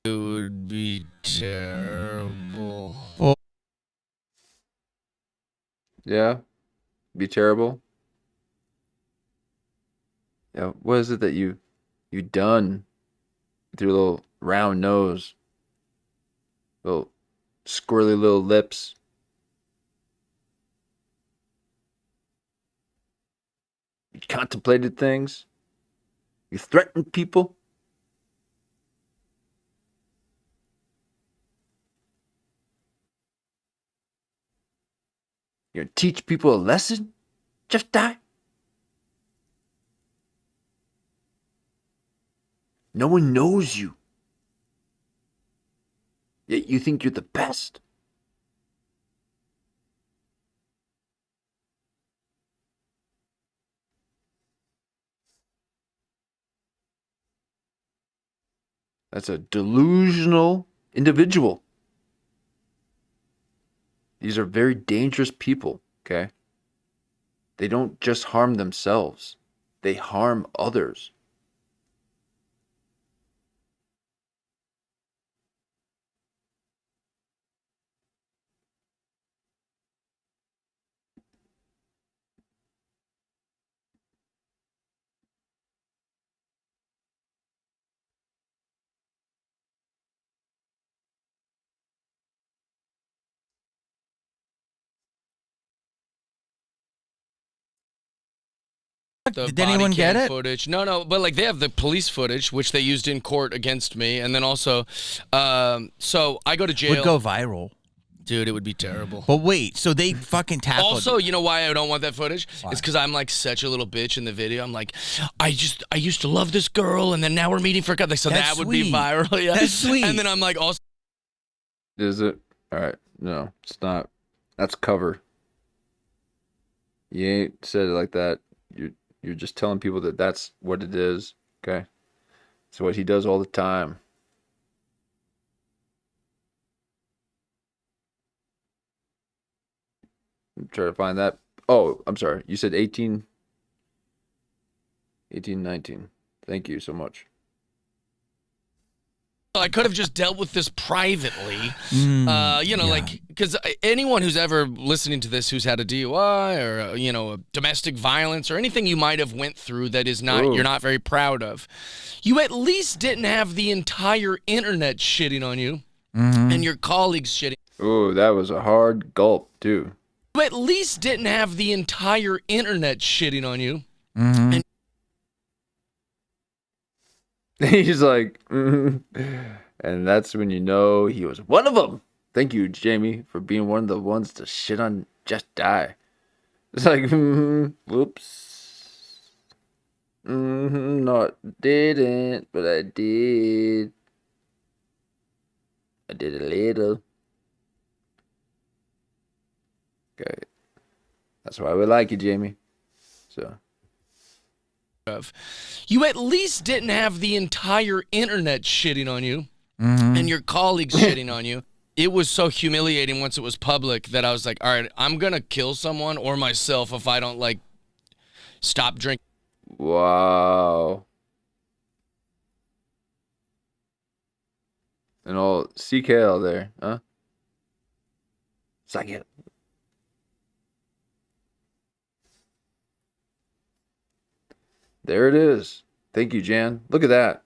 L: would be terrible. Oh.
H: Yeah, be terrible. Yeah, what is it that you done with your little round nose, little squirrely little lips? You contemplated things. You threatened people. You're gonna teach people a lesson? Just die. No one knows you. Yet you think you're the best. That's a delusional individual. These are very dangerous people, okay? They don't just harm themselves. They harm others.
L: Did anyone get it?
M: Footage. No, but like they have the police footage, which they used in court against me, and then also, so I go to jail.
L: Would go viral.
M: Dude, it would be terrible.
L: But wait, so they fucking tackled.
M: Also, you know why I don't want that footage? Why? It's because I'm like such a little bitch in the video. I'm like, I used to love this girl, and then now we're meeting for a so
L: That's
M: that would
L: sweet.
M: be viral. Yeah,
L: That's sweet.
M: And then I'm like, also.
H: Is it? All right. No, it's not. That's cover. You ain't said it like that. You're just telling people that that's what it is. Okay. It's what he does all the time. I'm trying to find that. Oh, I'm sorry. You said 18, 19. Thank you so much.
M: I could have just dealt with this privately, like, because anyone who's ever listening to this who's had a DUI or, a domestic violence or anything you might have went through that is not, you're not very proud of, you at least didn't have the entire internet shitting on you and your colleagues shitting.
H: Oh, that was a hard gulp, too.
M: You at least didn't have the entire internet shitting on you.
L: Mm-hmm.
H: And he's like, and that's when you know he was one of them. Thank you, Jamie, for being one of the ones to shit on Just Die. It's like, whoops. No, I didn't, but I did. I did a little. Okay. That's why we like you, Jamie. So.
M: You at least didn't have the entire internet shitting on you and your colleagues shitting on you. It was so humiliating once it was public that I was like, all right, I'm going to kill someone or myself if I don't, like, stop drinking.
H: Wow. And all CKL there, huh? Suck it. There it is. Thank you, Jan. Look at that.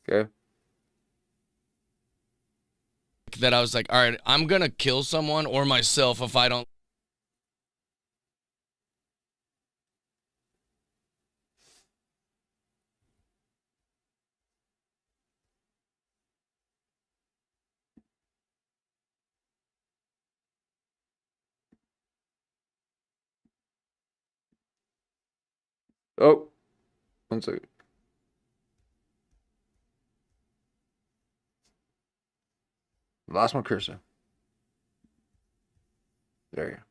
H: Okay.
M: That I was like, all right, I'm going to kill someone or myself if I don't.
H: Oh, 1 second. Lost my cursor. There you go.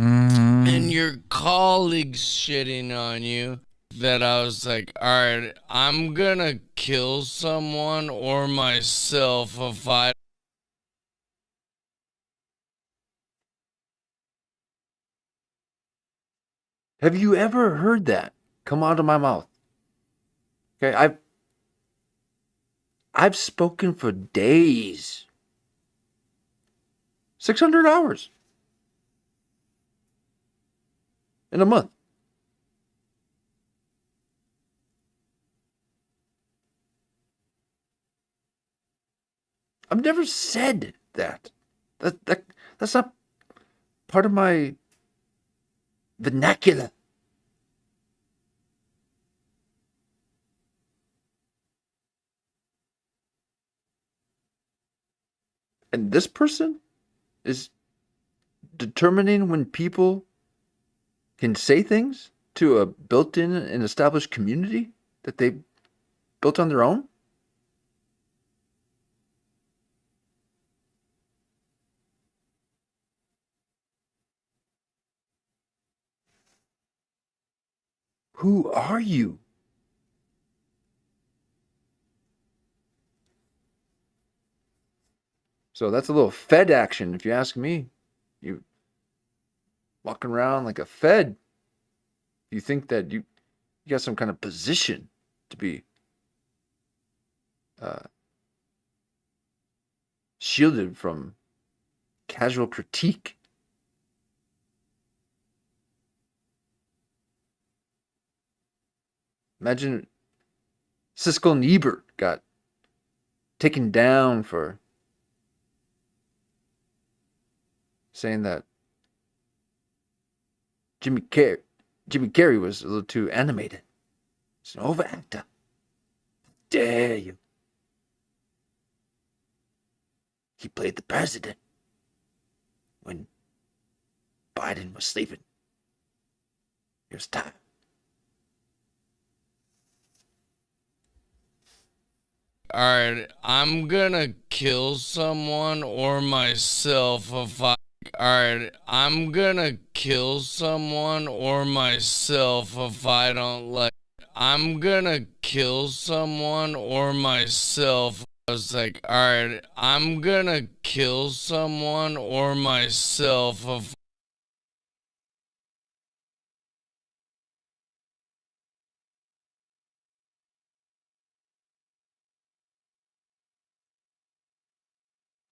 M: And your colleagues shitting on you. That I was like, all right, I'm going to kill someone or myself if I.
H: Have you ever heard that come out of my mouth? Okay, I've spoken for days. 600 hours in a month. I've never said that. That's not part of my vernacular. And this person is determining when people can say things to a built-in and established community that they built on their own? Who are you? So that's a little Fed action, if you ask me. You walking around like a Fed. You think that you got some kind of position to be shielded from casual critique. Imagine Siskel and Ebert got taken down for saying that Jimmy Carrey was a little too animated. He's an overactor. Dare you? He played the president when Biden was sleeping. It was time.
M: All right, I'm gonna kill someone or myself if I. All right, I'm gonna kill someone or myself if I don't like. I'm gonna kill someone or myself. I was like, all right, I'm gonna kill someone or myself if.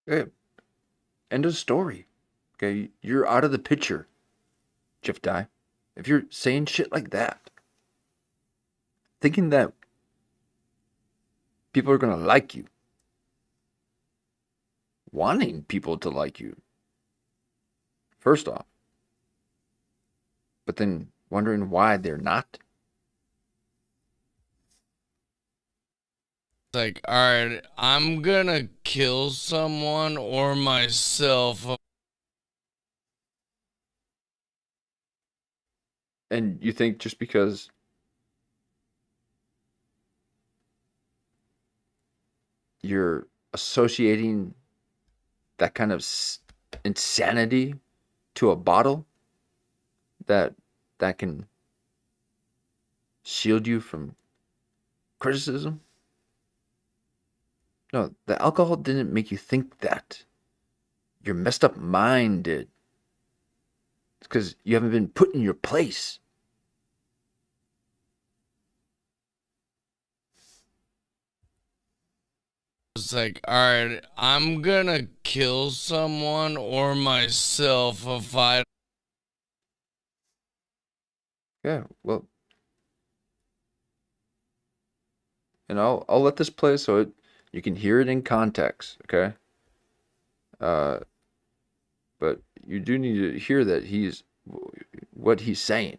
H: Okay. End of story. Okay, you're out of the picture, Jeff Dye. If you're saying shit like that, thinking that people are gonna like you, wanting people to like you, first off, but then wondering why they're not.
M: Like, all right, I'm gonna kill someone or myself
H: And you think just because you're associating that kind of insanity to a bottle that can shield you from criticism? No, the alcohol didn't make you think that. Your messed up mind did. It's because you haven't been put in your place.
M: It's like, all right, I'm gonna kill someone or myself if I.
H: Yeah, well, and I'll let this play so you can hear it in context, okay? But you do need to hear that what he's saying.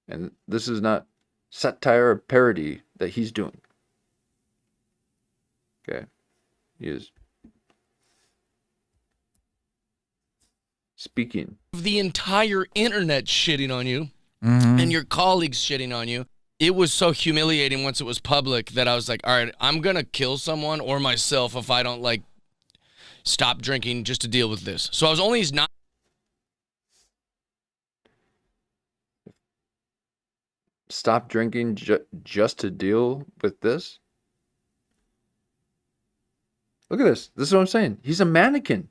H: And this is not satire or parody that he's doing. Okay? He is speaking.
M: The entire internet shitting on you and your colleagues shitting on you. It was so humiliating once it was public that I was like, all right, I'm going to kill someone or myself if I don't like stop drinking just to deal with this. So I was only not.
H: Stop drinking just to deal with this? Look at this. This is what I'm saying. He's a mannequin.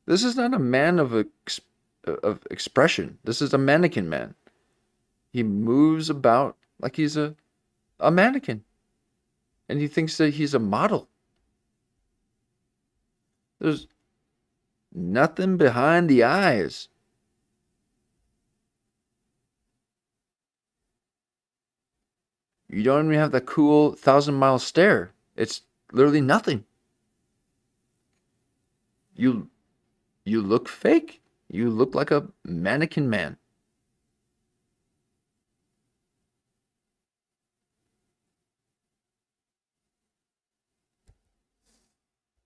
H: This is not a man of expression. This is a mannequin man. He moves about like he's a mannequin. And he thinks that he's a model. There's nothing behind the eyes. You don't even have that cool 1,000-mile stare. It's literally nothing. You look fake. You look like a mannequin man.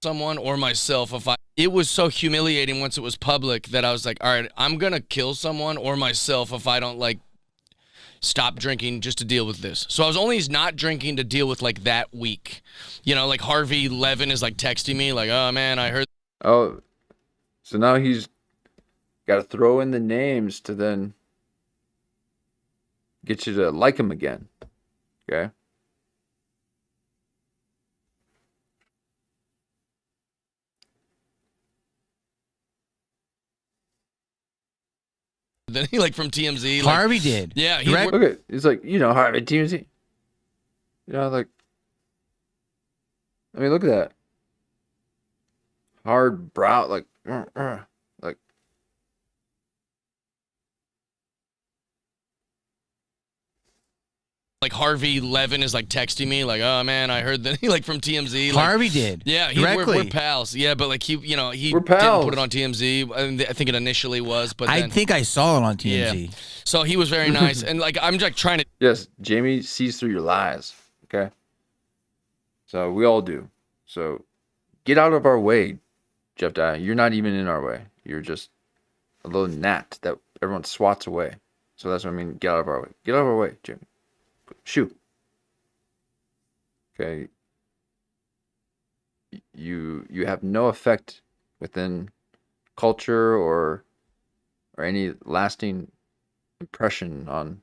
M: Someone or myself if I. It was so humiliating once it was public that I was like, all right, I'm going to kill someone or myself if I don't like stop drinking just to deal with this. So I was only not drinking to deal with like that week. You know, like Harvey Levin is like texting me like, oh man, I heard.
H: Oh, so now he's got to throw in the names to then get you to like him again. Okay?
M: Then he like from TMZ.
L: Harvey did.
M: Yeah.
H: Look at, he's like, Harvey, TMZ. Like, I mean, look at that. Hard brow, like,
M: like Harvey Levin is like texting me like, oh man, I heard that he like from TMZ. Like,
L: Harvey did.
M: Yeah, we're pals. Yeah, but like he
H: we're
M: didn't
H: pals.
M: put it on TMZ. I think it initially was, but
L: I
M: then,
L: think I saw it on TMZ.
M: Yeah. So he was very nice, and like I'm just trying to.
H: Yes, Jamie sees through your lies. Okay. So we all do. So get out of our way, Jeff Dye. You're not even in our way. You're just a little gnat that everyone swats away. So that's what I mean. Get out of our way. Get out of our way, Jamie. Shoot. Okay. You have no effect within culture or any lasting impression on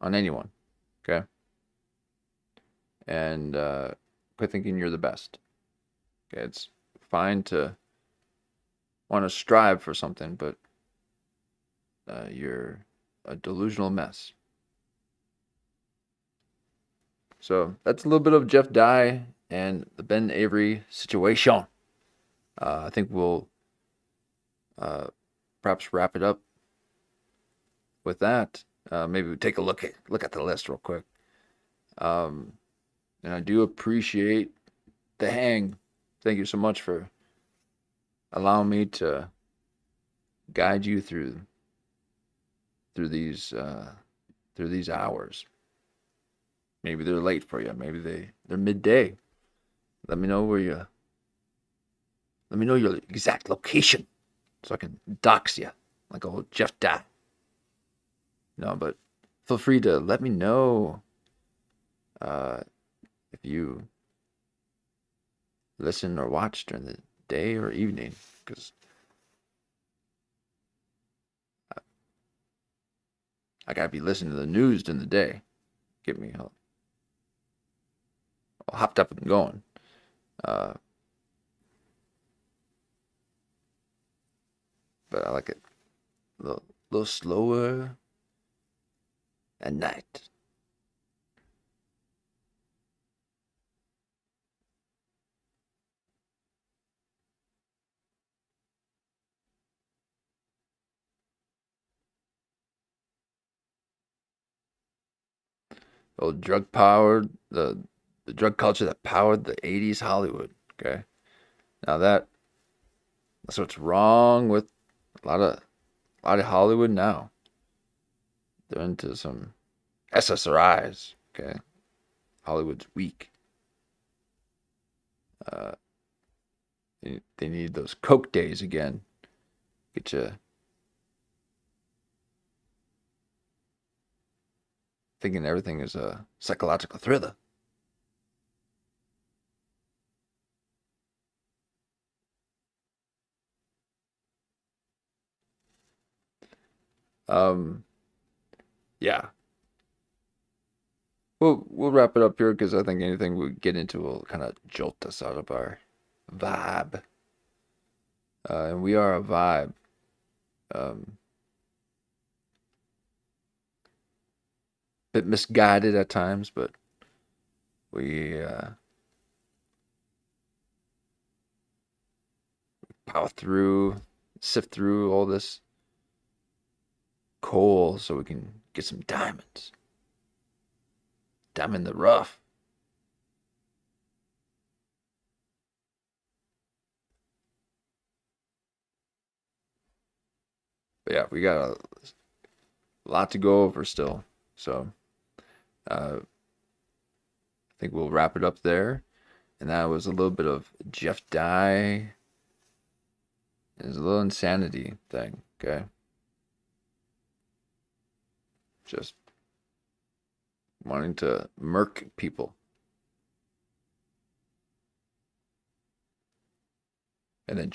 H: anyone. Okay. And quit thinking you're the best. Okay, it's fine to want to strive for something, but you're a delusional mess. So that's a little bit of Jeff Dye and the Ben Avery situation. I think we'll perhaps wrap it up with that. Maybe we take a look at the list real quick. And I do appreciate the hang. Thank you so much for allowing me to guide you through these hours. Maybe they're late for you. Maybe they're midday. Let me know Let me know your exact location so I can dox you like old Jeff Dye. No, but feel free to let me know if you listen or watch during the day or evening, because I gotta be listening to the news during the day. Get me all hopped up and going. But I like it a little slower at night. Old drug powered, the drug culture that powered the 80s Hollywood. Okay. Now that's what's wrong with a lot of Hollywood now. They're into some SSRIs. Okay. Hollywood's weak. They need those coke days again. Get you thinking everything is a psychological thriller. Yeah. We'll wrap it up here because I think anything we get into will kind of jolt us out of our vibe. And we are a vibe. Bit misguided at times, but we power through, sift through all this coal so we can get some diamonds. Diamond in the rough. But yeah, we got a lot to go over still. So I think we'll wrap it up there. And that was a little bit of Jeff Dye. There's a little insanity thing, okay? Just wanting to murk people. And then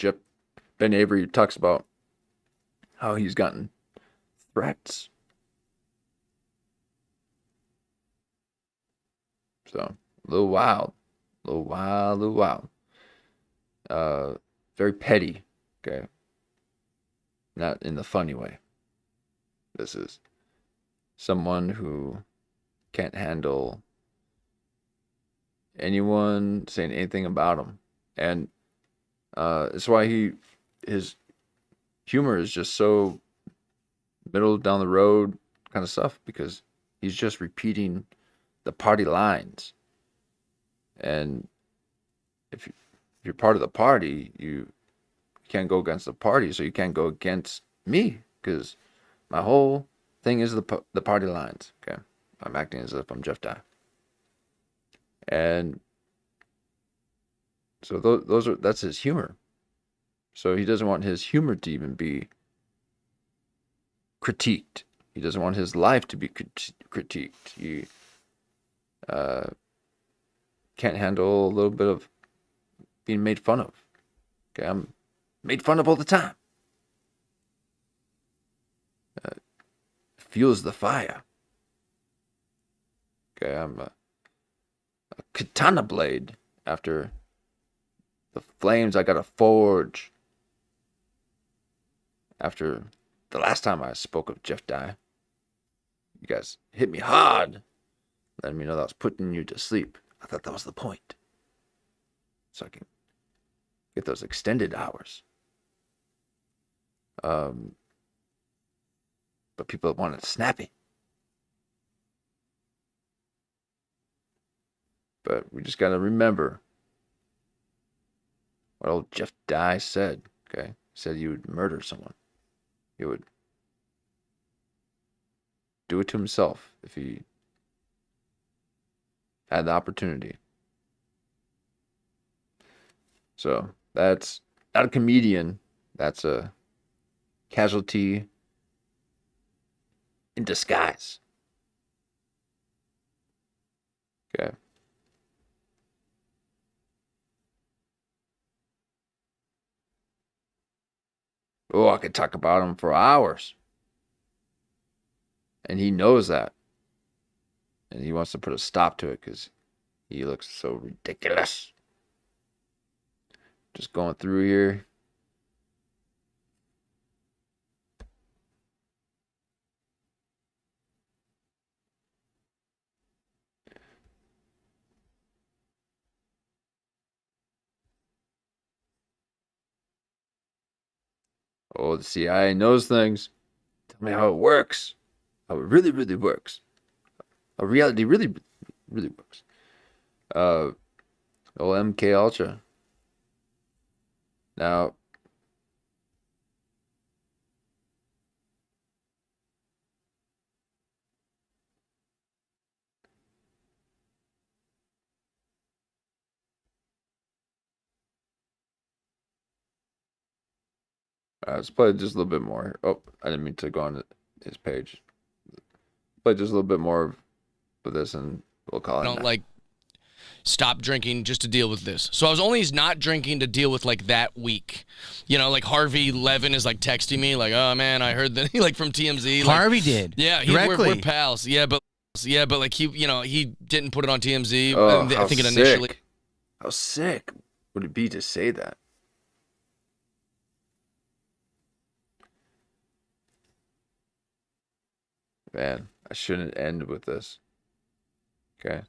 H: Ben Avery talks about how he's gotten threats. So, a little wild. Very petty, okay? Not in the funny way. This is someone who can't handle anyone saying anything about him. And that's why his humor is just so middle down the road kind of stuff, because he's just repeating the party lines. And if you're part of the party, you can't go against the party, so you can't go against me, because my whole thing is the party lines. Okay, I'm acting as if I'm Jeff Dye, and so that's his humor. So he doesn't want his humor to even be critiqued. He doesn't want his life to be critiqued. He can't handle a little bit of being made fun of. Okay, I'm made fun of all the time. Fuels the fire. Okay, I'm a katana blade after the flames I gotta forge. After the last time I spoke of Jeff Dye, you guys hit me hard, letting me know that I was putting you to sleep. I thought that was the point, so I can get those extended hours. But people want it snappy. But we just gotta remember what old Jeff Dye said. Okay, he said he would murder someone. He would do it to himself if he had the opportunity. So that's not a comedian. That's a casualty in disguise. Okay. Oh, I could talk about him for hours. And he knows that. And he wants to put a stop to it because he looks so ridiculous. Just going through here. Oh, the CIA knows things. Tell me how it works. How it really, really works. How reality really, really works. MK Ultra. Now, let's play just a little bit more. Oh, I didn't mean to go on his page. Play just a little bit more of this, and we'll call it.
M: Don't like stop drinking just to deal with this. So I was only not drinking to deal with like that week. You know, like Harvey Levin is like texting me like, "Oh man, I heard that," like from TMZ. Like,
L: Harvey did.
M: Yeah, we're pals. Yeah, but like he didn't put it on TMZ.
H: Oh,
M: I think it initially.
H: How sick would it be to say that? Man, I shouldn't end with this. Okay.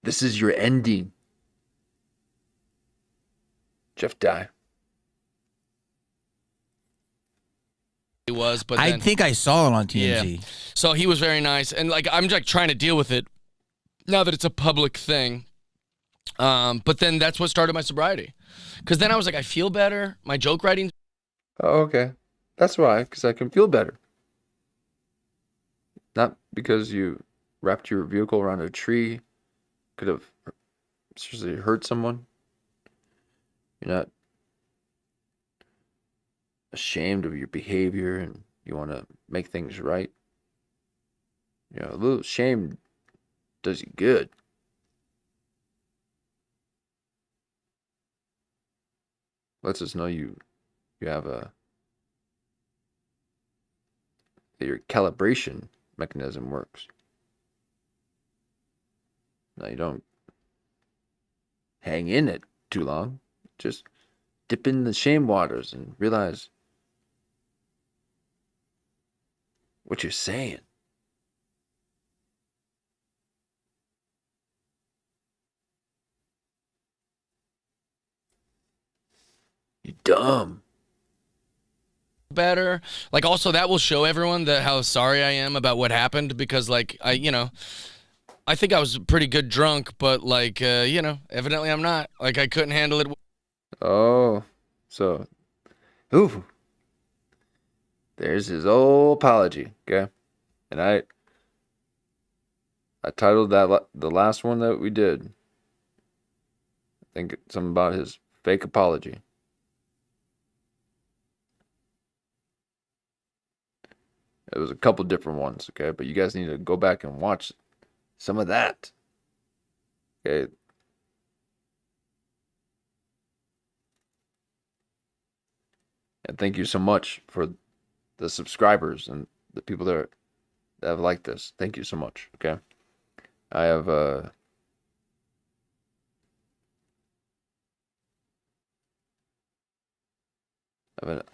H: This is your ending. Jeff Dye.
M: He was, but
L: I
M: then,
L: think I saw it on TMZ.
M: Yeah. So he was very nice, and like I'm like trying to deal with it now that it's a public thing. But then that's what started my sobriety, because then I was like, I feel better. My joke writing.
H: Oh, okay. That's why, because I can feel better. Not because you wrapped your vehicle around a tree. Could have seriously hurt someone. You're not ashamed of your behavior and you want to make things right. You know, a little shame does you good. Lets us know you have that your calibration mechanism works. Now you don't hang in it too long. Just dip in the shame waters and realize what you're saying. You're dumb.
M: Better. Like also that will show everyone that how sorry I am about what happened, because like I think I was pretty good drunk, but like evidently I'm not. Like I couldn't handle it.
H: Oh, so ooh. There's his old apology, okay? And I titled that the last one that we did. I think something about his fake apology. It was a couple different ones, okay? But you guys need to go back and watch some of that. Okay. And thank you so much for the subscribers and the people that have liked this. Thank you so much, okay? I have an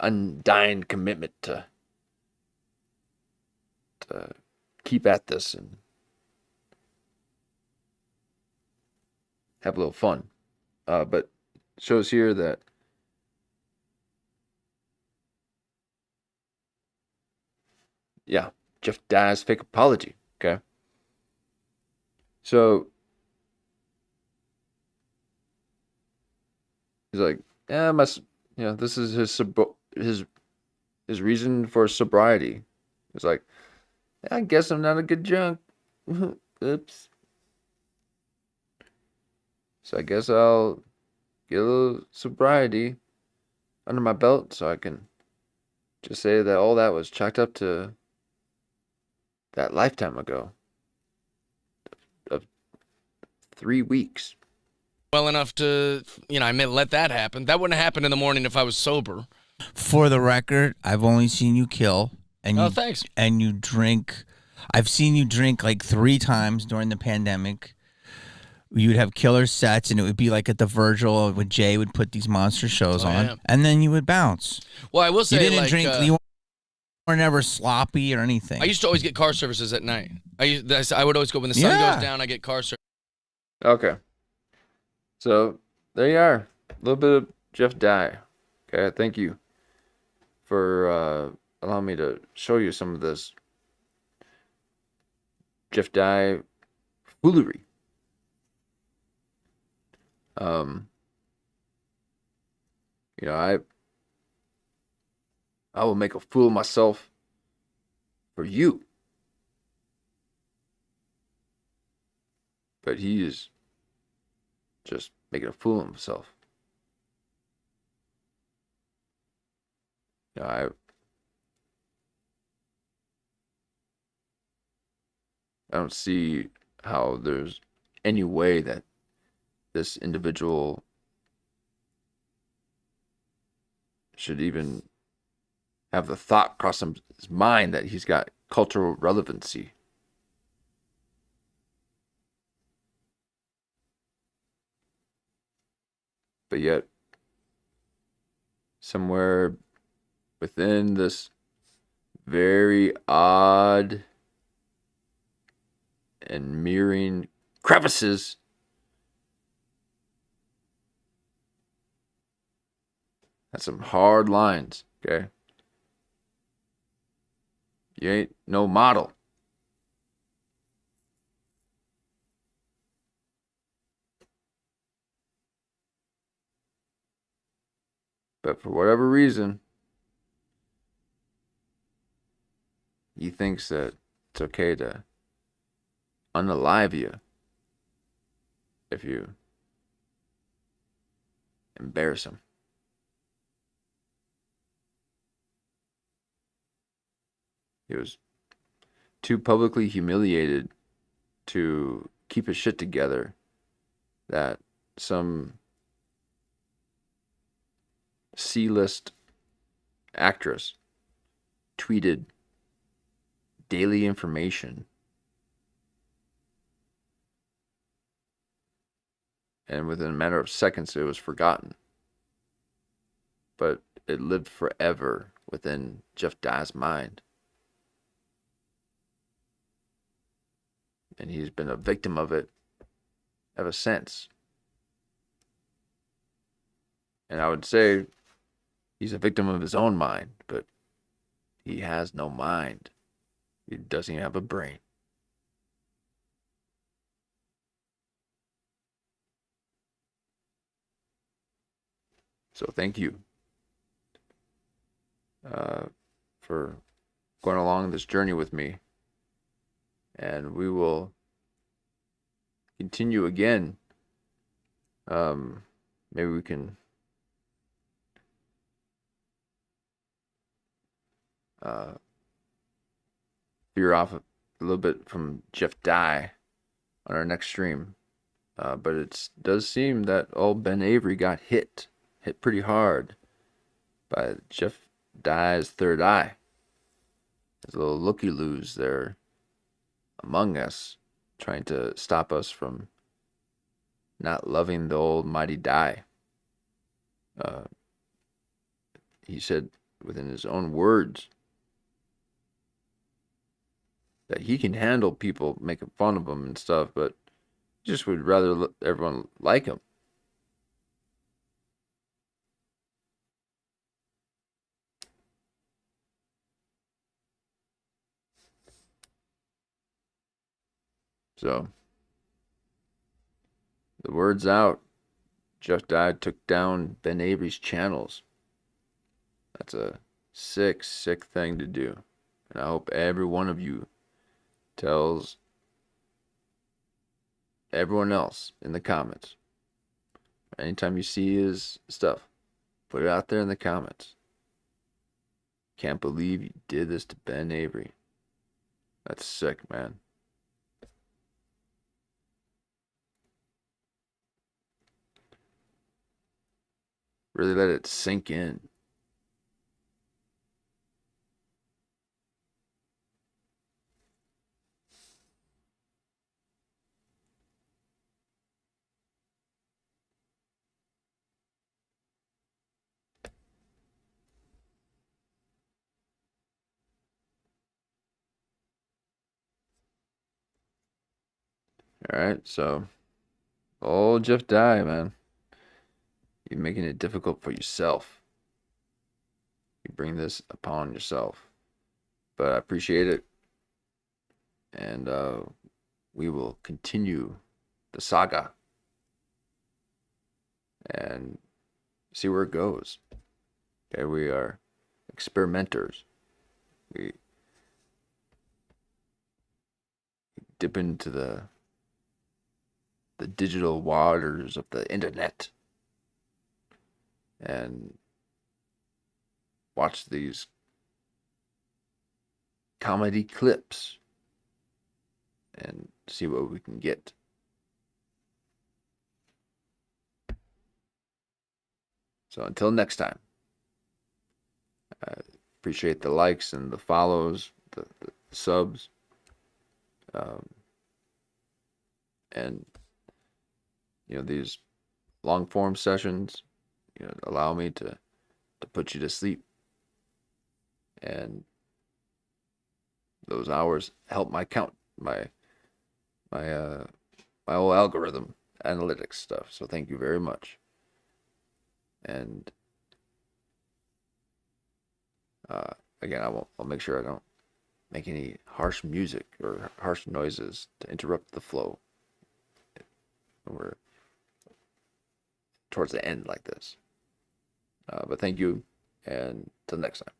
H: undying commitment to keep at this and have a little fun. But it shows here that Jeff Dye's fake apology, okay? So he's like, this is his reason for sobriety. It's like, I guess I'm not a good drunk. Oops. So I guess I'll get a little sobriety under my belt so I can just say that all that was chalked up to that lifetime ago of 3 weeks.
M: Well enough to, I may let that happen. That wouldn't happen in the morning if I was sober.
L: For the record, I've only seen you kill. And
M: oh, thanks.
L: And you drink. I've seen you drink like 3 times during the pandemic. You would have killer sets, and it would be like at the Virgil when Jay would put these monster shows on,
M: yeah.
L: and then you would bounce.
M: Well, I will say,
L: you didn't drink. You were never sloppy or anything.
M: I used to always get car services at night. I would always go when the sun goes down. I get car service.
H: Okay. So there you are. A little bit of Jeff Dye. Okay, thank you for allowing me to show you some of this Jeff Dye foolery. I will make a fool of myself for you. But he is just making a fool of himself. I don't see how there's any way that this individual should even have the thought cross his mind that he's got cultural relevancy. But yet, somewhere within this very odd and mirroring crevices, that's some hard lines, okay? You ain't no model. But for whatever reason, he thinks that it's okay to unalive you if you embarrass him. He was too publicly humiliated to keep his shit together that some C-list actress tweeted daily information, and within a matter of seconds it was forgotten. But it lived forever within Jeff Dye's mind. And he's been a victim of it ever since. And I would say he's a victim of his own mind, but he has no mind. He doesn't even have a brain. So thank you for going along this journey with me. And we will continue again. Maybe we can veer off a little bit from Jeff Dye on our next stream. But it does seem that old Ben Avery got hit pretty hard by Jeff Dye's third eye. There's a little looky-loos there among us, trying to stop us from not loving the old mighty Dye. He said within his own words that he can handle people making fun of him and stuff, but he just would rather everyone like him. So, the word's out. Jeff Dye took down Ben Avery's channels. That's a sick thing to do. And I hope every one of you tells everyone else in the comments Anytime you see his stuff, put it out there in the comments. Can't believe you did this to Ben Avery. That's sick, man. Really let it sink in. All right, so old Jeff Dye, man. You're making it difficult for yourself. You bring this upon yourself. But I appreciate it. And we will continue the saga and see where it goes. Okay, we are experimenters. We dip into the digital waters of the internet and watch these comedy clips and see what we can get. So until next time, I appreciate the likes and the follows, the subs, and these long form sessions, allow me to put you to sleep, and those hours help my whole algorithm analytics stuff. So thank you very much. And again, I'll make sure I don't make any harsh music or harsh noises to interrupt the flow when we're towards the end like this. But thank you, and till next time.